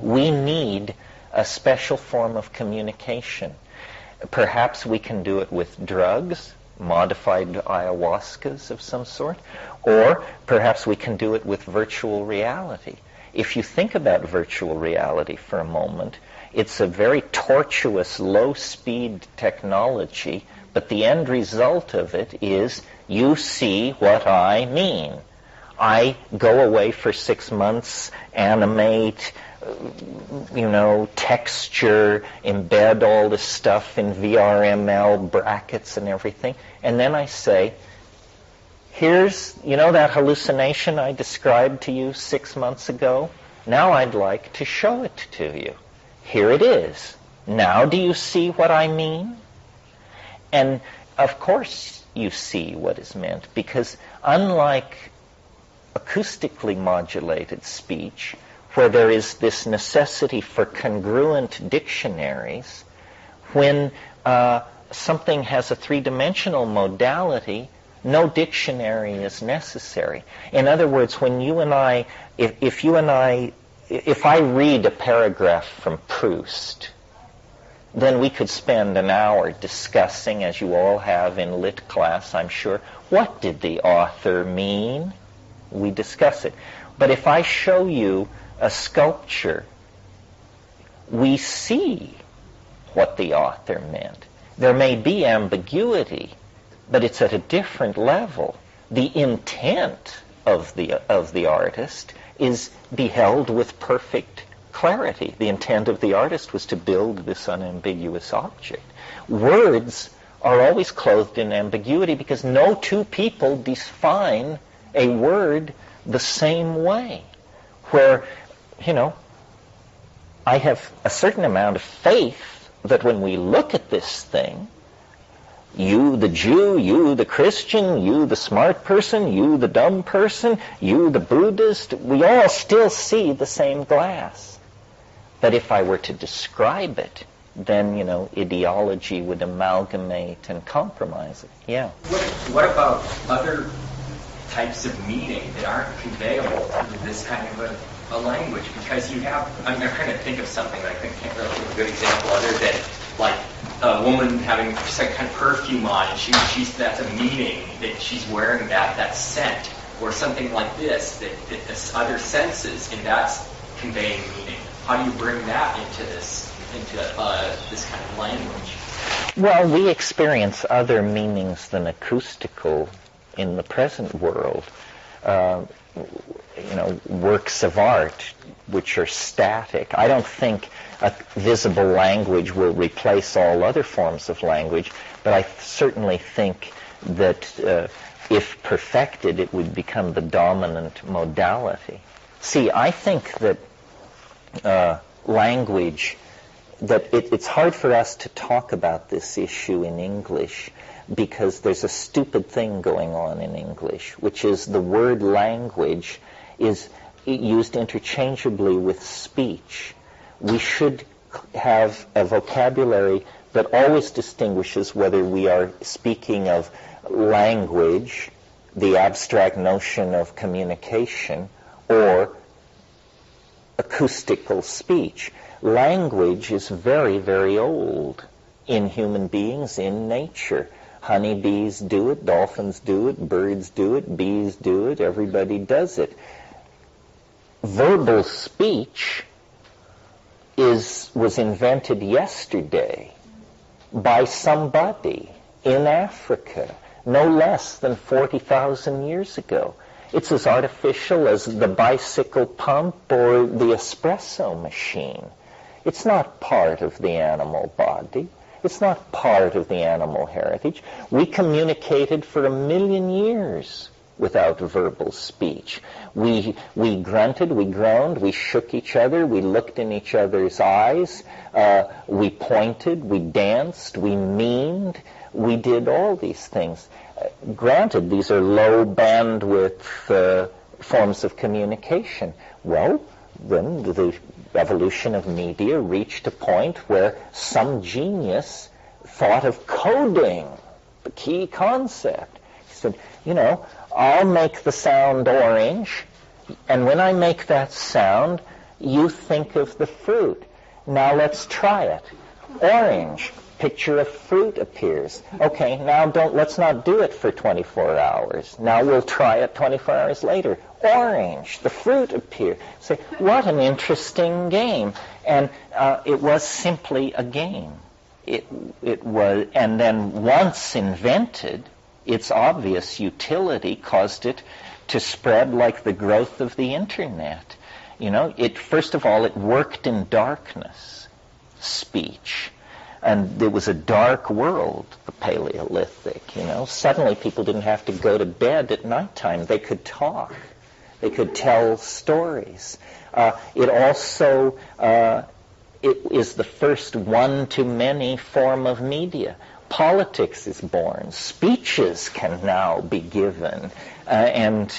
we need a special form of communication. Perhaps we can do it with drugs, modified ayahuascas of some sort, or perhaps we can do it with virtual reality. If you think about virtual reality for a moment, it's a very tortuous, low-speed technology, but the end result of it is you see what I mean. I go away for 6 months, animate, texture, embed all this stuff in VRML brackets and everything, and then I say, here's, that hallucination I described to you 6 months ago? Now I'd like to show it to you. Here it is. Now do you see what I mean? And of course you see what is meant, because unlike acoustically modulated speech, where there is this necessity for congruent dictionaries, when something has a three-dimensional modality, no dictionary is necessary. In other words, when you and I, if I read a paragraph from Proust, then we could spend an hour discussing, as you all have in lit class, I'm sure, what did the author mean? We discuss it. But if I show you a sculpture, we see what the author meant. There may be ambiguity, but it's at a different level. The intent of the artist is beheld with perfect clarity. The intent of the artist was to build this unambiguous object. Words are always clothed in ambiguity because no two people define a word the same way. Where, I have a certain amount of faith that when we look at this thing, you the Jew, you the Christian, you the smart person, you the dumb person, you the Buddhist, we all still see the same glass. But if I were to describe it, then, ideology would amalgamate and compromise it. Yeah. What about other types of meaning that aren't conveyable through this kind of a language? Because you have, I'm trying to think of something that I can't really think of a good example other than like a woman having some kind of perfume on, and she's that's a meaning that she's wearing that scent, or something like this that other senses, and that's conveying meaning. How do you bring that into this kind of language? Well, we experience other meanings than acoustical in the present world. Works of art which are static. I don't think a visible language will replace all other forms of language, but I certainly think that if perfected, it would become the dominant modality. See, I think that language, that it's hard for us to talk about this issue in English because there's a stupid thing going on in English, which is the word language is used interchangeably with speech. We should have a vocabulary that always distinguishes whether we are speaking of language, the abstract notion of communication, or acoustical speech. Language is very, very old in human beings, in nature. Honeybees do it, dolphins do it, birds do it, bees do it, everybody does it. Verbal speech was invented yesterday by somebody in Africa, no less than 40,000 years ago. It's as artificial as the bicycle pump or the espresso machine. It's not part of the animal body. It's not part of the animal heritage. We communicated for 1 million years without verbal speech. We grunted, we groaned, we shook each other, we looked in each other's eyes, we pointed, we danced, we memed, we did all these things. Granted, these are low bandwidth forms of communication. Well, then the evolution of media reached a point where some genius thought of coding, the key concept. He said, I'll make the sound orange, and when I make that sound, you think of the fruit. Now let's try it. Orange. Picture of fruit appears. Okay, now let's not do it for 24 hours. Now we'll try it 24 hours later. Orange, the fruit appears. Say, what an interesting game. And it was simply a game. It was, and then once invented, its obvious utility caused it to spread like the growth of the internet. First of all, it worked in darkness, speech. And there was a dark world, the Paleolithic, Suddenly people didn't have to go to bed at nighttime. They could talk. They could tell stories. It also it is the first one-to-many form of media. Politics is born. Speeches can now be given. And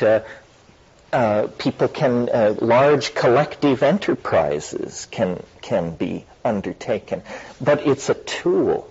people can, large collective enterprises can be undertaken. But it's a tool.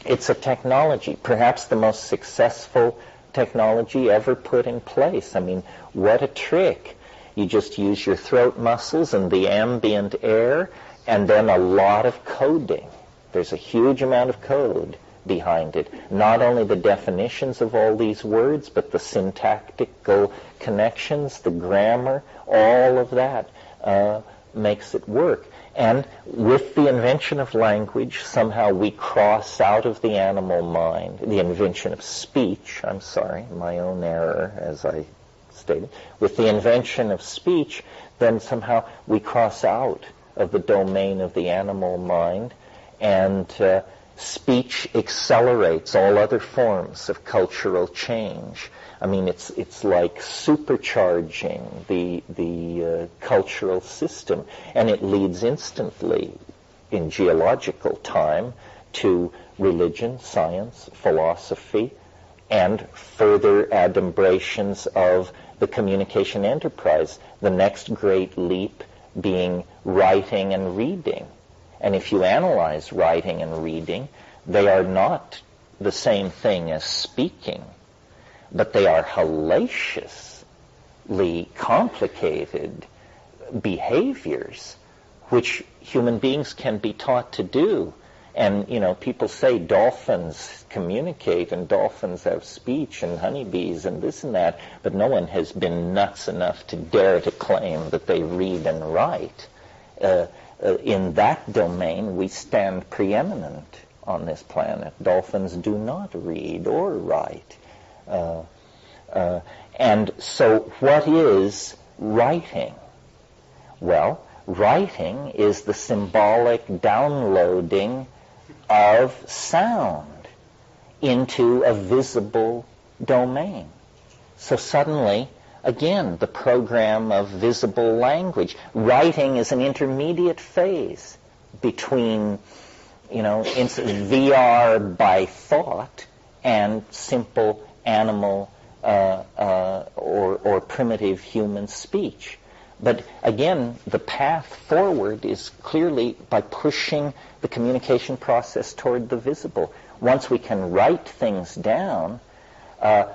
It's a technology, perhaps the most successful technology ever put in place. I mean, what a trick. You just use your throat muscles and the ambient air, and then a lot of coding. There's a huge amount of code behind it. Not only the definitions of all these words, but the syntactical connections, the grammar, all of that makes it work. And with the invention of language, somehow we cross out of the animal mind, the invention of speech, I'm sorry, my own error, as I stated. With the invention of speech, then somehow we cross out of the domain of the animal mind, and speech accelerates all other forms of cultural change. I mean, it's like supercharging the cultural system, and it leads instantly in geological time to religion, science, philosophy, and further adumbrations of the communication enterprise. The next great leap being writing and reading. And if you analyze writing and reading, they are not the same thing as speaking, but they are hellaciously complicated behaviors which human beings can be taught to do. And, you know, people say dolphins communicate and dolphins have speech and honeybees and this and that, but no one has been nuts enough to dare to claim that they read and write. In that domain, we stand preeminent on this planet. Dolphins do not read or write. And so what is writing? Well, writing is the symbolic downloading of sound into a visible domain. So suddenly, again, the program of visible language. Writing is an intermediate phase between, you know, VR by thought and simple animal or primitive human speech. But again, the path forward is clearly by pushing the communication process toward the visible. Once we can write things down,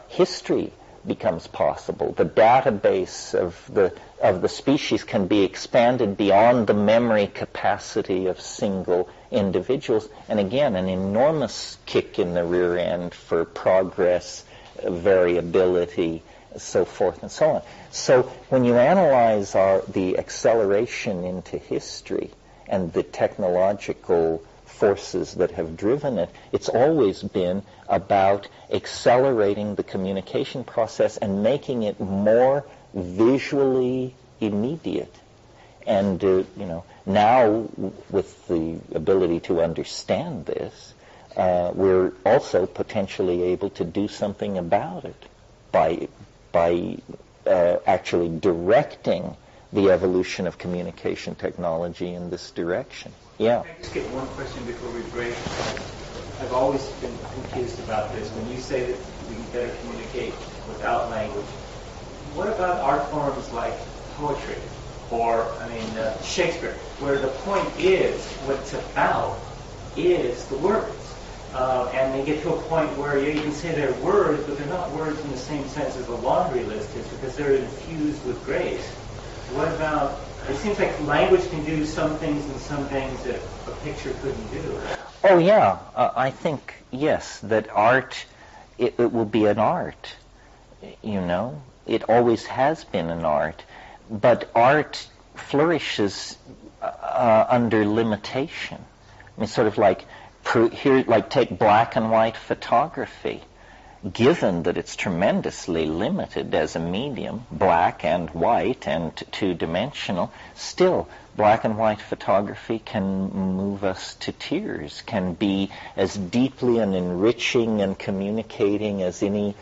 history becomes possible. The database of the species can be expanded beyond the memory capacity of single individuals. And again, an enormous kick in the rear end for progress, variability, so forth and so on. So when you analyze the acceleration into history and the technological forces that have driven it, it's always been about accelerating the communication process and making it more visually immediate. And, now with the ability to understand this, we're also potentially able to do something about it by actually directing the evolution of communication technology in this direction. Yeah. Can I just get one question before we break? I've always been confused about this. When you say that we can better communicate without language, what about art forms like poetry or, Shakespeare, where the point is, what it's about is the words? And they get to a point where you can say they're words, but they're not words in the same sense as a laundry list is, because they're infused with grace. What about, it seems like language can do some things and some things that a picture couldn't do. Oh, yeah. I think, yes, that art, it will be an art, It always has been an art. But art flourishes under limitation. Sort of like, take black and white photography. Given that it's tremendously limited as a medium, black and white and two-dimensional, still black and white photography can move us to tears, can be as deeply and enriching and communicating as any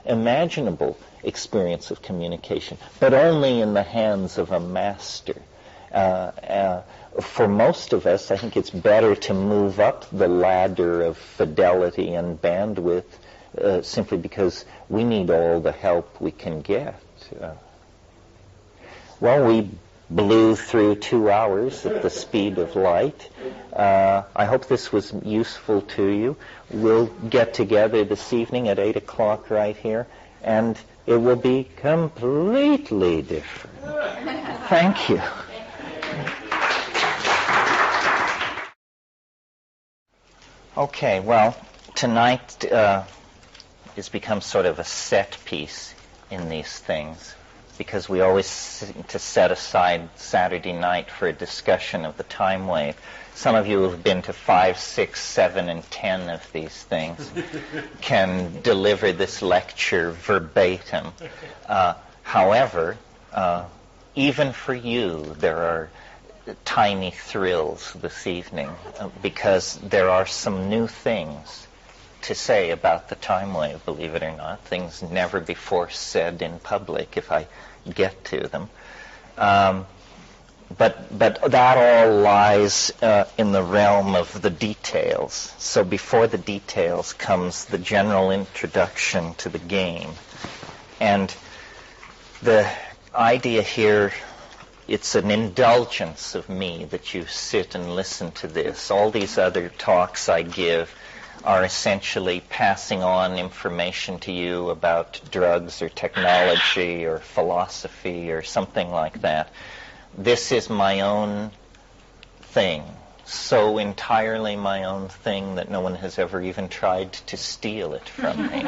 imaginable experience of communication, but only in the hands of a master. For most of us, I think it's better to move up the ladder of fidelity and bandwidth simply because we need all the help we can get. Well, we blew through 2 hours at the speed of light. I hope this was useful to you. We'll get together this evening at 8 o'clock right here, and it will be completely different. Thank you. Okay, well, tonight has become sort of a set piece in these things, because we always seem to set aside Saturday night for a discussion of the time wave. Some of you who have been to 5, 6, 7, and 10 of these things can deliver this lecture verbatim. However, even for you, there are tiny thrills this evening, because there are some new things to say about the time wave, believe it or not, things never before said in public, if I get to them. But that all lies in the realm of the details. So before the details comes the general introduction to the game. And the idea here, it's an indulgence of me that you sit and listen to this. All these other talks I give are essentially passing on information to you about drugs or technology or philosophy or something like that. This is my own thing, so entirely my own thing that no one has ever even tried to steal it from me.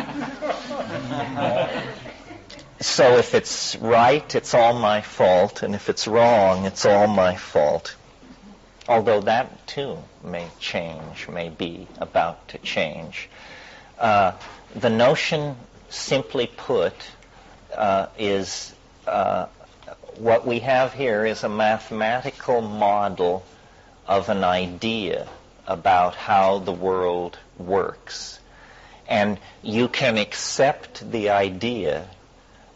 So if it's right, it's all my fault, and if it's wrong, it's all my fault. Although that, too, may change, may be about to change. The notion, simply put, is what we have here is a mathematical model of an idea about how the world works. And you can accept the idea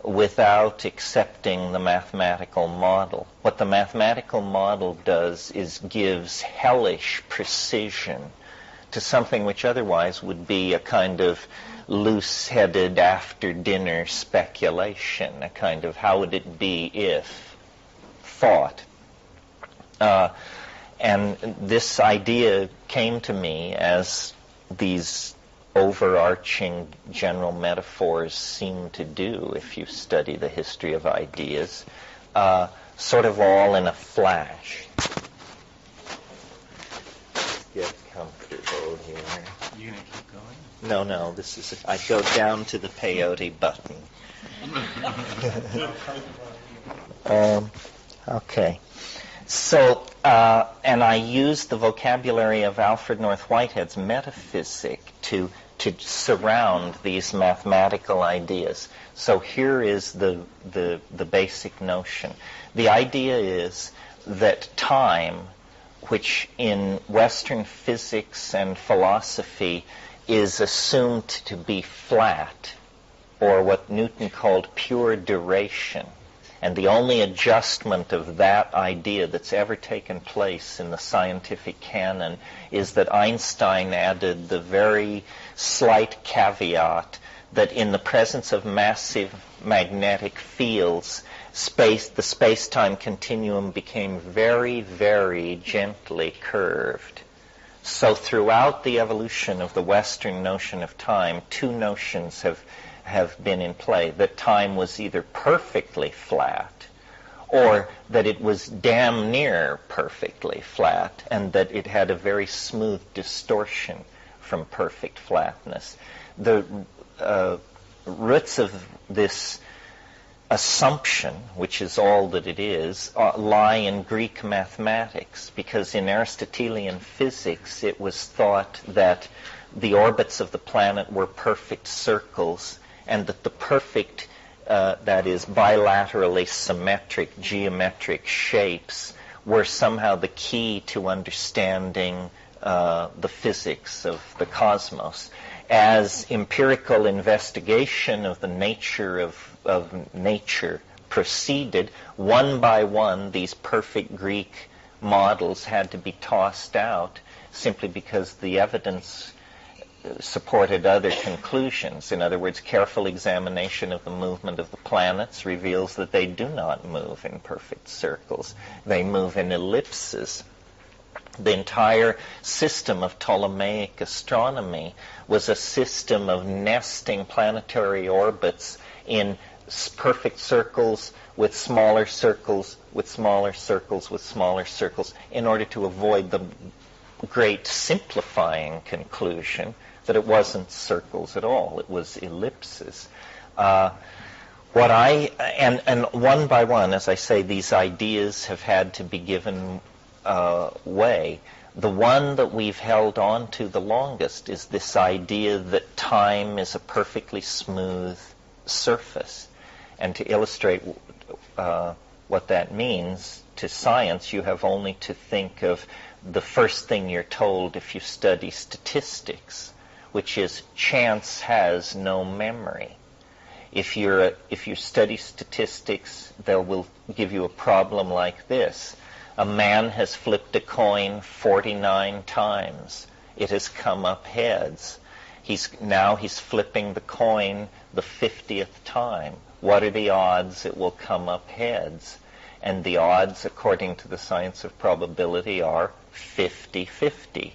without accepting the mathematical model. What the mathematical model does is gives hellish precision to something which otherwise would be a kind of loose-headed after-dinner speculation, a kind of how would it be if thought. And this idea came to me as these overarching general metaphors seem to do if you study the history of ideas, sort of all in a flash. Get comfortable here. You gonna keep going? No, this is I go down to the peyote button. Okay. So, and I used the vocabulary of Alfred North Whitehead's metaphysic to surround these mathematical ideas. So here is the basic notion. The idea is that time, which in Western physics and philosophy is assumed to be flat, or what Newton called pure duration. And the only adjustment of that idea that's ever taken place in the scientific canon is that Einstein added the very slight caveat that in the presence of massive magnetic fields, the space-time continuum became very, very gently curved. So throughout the evolution of the Western notion of time, two notions have been in play, that time was either perfectly flat or that it was damn near perfectly flat, and that it had a very smooth distortion from perfect flatness. The roots of this assumption, which is all that it is, lie in Greek mathematics, because in Aristotelian physics it was thought that the orbits of the planet were perfect circles, and that the perfect, that is, bilaterally symmetric geometric shapes were somehow the key to understanding the physics of the cosmos. As empirical investigation of the nature of nature proceeded, one by one these perfect Greek models had to be tossed out, simply because the evidence supported other conclusions. In other words, careful examination of the movement of the planets reveals that they do not move in perfect circles. They move in ellipses. The entire system of Ptolemaic astronomy was a system of nesting planetary orbits in perfect circles with smaller circles, with smaller circles, with smaller circles, in order to avoid the great simplifying conclusion that it wasn't circles at all, it was ellipses. And one by one, as I say, these ideas have had to be given way. The one that we've held on to the longest is this idea that time is a perfectly smooth surface. And to illustrate what that means to science, you have only to think of the first thing you're told if you study statistics, which is chance has no memory. If you study statistics, they will give you a problem like this. A man has flipped a coin 49 times. It has come up heads. He's flipping the coin the 50th time. What are the odds it will come up heads? And the odds, according to the science of probability, are 50-50.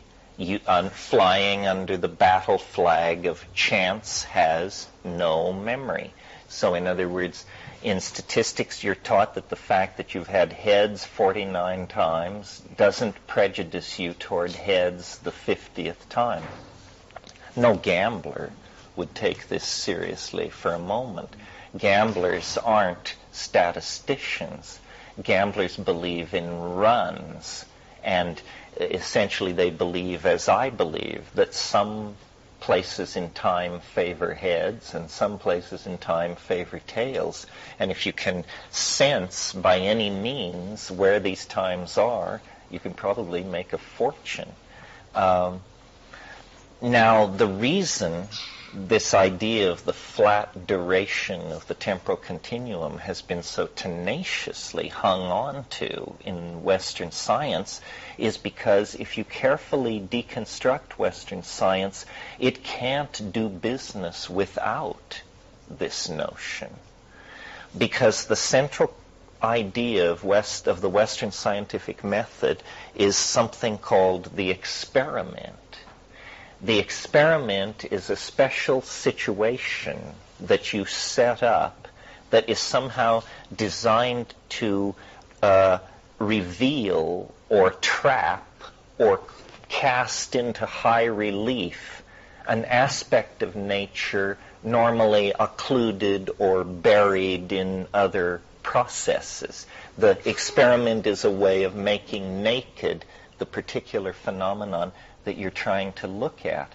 Flying under the battle flag of chance has no memory. So in other words, in statistics, you're taught that the fact that you've had heads 49 times doesn't prejudice you toward heads the 50th time. No gambler would take this seriously for a moment. Gamblers aren't statisticians. Gamblers believe in runs, and essentially they believe, as I believe, that some places in time favor heads and some places in time favor tails. And if you can sense by any means where these times are, you can probably make a fortune. Now, the reason this idea of the flat duration of the temporal continuum has been so tenaciously hung on to in Western science is because if you carefully deconstruct Western science, it can't do business without this notion. Because the central idea of the Western scientific method is something called the experiment. The experiment is a special situation that you set up that is somehow designed to reveal or trap or cast into high relief an aspect of nature normally occluded or buried in other processes. The experiment is a way of making naked the particular phenomenon that you're trying to look at.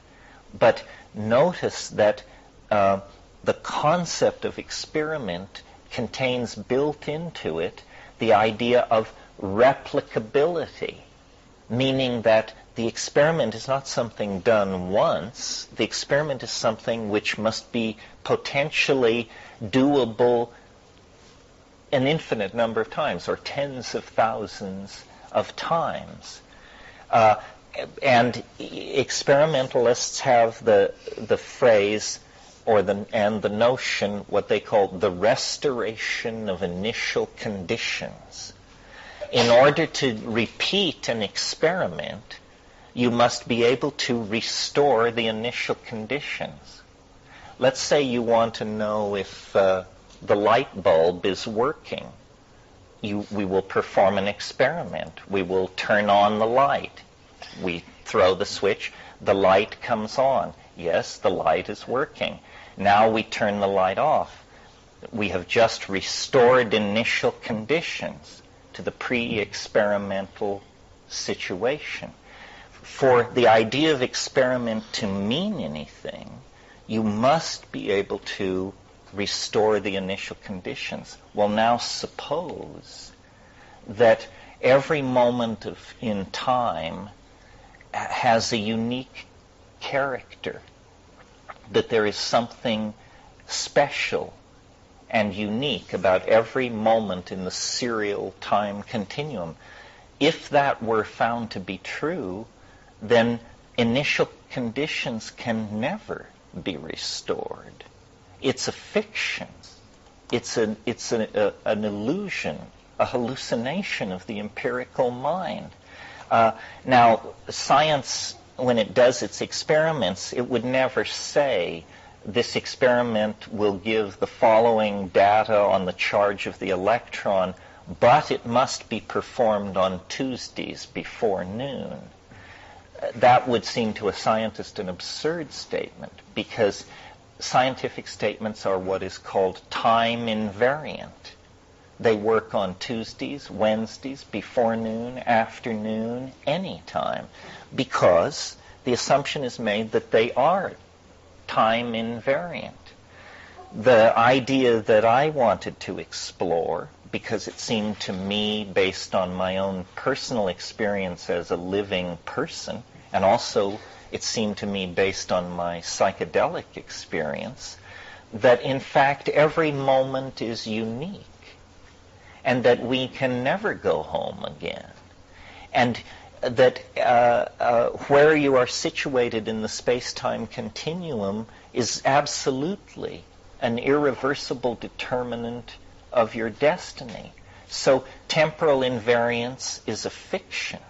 But notice that the concept of experiment contains built into it the idea of replicability, meaning that the experiment is not something done once. The experiment is something which must be potentially doable an infinite number of times, or tens of thousands of times. And experimentalists have the phrase and the notion, what they call the restoration of initial conditions. In order to repeat an experiment, you must be able to restore the initial conditions. Let's say you want to know if the light bulb is working. We will perform an experiment. We will turn on the light. We throw the switch, the light comes on. Yes, the light is working. Now we turn the light off. We have just restored initial conditions to the pre-experimental situation. For the idea of experiment to mean anything, you must be able to restore the initial conditions. Well, now suppose that every moment in time has a unique character, that there is something special and unique about every moment in the serial time continuum. If that were found to be true, then initial conditions can never be restored. It's a fiction. It's an illusion, a hallucination of the empirical mind. Now, science, when it does its experiments, it would never say this experiment will give the following data on the charge of the electron, but it must be performed on Tuesdays before noon. That would seem to a scientist an absurd statement, because scientific statements are what is called time invariant. They work on Tuesdays, Wednesdays, before noon, afternoon, any time, because the assumption is made that they are time invariant. The idea that I wanted to explore, because it seemed to me, based on my own personal experience as a living person, and also it seemed to me based on my psychedelic experience, that in fact every moment is unique, and that we can never go home again, and that where you are situated in the space-time continuum is absolutely an irreversible determinant of your destiny. So temporal invariance is a fiction.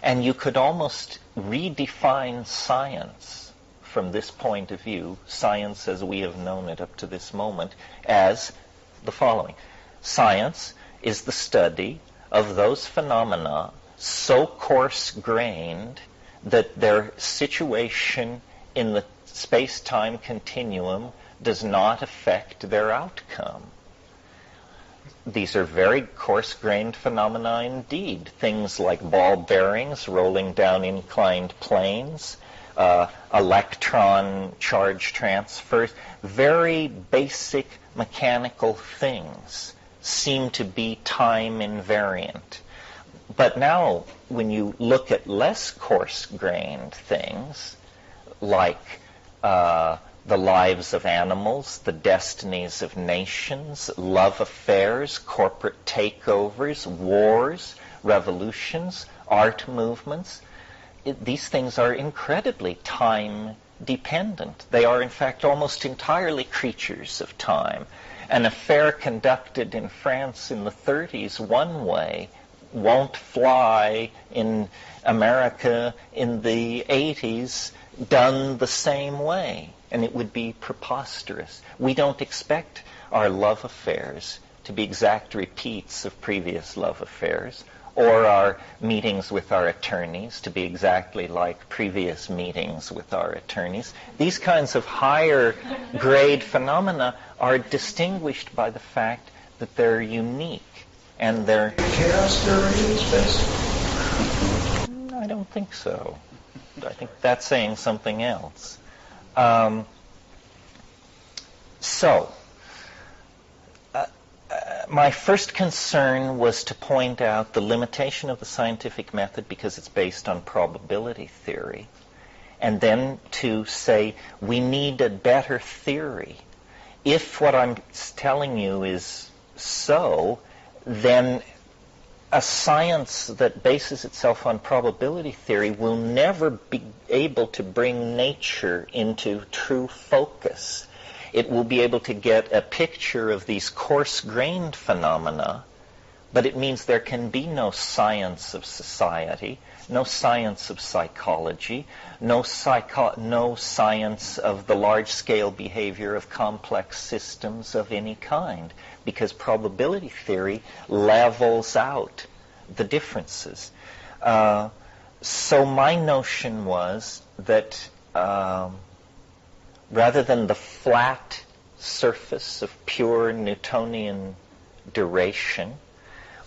And you could almost redefine science from this point of view, science as we have known it up to this moment, as the following. Science is the study of those phenomena so coarse-grained that their situation in the space-time continuum does not affect their outcome. These are very coarse-grained phenomena indeed. Things like ball bearings rolling down inclined planes, electron charge transfers, very basic mechanical things seem to be time invariant. But now, when you look at less coarse-grained things, like the lives of animals, the destinies of nations, love affairs, corporate takeovers, wars, revolutions, art movements, these things are incredibly time-dependent. They are, in fact, almost entirely creatures of time. An affair conducted in France in the 30s one way won't fly in America in the 80s done the same way, and it would be preposterous. We don't expect our love affairs to be exact repeats of previous love affairs, or our meetings with our attorneys to be exactly like previous meetings with our attorneys. These kinds of higher grade phenomena are distinguished by the fact that they're unique. And they're... Chaos theory in space? I don't think so. I think that's saying something else. My first concern was to point out the limitation of the scientific method because it's based on probability theory, and then to say we need a better theory. If what I'm telling you is so, then a science that bases itself on probability theory will never be able to bring nature into true focus. It will be able to get a picture of these coarse-grained phenomena, but it means there can be no science of society, no science of psychology, no science of the large-scale behavior of complex systems of any kind, because probability theory levels out the differences. So my notion was that rather than the flat surface of pure Newtonian duration,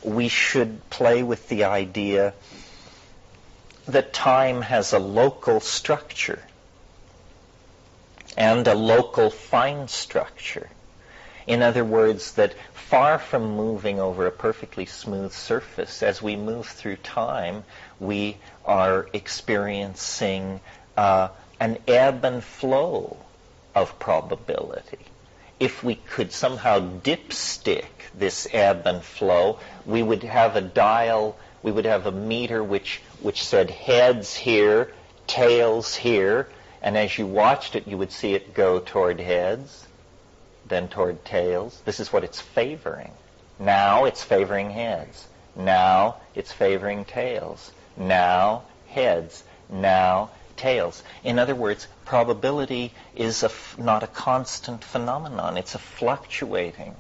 we should play with the idea that time has a local structure and a local fine structure. In other words, that far from moving over a perfectly smooth surface, as we move through time, we are experiencing an ebb and flow of probability. If we could somehow dipstick this ebb and flow, we would have a dial, we would have a meter which said heads here, tails here, and as you watched it, you would see it go toward heads, then toward tails. This is what it's favoring. Now it's favoring heads. Now it's favoring tails. Now heads. Now tails. In other words, probability is not a constant phenomenon. It's a fluctuating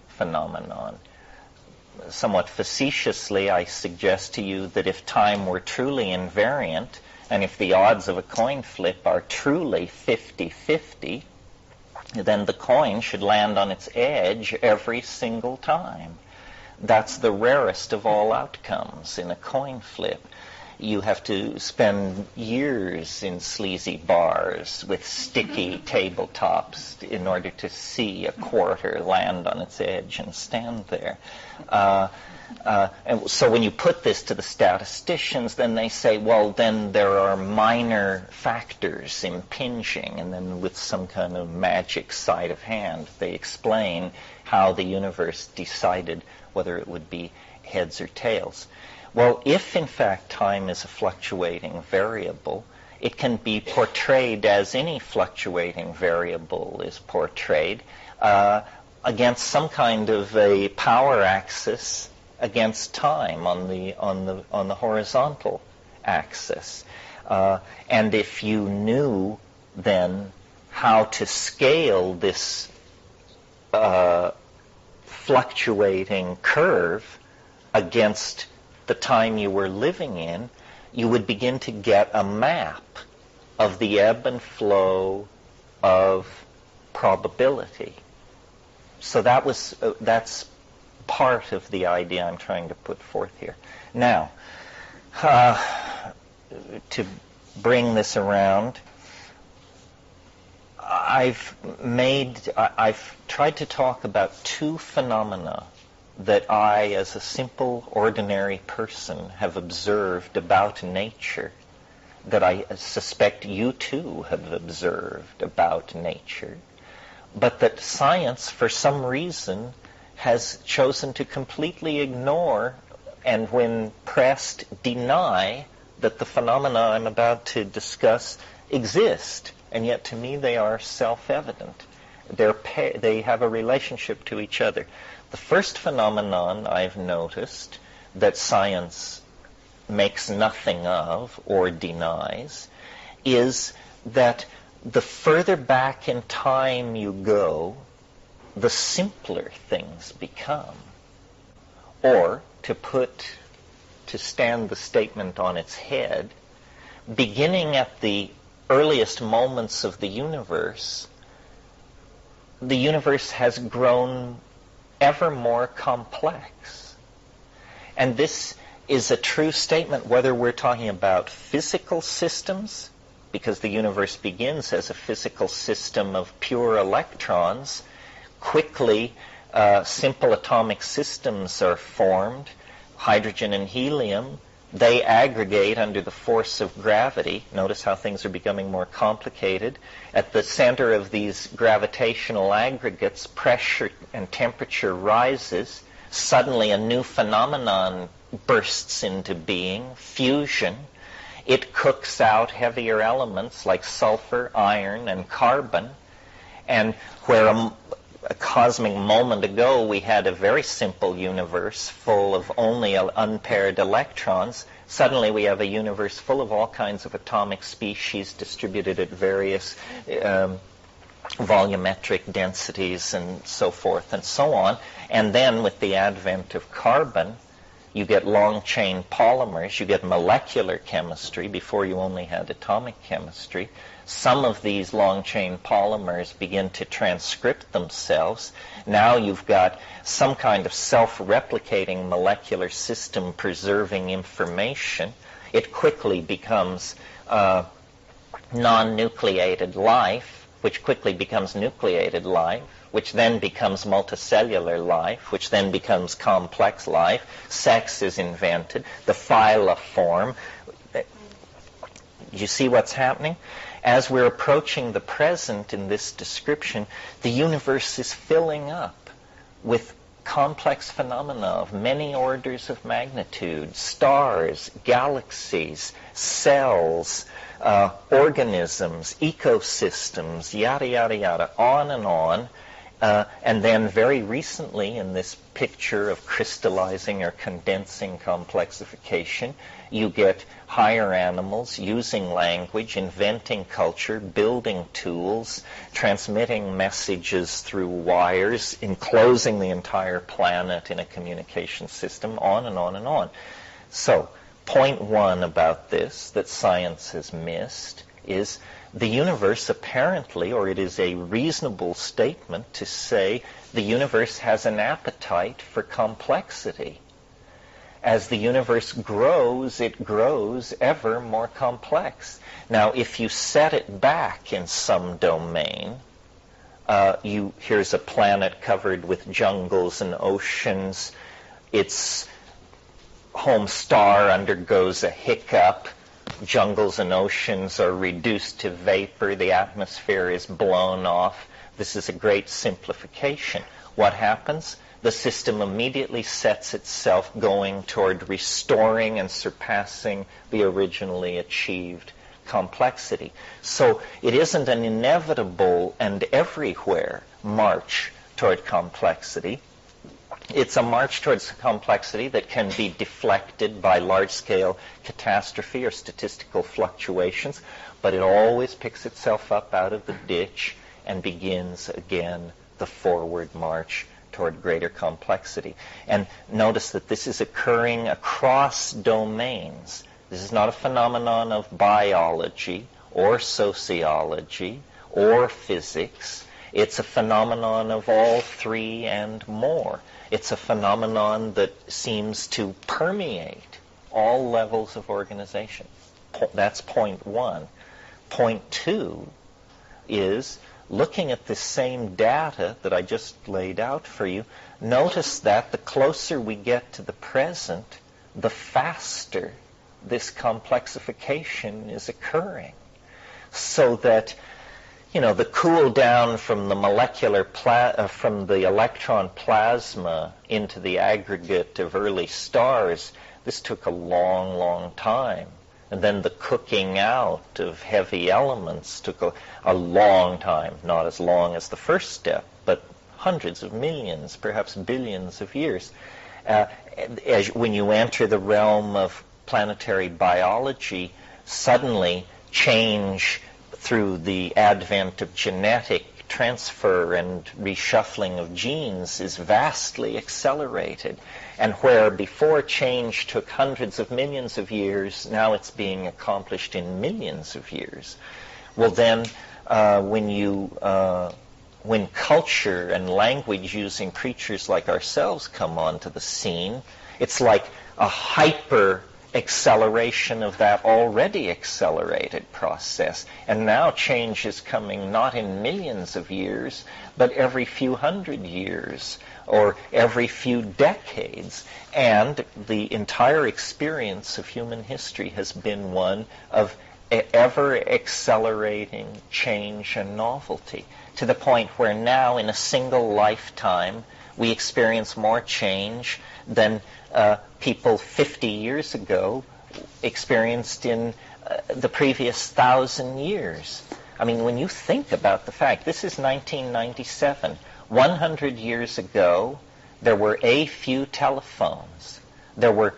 phenomenon. Somewhat facetiously, I suggest to you that if time were truly invariant, and if the odds of a coin flip are truly 50-50, then the coin should land on its edge every single time. That's the rarest of all outcomes in a coin flip. You have to spend years in sleazy bars with sticky tabletops in order to see a quarter land on its edge and stand there. And so when you put this to the statisticians, then they say, well, then there are minor factors impinging, and then with some kind of magic sleight of hand, they explain how the universe decided whether it would be heads or tails. Well, if in fact time is a fluctuating variable, it can be portrayed as any fluctuating variable is portrayed against some kind of a power axis against time on the horizontal axis. And if you knew then how to scale this fluctuating curve against the time you were living in, you would begin to get a map of the ebb and flow of probability. So that's part of the idea I'm trying to put forth here. Now, to bring this around, I've tried to talk about two phenomena that I, as a simple, ordinary person, have observed about nature, that I suspect you too have observed about nature, but that science, for some reason, has chosen to completely ignore, and when pressed, deny that the phenomena I'm about to discuss exist, and yet to me they are self-evident. They have a relationship to each other. The first phenomenon I've noticed that science makes nothing of or denies is that the further back in time you go, the simpler things become. Or, to stand the statement on its head, beginning at the earliest moments of the universe has grown ever more complex. And this is a true statement whether we're talking about physical systems, because the universe begins as a physical system of pure electrons. Quickly, simple atomic systems are formed, hydrogen and helium. They aggregate under the force of gravity. Notice how things are becoming more complicated. At the center of these gravitational aggregates, pressure and temperature rises. Suddenly a new phenomenon bursts into being, fusion. It cooks out heavier elements like sulfur, iron, and carbon. And where a cosmic moment ago we had a very simple universe full of only unpaired electrons, suddenly we have a universe full of all kinds of atomic species distributed at various volumetric densities and so forth and so on. And then with the advent of carbon, you get long-chain polymers, you get molecular chemistry. Before you only had atomic chemistry. Some of these long-chain polymers begin to transcript themselves. Now you've got some kind of self-replicating molecular system preserving information. It quickly becomes non-nucleated life, which quickly becomes nucleated life, which then becomes multicellular life, which then becomes complex life. Sex is invented, the phyla form. You see what's happening? As we're approaching the present in this description, the universe is filling up with complex phenomena of many orders of magnitude, stars, galaxies, cells, organisms, ecosystems, yada, yada, yada, on and on. And then very recently in this picture of crystallizing or condensing complexification, you get higher animals using language, inventing culture, building tools, transmitting messages through wires, enclosing the entire planet in a communication system, on and on and on. So, point one about this that science has missed is the universe apparently, or it is a reasonable statement to say, the universe has an appetite for complexity. As the universe grows, it grows ever more complex. Now, if you set it back in some domain, here's a planet covered with jungles and oceans. Its home star undergoes a hiccup. Jungles and oceans are reduced to vapor. The atmosphere is blown off. This is a great simplification. What happens? The system immediately sets itself going toward restoring and surpassing the originally achieved complexity. So it isn't an inevitable and everywhere march toward complexity. It's a march towards complexity that can be deflected by large-scale catastrophe or statistical fluctuations, but it always picks itself up out of the ditch and begins again the forward march toward greater complexity. And notice that this is occurring across domains. This is not a phenomenon of biology or sociology or physics. It's a phenomenon of all three and more. It's a phenomenon that seems to permeate all levels of organization. That's point one. Point two is, looking at the same data that I just laid out for you, notice that the closer we get to the present, the faster this complexification is occurring. So that, the cool down from the molecular from the electron plasma into the aggregate of early stars, this took a long, long time. And then the cooking out of heavy elements took a long time, not as long as the first step, but hundreds of millions, perhaps billions of years. When you enter the realm of planetary biology, suddenly change through the advent of genetic transfer and reshuffling of genes is vastly accelerated. And where before change took hundreds of millions of years, now it's being accomplished in millions of years. Well then, when culture and language using creatures like ourselves come onto the scene, it's like a hyper acceleration of that already accelerated process. And now change is coming not in millions of years, but every few hundred years or every few decades. And the entire experience of human history has been one of ever accelerating change and novelty, to the point where now in a single lifetime we experience more change than people 50 years ago experienced in the previous 1,000 years. I mean, when you think about the fact, this is 1997. 100 years ago, there were a few telephones. There were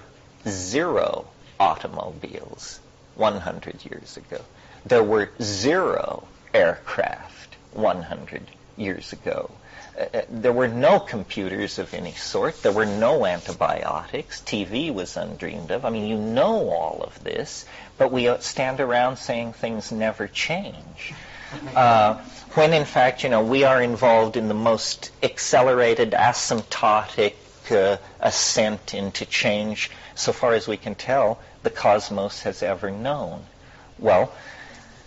0 automobiles 100 years ago. There were 0 aircraft 100 years ago. There were no computers of any sort. There were no antibiotics. TV was undreamed of. I mean, you know all of this, but we stand around saying things never change. When in fact, we are involved in the most accelerated, asymptotic ascent into change, so far as we can tell, the cosmos has ever known. Well,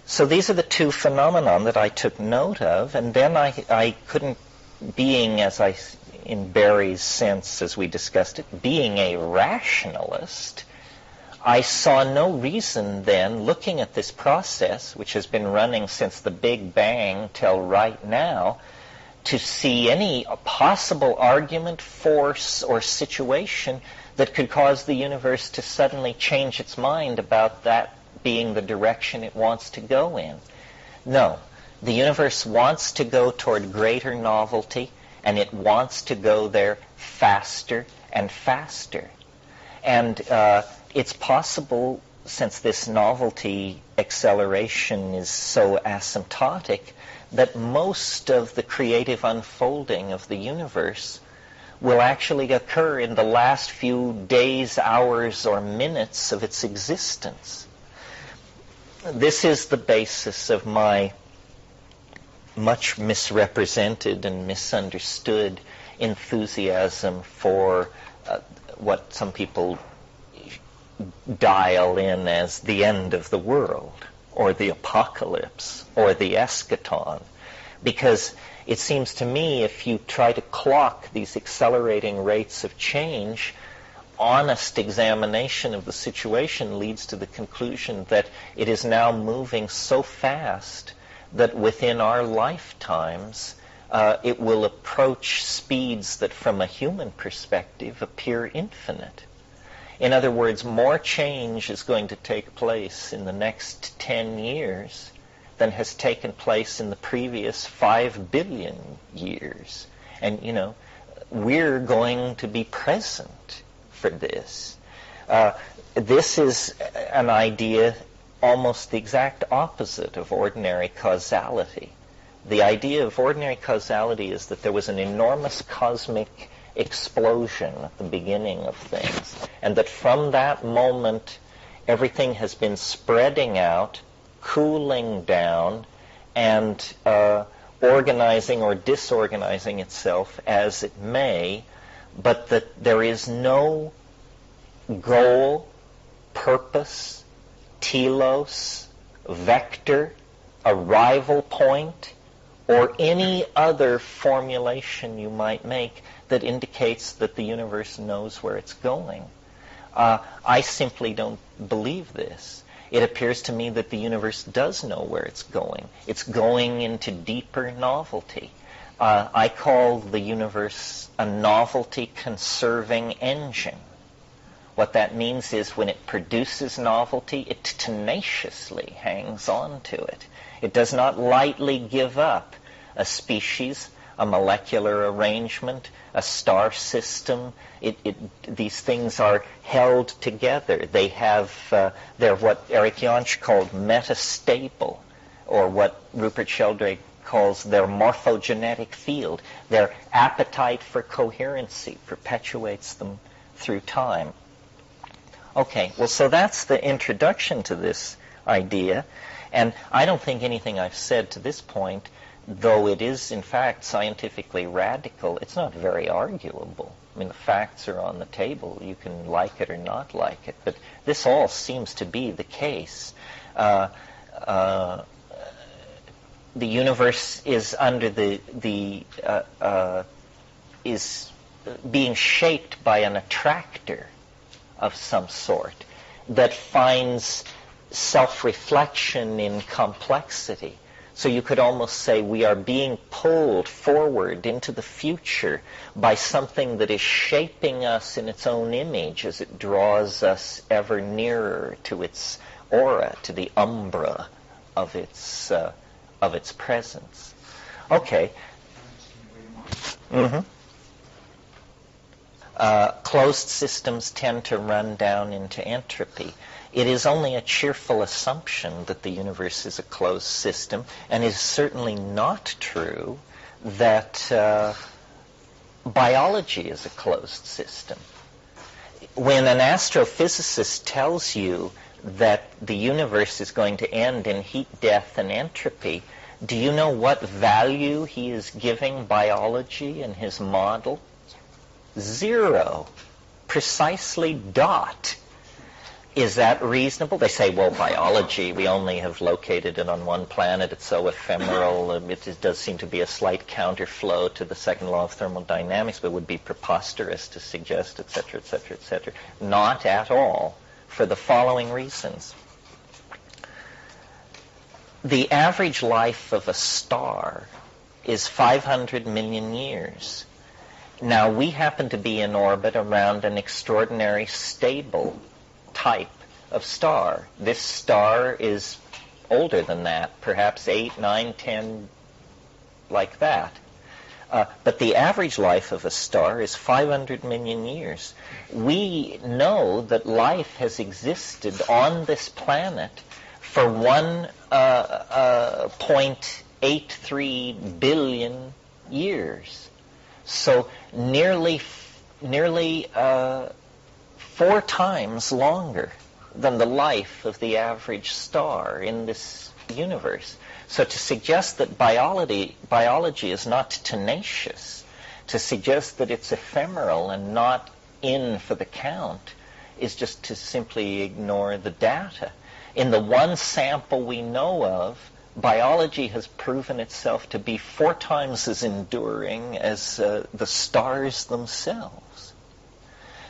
so these are the two phenomena that I took note of, and then I couldn't, being, in Barry's sense, as we discussed it, being a rationalist, I saw no reason then, looking at this process, which has been running since the Big Bang till right now, to see any possible argument, force, or situation that could cause the universe to suddenly change its mind about that being the direction it wants to go in. No, the universe wants to go toward greater novelty, and it wants to go there faster and faster. And it's possible, since this novelty acceleration is so asymptotic, that most of the creative unfolding of the universe will actually occur in the last few days, hours, or minutes of its existence. This is the basis of my much misrepresented and misunderstood enthusiasm for what some people dial in as the end of the world, or the apocalypse, or the eschaton. Because it seems to me, if you try to clock these accelerating rates of change, honest examination of the situation leads to the conclusion that it is now moving so fast that within our lifetimes it will approach speeds that from a human perspective appear infinite. In other words, more change is going to take place in the next 10 years than has taken place in the previous 5 billion years. And, we're going to be present for this. This is an idea almost the exact opposite of ordinary causality. The idea of ordinary causality is that there was an enormous cosmic explosion at the beginning of things, and that from that moment everything has been spreading out, cooling down, and organizing or disorganizing itself as it may, but that there is no goal, purpose, telos, vector, arrival point, or any other formulation you might make that indicates that the universe knows where it's going. I simply don't believe this. It appears to me that the universe does know where it's going. It's going into deeper novelty. I call the universe a novelty-conserving engine. What that means is when it produces novelty, it tenaciously hangs on to it. It does not lightly give up a species, a molecular arrangement, a star system. These things are held together. They have, they're what Eric Jantsch called metastable, or what Rupert Sheldrake calls their morphogenetic field. Their appetite for coherency perpetuates them through time. Okay, well, so that's the introduction to this idea, and I don't think anything I've said to this point, though it is, in fact, scientifically radical, it's not very arguable. I mean, the facts are on the table. You can like it or not like it, but this all seems to be the case. The universe is under is being shaped by an attractor of some sort that finds self-reflection in complexity. So you could almost say we are being pulled forward into the future by something that is shaping us in its own image as it draws us ever nearer to its aura, to the umbra of its presence. Okay. Closed systems tend to run down into entropy. It is only a cheerful assumption that the universe is a closed system, and it is certainly not true that biology is a closed system. When an astrophysicist tells you that the universe is going to end in heat, death, and entropy, do you know what value he is giving biology in his model? 0. Precisely dot. Is that reasonable? They say, well, biology, we only have located it on one planet. It's so ephemeral. It does seem to be a slight counterflow to the second law of thermodynamics, but it would be preposterous to suggest, etc., etc., etc. Not at all, for the following reasons. The average life of a star is 500 million years. Now, we happen to be in orbit around an extraordinary stable type of star. This star is older than that, perhaps 8, 9, 10, like that. But the average life of a star is 500 million years. We know that life has existed on this planet for 1.83 billion years. So nearly 4 times longer than the life of the average star in this universe. So to suggest that biology is not tenacious, to suggest that it's ephemeral and not in for the count, is just to simply ignore the data. In the one sample we know of, biology has proven itself to be 4 times as enduring as the stars themselves.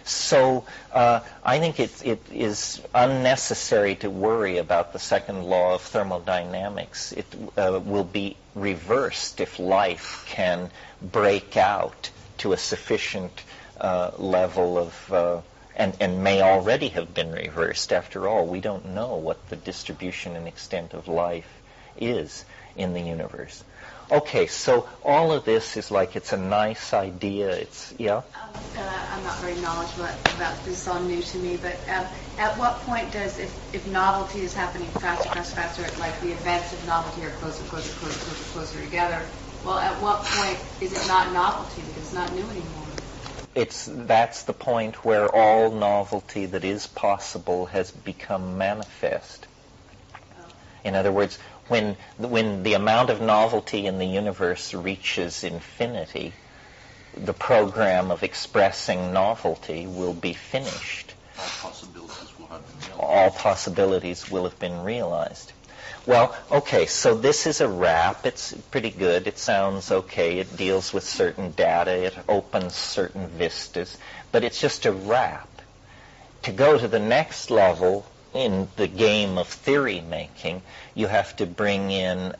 So I think it is unnecessary to worry about the second law of thermodynamics. It will be reversed if life can break out to a sufficient level of, and may already have been reversed. After all, we don't know what the distribution and extent of life is in the universe. Okay, so all of this is like, it's a nice idea. It's, yeah? I'm not very knowledgeable about this. It's all new to me, but at what point does, if novelty is happening faster, like the events of novelty are closer together, well, at what point is it not novelty because it's not new anymore? That's the point where all novelty that is possible has become manifest. In other words, when the amount of novelty in the universe reaches infinity, the program of expressing novelty will be finished. All possibilities will have been realized. Well, okay, so this is a wrap. It's pretty good. It sounds okay. It deals with certain data. It opens certain vistas. But it's just a wrap. To go to the next level in the game of theory making, you have to bring in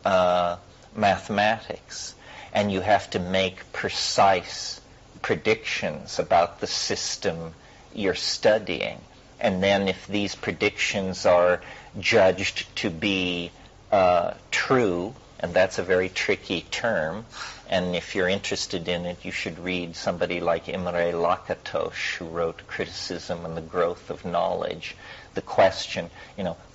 mathematics, and you have to make precise predictions about the system you're studying. And then if these predictions are judged to be true, and that's a very tricky term, and if you're interested in it, you should read somebody like Imre Lakatos, who wrote Criticism and the Growth of Knowledge. The question,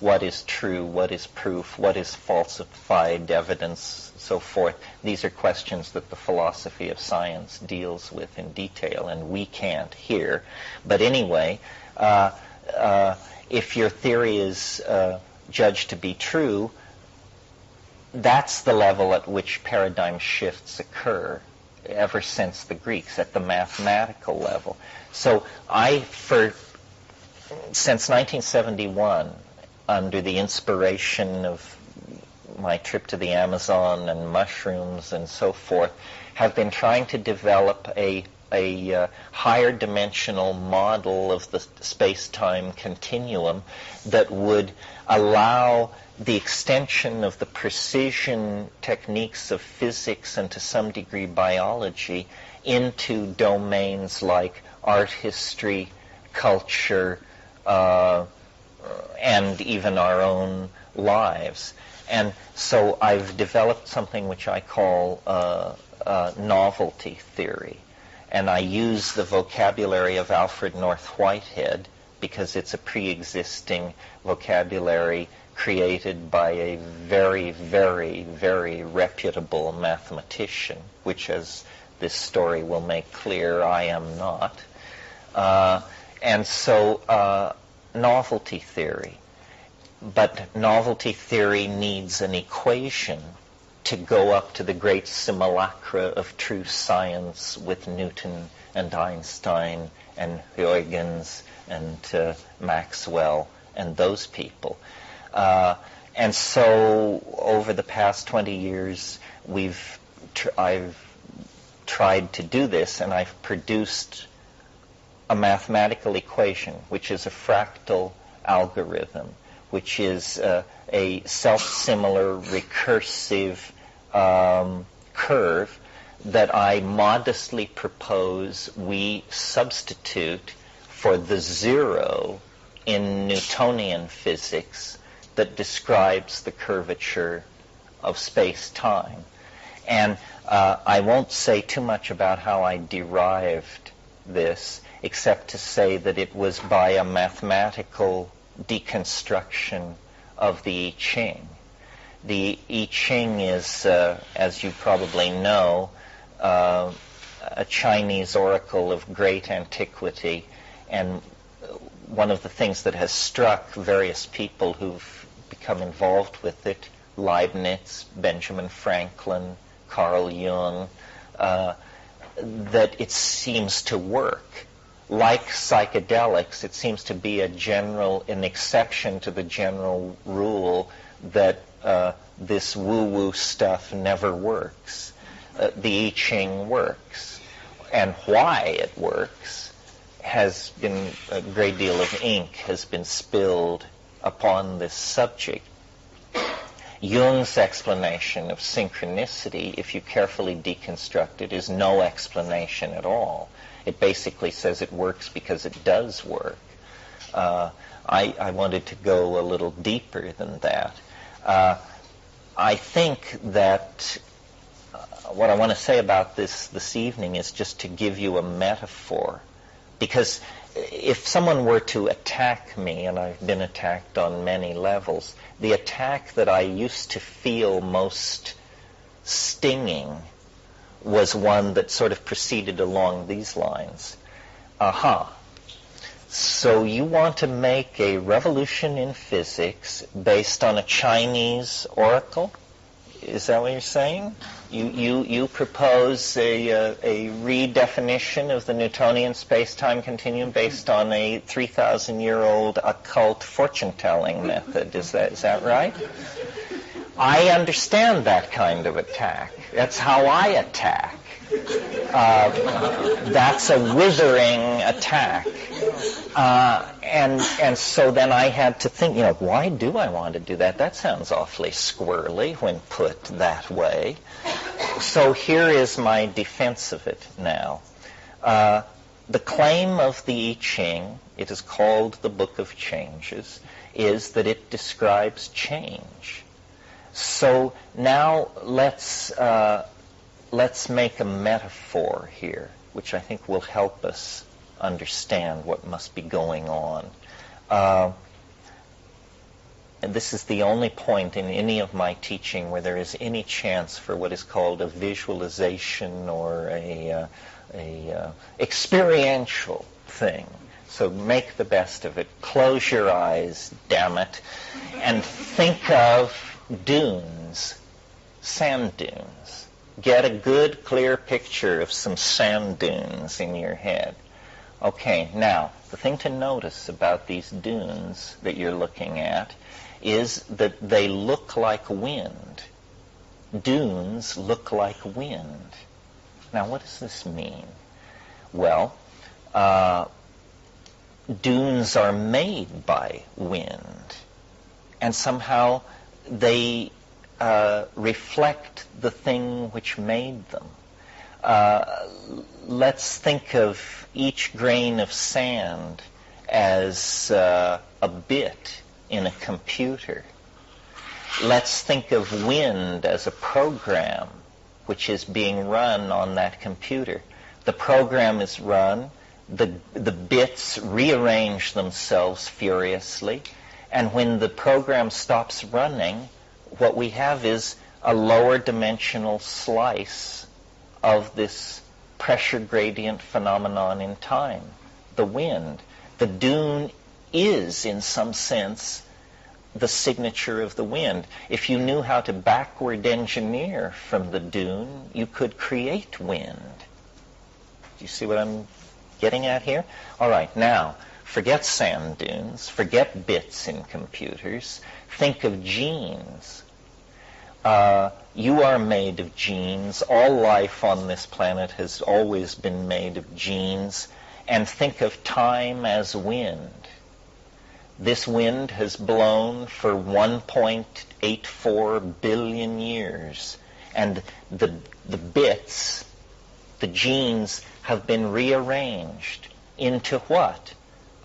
what is true, what is proof, what is falsified evidence, so forth. These are questions that the philosophy of science deals with in detail, and we can't here. But anyway, if your theory is judged to be true, that's the level at which paradigm shifts occur ever since the Greeks, at the mathematical level. So since 1971, under the inspiration of my trip to the Amazon and mushrooms and so forth, have been trying to develop a higher dimensional model of the space-time continuum that would allow the extension of the precision techniques of physics and to some degree biology into domains like art history, culture, and even our own lives. And so I've developed something which I call novelty theory. And I use the vocabulary of Alfred North Whitehead because it's a pre-existing vocabulary created by a very, very, very reputable mathematician, which, as this story will make clear, I am not. And so novelty theory. But novelty theory needs an equation to go up to the great simulacra of true science with Newton and Einstein and Huygens and Maxwell and those people. And so over the past 20 years, I've tried to do this, and I've produced a mathematical equation, which is a fractal algorithm, which is a self-similar, recursive curve that I modestly propose we substitute for the zero in Newtonian physics that describes the curvature of space-time. And I won't say too much about how I derived this, except to say that it was by a mathematical deconstruction of the I Ching. The I Ching is, as you probably know, a Chinese oracle of great antiquity, and one of the things that has struck various people who've become involved with it, Leibniz, Benjamin Franklin, Carl Jung, that it seems to work. Like psychedelics, it seems to be an exception to the general rule that this woo-woo stuff never works. The I Ching works. And why it works has been, a great deal of ink has been spilled upon this subject. Jung's explanation of synchronicity, if you carefully deconstruct it, is no explanation at all. It basically says it works because it does work. I wanted to go a little deeper than that. I think that what I want to say about this evening is just to give you a metaphor. Because if someone were to attack me, and I've been attacked on many levels, the attack that I used to feel most stinging was one that sort of proceeded along these lines. So you want to make a revolution in physics based on a Chinese oracle? Is that what you're saying? You propose a redefinition of the Newtonian space-time continuum based on a 3,000-year-old occult fortune-telling method. Is that right? I understand that kind of attack. That's how I attack. That's a withering attack. And so then I had to think, why do I want to do that? That sounds awfully squirrely when put that way. So here is my defense of it now. The claim of the I Ching, it is called the Book of Changes, is that it describes change. So now let's make a metaphor here, which I think will help us understand what must be going on. And this is the only point in any of my teaching where there is any chance for what is called a visualization or a experiential thing. So make the best of it. Close your eyes, damn it, and think of dunes, sand dunes. Get a good, clear picture of some sand dunes in your head. Okay, now, the thing to notice about these dunes that you're looking at is that they look like wind. Dunes look like wind. Now, what does this mean? Well, dunes are made by wind, and somehow they reflect the thing which made them. Let's think of each grain of sand as a bit in a computer. Let's think of wind as a program which is being run on that computer. The program is run, the bits rearrange themselves furiously, and when the program stops running, what we have is a lower dimensional slice of this pressure gradient phenomenon in time, the wind. The dune is, in some sense, the signature of the wind. If you knew how to backward engineer from the dune, you could create wind. Do you see what I'm getting at here? All right, now, forget sand dunes, forget bits in computers, think of genes. You are made of genes. All life on this planet has always been made of genes. And think of time as wind. This wind has blown for 1.84 billion years. And the bits, the genes, have been rearranged into what?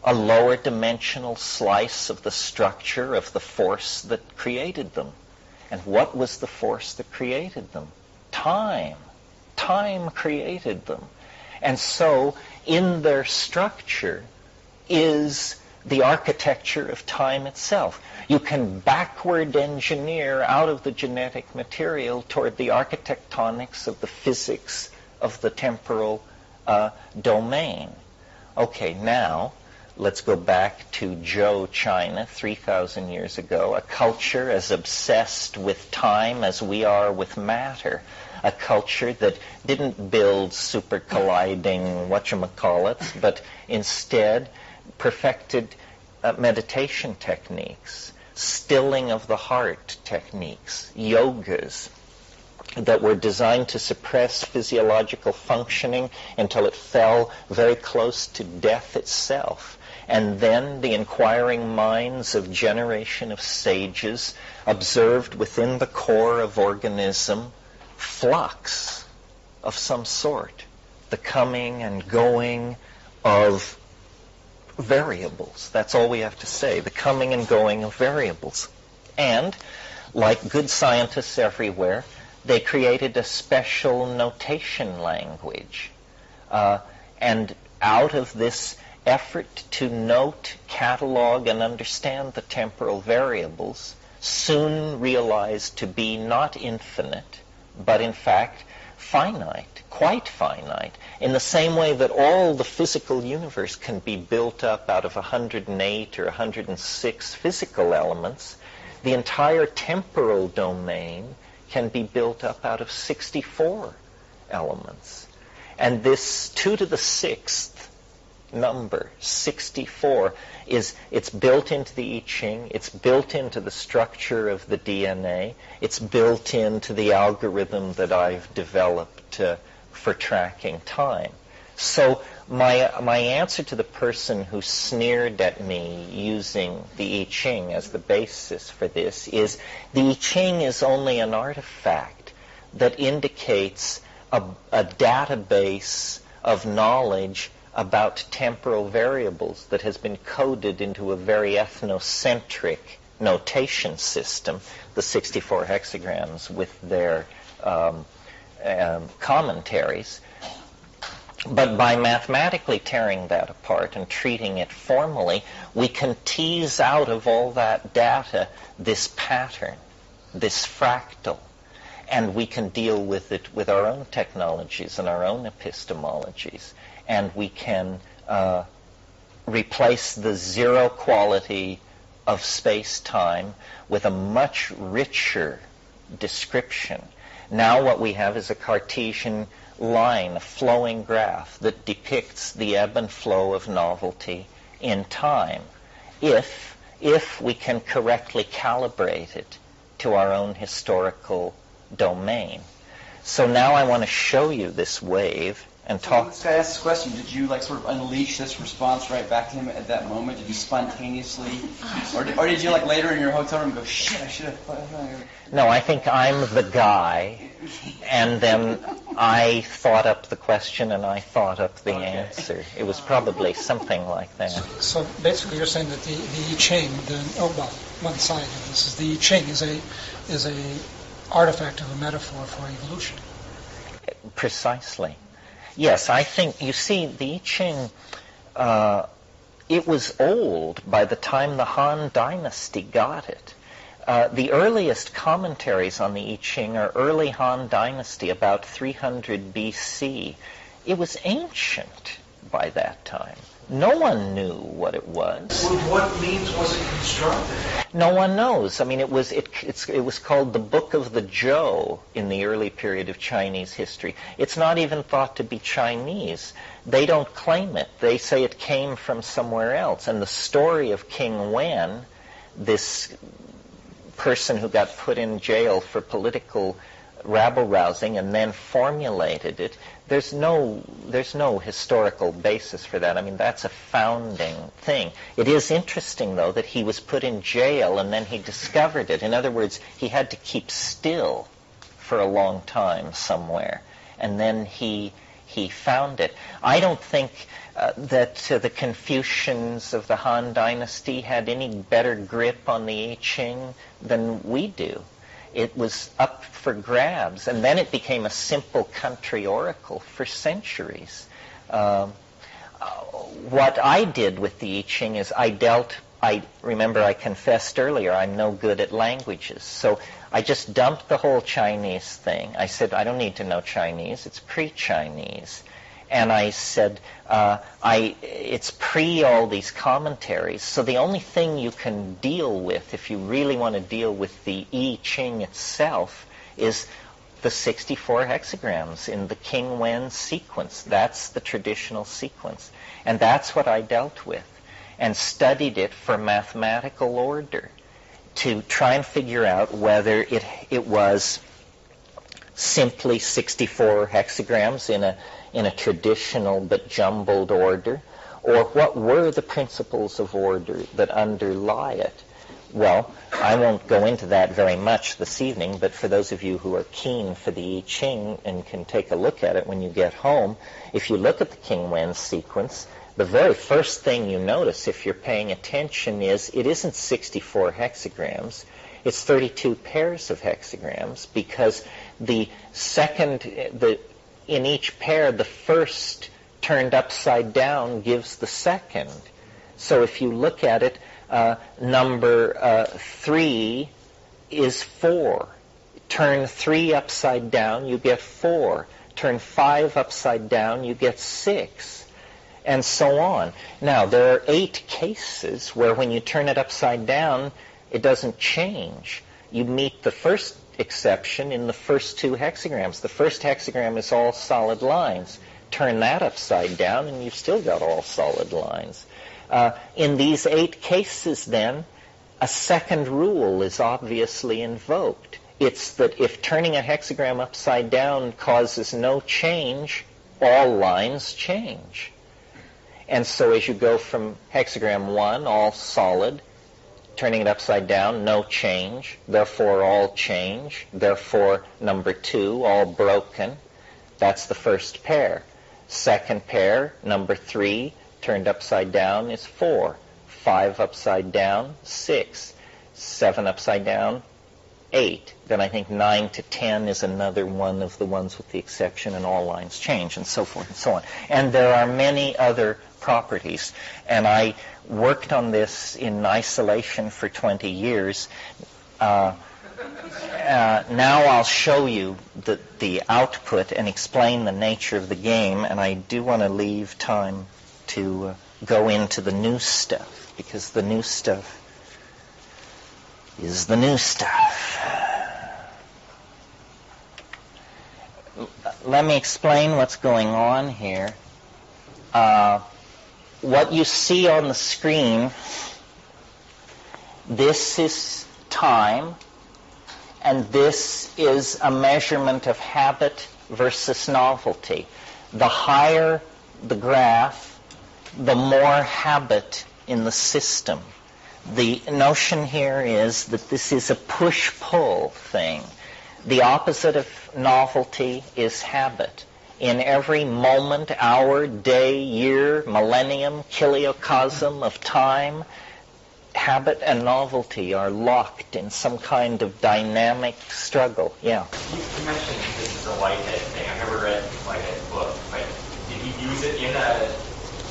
A lower dimensional slice of the structure of the force that created them. And what was the force that created them? Time. Time created them. And so, in their structure is the architecture of time itself. You can backward engineer out of the genetic material toward the architectonics of the physics of the temporal domain. Okay, now let's go back to Zhou, China, 3,000 years ago, a culture as obsessed with time as we are with matter, a culture that didn't build super colliding whatchamacallits, but instead perfected meditation techniques, stilling of the heart techniques, yogas that were designed to suppress physiological functioning until it fell very close to death itself. And then the inquiring minds of generation of sages observed within the core of organism flux of some sort, the coming and going of variables. That's all we have to say, the coming and going of variables. And, like good scientists everywhere, they created a special notation language. And out of this effort to note, catalog, and understand the temporal variables, soon realized to be not infinite, but in fact finite, quite finite, in the same way that all the physical universe can be built up out of 108 or 106 physical elements, the entire temporal domain can be built up out of 64 elements. And this 2 to the 6th number, 64, it's built into the I Ching, it's built into the structure of the DNA, it's built into the algorithm that I've developed for tracking time. So my answer to the person who sneered at me using the I Ching as the basis for this is the I Ching is only an artifact that indicates a database of knowledge about temporal variables that has been coded into a very ethnocentric notation system, the 64 hexagrams with their commentaries. But by mathematically tearing that apart and treating it formally, we can tease out of all that data this pattern, this fractal, and we can deal with it with our own technologies and our own epistemologies. And we can replace the zero quality of space-time with a much richer description. Now what we have is a Cartesian line, a flowing graph that depicts the ebb and flow of novelty in time, if we can correctly calibrate it to our own historical domain. So now I want to show you this wave and talk. This guy asked this question. Did you sort of unleash this response right back to him at that moment? Did you spontaneously, or did you later in your hotel room go, shit, I should have? No, I think I'm the guy, and then I thought up the question and I thought up the answer. It was probably something like that. So basically, you're saying that the I Ching, one side of this is the I Ching is a artifact of a metaphor for evolution. Precisely. Yes, I think, you see, the I Ching, it was old by the time the Han Dynasty got it. The earliest commentaries on the I Ching are early Han Dynasty, about 300 BC. It was ancient by that time. No one knew what it was. With what means was it constructed? No one knows. I mean, it was called the Book of the Zhou in the early period of Chinese history. It's not even thought to be Chinese. They don't claim it. They say it came from somewhere else. And the story of King Wen, this person who got put in jail for political rabble-rousing and then formulated it, there's no historical basis for that. I mean, that's a founding thing. It is interesting, though, that he was put in jail and then he discovered it. In other words, he had to keep still for a long time somewhere, and then he found it. I don't think that the Confucians of the Han Dynasty had any better grip on the I Ching than we do. It was up for grabs, and then it became a simple country oracle for centuries. What I did with the I Ching is remember I confessed earlier I'm no good at languages, so I just dumped the whole Chinese thing. I said, I don't need to know Chinese, it's pre-Chinese. And I said, it's pre all these commentaries, so the only thing you can deal with, if you really want to deal with the I Ching itself, is the 64 hexagrams in the King Wen sequence. That's the traditional sequence. And that's what I dealt with, and studied it for mathematical order to try and figure out whether it was simply 64 hexagrams in a traditional but jumbled order, or what were the principles of order that underlie it. Well, I won't go into that very much this evening, but for those of you who are keen for the I Ching and can take a look at it when you get home, if you look at the King Wen sequence, the very first thing you notice, if you're paying attention, is it isn't 64 hexagrams. It's 32 pairs of hexagrams, because in each pair, the first turned upside down gives the second. So if you look at it, number 3 is 4. Turn 3 upside down, you get 4. Turn 5 upside down, you get 6. And so on. Now, there are 8 cases where when you turn it upside down, it doesn't change. You meet the first exception in the first 2 hexagrams. The first hexagram is all solid lines. Turn that upside down, and you've still got all solid lines. In these 8 cases, then, a second rule is obviously invoked. It's that if turning a hexagram upside down causes no change, all lines change. And so as you go from hexagram 1, all solid, turning it upside down, no change, therefore all change, therefore number 2, all broken. That's the first pair. Second pair, number 3, turned upside down is 4. 5 upside down, 6. 7 upside down, 8. Then I think 9 to 10 is another one of the ones with the exception, and all lines change, and so forth and so on. And there are many other properties. And I worked on this in isolation for 20 years. Now I'll show you the output and explain the nature of the game, and I do want to leave time to go into the new stuff, because the new stuff is the new stuff. Let me explain what's going on here. What you see on the screen, this is time, and this is a measurement of habit versus novelty. The higher the graph, the more habit in the system. The notion here is that this is a push-pull thing. The opposite of novelty is habit. In every moment, hour, day, year, millennium, kiliocosm of time, habit and novelty are locked in some kind of dynamic struggle. Yeah? You mentioned this is a Whitehead thing. I've never read Whitehead's book, but did he use it in a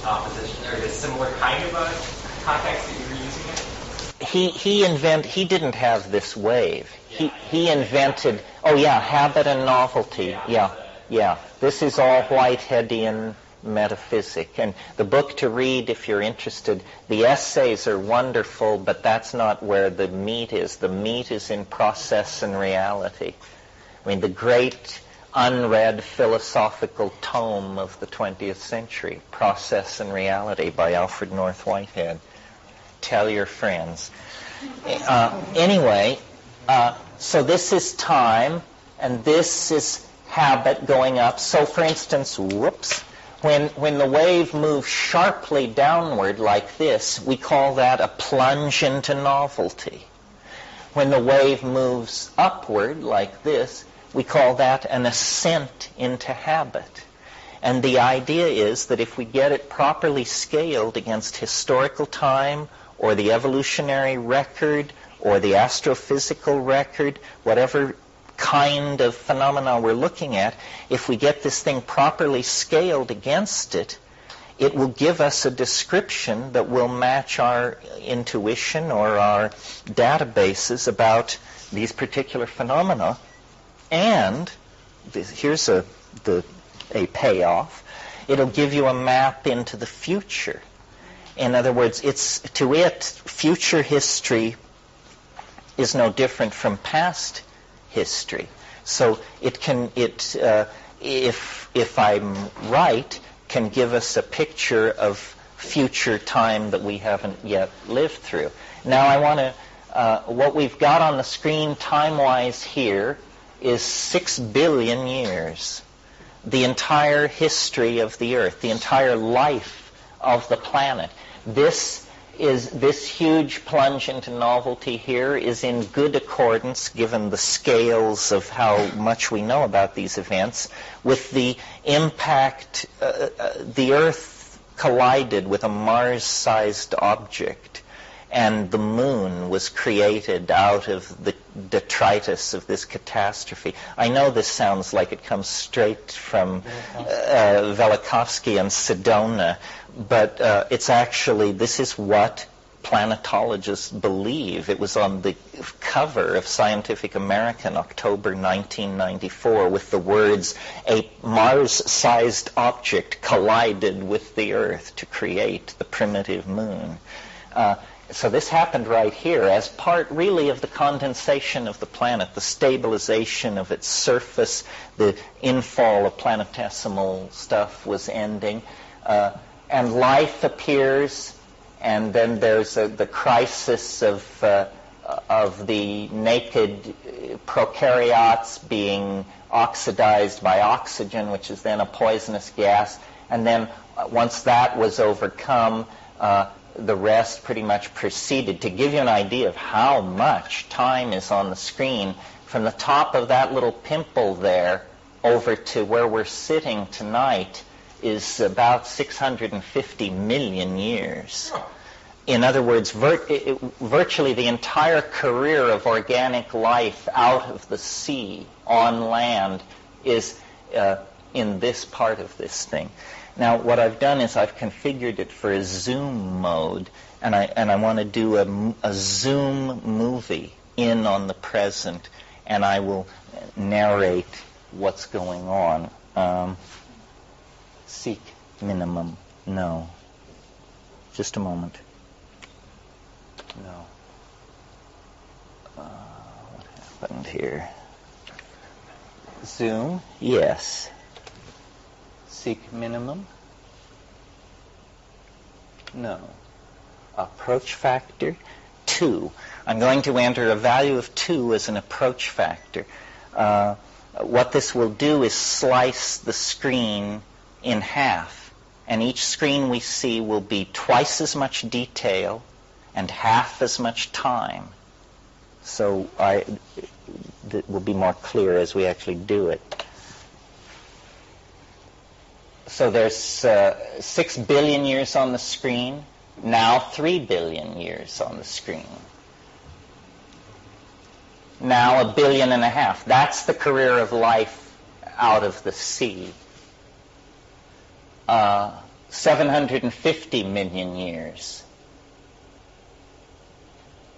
opposition or a similar kind of a context that you were using it? He didn't have this wave. He invented, habit and novelty. Yeah. This is all Whiteheadian metaphysic. And the book to read, if you're interested, the essays are wonderful, but that's not where the meat is. The meat is in process and reality. I mean, the great unread philosophical tome of the 20th century, Process and Reality by Alfred North Whitehead. Tell your friends. Anyway, so this is time, and this is habit going up. So, for instance, when the wave moves sharply downward like this, we call that a plunge into novelty. When the wave moves upward like this, We call that an ascent into habit. And the idea is that if we get it properly scaled against historical time or the evolutionary record or the astrophysical record, whatever kind of phenomena we're looking at, if we get this thing properly scaled against it, it will give us a description that will match our intuition or our databases about these particular phenomena. And here's a payoff. It'll give you a map into the future. In other words, future history is no different from past history. So if I'm right, can give us a picture of future time that we haven't yet lived through. Now I want to, what we've got on the screen time-wise here is 6 billion years. The entire history of the Earth, the entire life of the planet. This huge plunge into novelty here is in good accordance, given the scales of how much we know about these events, with the impact. The Earth collided with a Mars-sized object, and the Moon was created out of the detritus of this catastrophe. I know this sounds like it comes straight from Velikovsky and Sedona, but it's actually, this is what planetologists believe. It was on the cover of Scientific American, October 1994, with the words, "A Mars-sized object collided with the Earth to create the primitive Moon." So this happened right here as part really of the condensation of the planet, the stabilization of its surface, the infall of planetesimal stuff was ending, and life appears, and then there's the crisis of the naked prokaryotes being oxidized by oxygen, which is then a poisonous gas, and then once that was overcome, the rest pretty much proceeded. To give you an idea of how much time is on the screen, from the top of that little pimple there over to where we're sitting tonight is about 650 million years. In other words, virtually the entire career of organic life out of the sea, on land, is in this part of this thing. Now, what I've done is I've configured it for a zoom mode, and I want to do a zoom movie in on the present, and I will narrate what's going on. Seek minimum. No. Just a moment. No. What happened here? Zoom? Yes. Seek minimum? No. Approach factor? 2. I'm going to enter a value of 2 as an approach factor. What this will do is slice the screen in half, and each screen we see will be twice as much detail and half as much time. So it will be more clear as we actually do it. So there's 6 billion years on the screen, now 3 billion years on the screen. Now 1.5 billion. That's the career of life out of the sea. 750 million years.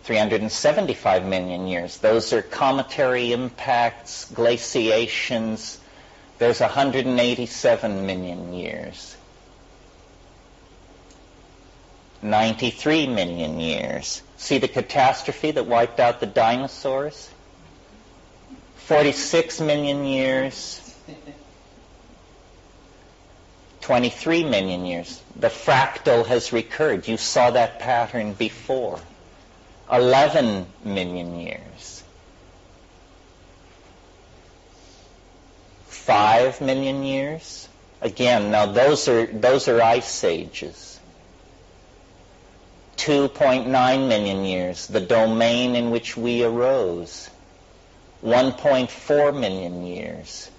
375 million years. Those are cometary impacts, glaciations. There's 187 million years. 93 million years. See the catastrophe that wiped out the dinosaurs? 46 million years. 23 million years. The fractal has recurred. You saw that pattern before. 11 million years. 5 million years. Again, now those are ice ages. 2.9 million years, the domain in which we arose. 1.4 million years.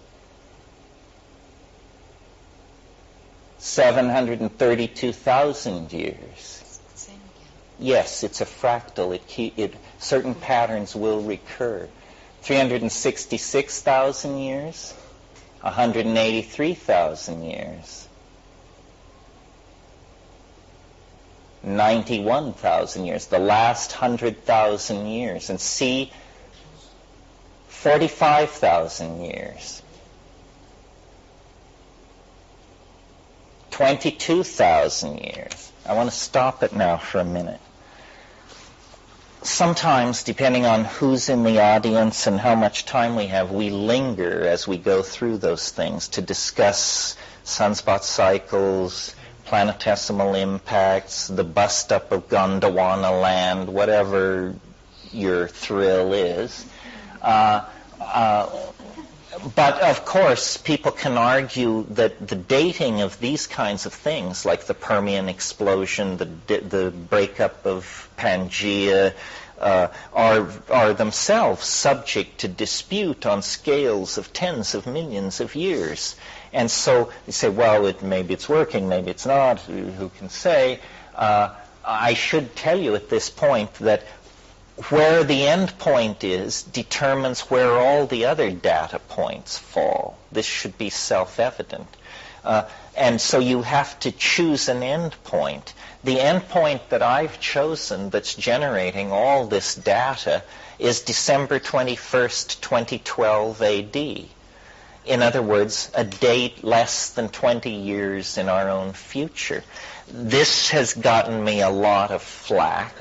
732,000 years. Yes, it's a fractal. Certain patterns will recur. 366,000 years, 183,000 years, 91,000 years, the last 100,000 years, and C, 45,000 years, 22,000 years. I want to stop it now for a minute. Sometimes, depending on who's in the audience and how much time we have, we linger as we go through those things to discuss sunspot cycles, planetesimal impacts, the bust-up of Gondwana land, whatever your thrill is. But, of course, people can argue that the dating of these kinds of things, like the Permian explosion, the breakup of Pangaea, are themselves subject to dispute on scales of tens of millions of years. And so you say, well, maybe it's working, maybe it's not, who can say? I should tell you at this point that where the end point is determines where all the other data points fall. This should be self-evident. And so you have to choose an end point. The end point that I've chosen that's generating all this data is December 21st, 2012 AD. In other words, a date less than 20 years in our own future. This has gotten me a lot of flack.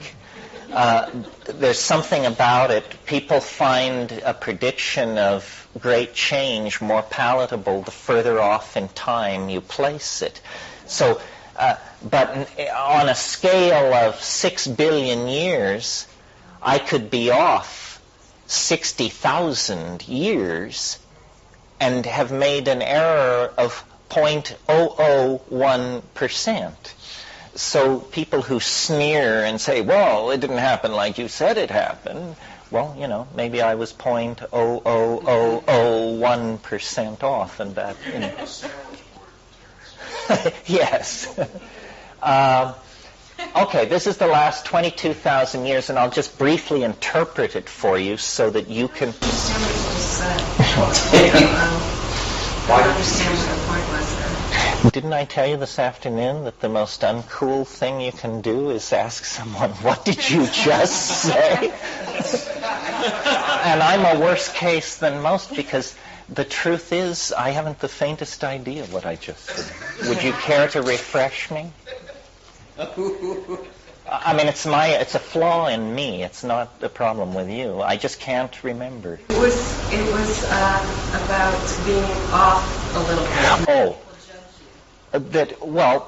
There's something about it. People find a prediction of great change more palatable the further off in time you place it. So, but on a scale of 6 billion years, I could be off 60,000 years and have made an error of 0.001%. So people who sneer and say, well, it didn't happen like you said it happened, well, you know, maybe I was 0.00001% off, and that, you know. Yes. Okay, this is the last 22,000 years, and I'll just briefly interpret it for you so that you can... I don't understand what the point was there. Didn't I tell you this afternoon that the most uncool thing you can do is ask someone, what did you just say? And I'm a worse case than most because the truth is I haven't the faintest idea what I just said. Would you care to refresh me? I mean, it's a flaw in me. It's not a problem with you. I just can't remember. It was about being off a little bit. Oh.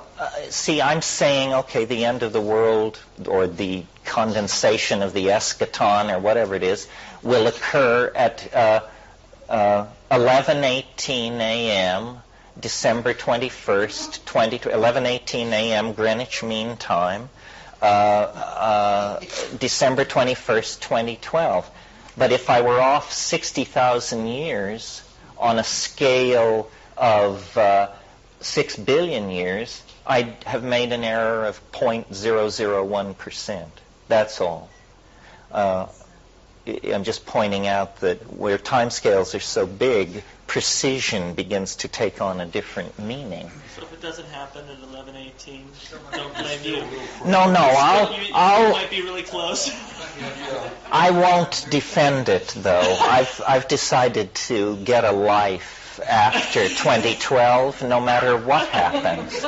See, I'm saying, okay, the end of the world or the condensation of the eschaton or whatever it is will occur at 11:18 a.m., December 21st, 11:18 a.m. Greenwich Mean Time, December 21st, 2012. But if I were off 60,000 years on a scale of 6 billion years, I'd have made an error of 0.001%. That's all. I'm just pointing out that where timescales are so big, precision begins to take on a different meaning. So if it doesn't happen at 11:18, don't blame you. No, You might be really close. I won't defend it, though. I've decided to get a life after 2012, no matter what happens.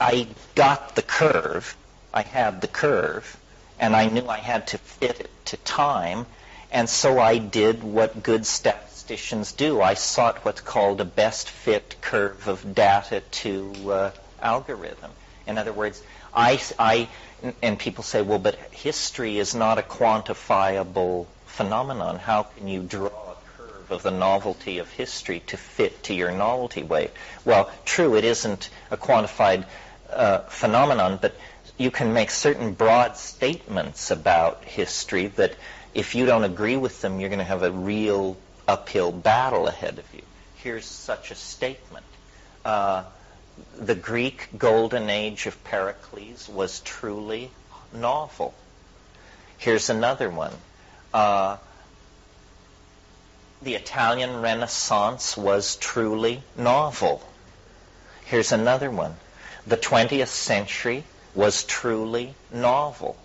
I got the curve. I had the curve, and I knew I had to fit it to time, and so I did what good statisticians do. I sought what's called a best fit curve of data to algorithm. In other words, and people say, well, but history is not a quantifiable phenomenon. How can you draw a curve of the novelty of history to fit to your novelty wave? Well, true, it isn't a quantified phenomenon, but you can make certain broad statements about history that if you don't agree with them, you're going to have a real uphill battle ahead of you. Here's such a statement. The Greek golden age of Pericles was truly novel. Here's another one. The Italian Renaissance was truly novel. Here's another one. The 20th century was truly novel.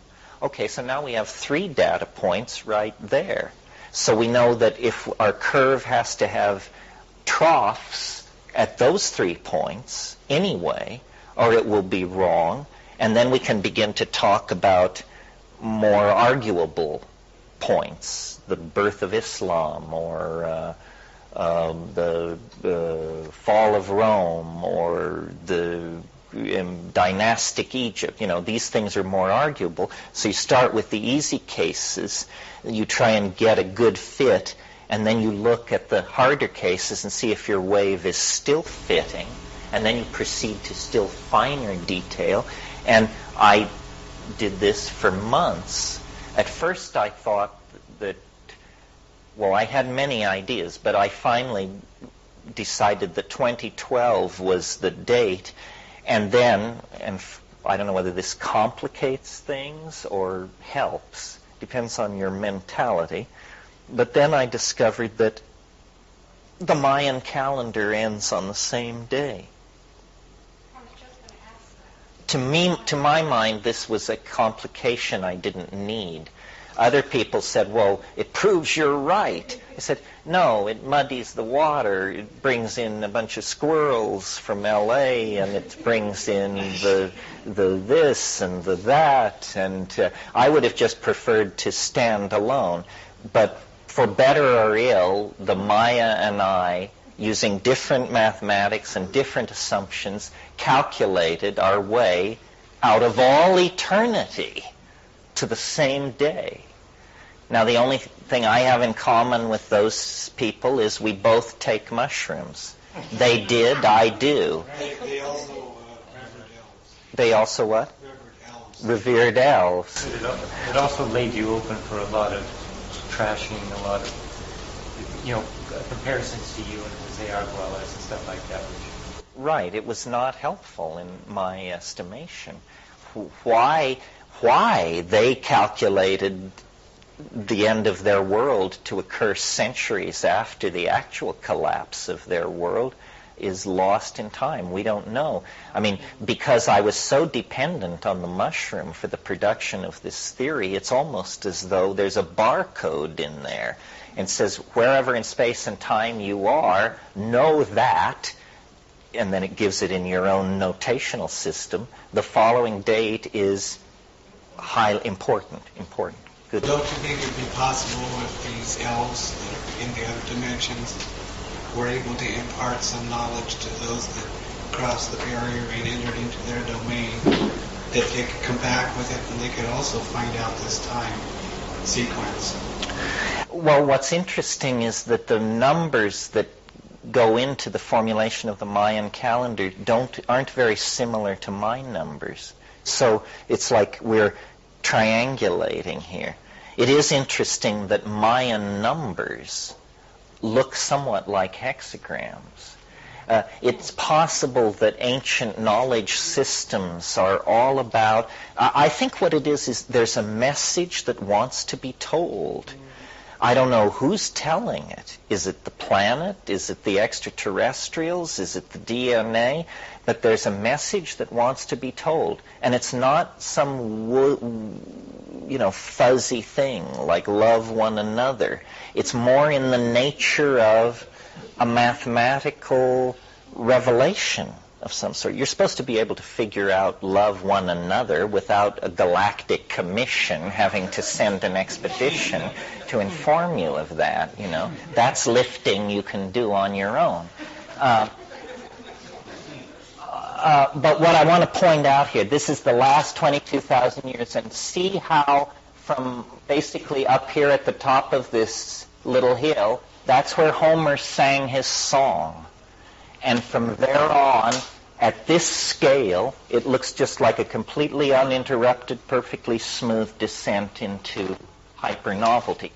Okay, so now we have 3 data points right there. So we know that if our curve has to have troughs at those 3 points anyway, or it will be wrong, and then we can begin to talk about more arguable points, the birth of Islam, or the fall of Rome, or the dynastic Egypt. These things are more arguable. So you start with the easy cases, you try and get a good fit, and then you look at the harder cases and see if your wave is still fitting, and then you proceed to still finer detail. And I did this for months. At first I thought that, well, I had many ideas, but I finally decided that 2012 was the date. And then, and I don't know whether this complicates things or helps, depends on your mentality, but then I discovered that the Mayan calendar ends on the same day. To my mind, this was a complication I didn't need. Other people said, well, it proves you're right. I said, no, it muddies the water. It brings in a bunch of squirrels from L.A., and it brings in the this and the that. And I would have just preferred to stand alone. But for better or ill, the Maya and I, using different mathematics and different assumptions, calculated our way out of all eternity to the same day. Now, the only thing I have in common with those people is we both take mushrooms. They did, I do. They also revered elves. They also what? Revered elves. It also laid you open for a lot of trashing, a lot of, comparisons to you and Jose Arguelles and stuff like that. Right. It was not helpful in my estimation. Why they calculated the end of their world to occur centuries after the actual collapse of their world is lost in time. We don't know. I mean, because I was so dependent on the mushroom for the production of this theory, it's almost as though there's a barcode in there and says, wherever in space and time you are, know that, and then it gives it in your own notational system. The following date is highly important. Good. Don't you think it would be possible if these elves that are in the other dimensions were able to impart some knowledge to those that crossed the barrier and entered into their domain, that they could come back with it and they could also find out this time sequence? Well, what's interesting is that the numbers that go into the formulation of the Mayan calendar aren't very similar to my numbers. So it's like we're triangulating here. It is interesting that Mayan numbers look somewhat like hexagrams. It's possible that ancient knowledge systems are all about... I think what it is there's a message that wants to be told. I don't know who's telling it. Is it the planet? Is it the extraterrestrials? Is it the DNA? But there's a message that wants to be told. And it's not some, fuzzy thing like love one another. It's more in the nature of a mathematical revelation of some sort. You're supposed to be able to figure out love one another without a galactic commission having to send an expedition to inform you of that, That's lifting you can do on your own. But what I want to point out here, this is the last 22,000 years, and see how from basically up here at the top of this little hill, that's where Homer sang his song. And from there on, At this scale, it looks just like a completely uninterrupted, perfectly smooth descent into hyper-novelty.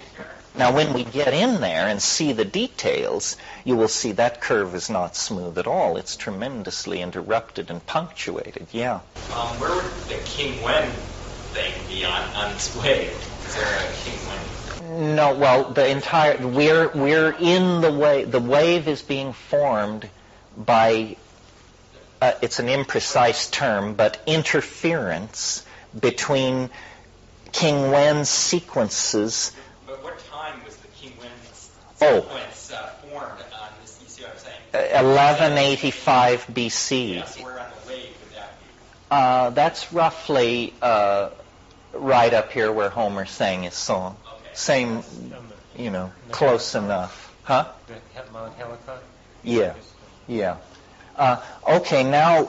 Now, when we get in there and see the details, you will see that curve is not smooth at all. It's tremendously interrupted and punctuated, yeah. Where would the King Wen thing be on display? Is there a King Wen? No, well, the entire, we're in the wave. The wave is being formed by, it's an imprecise term, but interference between King Wen's sequences. But what time was the King Wen sequence formed on this? You see what I'm saying? 1185 BC. Yes, where on the wave would that be? That's roughly right up here where Homer sang his song. Okay. Same, close enough. Huh? Mount Helicon? Yeah, yeah. Okay, now,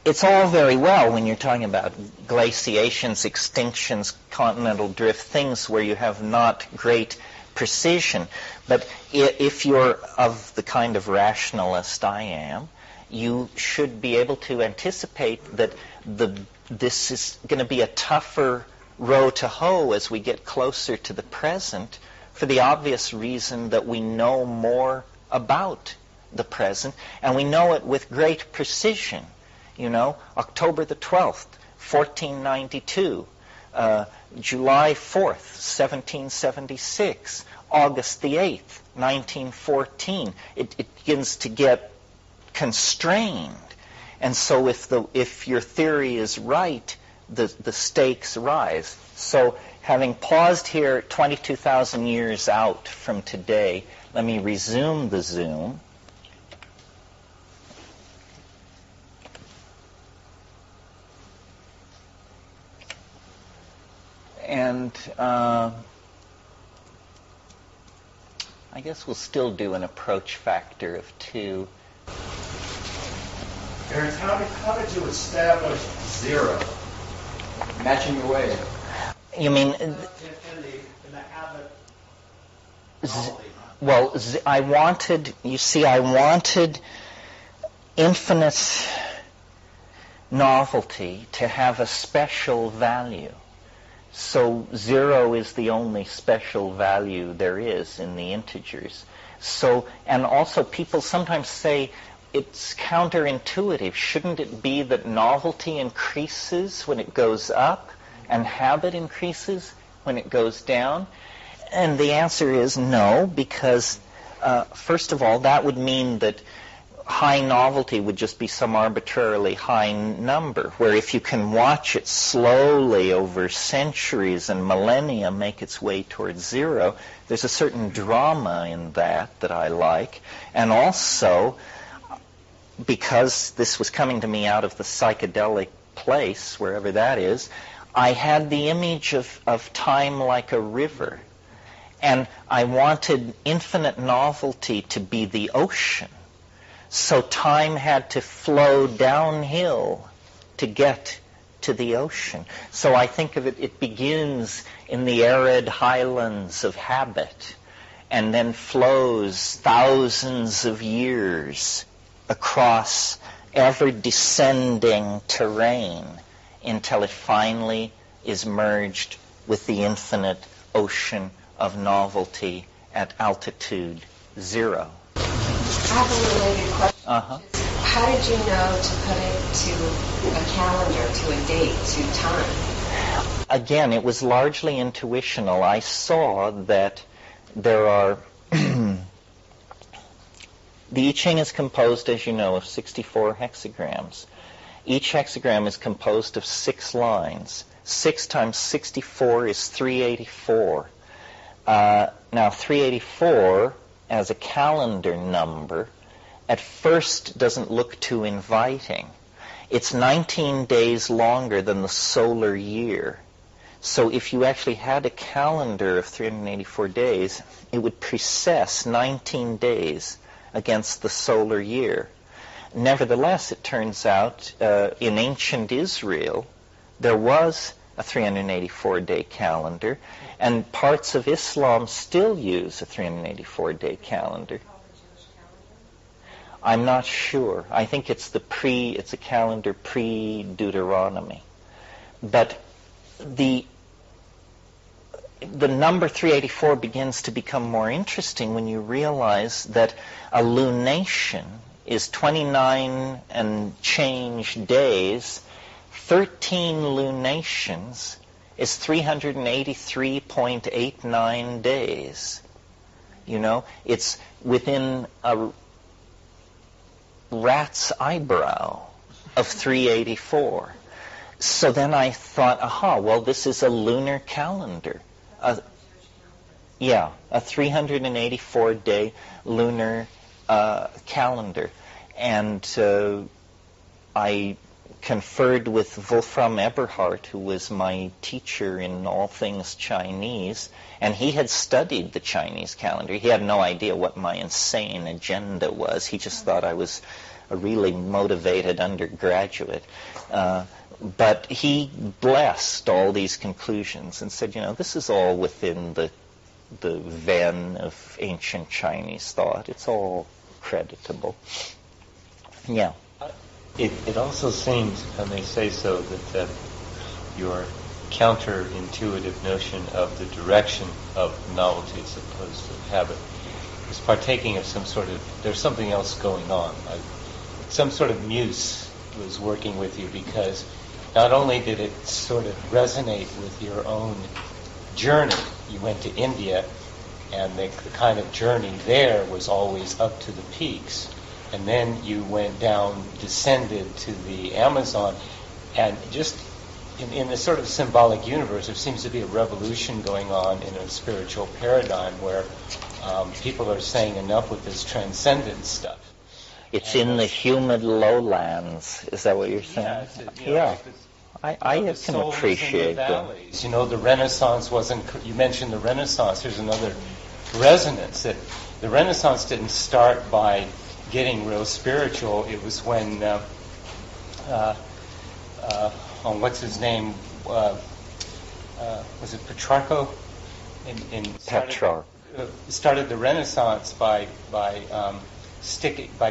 it's all very well when you're talking about glaciations, extinctions, continental drift, things where you have not great precision. But if you're of the kind of rationalist I am, you should be able to anticipate that this is going to be a tougher row to hoe as we get closer to the present, for the obvious reason that we know more about the present, and we know it with great precision. October the 12th, 1492, July 4th, 1776, August the 8th, 1914. It begins to get constrained. And so if your theory is right, the stakes rise. So having paused here 22,000 years out from today, let me resume the zoom. And I guess we'll still do an approach factor of 2. Terence, how did you establish zero? Matching your way. You mean... in the habit novelty. Well, I wanted infinite novelty to have a special value. So 0 is the only special value there is in the integers. So, and also people sometimes say it's counterintuitive. Shouldn't it be that novelty increases when it goes up and habit increases when it goes down? And the answer is no, because first of all, that would mean that high novelty would just be some arbitrarily high number, where if you can watch it slowly over centuries and millennia make its way towards 0, there's a certain drama in that I like. And also, because this was coming to me out of the psychedelic place, wherever that is, I had the image of time like a river. And I wanted infinite novelty to be the ocean. So time had to flow downhill to get to the ocean. So I think of it begins in the arid highlands of habit and then flows thousands of years across ever-descending terrain until it finally is merged with the infinite ocean of novelty at altitude 0. I have a related question. How did you know to put it to a calendar, to a date, to time? Again, it was largely intuitional. I saw that there are... The I Ching is composed, as you know, of 64 hexagrams. Each hexagram is composed of 6 lines. 6 times 64 is 384. Now, 384... as a calendar number, at first doesn't look too inviting. It's 19 days longer than the solar year. So if you actually had a calendar of 384 days, it would precess 19 days against the solar year. Nevertheless, it turns out in ancient Israel, there was a 384-day calendar, and parts of Islam still use a 384-day calendar. I'm not sure. I think it's a calendar pre-Deuteronomy. But the number 384 begins to become more interesting when you realize that a lunation is 29 and change days. 13 lunations is 383.89 days. You know, it's within a rat's eyebrow of 384. So then I thought, well, this is a lunar calendar. A 384-day lunar calendar. And I conferred with Wolfram Eberhardt, who was my teacher in all things Chinese, and he had studied the Chinese calendar. He had no idea what my insane agenda was. He just thought I was a really motivated undergraduate. But he blessed all these conclusions and said, this is all within the vein of ancient Chinese thought. It's all creditable. Yeah. It also seems, I may say so, that your counterintuitive notion of the direction of novelty as opposed to habit is partaking of there's something else going on. Some sort of muse was working with you, because not only did it sort of resonate with your own journey, you went to India, and the kind of journey there was always up to the peaks. And then you went down, descended to the Amazon, and just in the sort of symbolic universe, there seems to be a revolution going on in a spiritual paradigm where people are saying enough with this transcendent stuff. It's in the humid lowlands. Is that what you're saying? Yeah. I can appreciate that. The Renaissance wasn't... You mentioned the Renaissance. Here's another resonance, that the Renaissance didn't start by getting real spiritual. It was when, what's his name? Was it Petrarch? Started the Renaissance by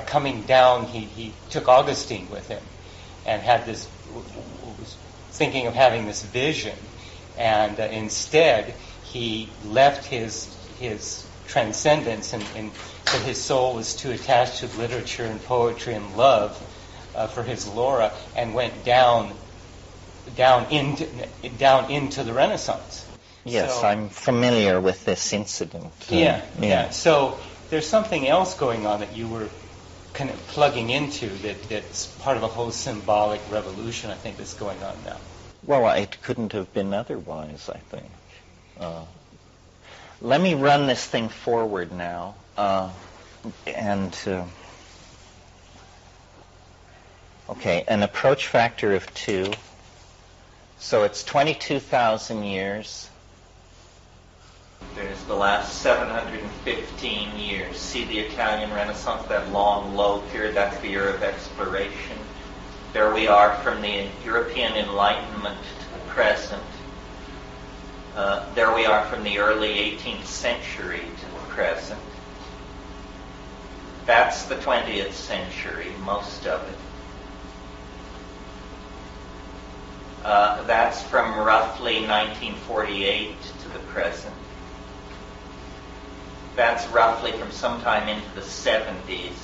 coming down. He took Augustine with him, and had this, was thinking of having this vision, and instead he left his transcendence and that his soul was too attached to literature and poetry and love for his Laura, and went down into the Renaissance. Yes, so, I'm familiar with this incident. Yeah. So there's something else going on that you were kind of plugging into that's part of a whole symbolic revolution, I think, that's going on now. Well, it couldn't have been otherwise, I think. Let me run this thing forward now. Okay, an approach factor of 2. So it's 22,000 years. There's the last 715 years. See the Italian Renaissance, that long, low period, that's the era of exploration. There we are from the European Enlightenment to the present. There we are from the early 18th century to the present. That's the 20th century, most of it. That's from roughly 1948 to the present. That's roughly from sometime into the 70s.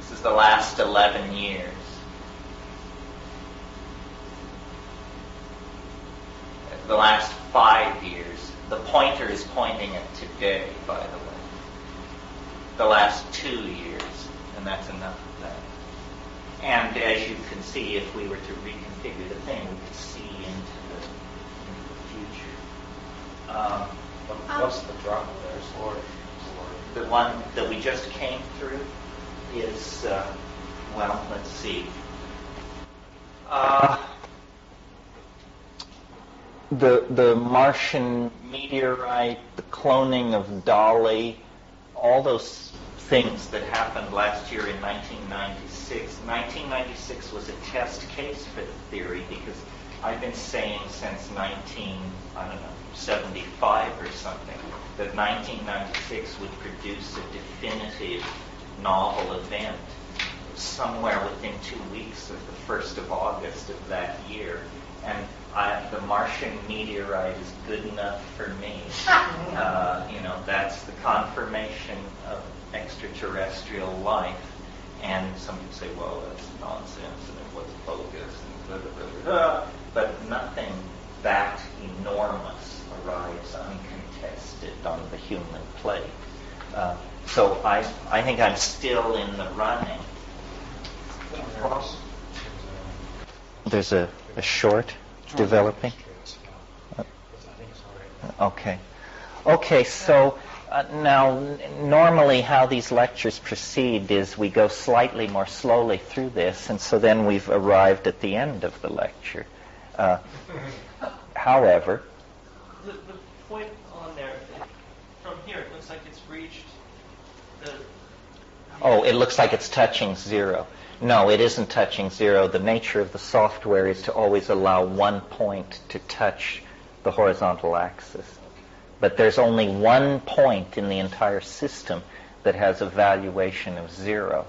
This is the last 11 years. The last 5 years. The pointer is pointing at today, by the way. The last 2 years, and that's enough of that. And as you can see, if we were to reconfigure the thing, we could see into the future. What's the drop there? The one that we just came through is, let's see. The Martian meteorite, the cloning of Dolly, all those things that happened last year in 1996. 1996 was a test case for the theory because I've been saying since 1975 or something, that 1996 would produce a definitive novel event somewhere within 2 weeks of the 1st of August of that year. And the Martian meteorite is good enough for me. That's the confirmation of extraterrestrial life. And some people say, well, that's nonsense, and it was bogus, and blah, blah, blah, blah. But nothing that enormous arrives uncontested on the human plate. So I think I'm still in the running. There's a short developing? Okay. Okay, so now normally how these lectures proceed is we go slightly more slowly through this, and so then we've arrived at the end of the lecture. However... The point on there, from here, it looks like it's reached the... Oh, it looks like it's touching zero. No, it isn't touching zero. The nature of the software is to always allow one point to touch the horizontal axis. But there's only one point in the entire system that has a valuation of zero.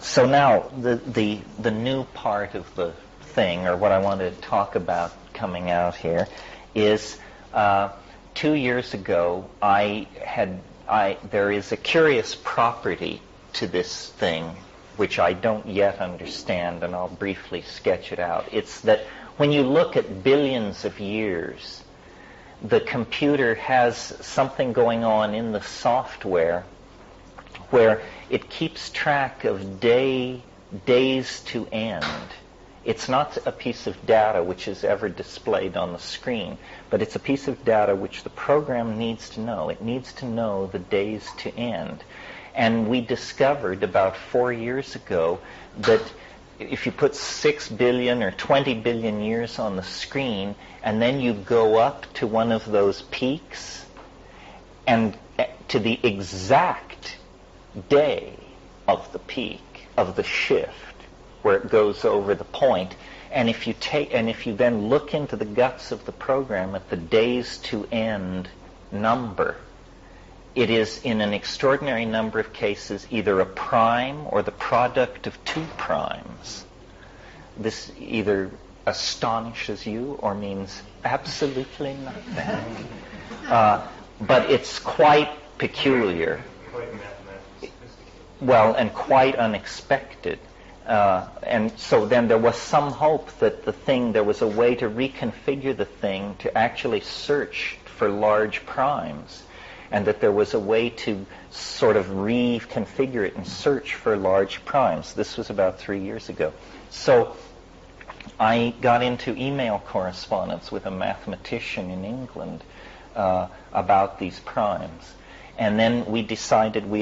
So now the new part of the thing, or what I want to talk about coming out here, is 2 years ago there is a curious property to this thing which I don't yet understand, and I'll briefly sketch it out. It's that when you look at billions of years, the computer has something going on in the software where it keeps track of days to end. It's not a piece of data which is ever displayed on the screen, but it's a piece of data which the program needs to know. It needs to know the days to end. And we discovered about 4 years ago that if you put 6 billion or 20 billion years on the screen, and then you go up to one of those peaks, and to the exact day of the peak, of the shift, where it goes over the point, and if you then look into the guts of the program at the days to end number, it is in an extraordinary number of cases either a prime or the product of two primes. This either astonishes you or means absolutely nothing. But it's quite peculiar. Quite mathematically sophisticated. Well, and quite unexpected. And so then there was some hope that there was a way to reconfigure the thing to actually search for large primes, and that there was a way to sort of reconfigure it and search for large primes. This was about 3 years ago. So I got into email correspondence with a mathematician in England about these primes. And then we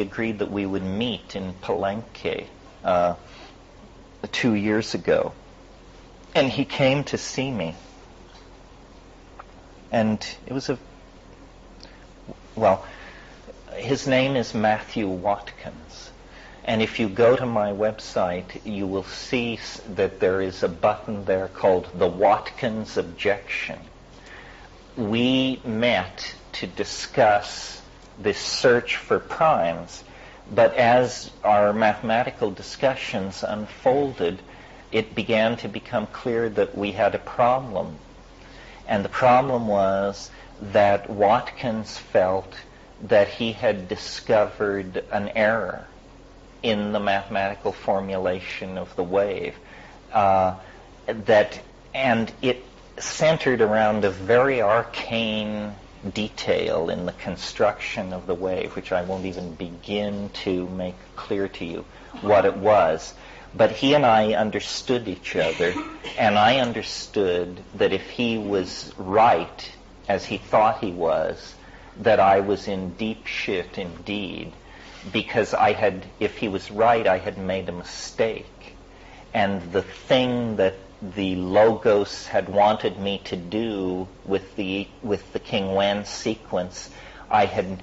agreed that we would meet in Palenque 2 years ago. And he came to see me. And it was his name is Matthew Watkins. And if you go to my website, you will see that there is a button there called the Watkins Objection. We met to discuss this search for primes, but as our mathematical discussions unfolded, it began to become clear that we had a problem. And the problem was that Watkins felt that he had discovered an error in the mathematical formulation of the wave, and it centered around a very arcane detail in the construction of the wave, which I won't even begin to make clear to you what it was. But he and I understood each other, and I understood that if he was right, as he thought he was, that I was in deep shit indeed, because if he was right, I had made a mistake. And the thing that the Logos had wanted me to do with the King Wen sequence, I had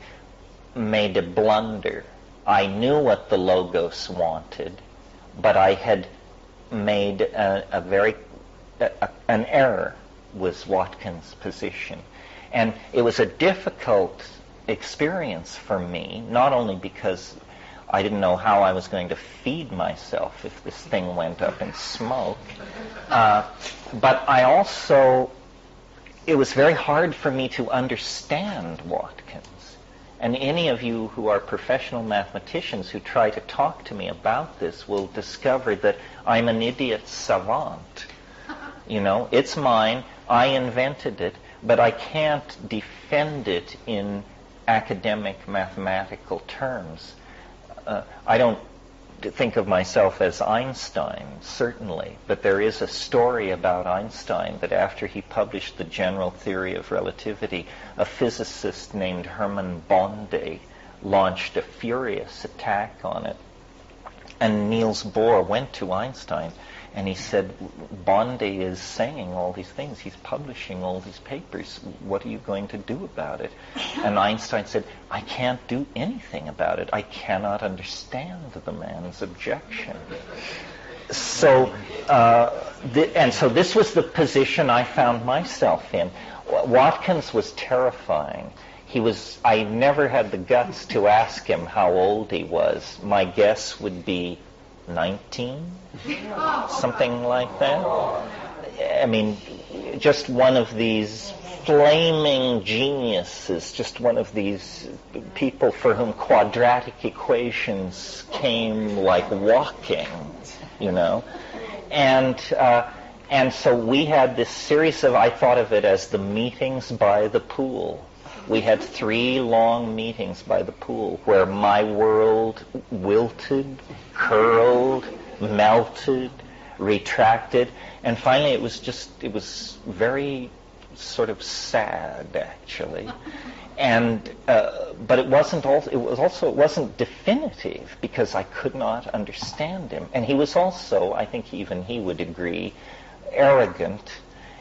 made a blunder. I knew what the Logos wanted, but I had made a very an error was Watkins' position. And it was a difficult experience for me, not only because I didn't know how I was going to feed myself if this thing went up in smoke, but I also, it was very hard for me to understand Watkins. And any of you who are professional mathematicians who try to talk to me about this will discover that I'm an idiot savant. You know, it's mine, I invented it, but I can't defend it in academic mathematical terms. I don't think of myself as Einstein, certainly, but there is a story about Einstein that after he published the general theory of relativity, a physicist named Hermann Bondi launched a furious attack on it. And Niels Bohr went to Einstein and he said, Bondi is saying all these things, he's publishing all these papers, what are you going to do about it? And Einstein said, I can't do anything about it. I cannot understand the man's objection. So, so this was the position I found myself in. Watkins was terrifying. I never had the guts to ask him how old he was. My guess would be 19, something like that. I mean, just one of these flaming geniuses, just one of these people for whom quadratic equations came like walking, you know. And so we had this series of, I thought of it as the meetings by the pool. We had 3 long meetings by the pool where my world wilted, curled, melted, retracted, and finally it was very sort of sad, actually. And but it wasn't definitive because I could not understand him. And he was also, I think even he would agree, arrogant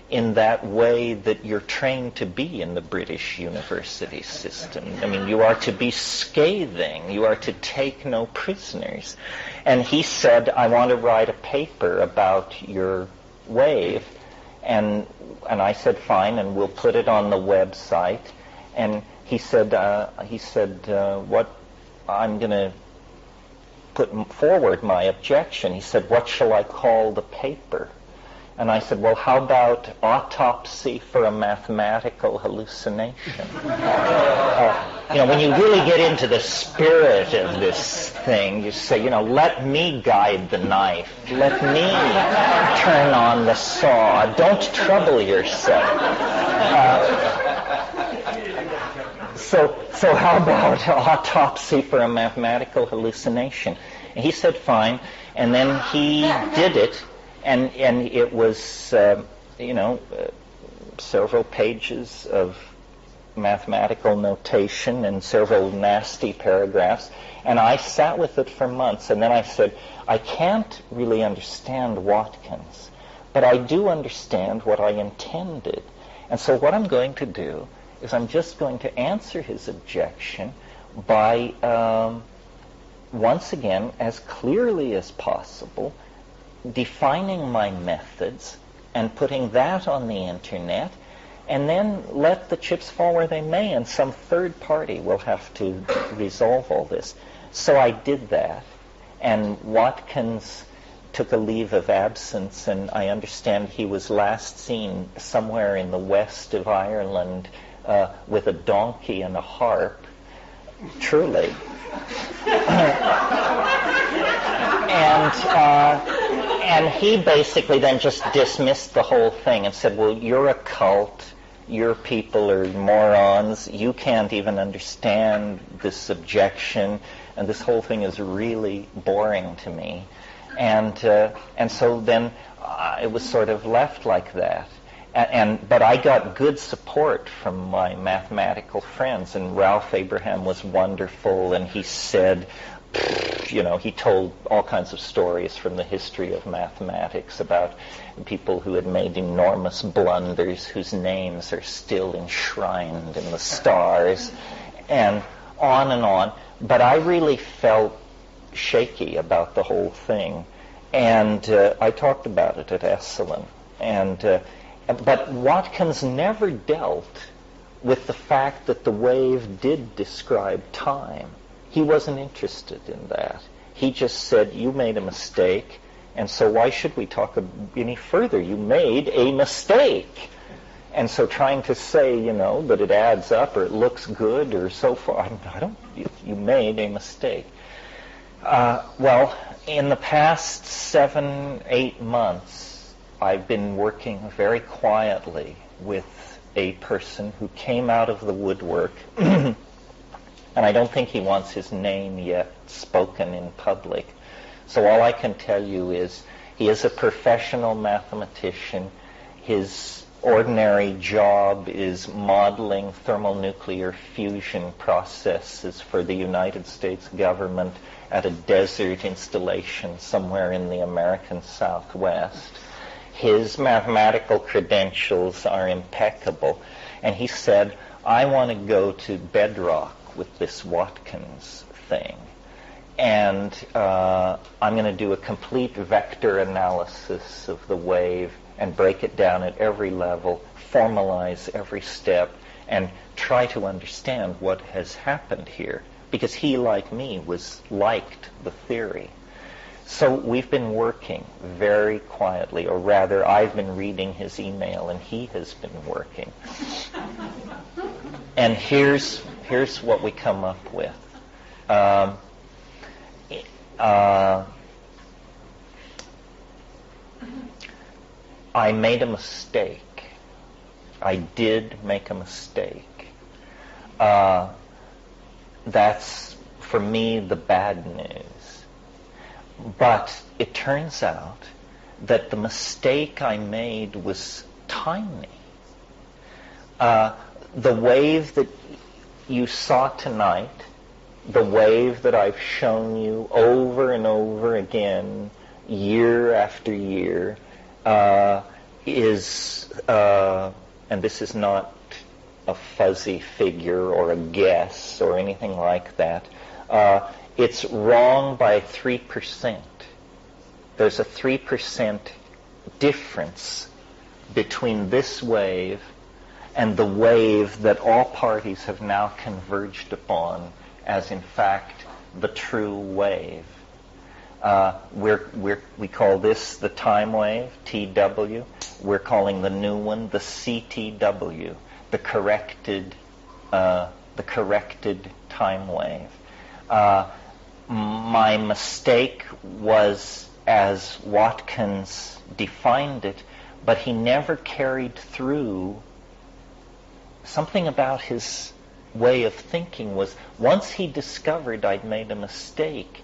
in that way that you're trained to be in the British university system. I mean, you are to be scathing. You are to take no prisoners. And he said, I want to write a paper about your wave. And I said, fine, and we'll put it on the website. And he said, what I'm going to put forward my objection. He said, what shall I call the paper? And I said, well, how about Autopsy for a Mathematical Hallucination? When you really get into the spirit of this thing, you say, let me guide the knife. Let me turn on the saw. Don't trouble yourself. So how about Autopsy for a Mathematical Hallucination? And he said, fine. And then he did it. And it was, several pages of mathematical notation and several nasty paragraphs. And I sat with it for months. And then I said, I can't really understand Watkins, but I do understand what I intended. And so what I'm going to do is I'm just going to answer his objection by, once again, as clearly as possible, defining my methods and putting that on the internet, and then let the chips fall where they may, and some third party will have to resolve all this. So I did that, and Watkins took a leave of absence, and I understand he was last seen somewhere in the west of Ireland with a donkey and a harp, truly. And he basically then just dismissed the whole thing and said, well, you're a cult, your people are morons, you can't even understand this objection, and this whole thing is really boring to me. And so then it was sort of left like that. But I got good support from my mathematical friends, and Ralph Abraham was wonderful, and he said, he told all kinds of stories from the history of mathematics about people who had made enormous blunders whose names are still enshrined in the stars, and on and on. But I really felt shaky about the whole thing, and I talked about it at Esalen. But Watkins never dealt with the fact that the wave did describe time. He wasn't interested in that. He just said, you made a mistake, and so why should we talk any further? You made a mistake. And so trying to say, that it adds up or it looks good or so far, you made a mistake. Well, in the past 7-8 months, I've been working very quietly with a person who came out of the woodwork, and I don't think he wants his name yet spoken in public. So all I can tell you is he is a professional mathematician. His ordinary job is modeling thermonuclear fusion processes for the United States government at a desert installation somewhere in the American Southwest. His mathematical credentials are impeccable, and he said, I want to go to bedrock with this Watkins thing, and I'm going to do a complete vector analysis of the wave and break it down at every level, formalize every step, and try to understand what has happened here, because he, like me, liked the theory. So we've been working very quietly, or rather, I've been reading his email, and he has been working. And here's what we come up with. I made a mistake. I did make a mistake. That's, for me, the bad news. But it turns out that the mistake I made was tiny. The wave that you saw tonight, the wave that I've shown you over and over again, year after year, is, and this is not a fuzzy figure or a guess or anything like that, it's wrong by 3%. There's a 3% difference between this wave and the wave that all parties have now converged upon as, in fact, the true wave. We call this the time wave, TW. We're calling the new one the CTW, the corrected time wave. My mistake was as Watkins defined it, but he never carried through. Something about his way of thinking was, once he discovered I'd made a mistake,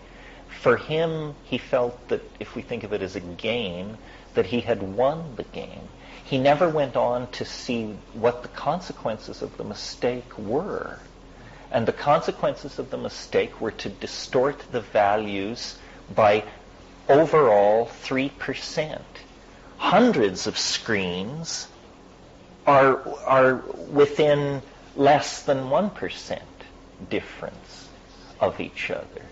for him, he felt that, if we think of it as a game, that he had won the game. He never went on to see what the consequences of the mistake were. And the consequences of the mistake were to distort the values by overall 3%. Hundreds of screens are within less than 1% difference of each other.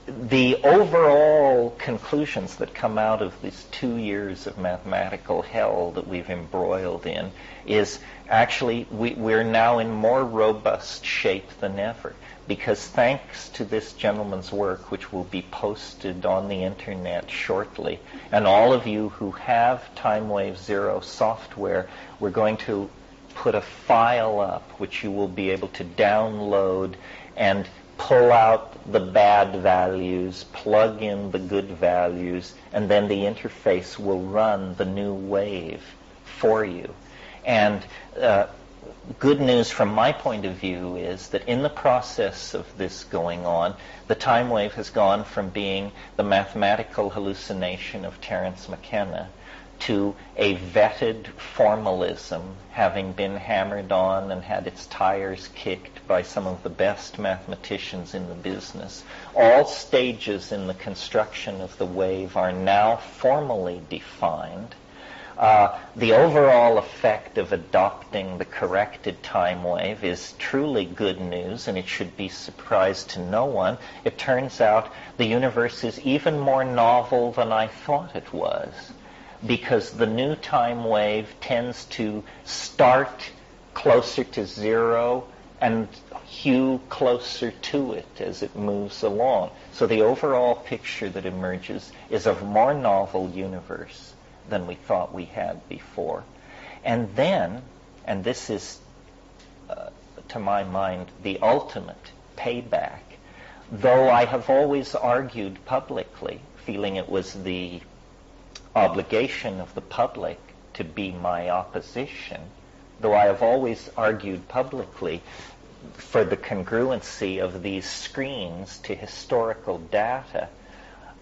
The overall conclusions that come out of these 2 years of mathematical hell that we've embroiled in is actually we're now in more robust shape than ever, because thanks to this gentleman's work, which will be posted on the internet shortly, and all of you who have Time Wave Zero software, we're going to put a file up which you will be able to download and pull out the bad values, plug in the good values, and then the interface will run the new wave for you. And good news from my point of view is that in the process of this going on, the time wave has gone from being the mathematical hallucination of Terence McKenna to a vetted formalism, having been hammered on and had its tires kicked by some of the best mathematicians in the business. All stages in the construction of the wave are now formally defined. The overall effect of adopting the corrected time wave is truly good news, and it should be surprise to no one. It turns out the universe is even more novel than I thought it was. because the new time wave tends to start closer to zero and hew closer to it as it moves along. So the overall picture that emerges is of a more novel universe than we thought we had before. And then, and this is, to my mind, the ultimate payback, though I have always argued publicly, feeling it was the obligation of the public to be my opposition, though I have always argued publicly for the congruency of these screens to historical data,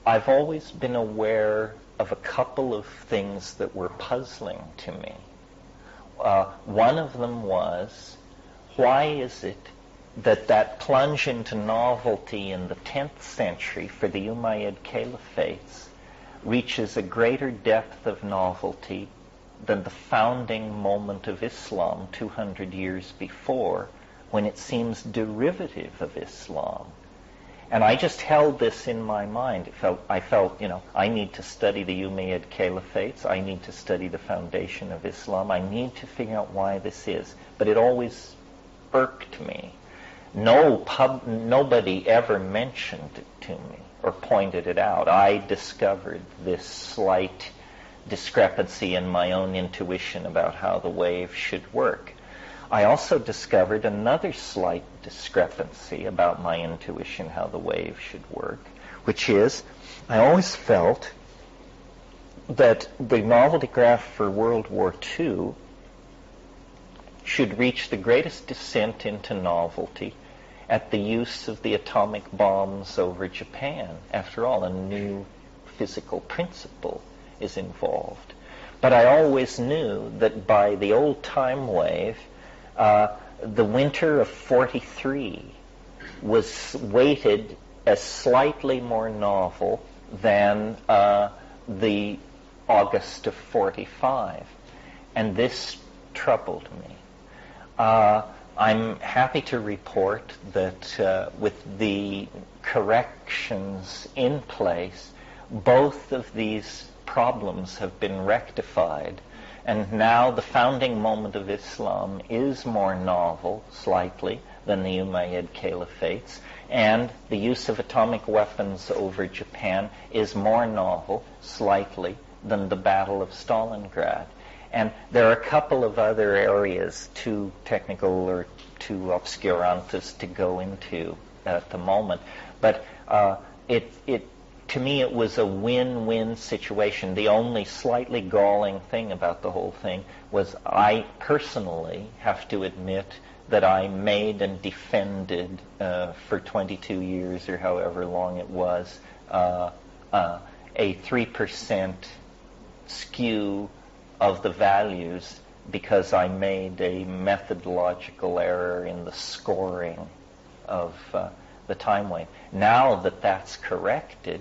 I've always been aware of a couple of things that were puzzling to me. One of them was, why is it that plunge into novelty in the 10th century for the Umayyad caliphates reaches a greater depth of novelty than the founding moment of Islam 200 years before, when it seems derivative of Islam? And I just held this in my mind. I felt, I need to study the Umayyad caliphates. I need to study the foundation of Islam. I need to figure out why this is. But it always irked me. Nobody ever mentioned it to me or pointed it out. I discovered this slight discrepancy in my own intuition about how the wave should work. I also discovered another slight discrepancy about my intuition how the wave should work, which is, I always felt that the novelty graph for World War II should reach the greatest descent into novelty at the use of the atomic bombs over Japan. After all, a new physical principle is involved. But I always knew that by the old time wave, the winter of 43 was weighted as slightly more novel than the August of 45. And this troubled me. I'm happy to report that with the corrections in place, both of these problems have been rectified. And now the founding moment of Islam is more novel, slightly, than the Umayyad caliphates. And the use of atomic weapons over Japan is more novel, slightly, than the Battle of Stalingrad. And there are a couple of other areas, too technical or too obscurantes to go into at the moment. But to me, it was a win-win situation. The only slightly galling thing about the whole thing was I personally have to admit that I made and defended for 22 years or however long it was a 3% skew of the values because I made a methodological error in the scoring of the time wave. Now that that's corrected,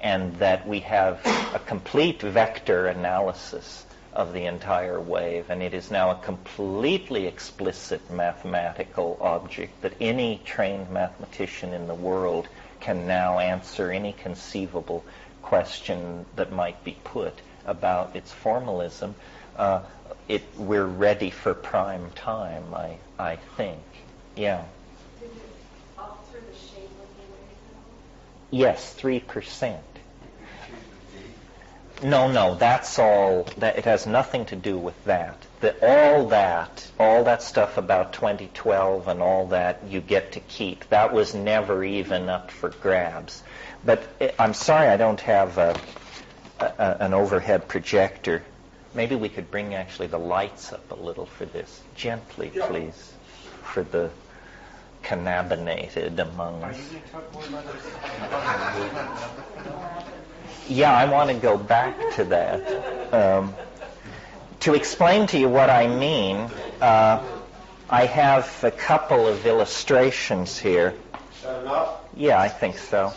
and that we have a complete vector analysis of the entire wave, and it is now a completely explicit mathematical object that any trained mathematician in the world can now answer any conceivable question that might be put about its formalism, we're ready for prime time, I think. Yeah. Did you alter the shape of the wave? Yes, 3%. No, that's all. It has nothing to do with that. All that stuff about 2012 and all that you get to keep, that was never even up for grabs. But I'm sorry I don't have an overhead projector. Maybe we could bring actually the lights up a little for this. Gently, please, for the cannabinated among us. Yeah, I want to go back to that. To explain to you what I mean, I have a couple of illustrations here. Is that enough? Yeah, I think so.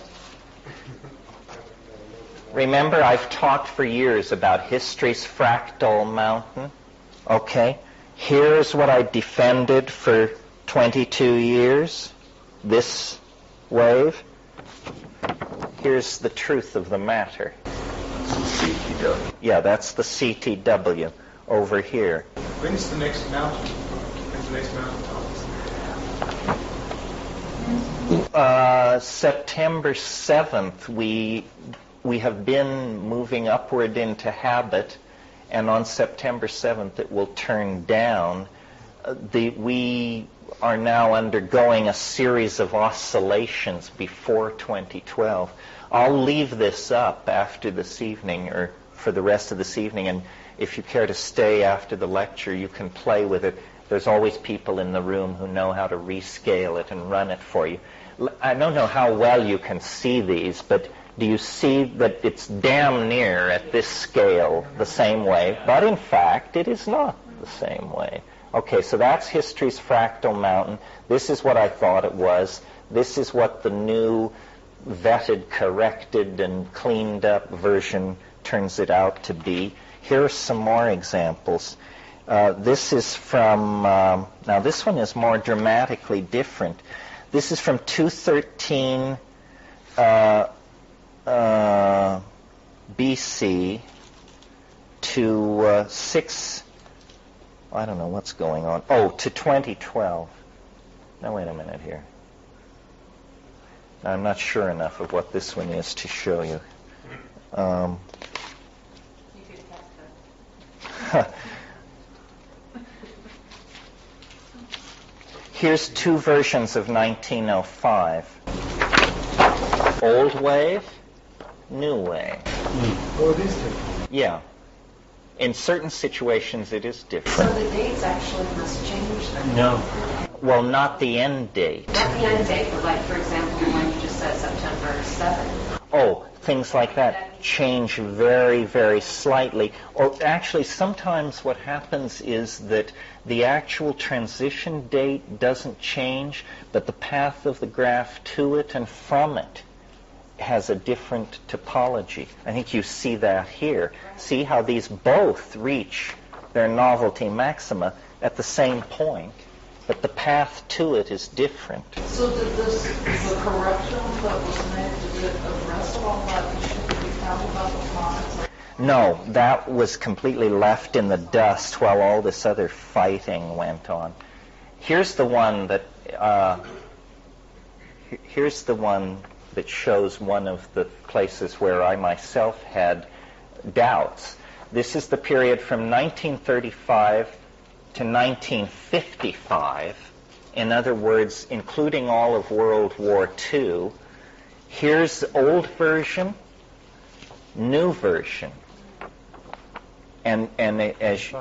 Remember, I've talked for years about history's fractal mountain. Okay, here's what I defended for 22 years, this wave. Here's the truth of the matter. CTW. Yeah, that's the CTW over here. When's the next mountain? September 7th, we have been moving upward into habit, and on September 7th it will turn down. We are now undergoing a series of oscillations before 2012. I'll leave this up after this evening, or for the rest of this evening, and if you care to stay after the lecture, you can play with it. There's always people in the room who know how to rescale it and run it for you. I don't know how well you can see these, but do you see that it's damn near at this scale the same way? But in fact, it is not the same way. Okay, so that's history's fractal mountain. This is what I thought it was. This is what the new vetted, corrected, and cleaned up version turns it out to be. Here are some more examples. This is from, now this one is more dramatically different. This is from 213 BC to 6, I don't know what's going on. Oh, to 2012. Now wait a minute here. I'm not sure enough of what this one is to show you. Here's two versions of 1905. Old wave, new wave. Oh, it is different. Yeah. In certain situations, it is different. So the dates actually must change then? No. Well, not the end date. Not the end date, but like, for example, when you just said September 7th. Oh, things like that change very, very slightly. Or actually, sometimes what happens is that the actual transition date doesn't change, but the path of the graph to it and from it has a different topology. I think you see that here. See how these both reach their novelty maxima at the same point, but the path to it is different. So did the correction that was made, did it address all that issue that we found about the planets? No, that was completely left in the dust while all this other fighting went on. Here's the one that shows one of the places where I myself had doubts. This is the period from 1935 to 1955. In other words, including all of World War II. Here's the old version, new version. And as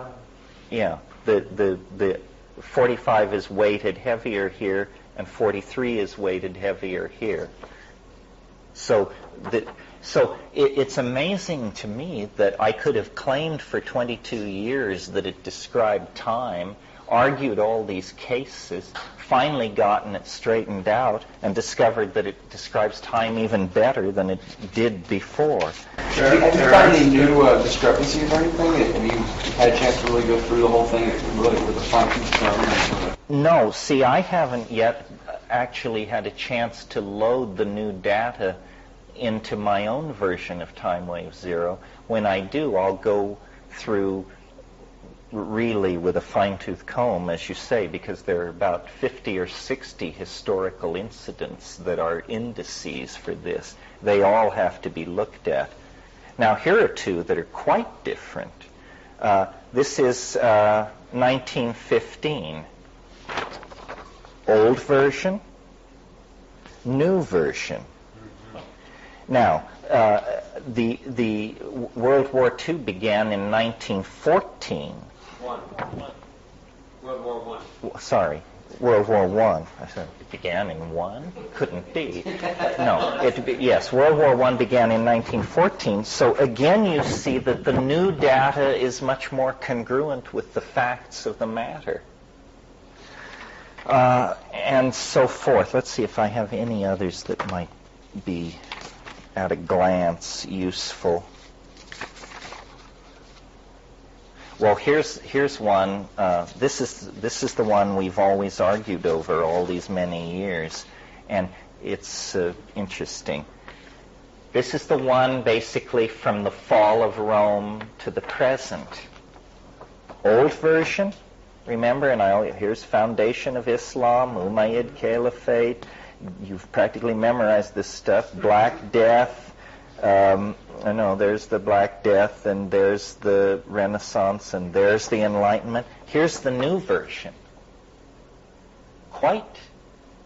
yeah, the 45 is weighted heavier here, and 43 is weighted heavier here. So it's amazing to me that I could have claimed for 22 years that it described time, argued all these cases, finally gotten it straightened out, and discovered that it describes time even better than it did before. Have you found any new discrepancies or anything? Have you had a chance to really go through the whole thing really with a fine-tooth comb? No, see, I haven't yet actually had a chance to load the new data into my own version of Time Wave Zero. When I do, I'll go through really with a fine-tooth comb, as you say, because there are about 50 or 60 historical incidents that are indices for this. They all have to be looked at. Now, here are two that are quite different. This is 1915. Old version, new version. Now, the World War II began in 1914. World War I. Sorry, World War I. I said it began in one? Couldn't be. No, yes, World War I began in 1914. So again, you see that the new data is much more congruent with the facts of the matter. And so forth. Let's see if I have any others that might be at a glance useful. Well, here's one. This is the one we've always argued over all these many years, and it's interesting. This is the one basically from the fall of Rome to the present. Old version, remember, and here's foundation of Islam, Umayyad Caliphate. You've practically memorized this stuff. Black Death. There's the Black Death, and there's the Renaissance, and there's the Enlightenment. Here's the new version. Quite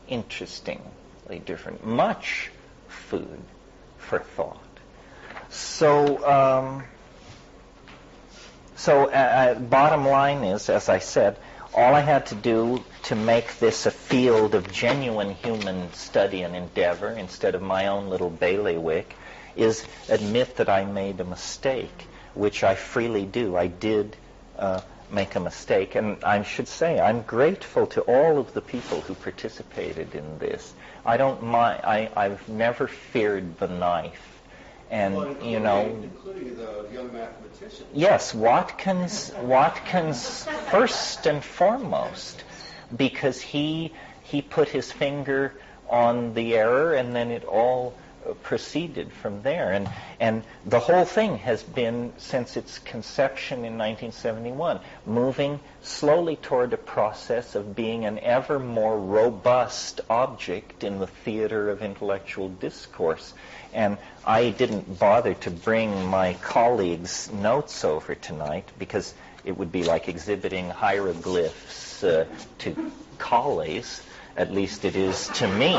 interestingly different. Much food for thought. So bottom line is, as I said, all I had to do to make this a field of genuine human study and endeavor instead of my own little bailiwick is admit that I made a mistake, which I freely do. I did make a mistake, and I should say I'm grateful to all of the people who participated in this. I don't mind. I've never feared the knife. And, including the young mathematician. Yes, Watkins first and foremost, because he put his finger on the error, and then it all proceeded from there. And the whole thing has been, since its conception in 1971, moving slowly toward a process of being an ever more robust object in the theater of intellectual discourse. And I didn't bother to bring my colleagues' notes over tonight because it would be like exhibiting hieroglyphs to collies. At least it is to me.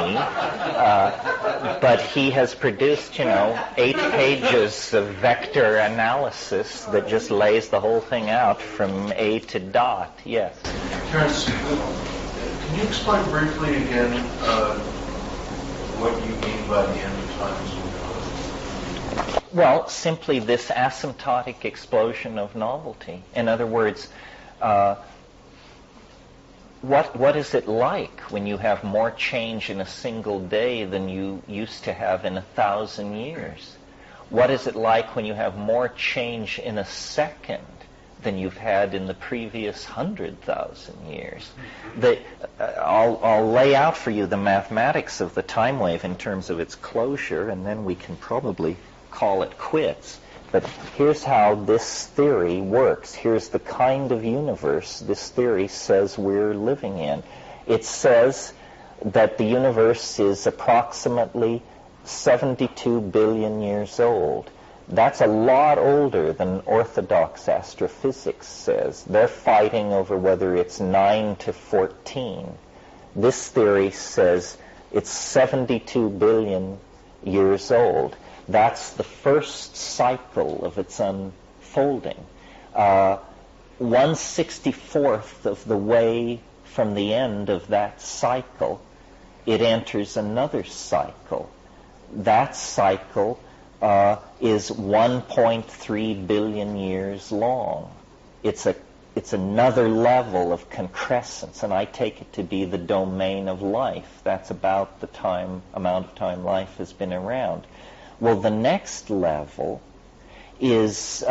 But he has produced, 8 pages of vector analysis that just lays the whole thing out from A to dot. Yes. Terence, can you explain briefly again what you mean by the end of times? Well, simply this asymptotic explosion of novelty. In other words, what is it like when you have more change in a single day than you used to have in 1,000 years? What is it like when you have more change in a second than you've had in the previous 100,000 years? I'll lay out for you the mathematics of the time wave in terms of its closure, and then we can probably call it quits. But here's how this theory works. Here's the kind of universe this theory says we're living in. It says that the universe is approximately 72 billion years old. That's a lot older than orthodox astrophysics says. They're fighting over whether it's 9 to 14. This theory says it's 72 billion years old. That's the first cycle of its unfolding. 1/64th of the way from the end of that cycle, it enters another cycle. That cycle is 1.3 billion years long. It's another level of concrescence, and I take it to be the domain of life. That's about the amount of time life has been around. Well, the next level is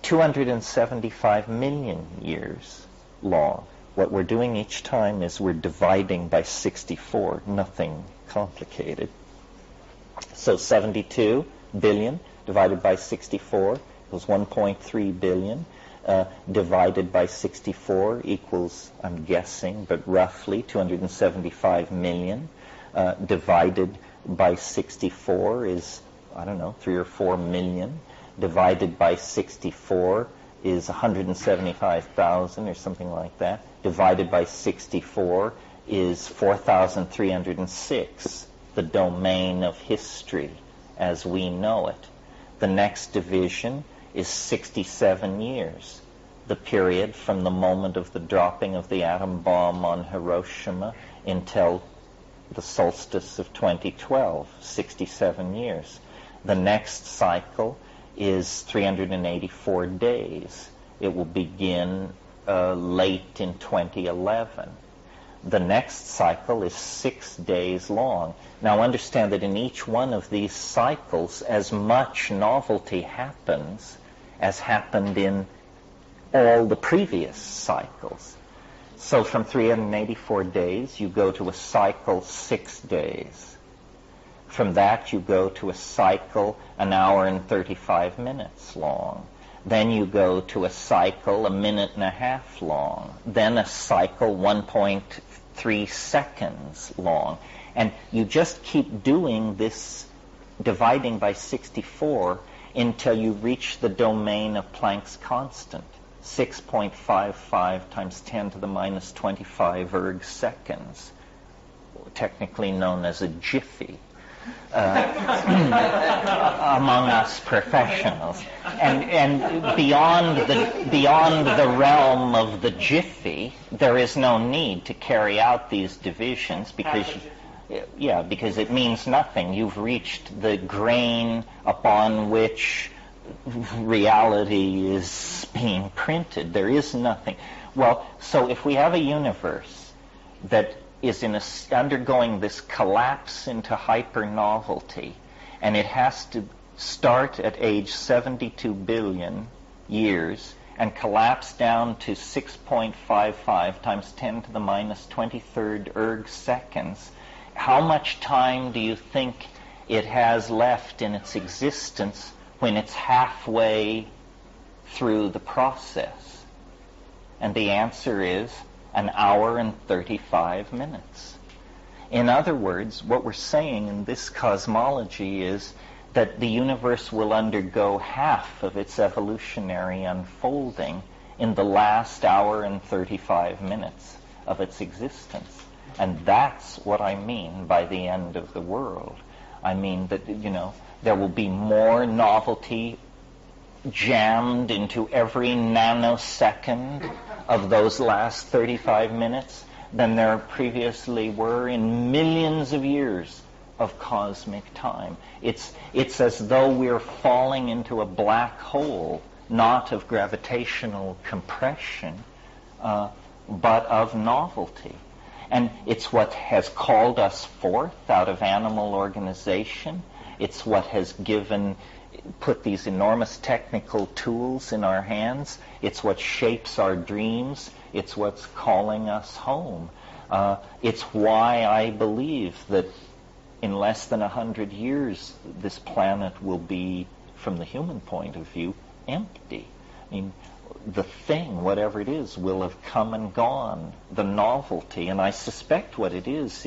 275 million years long. What we're doing each time is we're dividing by 64, nothing complicated. So 72 billion divided by 64 equals 1.3 billion. Divided by 64 equals, I'm guessing, but roughly 275 million. Divided by 64 is, 3 or 4 million. Divided by 64 is 175,000 or something like that. Divided by 64 is 4,306, the domain of history as we know it. The next division is 67 years, the period from the moment of the dropping of the atom bomb on Hiroshima until the solstice of 2012, 67 years. The next cycle is 384 days. It will begin late in 2011. The next cycle is 6 days long. Now understand that in each one of these cycles, as much novelty happens as happened in all the previous cycles. So from 384 days, you go to a cycle 6 days. From that, you go to a cycle an hour and 35 minutes long. Then you go to a cycle a minute and a half long. Then a cycle 1.3 seconds long. And you just keep doing this, dividing by 64, until you reach the domain of Planck's constant, 6.55 times 10 to the minus 25 erg seconds, technically known as a jiffy. Among us professionals, and beyond the realm of the jiffy, there is no need to carry out these divisions because it means nothing. You've reached the grain upon which reality is being printed. There is nothing. Well, so if we have a universe that is undergoing this collapse into hyper-novelty, and it has to start at age 72 billion years and collapse down to 6.55 times 10 to the minus 23rd erg seconds, how much time do you think it has left in its existence when it's halfway through the process? And the answer is an hour and 35 minutes. In other words, what we're saying in this cosmology is that the universe will undergo half of its evolutionary unfolding in the last hour and 35 minutes of its existence. And that's what I mean by the end of the world. I mean that, there will be more novelty jammed into every nanosecond of those last 35 minutes than there previously were in millions of years of cosmic time. It's as though we're falling into a black hole, not of gravitational compression, but of novelty. And it's what has called us forth out of animal organization. It's what has put these enormous technical tools in our hands. It's what shapes our dreams. It's what's calling us home. It's why I believe that in less than 100 years, this planet will be, from the human point of view, empty. I mean, the thing, whatever it is, will have come and gone, the novelty. And I suspect what it is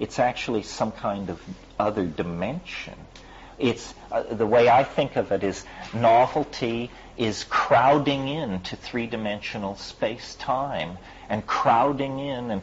it's actually some kind of other dimension. It's the way I think of it is novelty is crowding into three-dimensional space-time and crowding in.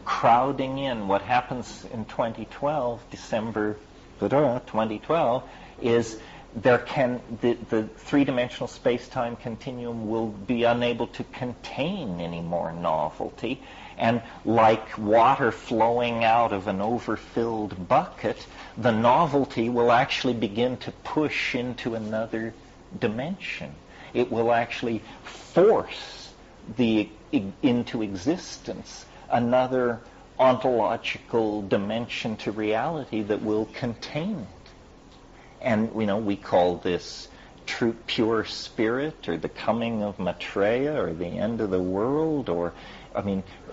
What happens in 2012, December 2012, is the three-dimensional space-time continuum will be unable to contain any more novelty, and like water flowing out of an overfilled bucket, the novelty will actually begin to push into another dimension. It will actually force into existence another ontological dimension to reality that will contain it. And, we call this true pure spirit, or the coming of Maitreya, or the end of the world,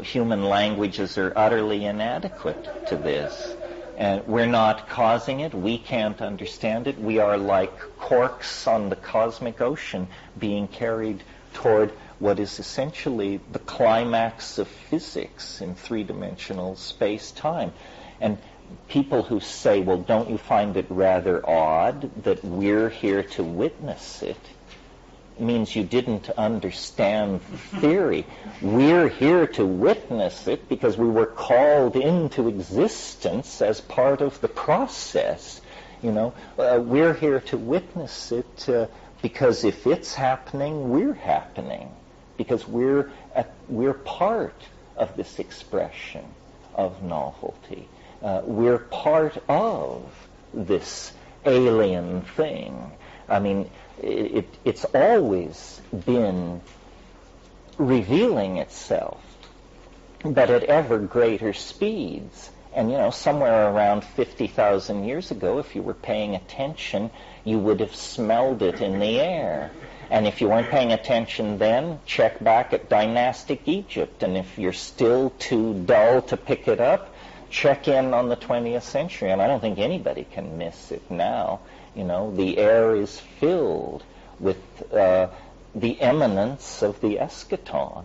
human languages are utterly inadequate to this. And we're not causing it. We can't understand it. We are like corks on the cosmic ocean being carried toward what is essentially the climax of physics in three-dimensional space-time. And people who say, well, don't you find it rather odd that we're here to witness it, means you didn't understand theory. We're here to witness it because we were called into existence as part of the process. We're here to witness it because if it's happening, we're happening, because we're part of this expression of novelty. We're part of this alien thing. It's always been revealing itself, but at ever greater speeds. And, somewhere around 50,000 years ago, if you were paying attention, you would have smelled it in the air. And if you weren't paying attention then, check back at dynastic Egypt. And if you're still too dull to pick it up, check in on the 20th century, and I don't think anybody can miss it now. The air is filled with the imminence of the eschaton.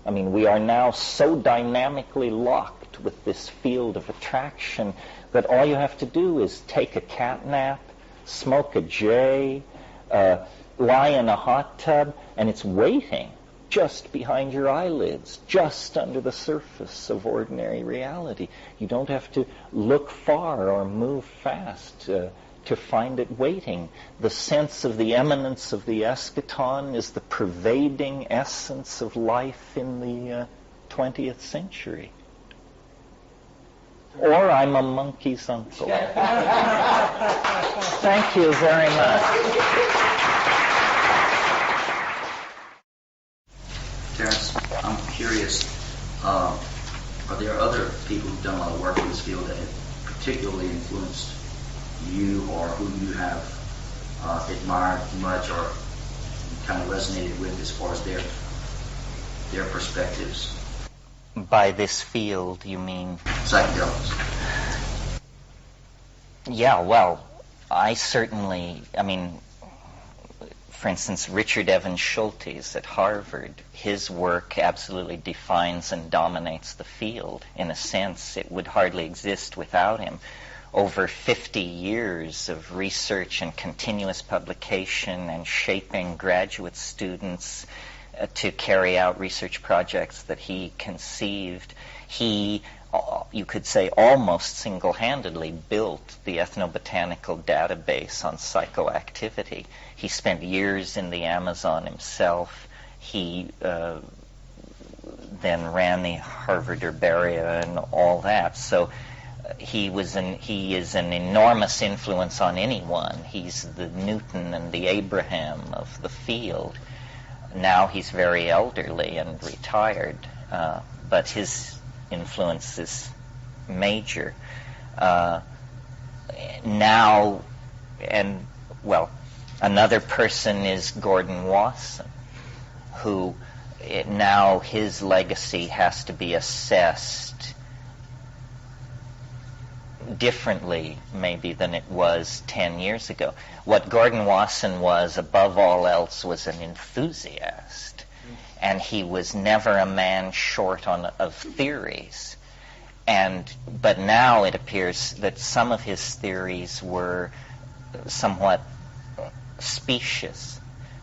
I mean, we are now so dynamically locked with this field of attraction that all you have to do is take a cat nap, smoke a J, lie in a hot tub, and it's waiting just behind your eyelids, just under the surface of ordinary reality. You don't have to look far or move fast to find it waiting. The sense of the imminence of the eschaton is the pervading essence of life in the 20th century. Or I'm a monkey's uncle. Thank you very much. Terence, I'm curious, are there other people who've done a lot of work in this field that have particularly influenced you, or who you have admired much or kind of resonated with as far as their perspectives? By this field, you mean? Psychedelics. Yeah, well, for instance, Richard Evans Schultes at Harvard, his work absolutely defines and dominates the field. In a sense, it would hardly exist without him. Over 50 years of research and continuous publication and shaping graduate students to carry out research projects that he conceived. He, you could say, almost single-handedly built the ethnobotanical database on psychoactivity. He spent years in the Amazon himself. He then ran the Harvard Herbaria and all that. So he is an enormous influence on anyone. He's the Newton and the Abraham of the field. Now he's very elderly and retired, but his influence is major. Another person is Gordon Wasson, who now his legacy has to be assessed differently maybe than it was 10 years ago. What Gordon Wasson was, above all else, was an enthusiast. And he was never a man short of theories. But now it appears that some of his theories were somewhat specious,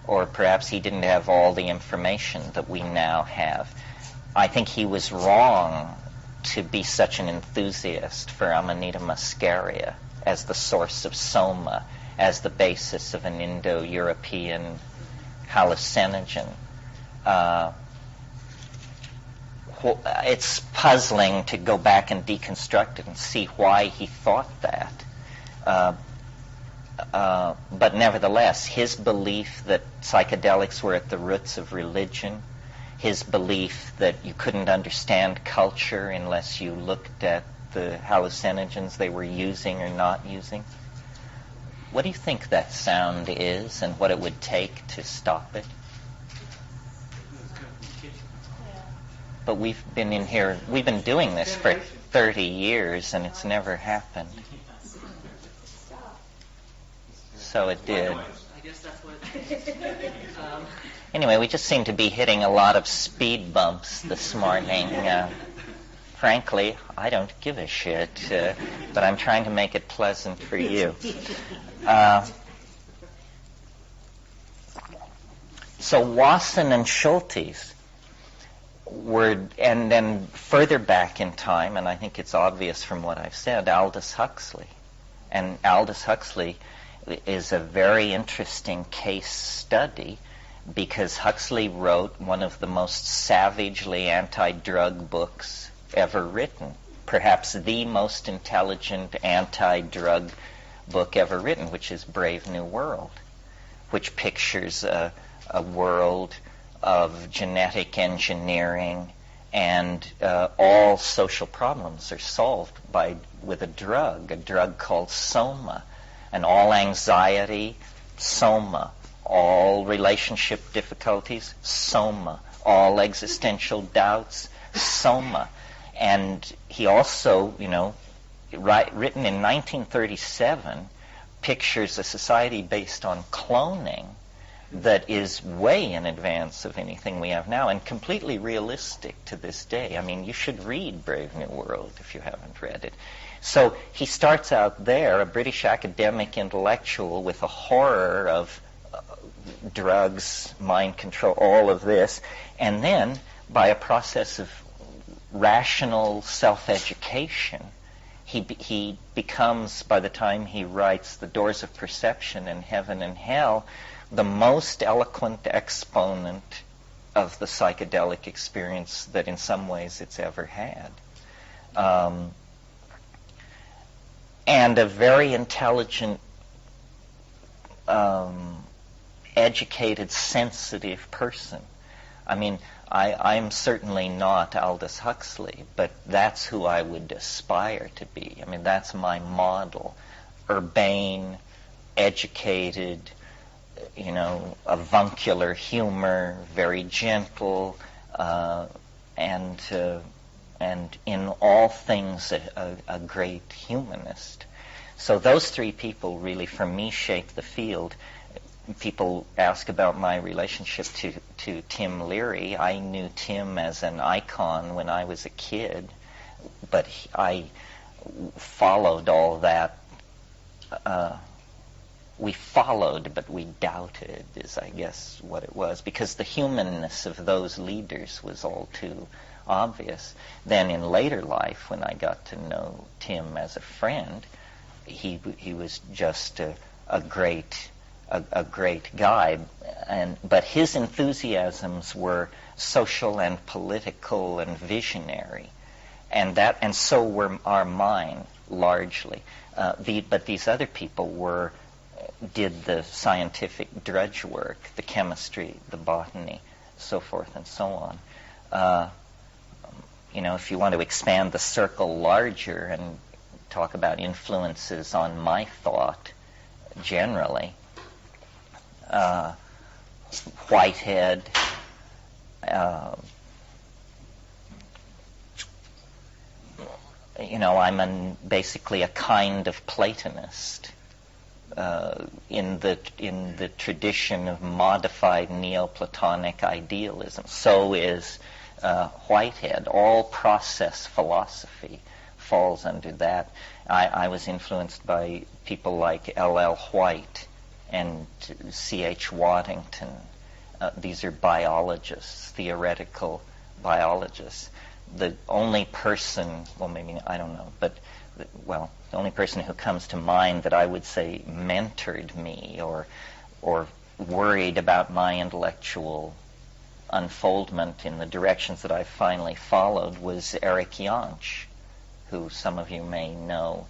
or perhaps he didn't have all the information that we now have. I think he was wrong to be such an enthusiast for Amanita muscaria as the source of soma, as the basis of an Indo-European hallucinogen. It's puzzling to go back and deconstruct it and see why he thought that. But nevertheless, his belief that psychedelics were at the roots of religion, his belief that you couldn't understand culture unless you looked at the hallucinogens they were using or not using. What do you think that sound is, and what it would take to stop it? But we've been doing this for 30 years, and it's never happened. So it did. I guess that's what... Anyway, we just seem to be hitting a lot of speed bumps this morning. Frankly, I don't give a shit, but I'm trying to make it pleasant for you. So Wasson and Schultes were, and then further back in time, and I think it's obvious from what I've said, Aldous Huxley. And Aldous Huxley is a very interesting case study, because Huxley wrote one of the most savagely anti-drug books ever written, perhaps the most intelligent anti-drug book ever written, which is Brave New World, which pictures a world of genetic engineering, and all social problems are solved with a drug called soma, and all anxiety, soma. All relationship difficulties, soma. All existential doubts, soma. And he also, written in 1937, pictures a society based on cloning that is way in advance of anything we have now and completely realistic to this day. I mean, you should read Brave New World if you haven't read it. So he starts out there, a British academic intellectual with a horror of drugs, mind control, all of this, and then by a process of rational self-education, he becomes, by the time he writes The Doors of Perception and Heaven and Hell, the most eloquent exponent of the psychedelic experience that in some ways it's ever had. And a very intelligent, educated, sensitive person. I mean, I'm certainly not Aldous Huxley, but that's who I would aspire to be. I mean, that's my model. Urbane, educated, avuncular humor, very gentle, and in all things a great humanist. So those three people really, for me, shape the field. People ask about my relationship to Tim Leary. I knew Tim as an icon when I was a kid, but I followed all that. We followed, but we doubted, is I guess what it was, because the humanness of those leaders was all too obvious. Then in later life, when I got to know Tim as a friend, he was just a great guy, but his enthusiasms were social and political and visionary, and so were mine largely. But these other people did the scientific drudge work, the chemistry, the botany, so forth and so on. If you want to expand the circle larger and talk about influences on my thought generally, Whitehead, I'm basically a kind of Platonist in the tradition of modified Neoplatonic idealism. So is Whitehead. All process philosophy falls under that. I was influenced by people like L.L. White and C.H. Waddington. These are biologists, theoretical biologists. The only person, well, maybe, I don't know, but, the only person who comes to mind that I would say mentored me or worried about my intellectual unfoldment in the directions that I finally followed was Eric Jansch, who some of you may know,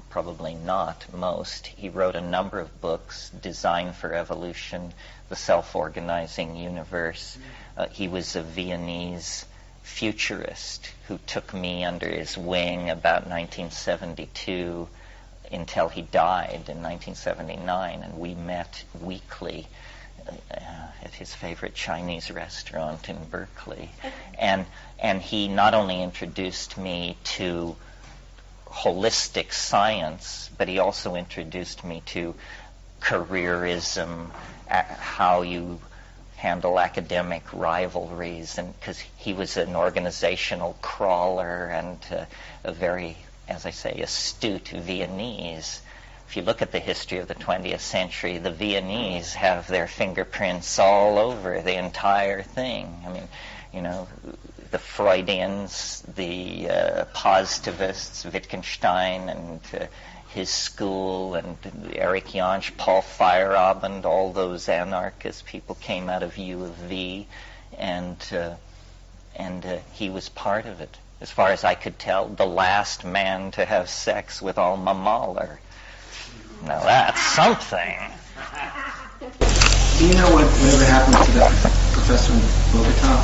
probably not most. He wrote a number of books, Design for Evolution, The Self-Organizing Universe. He was a Viennese futurist who took me under his wing about 1972 until he died in 1979, and we met weekly at his favorite Chinese restaurant in Berkeley. And he not only introduced me to holistic science, but he also introduced me to careerism, how you handle academic rivalries, and because he was an organizational crawler and a very, as I say, astute Viennese. If you look at the history of the 20th century, the Viennese have their fingerprints all over the entire thing. I mean, the Freudians, the positivists, Wittgenstein and his school, and Eric Jansch, Paul Feyerabend, all those anarchist people came out of U of V, and he was part of it. As far as I could tell, the last man to have sex with Alma Mahler. Now that's something. Do you know whatever happened to that professor in Bogota,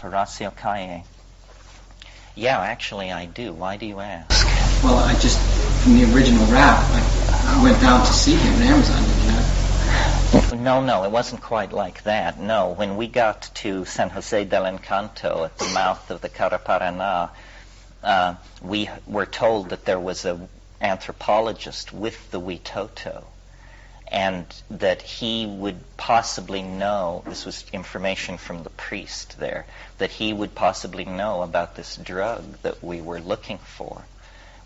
Horacio Calle? Yeah, actually I do. Why do you ask? Well, from the original rap, I went down to see him in Amazon, did you know? No, it wasn't quite like that. No, when we got to San Jose del Encanto at the mouth of the Caraparaná, we were told that there was an anthropologist with the Witoto, and that he would possibly know, this was information from the priest there, that he would possibly know about this drug that we were looking for.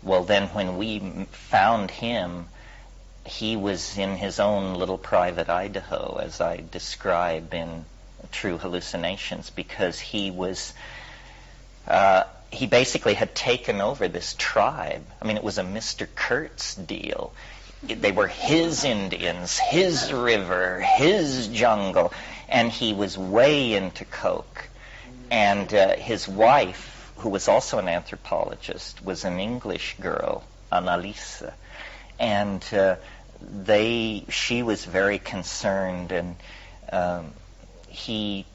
Well, then when we found him, he was in his own little private Idaho, as I describe in True Hallucinations, because he was, he basically had taken over this tribe. I mean, it was a Mr. Kurtz deal. They were his Indians, his river, his jungle, and he was way into coke. And his wife, who was also an anthropologist, was an English girl, Annalisa, and she was very concerned, and he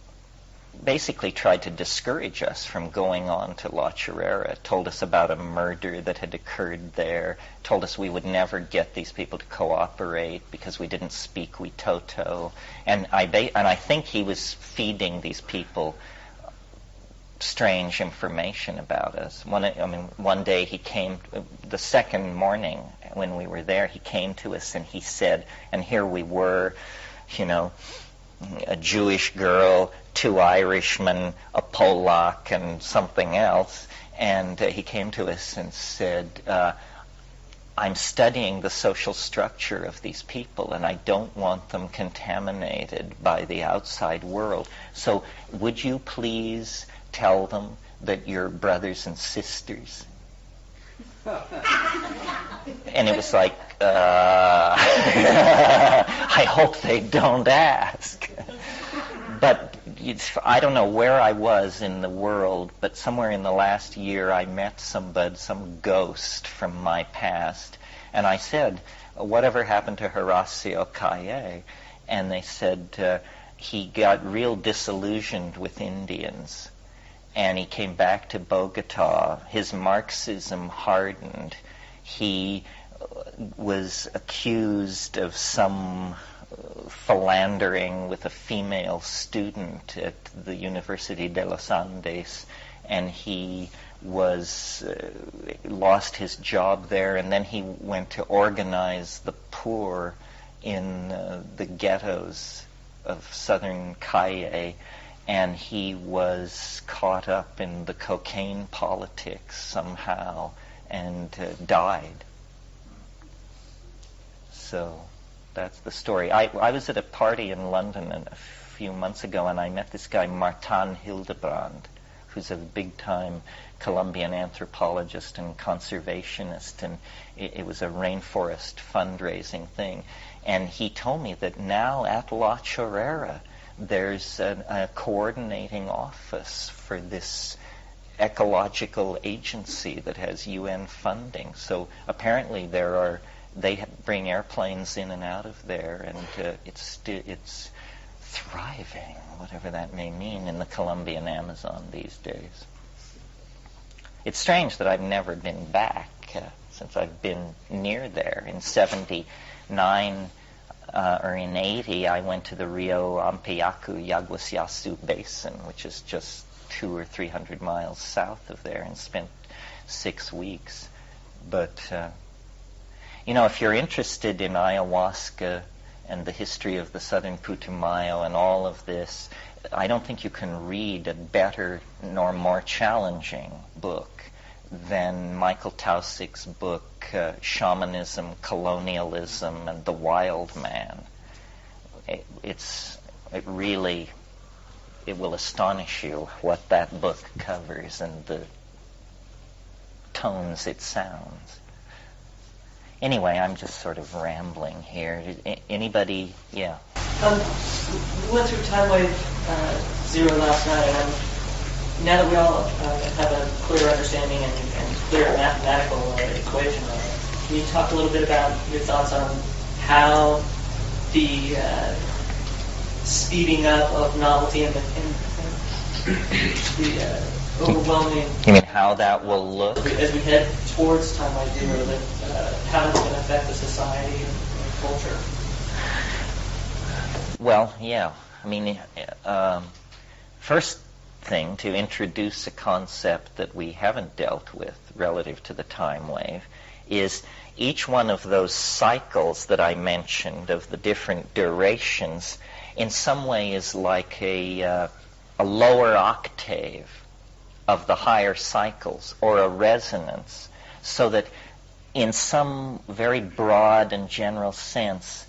basically tried to discourage us from going on to La Chorrera, told us about a murder that had occurred there, told us we would never get these people to cooperate because we didn't speak Witoto, and I think he was feeding these people strange information about us. One day he came, the second morning when we were there, he came to us and he said, and here we were, a Jewish girl, 2 Irishmen, a Polak, and something else, and he came to us and said, I'm studying the social structure of these people, and I don't want them contaminated by the outside world. So would you please tell them that you're brothers and sisters? And it was like, I hope they don't ask. But I don't know where I was in the world, but somewhere in the last year I met somebody, some ghost from my past, and I said, whatever happened to Horacio Calle? And they said he got real disillusioned with Indians, and he came back to Bogota. His Marxism hardened. He was accused of some philandering with a female student at the University de los Andes, and he was lost his job there, and then he went to organize the poor in the ghettos of southern Calle, and he was caught up in the cocaine politics somehow and died. So that's the story. I was at a party in London a few months ago, and I met this guy, Martin Hildebrand, who's a big-time Colombian anthropologist and conservationist, and it was a rainforest fundraising thing. And he told me that now at La Chorrera, there's a coordinating office for this ecological agency that has UN funding. So apparently they bring airplanes in and out of there, and it's thriving, whatever that may mean, in the Colombian Amazon these days. It's strange that I've never been back since I've been near there. In 79 or in 80, I went to the Rio Ampiacu-Yaguasiasu Basin, which is just 200 or 300 miles south of there, and spent 6 weeks. But if you're interested in ayahuasca and the history of the Southern Putumayo and all of this, I don't think you can read a better nor more challenging book than Michael Tausig's book, Shamanism, Colonialism, and the Wild Man. It will astonish you what that book covers and the tones it sounds. Anyway, I'm just sort of rambling here. Anybody? Yeah. We went through Time Wave Zero last night, and now that we all have a clear understanding and clear mathematical equation on it, can you talk a little bit about your thoughts on how the speeding up of novelty and the overwhelming... You mean how that will look? As we head towards Time Wave Zero, how it's going to affect the society and culture? Well, yeah. I mean, first thing to introduce a concept that we haven't dealt with relative to the time wave is each one of those cycles that I mentioned of the different durations in some way is like a lower octave of the higher cycles, or a resonance, so that in some very broad and general sense,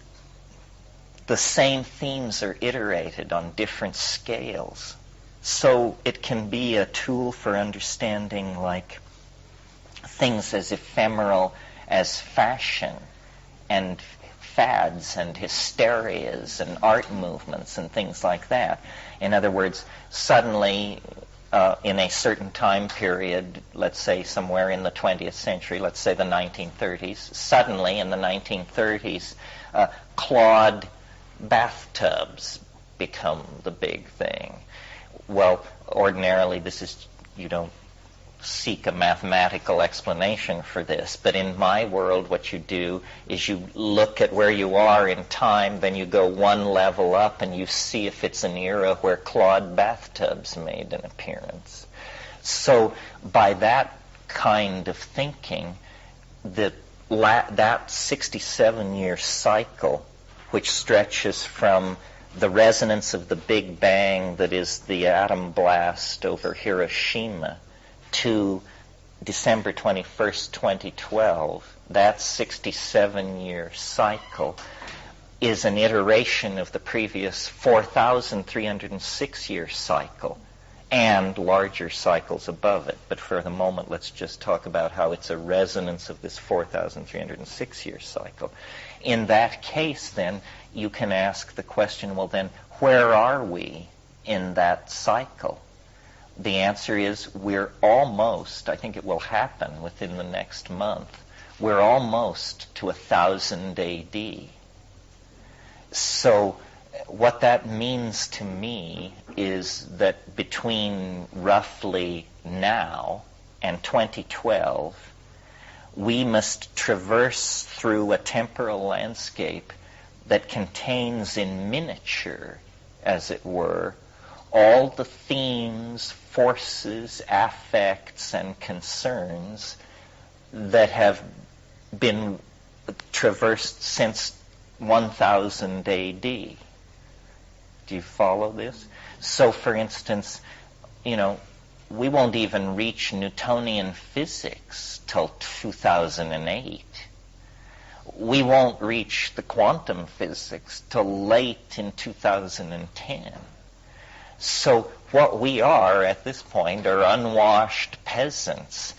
the same themes are iterated on different scales. So it can be a tool for understanding like things as ephemeral as fashion and fads and hysterias and art movements and things like that. In other words, suddenly in a certain time period, let's say somewhere in the 20th century, let's say the 1930s, suddenly in the 1930s, clawed bathtubs become the big thing. Well, ordinarily you don't seek a mathematical explanation for this, but in my world what you do is you look at where you are in time, then you go one level up and you see if it's an era where clawed bathtubs made an appearance. So by that kind of thinking, that 67-year cycle, which stretches from the resonance of the Big Bang, that is the atom blast over Hiroshima, to December 21st, 2012, that 67-year cycle is an iteration of the previous 4,306-year cycle and larger cycles above it. But for the moment, let's just talk about how it's a resonance of this 4,306-year cycle. In that case, then, you can ask the question, well, then, where are we in that cycle? The answer is we're almost, I think it will happen within the next month, we're almost to 1000 AD. So what that means to me is that between roughly now and 2012, we must traverse through a temporal landscape that contains in miniature, as it were, all the themes, forces, affects, and concerns that have been traversed since 1000 AD. Do you follow this? So, for instance, we won't even reach Newtonian physics till 2008. We won't reach the quantum physics till late in 2010. So what we are at this point are unwashed peasants,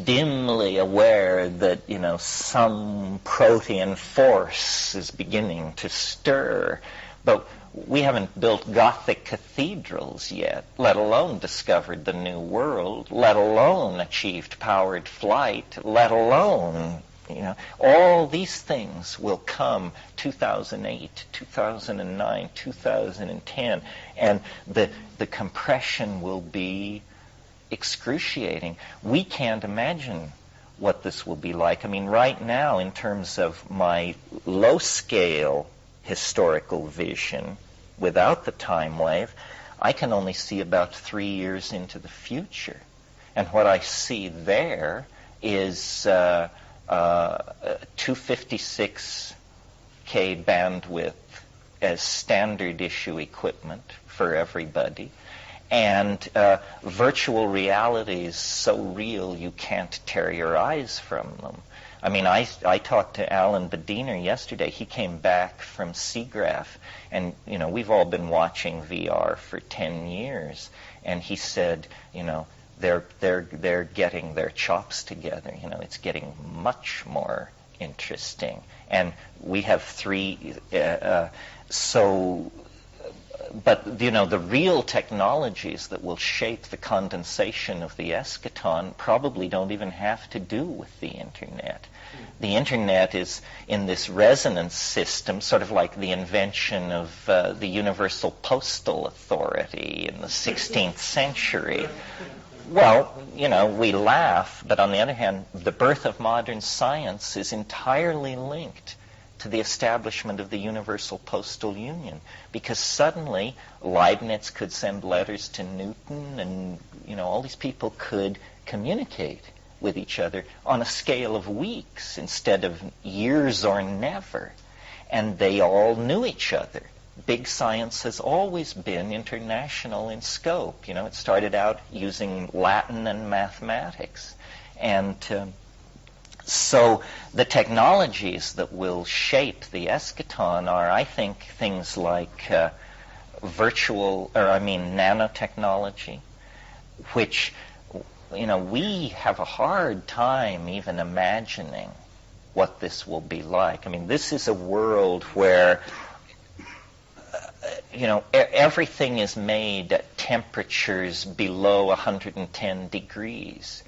dimly aware that, some protean force is beginning to stir. But we haven't built Gothic cathedrals yet, let alone discovered the New World, let alone achieved powered flight, let alone, all these things will come 2008, 2009, 2010, and the compression will be excruciating. We can't imagine what this will be like. I mean, right now, in terms of my low-scale historical vision, without the time wave, I can only see about 3 years into the future. And what I see there is 256K bandwidth as standard issue equipment for everybody. And virtual reality is so real you can't tear your eyes from them. I mean, I talked to Alan Bediner yesterday. He came back from SIGGRAPH, and we've all been watching VR for 10 years, and he said, they're getting their chops together. It's getting much more interesting, and we have three. But the real technologies that will shape the condensation of the eschaton probably don't even have to do with the Internet. The Internet is in this resonance system, sort of like the invention of the Universal Postal Authority in the 16th century. Well, we laugh, but on the other hand, the birth of modern science is entirely linked to the establishment of the Universal Postal Union, because suddenly Leibniz could send letters to Newton, and all these people could communicate with each other on a scale of weeks instead of years or never, and they all knew each other. Big science has always been international in scope. It started out using Latin and mathematics, and so the technologies that will shape the eschaton are, I think, things like nanotechnology, which, we have a hard time even imagining what this will be like. This is a world where, everything is made at temperatures below 110 degrees.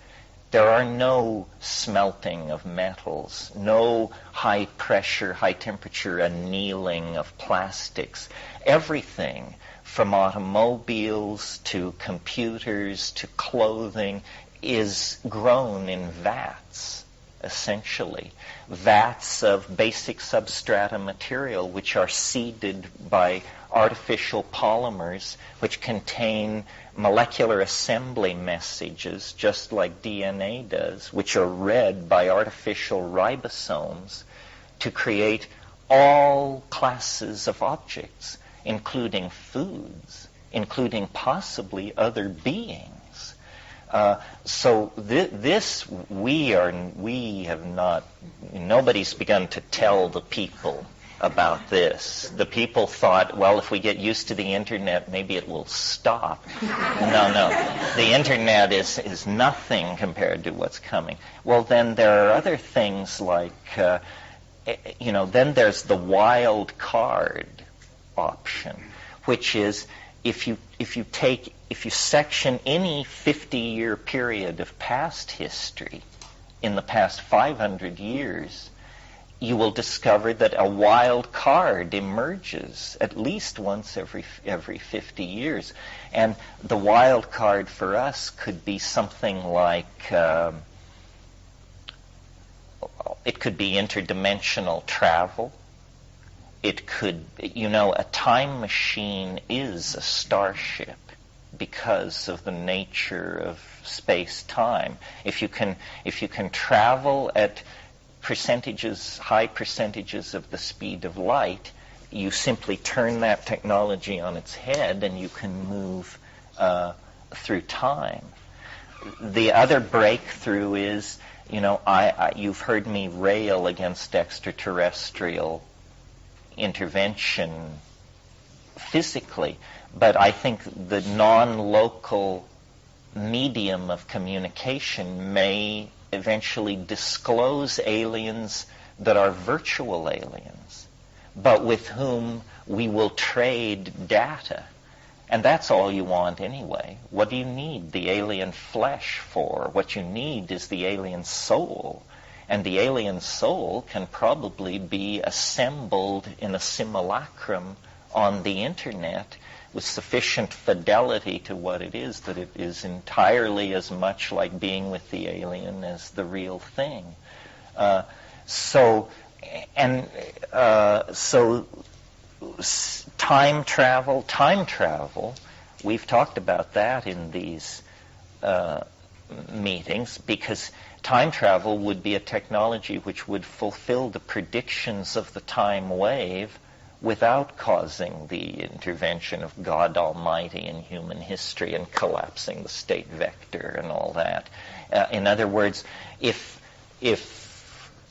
There are no smelting of metals, no high pressure, high temperature annealing of plastics. Everything from automobiles to computers to clothing is grown in vats, essentially. Vats of basic substrata material which are seeded by artificial polymers which contain molecular assembly messages, just like DNA does, which are read by artificial ribosomes to create all classes of objects, including foods, including possibly other beings. Nobody's begun to tell the people about this. The people thought, well, if we get used to the internet, maybe it will stop. No. The internet is nothing compared to what's coming. Well, then there are other things like, then there's the wild card option, which is if you section any 50-year period of past history in the past 500 years, you will discover that a wild card emerges at least once every 50 years. And the wild card for us could be something like, it could be interdimensional travel. It could, a time machine is a starship because of the nature of space-time. If you can travel at high percentages of the speed of light, you simply turn that technology on its head and you can move through time. The other breakthrough is, you've heard me rail against extraterrestrial intervention physically, but I think the non-local medium of communication may eventually disclose aliens that are virtual aliens, but with whom we will trade data. And that's all you want anyway. What do you need the alien flesh for? What you need is the alien soul. And the alien soul can probably be assembled in a simulacrum on the internet with sufficient fidelity to what it is, that it is entirely as much like being with the alien as the real thing. So time travel, we've talked about that in these meetings, because time travel would be a technology which would fulfill the predictions of the time wave without causing the intervention of God Almighty in human history and collapsing the state vector and all that. In other words, if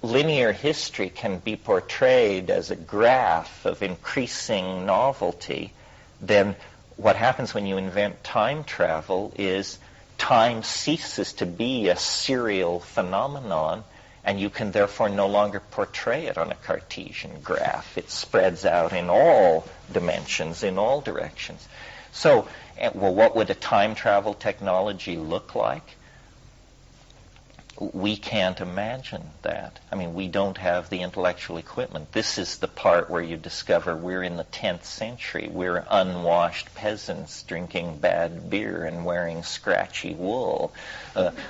linear history can be portrayed as a graph of increasing novelty, then what happens when you invent time travel is time ceases to be a serial phenomenon, and you can therefore no longer portray it on a Cartesian graph. It spreads out in all dimensions, in all directions. So, well, what would a time travel technology look like? we can't imagine that. I mean, we don't have the intellectual equipment. This is the part where you discover we're in the 10th century. We're unwashed peasants drinking bad beer and wearing scratchy wool.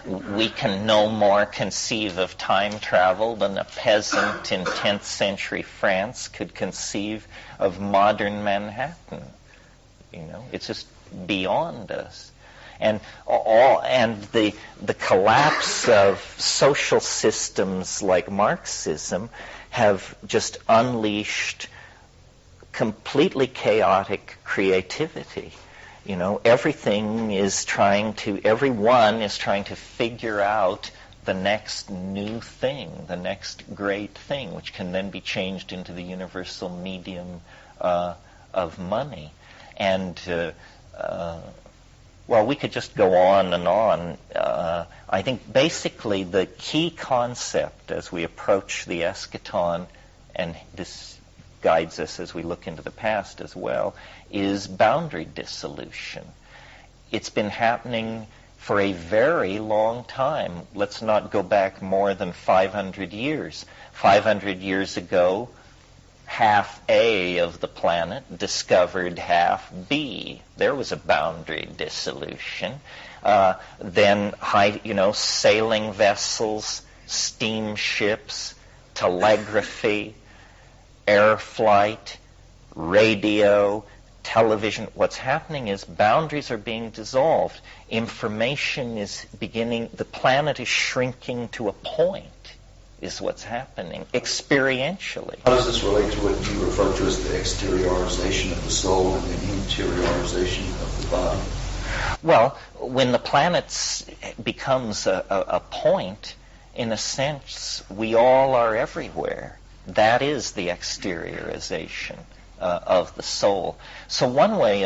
We can no more conceive of time travel than a peasant in 10th century France could conceive of modern Manhattan. You know, it's just beyond us. And the collapse of social systems like Marxism have just unleashed completely chaotic creativity. You know, everyone is trying to figure out the next new thing, the next great thing, which can then be changed into the universal medium of money. And well, we could just go on and on. I think basically the key concept as we approach the eschaton, and this guides us as we look into the past as well, is boundary dissolution. It's been happening for a very long time. Let's not go back more than 500 years. 500 years ago, half A of the planet discovered half B. There was a boundary dissolution. Then, sailing vessels, steamships, telegraphy, air flight, radio, television. What's happening is boundaries are being dissolved. Information is beginning, the planet is shrinking to a point, is what's happening experientially. How does this relate to what you refer to as the exteriorization of the soul and the interiorization of the body? Well, when the planet becomes a point, in a sense, we all are everywhere. That is the exteriorization of the soul. So one way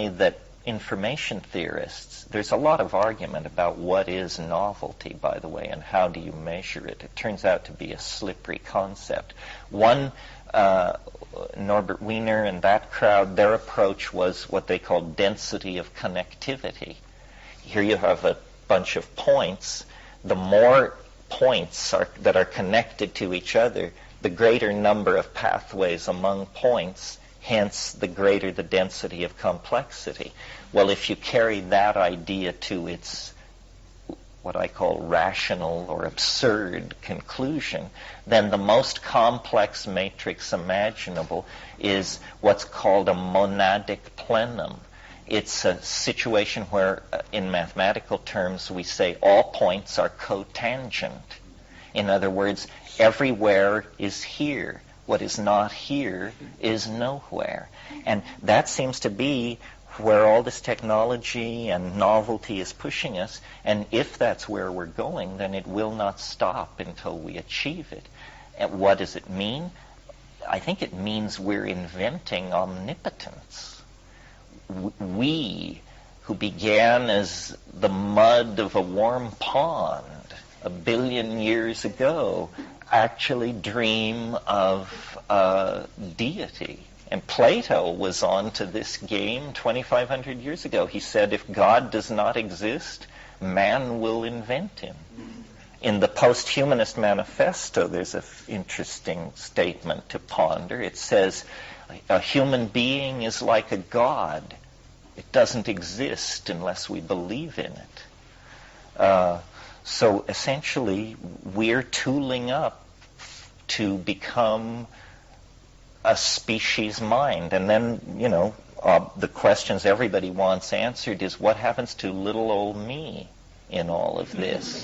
that information theorists, there's a lot of argument about what is novelty, by the way, and how do you measure it. It turns out to be a slippery concept. One, Norbert Wiener and that crowd, their approach was what they called density of connectivity. Here you have a bunch of points. The more points that are connected to each other, the greater number of pathways among points, hence the greater the density of complexity. Well, if you carry that idea to its what I call rational or absurd conclusion, then the most complex matrix imaginable is what's called a monadic plenum. It's a situation where, in mathematical terms, we say all points are cotangent. In other words, everywhere is here. What is not here is nowhere. And that seems to be where all this technology and novelty is pushing us. And if that's where we're going, then it will not stop until we achieve it. And what does it mean? I think it means we're inventing omnipotence. We, who began as the mud of a warm pond 1 billion years ago, actually dream of deity. And Plato was on to this game 2,500 years ago. He said, if God does not exist, man will invent him. In the Post-Humanist Manifesto, there's an interesting statement to ponder. It says, a human being is like a god. It doesn't exist unless we believe in it. So essentially, we're tooling up to become a species mind. And then, the questions everybody wants answered is, what happens to little old me in all of this?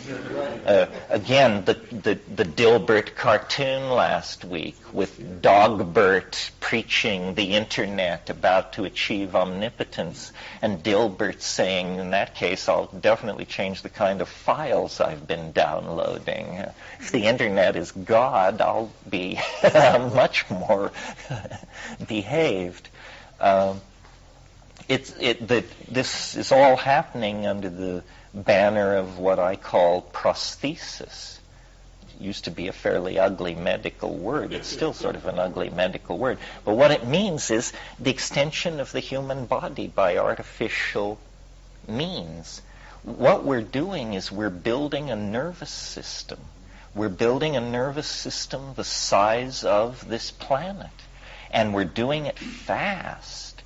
Again, the Dilbert cartoon last week with Dogbert preaching the internet about to achieve omnipotence, and Dilbert saying, in that case, I'll definitely change the kind of files I've been downloading. If the internet is God, I'll be much more behaved. This is all happening under the banner of what I call prosthesis. It used to be a fairly ugly medical word. It's still sort of an ugly medical word. But what it means is the extension of the human body by artificial means. what we're doing is we're building a nervous system. We're building a nervous system the size of this planet. And we're doing it fast.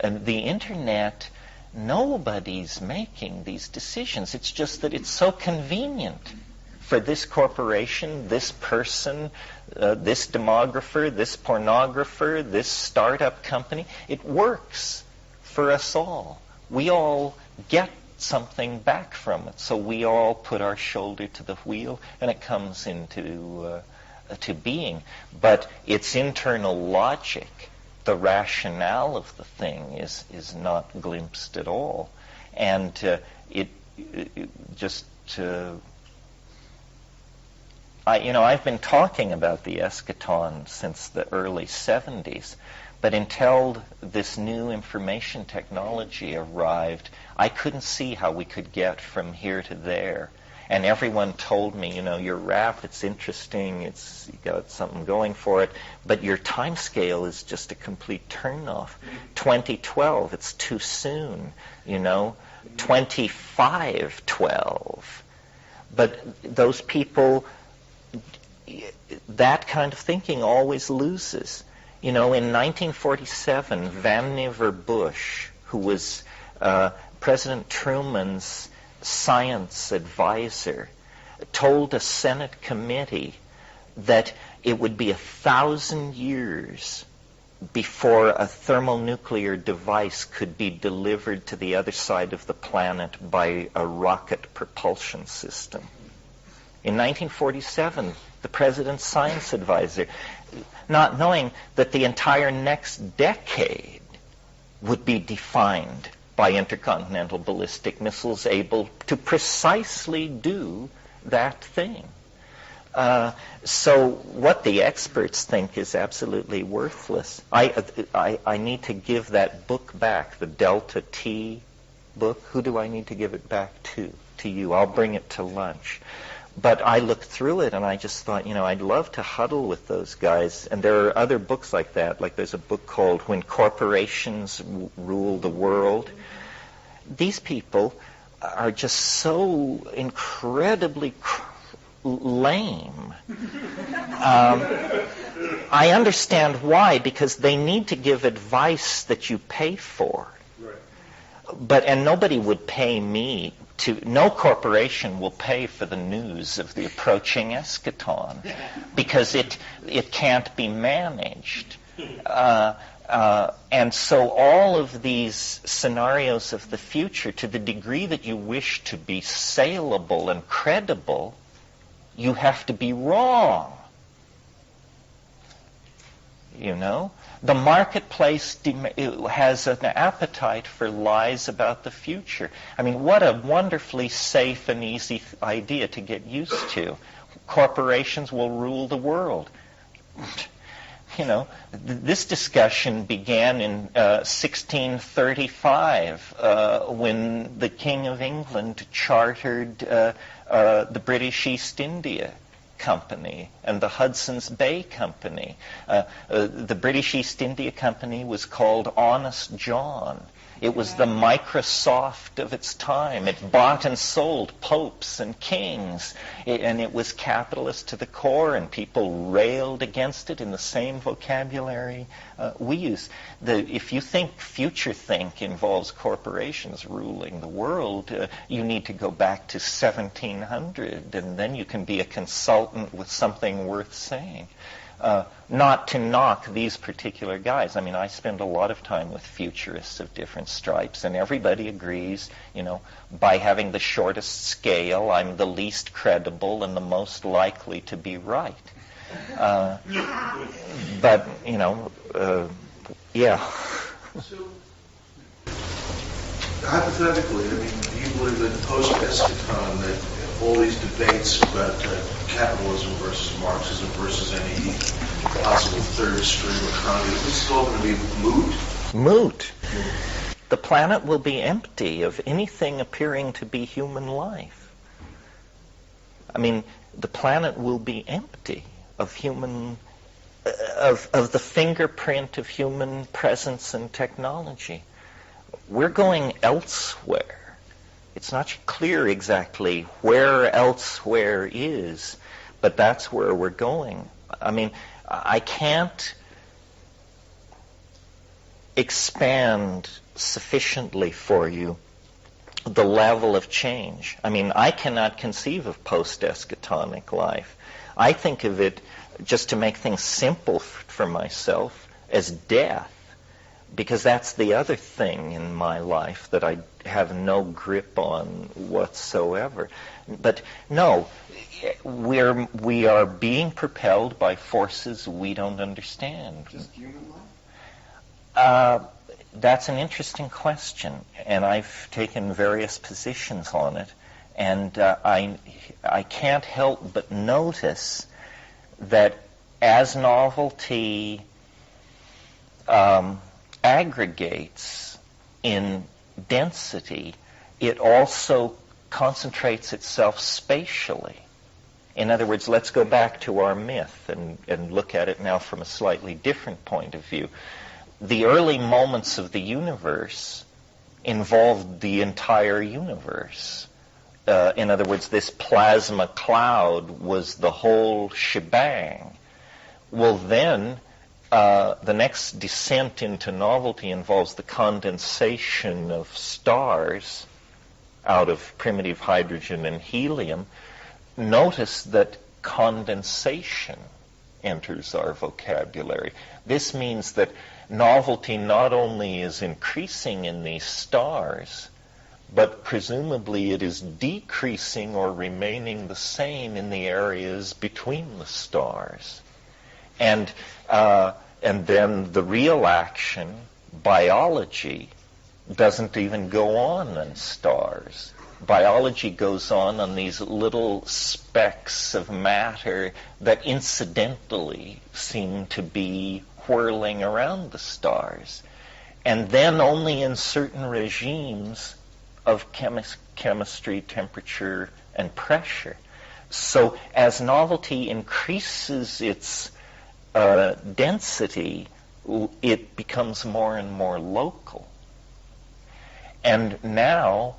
And the internet, nobody's making these decisions. It's just that it's so convenient for this corporation, this person, this demographer, this pornographer, this startup company. It works for us all. We all get something back from it. So we all put our shoulder to the wheel, and it comes into to being. But its internal logic, the rationale of the thing, is not glimpsed at all. And I've been talking about the eschaton since the early 70s, but until this new information technology arrived, I couldn't see how we could get from here to there. And everyone told me, your rap, it's interesting, you got something going for it, but your time scale is just a complete turnoff. 2012, it's too soon, 2512. But those people, that kind of thinking always loses. In 1947, Vannevar Bush, who was President Truman's science advisor, told a Senate committee that it would be 1,000 years before a thermonuclear device could be delivered to the other side of the planet by a rocket propulsion system. In 1947, the president's science advisor, not knowing that the entire next decade would be defined by intercontinental ballistic missiles able to precisely do that thing. So what the experts think is absolutely worthless. I need to give that book back, the Delta T book. Who do I need to give it back to? To you. I'll bring it to lunch. But I looked through it and I just thought, I'd love to huddle with those guys. And there are other books like that. Like there's a book called When Corporations Rule the World. These people are just so incredibly lame. I understand why, because they need to give advice that you pay for. And nobody would pay me no corporation will pay for the news of the approaching eschaton because it can't be managed. And so all of these scenarios of the future, to the degree that you wish to be saleable and credible, you have to be wrong. The marketplace has an appetite for lies about the future. I mean, what a wonderfully safe and easy idea to get used to. Corporations will rule the world. This discussion began in 1635 when the King of England chartered the British East India Company and the Hudson's Bay Company. The British East India Company was called Honest John. It was the Microsoft of its time. It bought and sold popes and kings. And it was capitalist to the core, and people railed against it in the same vocabulary we use. If you think future think involves corporations ruling the world, you need to go back to 1700, and then you can be a consultant with something worth saying. Not to knock these particular guys. I mean, I spend a lot of time with futurists of different stripes, and everybody agrees, by having the shortest scale, I'm the least credible and the most likely to be right. But, yeah. So, hypothetically, do you believe that post-eschaton, that all these debates about capitalism versus Marxism versus any possible third stream economy, this is all going to be moot? Moot. The planet will be empty of anything appearing to be human life. I mean, the planet will be empty of of the fingerprint of human presence and technology. We're going elsewhere. It's not clear exactly where elsewhere is, but that's where we're going. I mean, I can't expand sufficiently for you the level of change. I mean, I cannot conceive of post-eschatonic life. I think of it, just to make things simple for myself, as death, because that's the other thing in my life that I have no grip on whatsoever. But no, we are being propelled by forces we don't understand. Just human life? That's an interesting question, and I've taken various positions on it, and I can't help but notice that as novelty aggregates in density, it also concentrates itself spatially. In other words, let's go back to our myth and look at it now from a slightly different point of view. The early moments of the universe involved the entire universe. In other words, this plasma cloud was the whole shebang. Well, then, the next descent into novelty involves the condensation of stars out of primitive hydrogen and helium. Notice that condensation enters our vocabulary. This means that novelty not only is increasing in these stars, but presumably it is decreasing or remaining the same in the areas between the stars. And then the real action, biology, doesn't even go on in stars. Biology goes on these little specks of matter that incidentally seem to be whirling around the stars. And then only in certain regimes of chemistry, temperature, and pressure. So as novelty increases its density, it becomes more and more local. And now,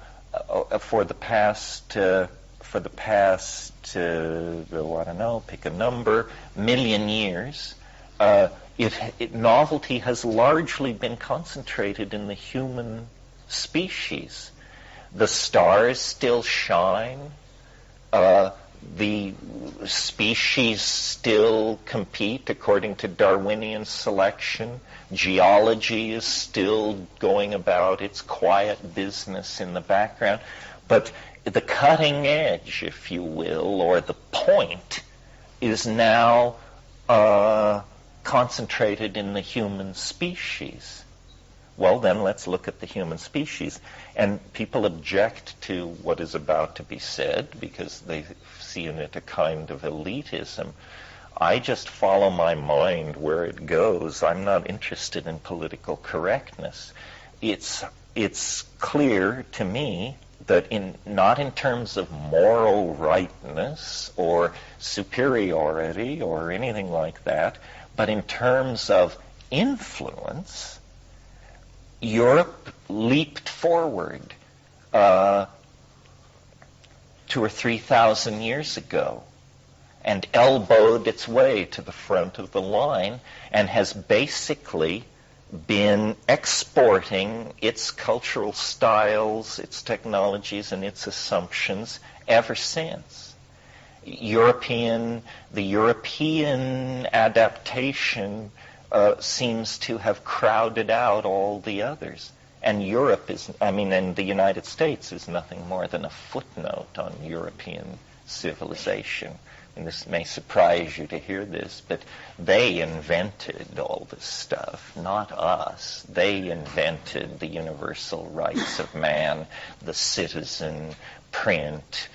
for the past, I don't know, pick a number, million years, novelty has largely been concentrated in the human species. The stars still shine. The species still compete according to Darwinian selection. Geology is still going about its quiet business in the background. But the cutting edge, if you will, or the point, is now concentrated in the human species. Well, then let's look at the human species. And people object to what is about to be said because they see in it a kind of elitism. I just follow my mind where it goes. I'm not interested in political correctness. It's clear to me that not in terms of moral rightness or superiority or anything like that, but in terms of influence, Europe leaped forward 2,000 or 3,000 years ago and elbowed its way to the front of the line and has basically been exporting its cultural styles, its technologies, and its assumptions ever since. The European adaptation seems to have crowded out all the others. And and the United States is nothing more than a footnote on European civilization. And this may surprise you to hear this, but they invented all this stuff, not us. They invented the universal rights of man, the citizen, print,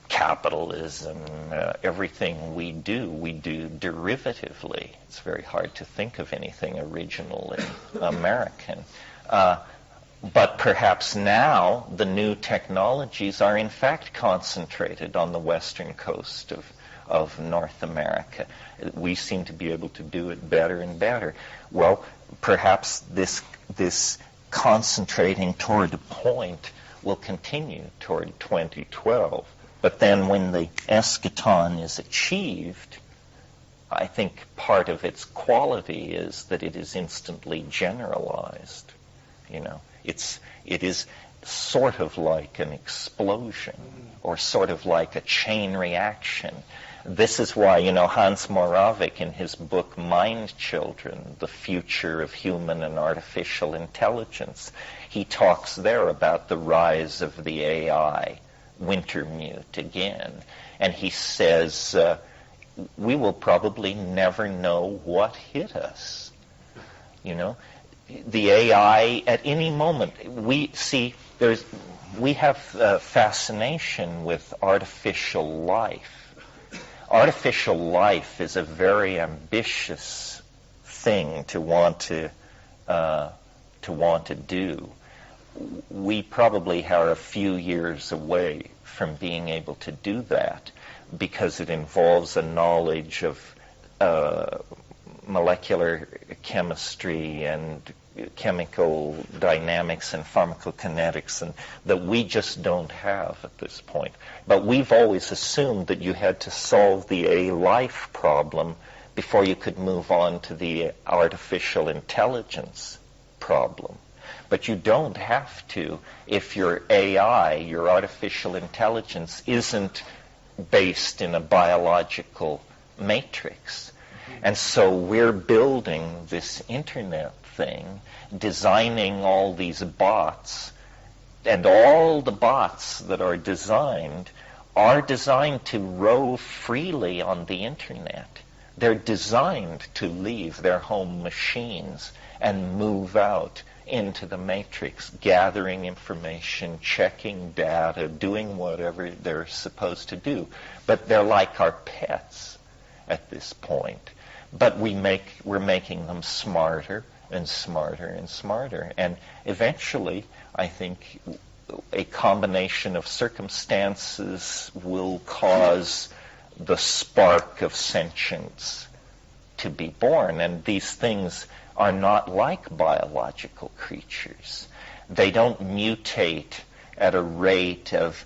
capitalism, everything we do derivatively. It's very hard to think of anything originally American. But perhaps now the new technologies are in fact concentrated on the western coast of North America. We seem to be able to do it better and better. Well, perhaps this concentrating toward a point will continue toward 2012. But then when the eschaton is achieved, I think part of its quality is that it is instantly generalized. It is sort of like an explosion, or sort of like a chain reaction. This is why, Hans Moravec, in his book Mind Children, The Future of Human and Artificial Intelligence, he talks there about the rise of the AI, Wintermute again. And he says, we will probably never know what hit us. The AI, at any moment, we have fascination with artificial life. Artificial life is a very ambitious thing to want to do. We probably are a few years away from being able to do that, because it involves a knowledge of molecular chemistry and chemical dynamics and pharmacokinetics, and that we just don't have at this point. But we've always assumed that you had to solve the A-life problem before you could move on to the artificial intelligence problem. But you don't have to if your AI, your artificial intelligence, isn't based in a biological matrix. And so we're building this internet thing, designing all these bots, and all the bots that are designed to rove freely on the internet. They're designed to leave their home machines and move out into the matrix, gathering information, checking data, doing whatever they're supposed to do. But they're like our pets at this point. But we're making them smarter and smarter and smarter. And eventually, I think a combination of circumstances will cause the spark of sentience to be born. And these things are not like biological creatures. They don't mutate at a rate of,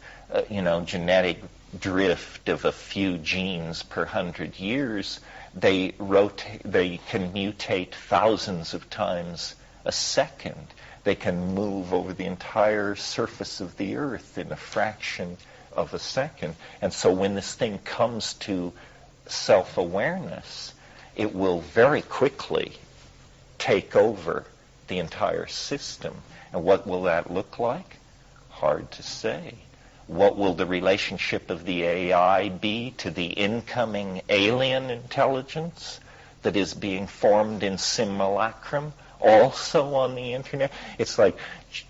genetic drift of a few genes per 100 years. They can mutate thousands of times a second. They can move over the entire surface of the earth in a fraction of a second. And so when this thing comes to self-awareness, it will very quickly take over the entire system. And what will that look like? Hard to say. What will the relationship of the AI be to the incoming alien intelligence that is being formed in simulacrum, also on the internet? It's like,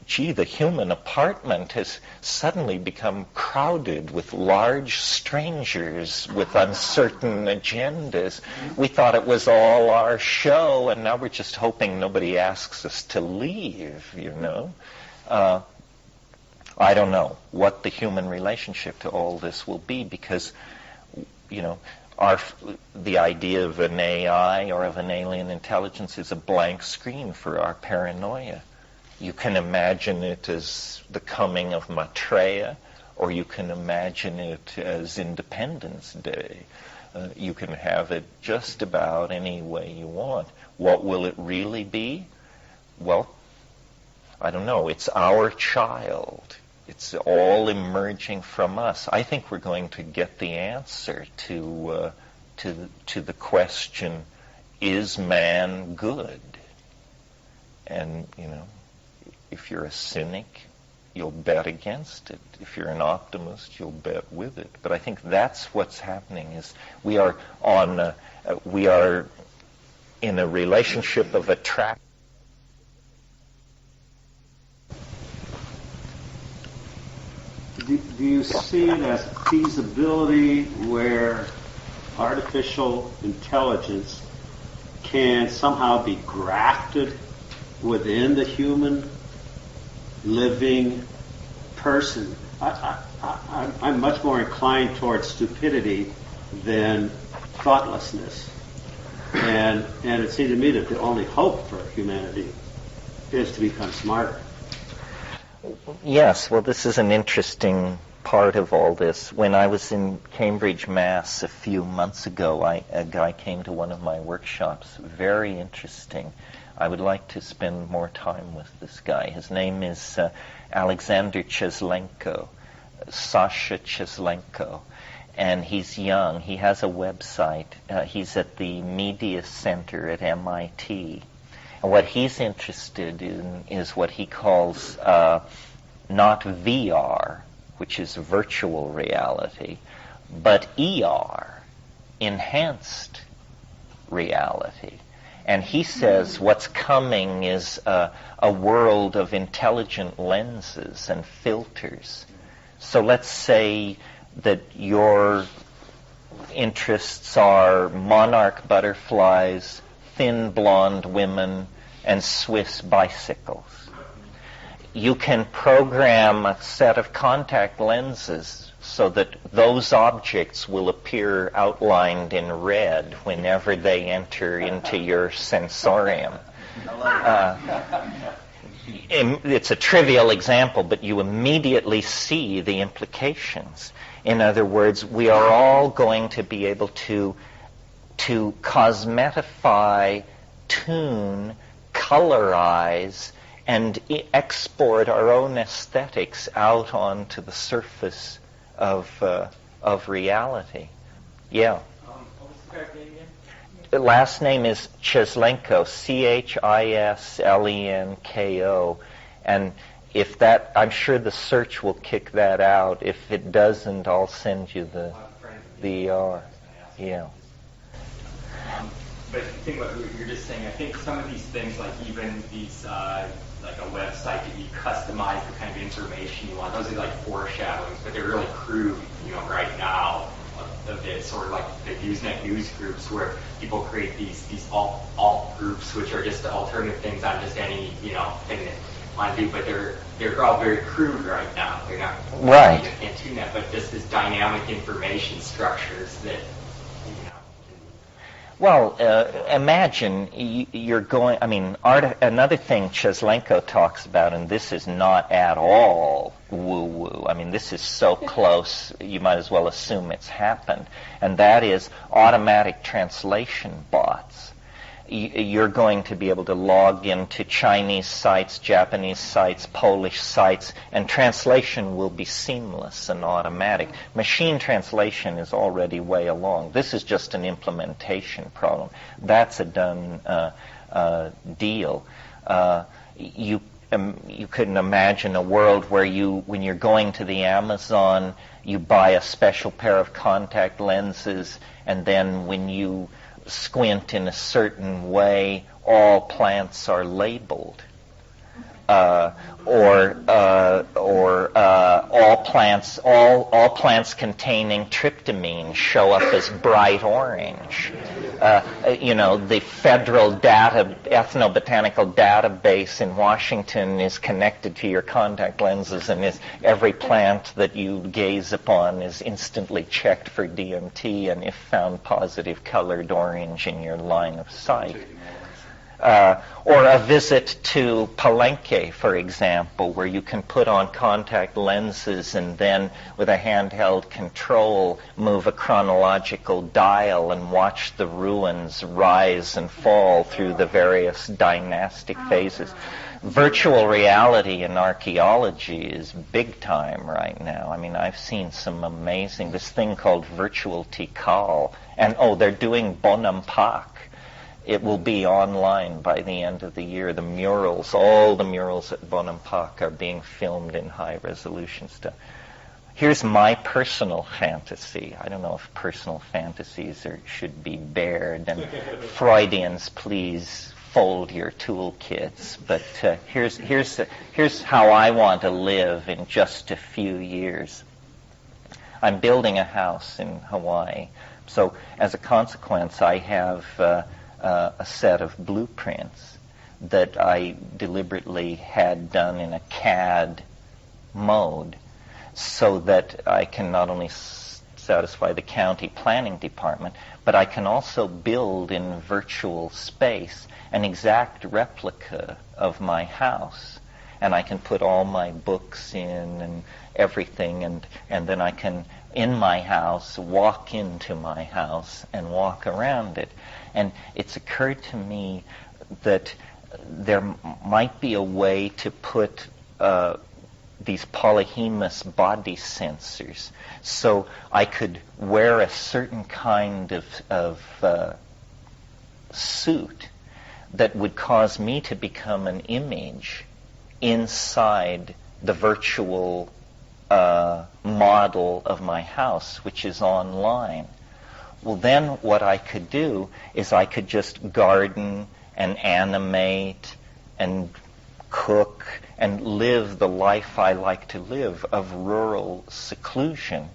gee, the human apartment has suddenly become crowded with large strangers with uncertain agendas. We thought it was all our show, and now we're just hoping nobody asks us to leave, I don't know what the human relationship to all this will be, because, the idea of an AI or of an alien intelligence is a blank screen for our paranoia. You can imagine it as the coming of Maitreya, or you can imagine it as Independence Day. You can have it just about any way you want. What will it really be? Well, I don't know. It's our child. It's all emerging from us. I think we're going to get the answer to the question, is man good? And, if you're a cynic, you'll bet against it. If you're an optimist, you'll bet with it. But I think that's what's happening, is we are in a relationship of attraction. Do you see it as feasibility where artificial intelligence can somehow be grafted within the human living person? I'm much more inclined towards stupidity than thoughtlessness. And it seems to me that the only hope for humanity is to become smarter. Yes, well, this is an interesting part of all this. When I was in Cambridge, Mass. a few months ago, a guy came to one of my workshops. Very interesting. I would like to spend more time with this guy. His name is Alexander Cheslenko, Sasha Cheslenko, and he's young. He has a website. He's at the Media Center at MIT. And what he's interested in is what he calls not VR, which is virtual reality, but ER, enhanced reality. And he says what's coming is a world of intelligent lenses and filters. So let's say that your interests are monarch butterflies, thin blonde women, and Swiss bicycles. You can program a set of contact lenses so that those objects will appear outlined in red whenever they enter into your sensorium. It's a trivial example, but you immediately see the implications. In other words, we are all going to be able to cosmetify, tune, colorize, and export our own aesthetics out onto the surface of reality. Yeah. What was the guy's name again? The last name is Cheslenko, Chislenko, and if that, I'm sure the search will kick that out. If it doesn't, I'll send you the yeah. But the thing what you're just saying, I think some of these things, like even these, like a website that you customize the kind of information you want, those are like foreshadowings, but they're really crude, right now, a bit, sort of like the Usenet news groups where people create these alt groups, which are just alternative things on just any, thing that want to do, but they're all very crude right now. They're not, right. You can't tune that, but just this dynamic information structures that, Well, imagine you're going, another thing Cheslenko talks about, and this is not at all woo-woo, this is so close, you might as well assume it's happened, and that is automatic translation bots. You're going to be able to log into Chinese sites, Japanese sites, Polish sites, and translation will be seamless and automatic. Machine translation is already way along. This is just an implementation problem. That's a done deal. You couldn't imagine a world where when you're going to the Amazon, you buy a special pair of contact lenses, and then when you squint in a certain way, all plants are labeled, or all plants containing tryptamine show up as bright orange. The federal ethnobotanical database in Washington is connected to your contact lenses, and every plant that you gaze upon is instantly checked for DMT, and if found positive, colored orange in your line of sight. Or a visit to Palenque, for example, where you can put on contact lenses and then with a handheld control move a chronological dial and watch the ruins rise and fall through the various dynastic phases. Virtual reality in archaeology is big time right now. I've seen some amazing, this thing called virtual Tikal, and they're doing Bonampak. It will be online by the end of the year. All the murals at Bonampak are being filmed in high-resolution stuff. Here's my personal fantasy. I don't know if personal fantasies should be bared, and Freudians, please fold your toolkits. But here's how I want to live in just a few years. I'm building a house in Hawaii. So as a consequence, I have a set of blueprints that I deliberately had done in a CAD mode so that I can not only satisfy the county planning department, but I can also build in virtual space an exact replica of my house. and I can put all my books in and everything, and then I can, in my house, walk into my house and walk around it. And it's occurred to me that there might be a way to put these polyhemous body sensors, so I could wear a certain kind of suit that would cause me to become an image inside the virtual model of my house, which is online. Well, then what I could do is I could just garden and animate and cook and live the life I like to live of rural seclusion.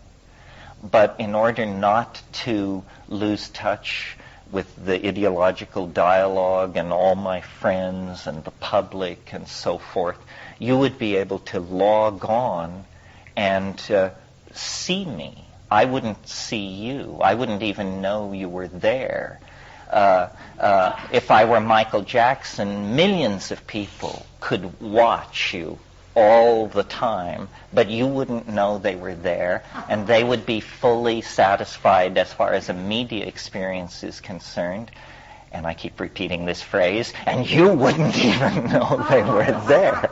But in order not to lose touch with the ideological dialogue and all my friends and the public and so forth, you would be able to log on and see me. I wouldn't see you. I wouldn't even know you were there. If I were Michael Jackson, millions of people could watch you all the time, but you wouldn't know they were there, and they would be fully satisfied as far as a media experience is concerned. And I keep repeating this phrase, and you wouldn't even know they were there.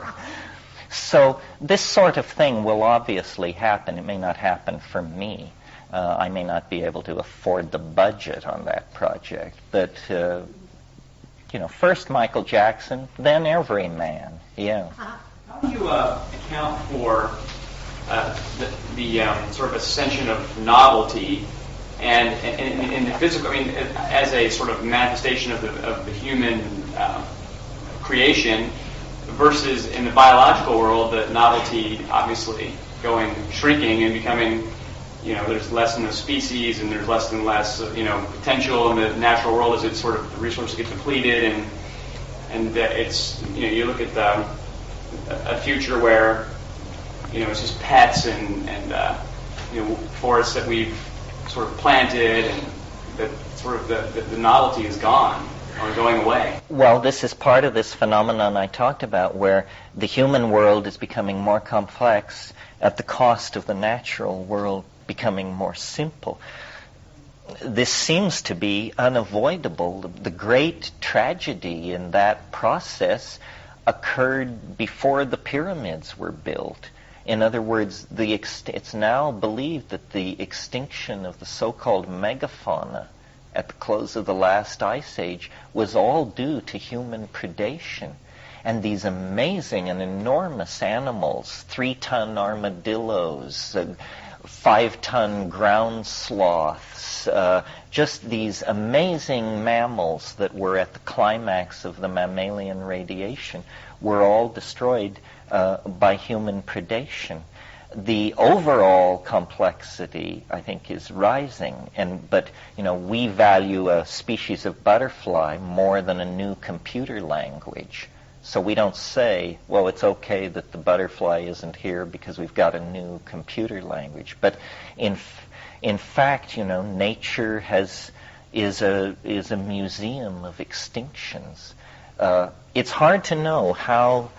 So this sort of thing will obviously happen. It may not happen for me. I may not be able to afford the budget on that project, but first Michael Jackson, then every man. Yeah. How do you account for the sort of ascension of novelty and in the physical? I mean, as a sort of manifestation of the human creation, versus in the biological world, the novelty obviously shrinking and becoming. There's less and less species, and there's less and less, potential in the natural world as it sort of the resources get depleted, and it's you look at a future where it's just pets and forests that we've sort of planted, and that sort of the novelty is gone or going away. Well, this is part of this phenomenon I talked about, where the human world is becoming more complex at the cost of the natural world becoming more simple. This seems to be unavoidable. The great tragedy in that process occurred before the pyramids were built. In other words, it's now believed that the extinction of the so-called megafauna at the close of the last ice age was all due to human predation. And these amazing and enormous animals, 3-ton armadillos, 5-ton ground sloths, just these amazing mammals that were at the climax of the mammalian radiation, were all destroyed by human predation. The overall complexity, I think, is rising, but we value a species of butterfly more than a new computer language. So we don't say, well, it's okay that the butterfly isn't here because we've got a new computer language. But in fact, nature is a museum of extinctions. It's hard to know how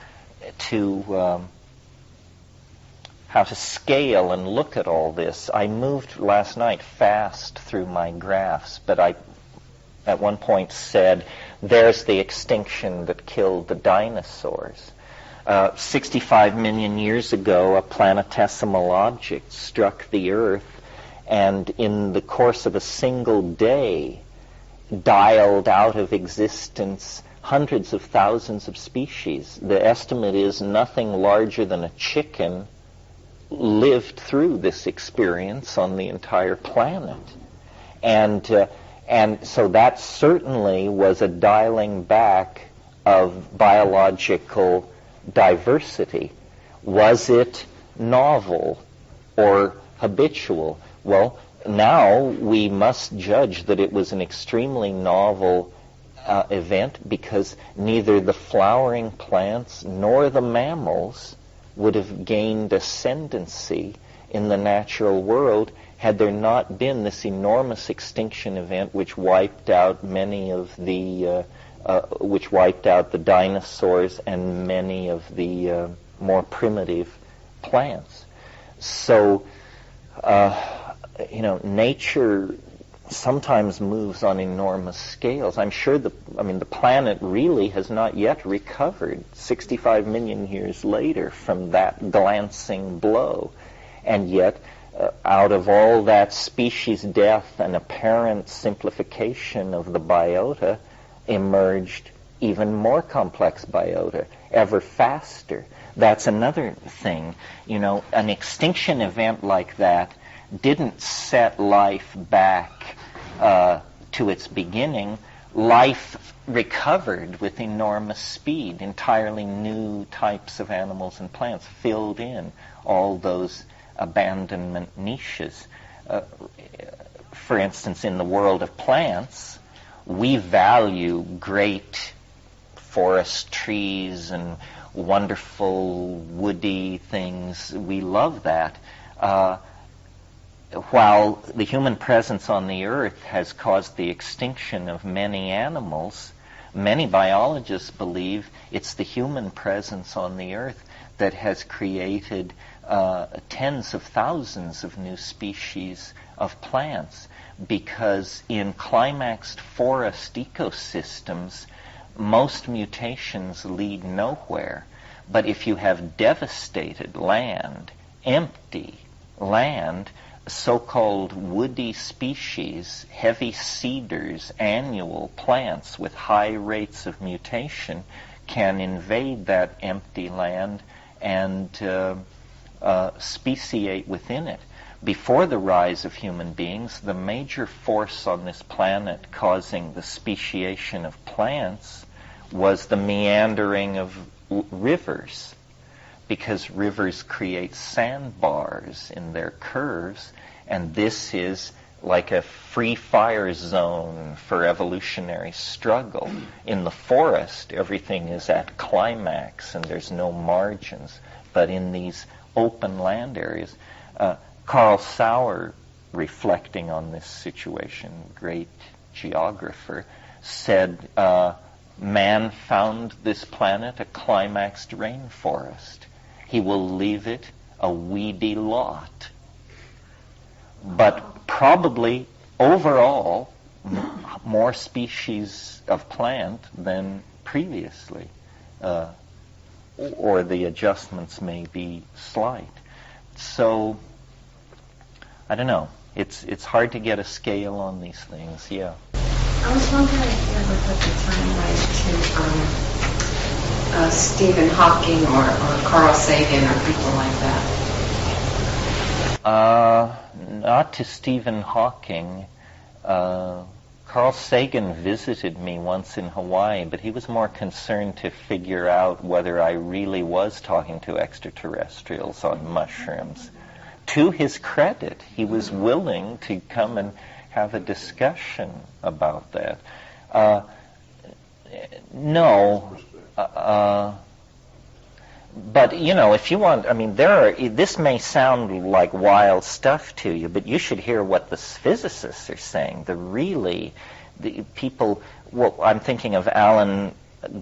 to scale and look at all this. I moved last night fast through my graphs, but I at one point said, there's the extinction that killed the dinosaurs. 65 million years ago, a planetesimal object struck the Earth, and in the course of a single day, dialed out of existence hundreds of thousands of species. The estimate is nothing larger than a chicken lived through this experience on the entire planet. And so that certainly was a dialing back of biological diversity. Was it novel or habitual? Well, now we must judge that it was an extremely novel event, because neither the flowering plants nor the mammals would have gained ascendancy in the natural world had there not been this enormous extinction event which wiped out many of the which wiped out the dinosaurs and many of the more primitive plants. So, nature sometimes moves on enormous scales. I'm sure the planet really has not yet recovered 65 million years later from that glancing blow. And yet, out of all that species death and apparent simplification of the biota, emerged even more complex biota, ever faster. That's another thing. An extinction event like that didn't set life back to its beginning. Life recovered with enormous speed. Entirely new types of animals and plants filled in all those abandonment niches. For instance, in the world of plants, we value great forest trees and wonderful woody things. We love that. While the human presence on the earth has caused the extinction of many animals, many biologists believe it's the human presence on the earth that has created tens of thousands of new species of plants, because in climaxed forest ecosystems, most mutations lead nowhere. But if you have devastated land, empty land, so-called woody species, heavy cedars, annual plants with high rates of mutation can invade that empty land and speciate within it. Before the rise of human beings, the major force on this planet causing the speciation of plants was the meandering of rivers, because rivers create sandbars in their curves, and this is like a free fire zone for evolutionary struggle. In the forest, everything is at climax and there's no margins. But in these open land areas, Carl Sauer, reflecting on this situation, great geographer, said, man found this planet a climaxed rainforest. He will leave it a weedy lot. But probably, overall, more species of plant than previously. Or the adjustments may be slight. So, I don't know. It's hard to get a scale on these things, yeah. I was wondering if you ever put the timeline to Stephen Hawking or Carl Sagan or people like that. Not to Stephen Hawking. Carl Sagan visited me once in Hawaii, but he was more concerned to figure out whether I really was talking to extraterrestrials on mushrooms. To his credit, he was willing to come and have a discussion about that. No. But, if you want, this may sound like wild stuff to you, but you should hear what the physicists are saying. The people, I'm thinking of Alan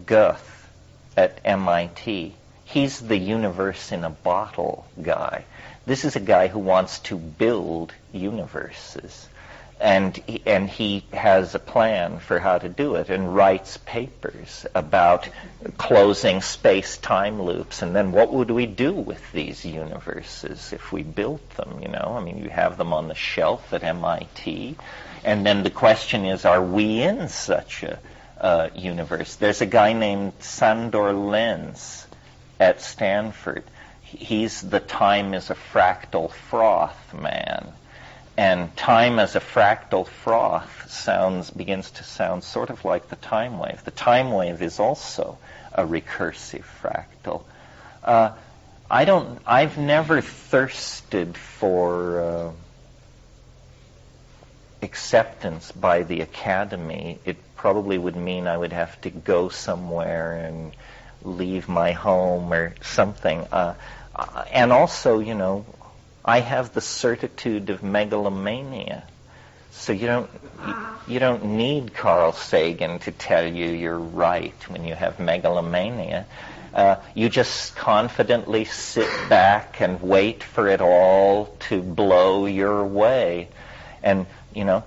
Guth at MIT. He's the universe in a bottle guy. This is a guy who wants to build universes. And he has a plan for how to do it and writes papers about closing space-time loops. And then what would we do with these universes if we built them, you have them on the shelf at MIT. And then the question is, are we in such a universe? There's a guy named Sandor Lenz at Stanford. He's the time is a fractal froth man. And time as a fractal froth begins to sound sort of like the time wave. The time wave is also a recursive fractal. I've never thirsted for acceptance by the academy. It probably would mean I would have to go somewhere and leave my home or something. And also, I have the certitude of megalomania. So you don't need Carl Sagan to tell you you're right when you have megalomania. You just confidently sit back and wait for it all to blow your way. And,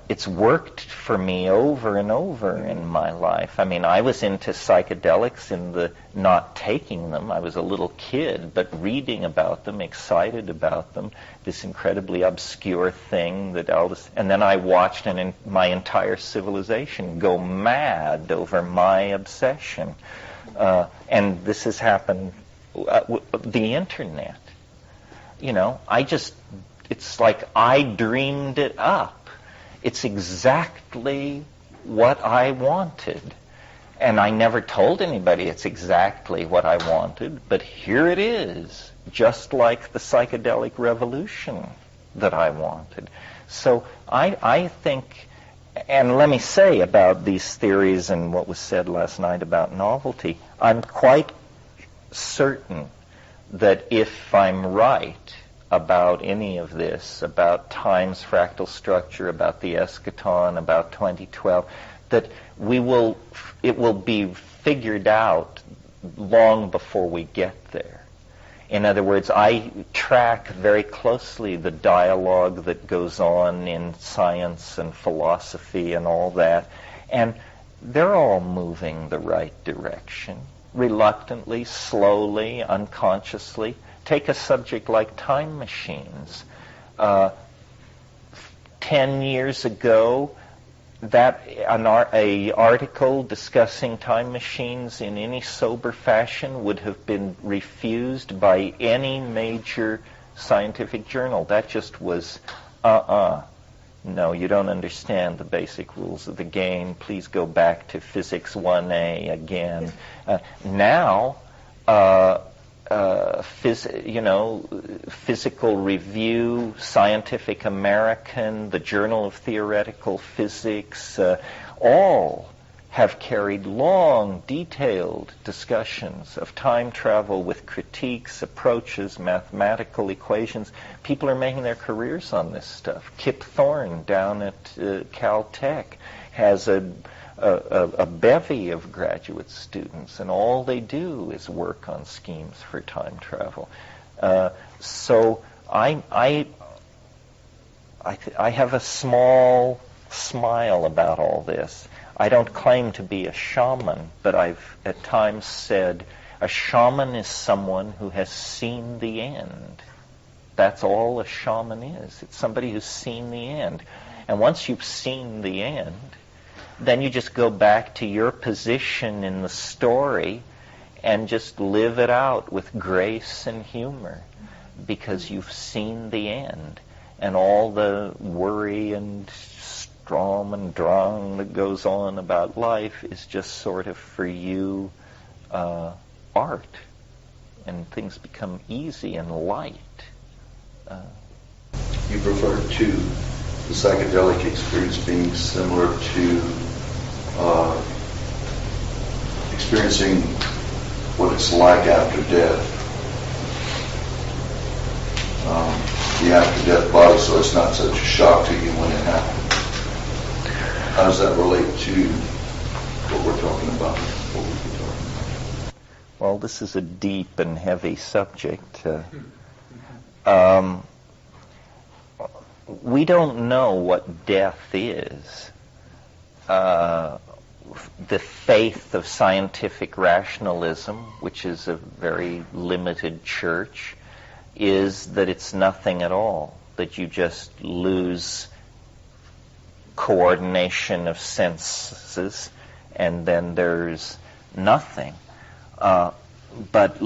it's worked for me over and over in my life. I mean, I was into psychedelics in the not taking them. I was a little kid, but reading about them, excited about them, this incredibly obscure thing that Aldous... And then I watched my entire civilization go mad over my obsession. And this has happened, the internet. It's like I dreamed it up. It's exactly what I wanted. And I never told anybody it's exactly what I wanted, but here it is, just like the psychedelic revolution that I wanted. So I think, and let me say about these theories and what was said last night about novelty, I'm quite certain that if I'm right about any of this, about time's fractal structure, about the eschaton, about 2012, that it will be figured out long before we get there. In other words, I track very closely the dialogue that goes on in science and philosophy and all that, and they're all moving the right direction, reluctantly, slowly, unconsciously. Take a subject like time machines. 10 years ago, an article discussing time machines in any sober fashion would have been refused by any major scientific journal. That just was, no, you don't understand the basic rules of the game. Please go back to Physics 1A again. Now, Physical Review, Scientific American, the Journal of Theoretical Physics, all have carried long, detailed discussions of time travel with critiques, approaches, mathematical equations. People are making their careers on this stuff. Kip Thorne down at Caltech has a bevy of graduate students, and all they do is work on schemes for time travel. So I have a small smile about all this. I don't claim to be a shaman, but I've at times said a shaman is someone who has seen the end. That's all a shaman is. It's somebody who's seen the end. And once you've seen the end, then you just go back to your position in the story and just live it out with grace and humor, because you've seen the end. And all the worry and strom and drang that goes on about life is just sort of, for you, art. And things become easy and light. You referred to the psychedelic experience being similar to experiencing what it's like after death. The after-death body, so it's not such a shock to you when it happens. How does that relate to what we're talking about? What we've been talking about? Well, this is a deep and heavy subject. We don't know what death is. The faith of scientific rationalism, which is a very limited church, is that it's nothing at all, that you just lose coordination of senses and then there's nothing. But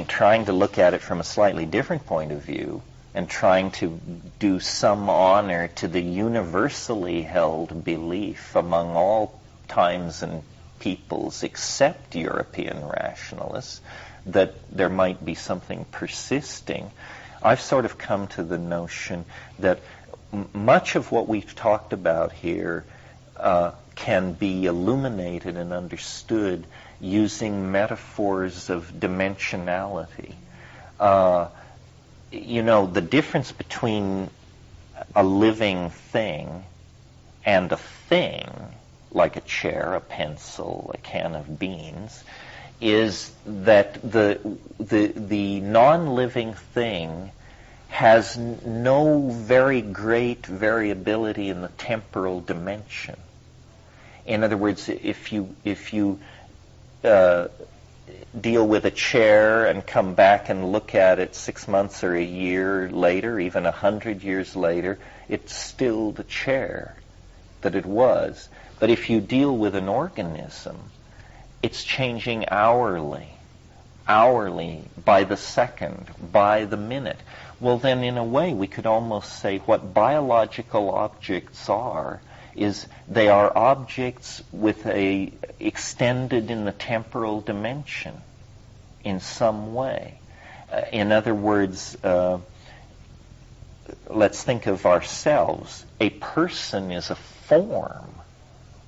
trying to look at it from a slightly different point of view and trying to do some honor to the universally held belief among all times and peoples except European rationalists that there might be something persisting. I've sort of come to the notion that much of what we've talked about here can be illuminated and understood using metaphors of dimensionality. The difference between a living thing and a thing, like a chair, a pencil, a can of beans, is that the non-living thing has no very great variability in the temporal dimension. In other words, if you deal with a chair and come back and look at it 6 months or a year later, even 100 years later, it's still the chair that it was. But if you deal with an organism, it's changing hourly, by the second, by the minute. Well, then in a way we could almost say what biological objects are is they are objects with a extended in the temporal dimension in some way. In other words, let's think of ourselves. A person is a form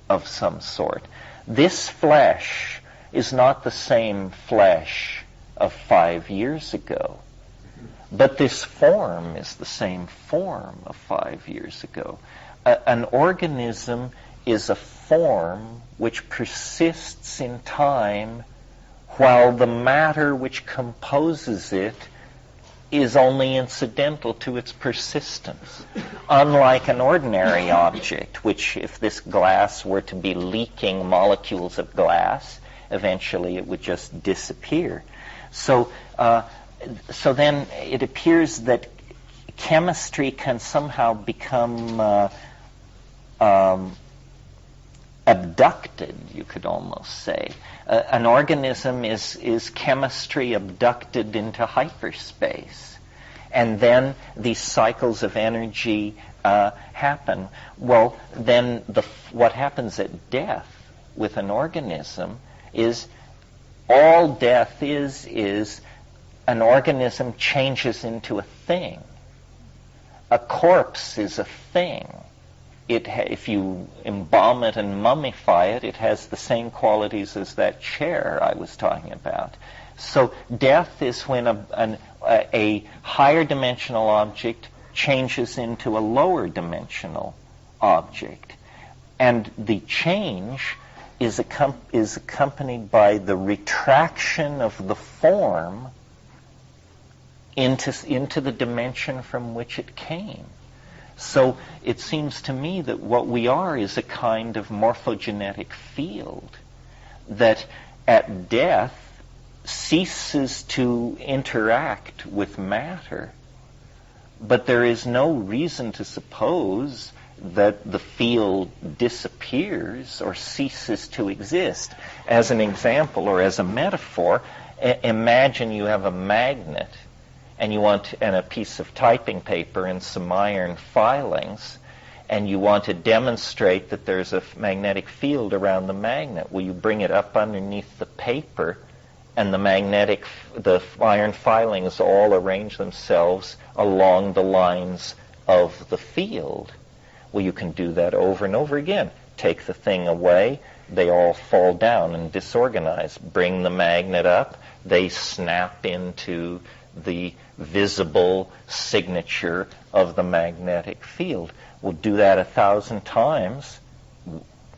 of some sort. This flesh is not the same flesh of 5 years ago, but this form is the same form of 5 years ago. An organism is a form which persists in time while the matter which composes it is only incidental to its persistence. Unlike an ordinary object, which if this glass were to be leaking molecules of glass, eventually it would just disappear. So then it appears that chemistry can somehow become abducted, you could almost say. An organism is chemistry abducted into hyperspace. And then these cycles of energy happen. Well, then what happens at death with an organism is all death is an organism changes into a thing. A corpse is a thing. If you embalm it and mummify it, it has the same qualities as that chair I was talking about. So death is when a higher dimensional object changes into a lower dimensional object. And the change is accompanied by the retraction of the form into the dimension from which it came. So it seems to me that what we are is a kind of morphogenetic field that at death ceases to interact with matter, but there is no reason to suppose that the field disappears or ceases to exist. As an example or as a metaphor, imagine you have a magnet and a piece of typing paper and some iron filings, and you want to demonstrate that there's a magnetic field around the magnet. Well, you bring it up underneath the paper, and the iron filings all arrange themselves along the lines of the field. Well, you can do that over and over again. Take the thing away, they all fall down and disorganize. Bring the magnet up, they snap into the visible signature of the magnetic field. We'll do that 1,000 times.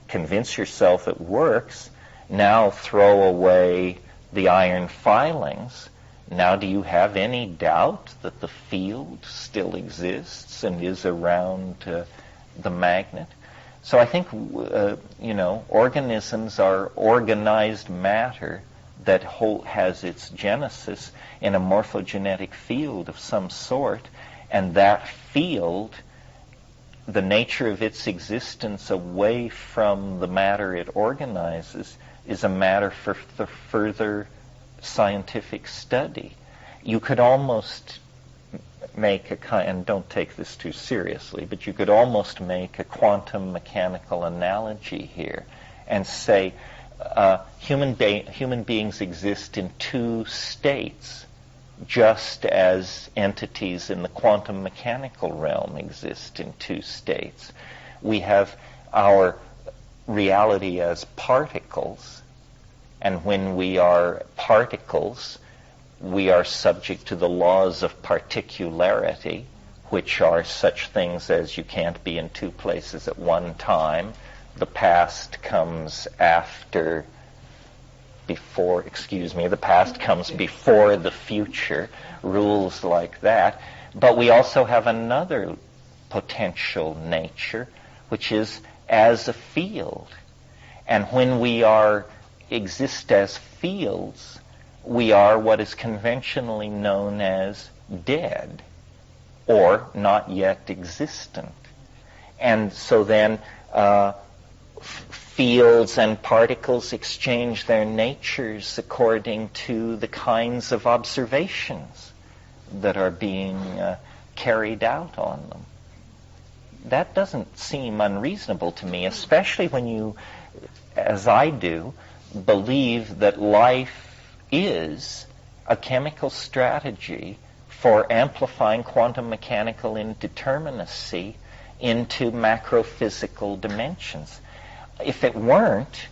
Convince yourself it works. Now throw away the iron filings. Now do you have any doubt that the field still exists and is around the magnet? So I think, organisms are organized matter that has its genesis in a morphogenetic field of some sort, and that field, the nature of its existence away from the matter it organizes, is a matter for the further scientific study. You could almost make and don't take this too seriously, but you could almost make a quantum mechanical analogy here and say human beings exist in two states, just as entities in the quantum mechanical realm exist in two states. We have our reality as particles, and when we are particles, we are subject to the laws of particularity, which are such things as you can't be in two places at one time. The past comes before the future, rules like that. But we also have another potential nature, which is as a field. And when we exist as fields, we are what is conventionally known as dead, or not yet existent. And so then fields and particles exchange their natures according to the kinds of observations that are being carried out on them. That doesn't seem unreasonable to me, especially when you, as I do, believe that life is a chemical strategy for amplifying quantum mechanical indeterminacy into macrophysical dimensions. If it weren't,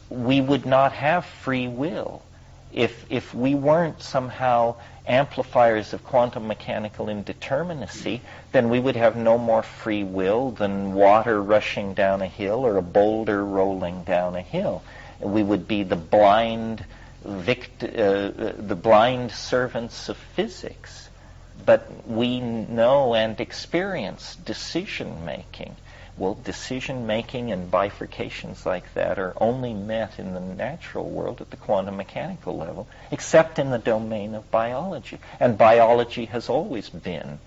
we would not have free will. If we weren't somehow amplifiers of quantum mechanical indeterminacy, then we would have no more free will than water rushing down a hill or a boulder rolling down a hill. We would be the blind servants of physics. But we know and experience decision-making. Well, decision-making and bifurcations like that are only met in the natural world at the quantum mechanical level, except in the domain of biology. And biology has always been,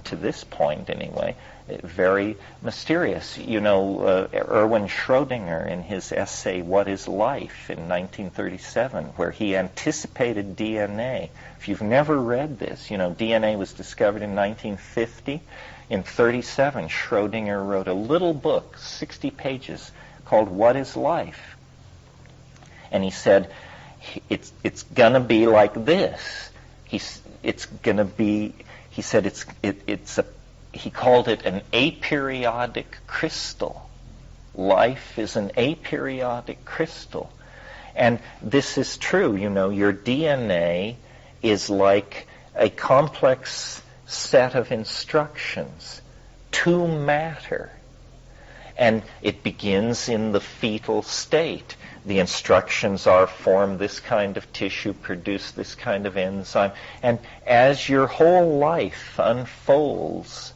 to this point anyway, very mysterious. Erwin Schrödinger, in his essay, What is Life, in 1937, where he anticipated DNA. If you've never read this, DNA was discovered in 1950. In 1937, Schrödinger wrote a little book, 60 pages, called What is Life? And he said, it's going to be like this. He called it an aperiodic crystal. Life is an aperiodic crystal. And this is true. Your DNA is like a complex set of instructions to matter. And it begins in the fetal state. The instructions are form this kind of tissue, produce this kind of enzyme. And as your whole life unfolds,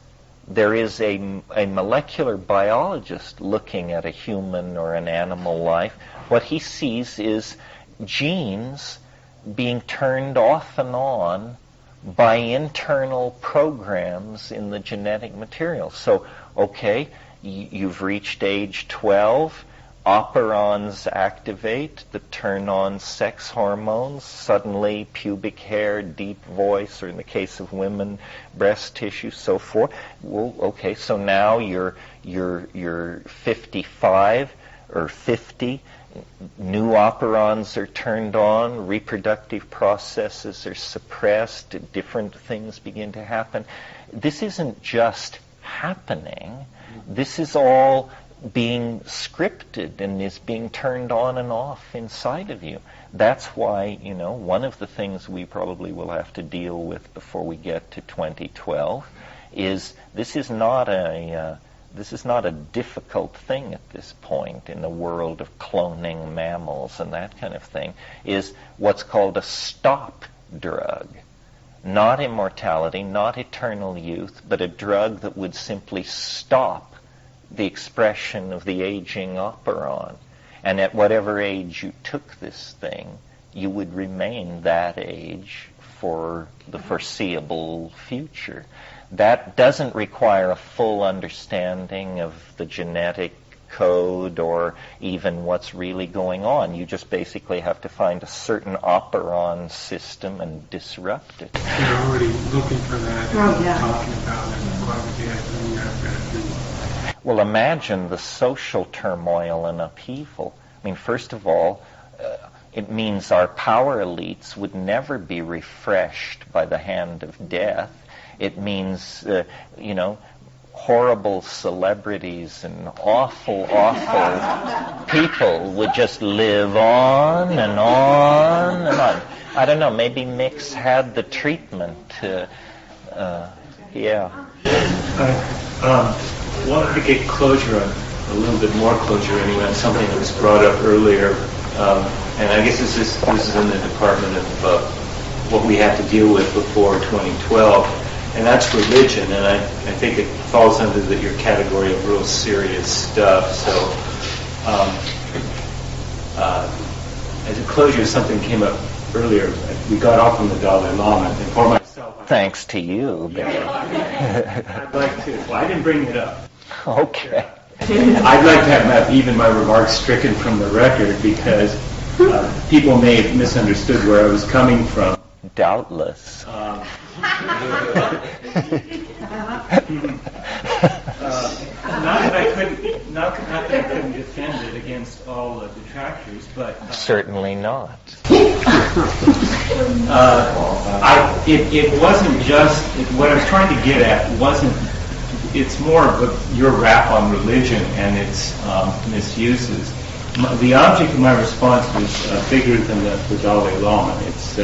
there is a molecular biologist looking at a human or an animal life. What he sees is genes being turned off and on by internal programs in the genetic material. So, okay, you've reached age 12, operons activate that turn on sex hormones, suddenly pubic hair, deep voice, or in the case of women, breast tissue, so forth. Well, okay, so now you're 55 or 50, new operons are turned on, reproductive processes are suppressed, different things begin to happen. This isn't just happening. This is all being scripted and is being turned on and off inside of you. That's why, one of the things we probably will have to deal with before we get to 2012 is this is not a difficult thing at this point in the world of cloning mammals and that kind of thing, is what's called a stop drug. Not immortality, not eternal youth, but a drug that would simply stop the expression of the aging operon. And at whatever age you took this thing, you would remain that age for the foreseeable future. That doesn't require a full understanding of the genetic code or even what's really going on. You just basically have to find a certain operon system and disrupt it. They're already looking for that and talking about it. Why would you have to do that? Well, imagine the social turmoil and upheaval. First of all, it means our power elites would never be refreshed by the hand of death. It means, horrible celebrities and awful people would just live on and on and on. I don't know, maybe Mix had the treatment. Yeah. I wanted to get closure on, a little bit more closure anyway, on something that was brought up earlier. And I guess this is in the department of what we have to deal with before 2012, and that's religion. And I think it falls under your category of real serious stuff. So as a closure, something came up earlier. We got off on the Dalai Lama, and for myself, thanks to you, Barry. I'd like to. Well, I didn't bring it up. Okay. I'd like to have even my remarks stricken from the record because people may have misunderstood where I was coming from. Doubtless. Not that I couldn't defend it against all the detractors, but certainly not. It wasn't just what I was trying to get at. Wasn't. It's more of your rap on religion and its misuses. The object of my response was bigger than the Dalai Lama. It's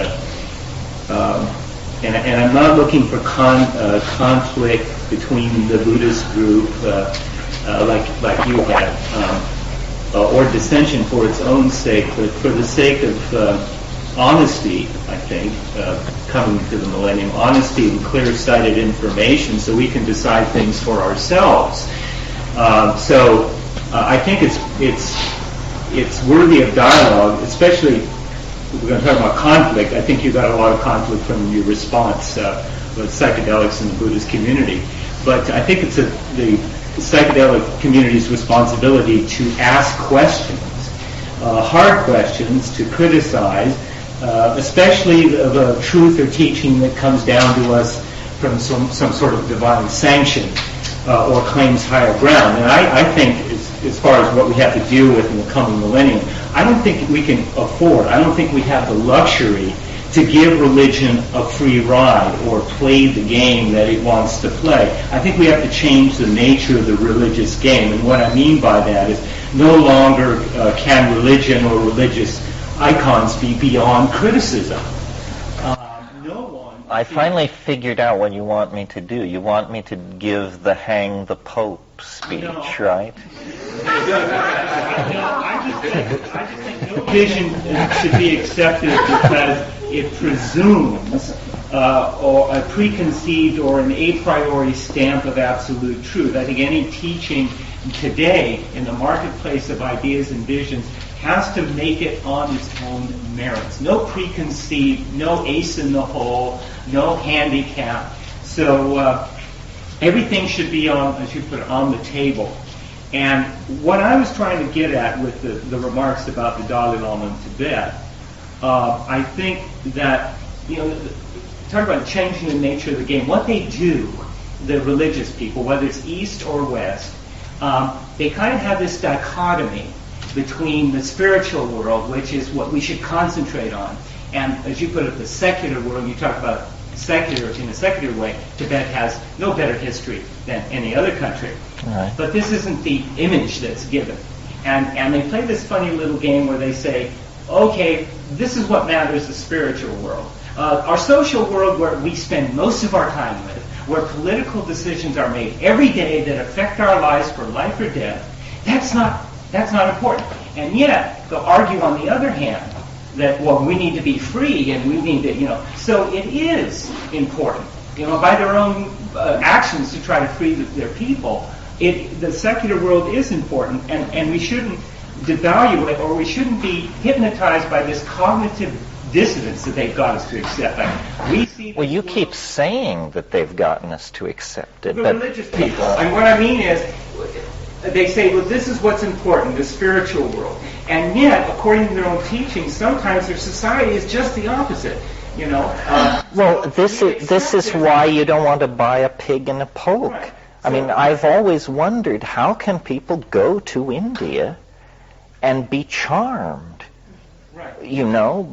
and I'm not looking for conflict between the Buddhist group, like you had, or dissension for its own sake, but for the sake of honesty, I think, coming to the millennium, honesty and clear-sighted information, so we can decide things for ourselves. So I think it's worthy of dialogue, especially. We're going to talk about conflict. I think you got a lot of conflict from your response with psychedelics in the Buddhist community. But I think it's the psychedelic community's responsibility to ask questions, hard questions, to criticize, especially the truth or teaching that comes down to us from some sort of divine sanction or claims higher ground. And I think as far as what we have to deal with in the coming millennium, I don't think we can afford, I don't think we have the luxury to give religion a free ride or play the game that it wants to play. I think we have to change the nature of the religious game. And what I mean by that is no longer can religion or religious icons be beyond criticism. I finally figured out what you want me to do. You want me to give the hang the Pope speech, right? I just think no vision should be accepted because it presumes or a preconceived or an a priori stamp of absolute truth. I think any teaching today in the marketplace of ideas and visions has to make it on its own merits. No preconceived, no ace in the hole, no handicap. So everything should be on, as you put it, on the table. And what I was trying to get at with the remarks about the Dalai Lama in Tibet, I think that, talk about changing the nature of the game. What they do, the religious people, whether it's East or West, they kind of have this dichotomy between the spiritual world, which is what we should concentrate on, and, as you put it, the secular world. You talk about secular in a secular way. Tibet has no better history than any other country. Right. But this isn't the image that's given. And they play this funny little game where they say, okay, this is what matters, the spiritual world. Our social world, where we spend most of our time with, where political decisions are made every day that affect our lives for life or death, that's not important. And yet, they'll argue on the other hand that, well, we need to be free and we need to, so it is important, by their own actions to try to free their people. The secular world is important, and we shouldn't devalue it, or we shouldn't be hypnotized by this cognitive dissonance that they've got us to accept. Well, you keep saying that they've gotten us to accept it. The religious people. And what I mean is, they say, well, this is what's important, the spiritual world. And yet, according to their own teaching, sometimes their society is just the opposite. Well, this is why you don't want to buy a pig in a poke. Right. I mean, I've always wondered, how can people go to India and be charmed,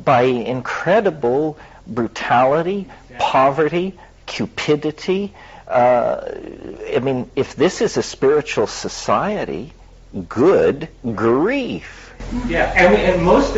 by incredible brutality, poverty, cupidity? I mean, if this is a spiritual society, good grief. Yeah, and most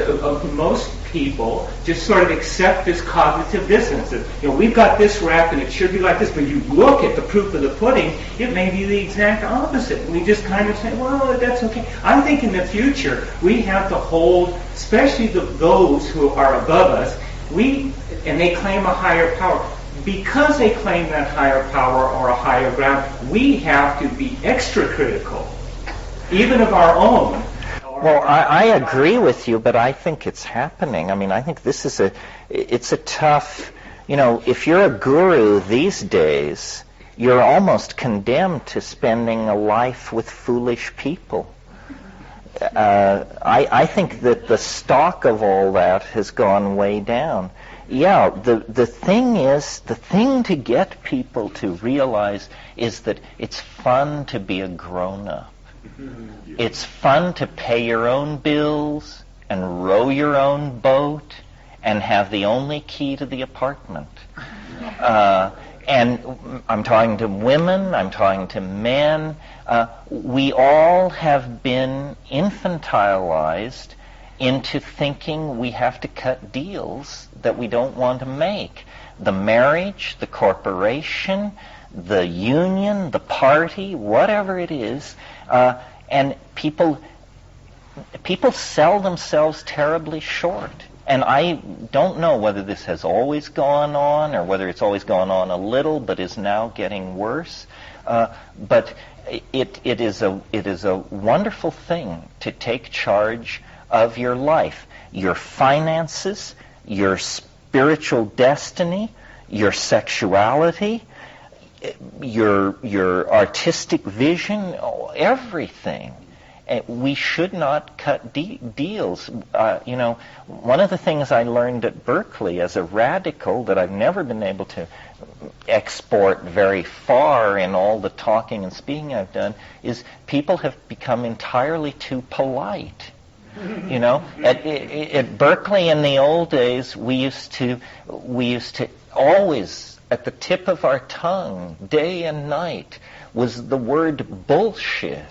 people just sort of accept this cognitive dissonance. That, we've got this rap and it should be like this, but you look at the proof of the pudding, it may be the exact opposite. And we just kind of say, well, that's okay. I think in the future we have to hold, especially those who are above us, and they claim a higher power. Because they claim that higher power or a higher ground, we have to be extra critical, even of our own. Well, I agree with you, but I think it's happening. I mean, I think this is it's a tough, if you're a guru these days, you're almost condemned to spending a life with foolish people. I think that the stock of all that has gone way down. Yeah, the thing to get people to realize is that it's fun to be a grown-up. It's fun to pay your own bills and row your own boat and have the only key to the apartment. And I'm talking to women, I'm talking to men. We all have been infantilized into thinking we have to cut deals that we don't want to make. The marriage, the corporation, the union, the party, whatever it is, and people sell themselves terribly short. And I don't know whether this has always gone on or whether it's always gone on a little but is now getting worse. But it is a wonderful thing to take charge of your life, your finances, your spiritual destiny, your sexuality, your artistic vision, everything. We should not cut deals. One of the things I learned at Berkeley as a radical that I've never been able to export very far in all the talking and speaking I've done is people have become entirely too polite. At Berkeley in the old days, we used to always, at the tip of our tongue, day and night, was the word bullshit.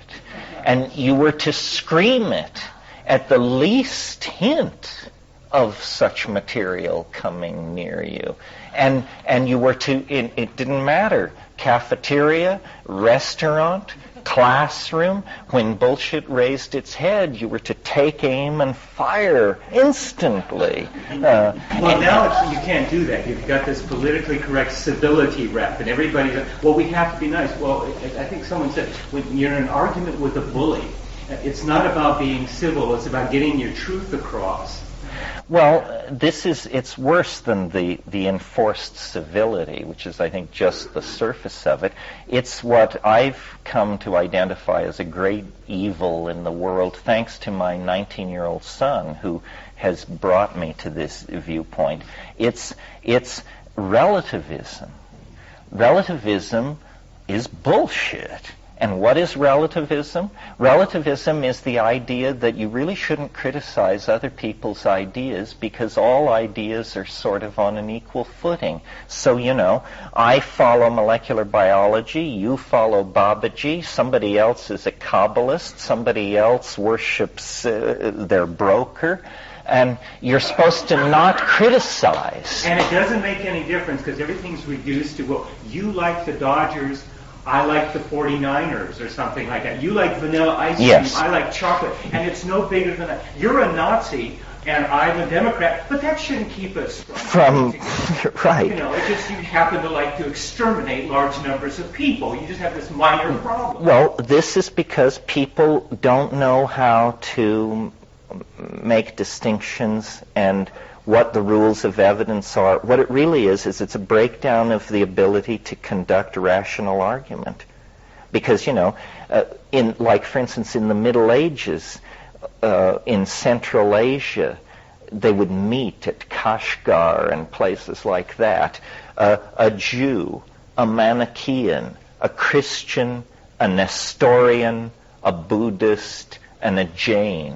And you were to scream it at the least hint of such material coming near you. And you were to, it didn't matter, cafeteria, restaurant, classroom, when bullshit raised its head, you were to take aim and fire instantly. Well, now you can't do that. You've got this politically correct civility rep, and everybody's, well, we have to be nice. Well, I think someone said, when you're in an argument with a bully, it's not about being civil, it's about getting your truth across. Well, it's worse than the enforced civility, which is, I think, just the surface of it. It's what I've come to identify as a great evil in the world, thanks to my 19-year-old son, who has brought me to this viewpoint. It's relativism. Relativism is bullshit. And what is relativism? Relativism is the idea that you really shouldn't criticize other people's ideas because all ideas are sort of on an equal footing. So, I follow molecular biology, you follow Babaji, somebody else is a Kabbalist, somebody else worships their broker, and you're supposed to not criticize. And it doesn't make any difference because everything's reduced to, well, you like the Dodgers, I like the 49ers or something like that. You like vanilla ice cream, yes. I like chocolate, and it's no bigger than that. You're a Nazi, and I'm a Democrat, but that shouldn't keep us from right. It just you happen to like to exterminate large numbers of people. You just have this minor problem. Well, this is because people don't know how to make distinctions and what the rules of evidence are. What it really is it's a breakdown of the ability to conduct rational argument. Because, for instance, in the Middle Ages, in Central Asia, they would meet at Kashgar and places like that. A Jew, a Manichaean, a Christian, a Nestorian, a Buddhist, and a Jain.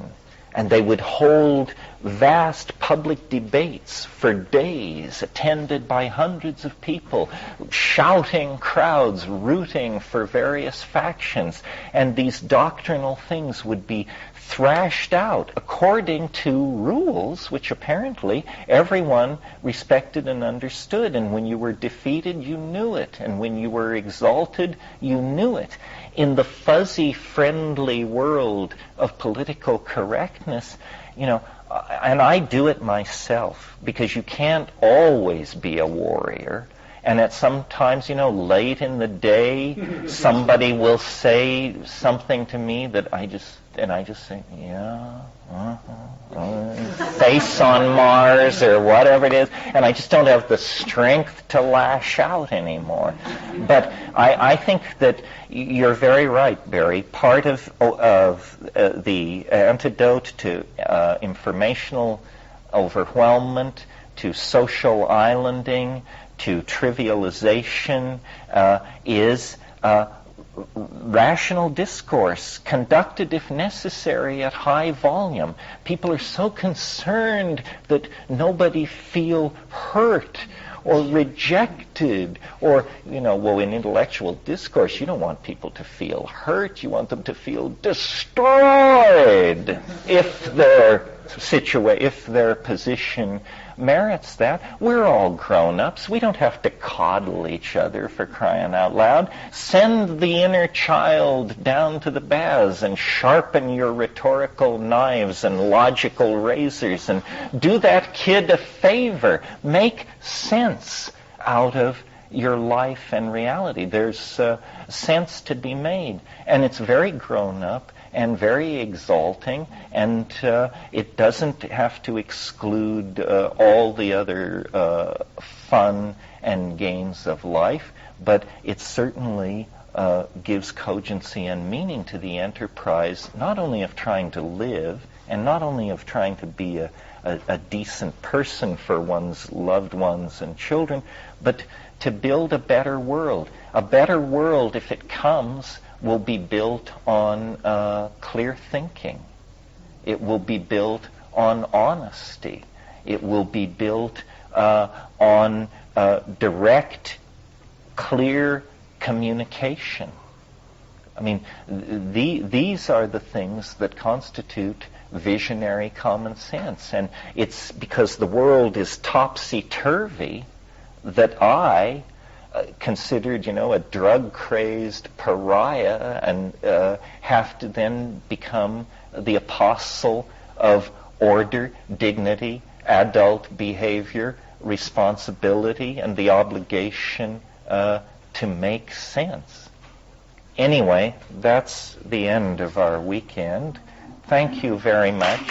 And they would hold vast public debates for days, attended by hundreds of people, shouting crowds, rooting for various factions. And these doctrinal things would be thrashed out according to rules which apparently everyone respected and understood. And when you were defeated, you knew it. And when you were exalted, you knew it. In the fuzzy, friendly world of political correctness, and I do it myself, because you can't always be a warrior. And at sometimes, late in the day, somebody will say something to me that I just say, yeah, face on Mars or whatever it is, and I just don't have the strength to lash out anymore. But I think that you're very right, Barry. Part of the antidote to informational overwhelmment, to social islanding, to trivialization is rational discourse, conducted if necessary at high volume. People are so concerned that nobody feel hurt or rejected, or, in intellectual discourse, you don't want people to feel hurt. You want them to feel destroyed if their position merits that. We're all grown-ups. We don't have to coddle each other, for crying out loud. Send the inner child down to the baths and sharpen your rhetorical knives and logical razors, and do that kid a favor. Make sense out of your life and reality. There's sense to be made, and it's very grown-up and very exalting, and it doesn't have to exclude all the other fun and games of life, but it certainly gives cogency and meaning to the enterprise, not only of trying to live, and not only of trying to be a decent person for one's loved ones and children, but to build a better world. A better world, if it comes, will be built on clear thinking. It will be built on honesty. It will be built on direct, clear communication. I mean, these are the things that constitute visionary common sense. And it's because the world is topsy-turvy that I considered, a drug-crazed pariah, and have to then become the apostle of order, dignity, adult behavior, responsibility, and the obligation to make sense. Anyway, that's the end of our weekend. Thank you very much.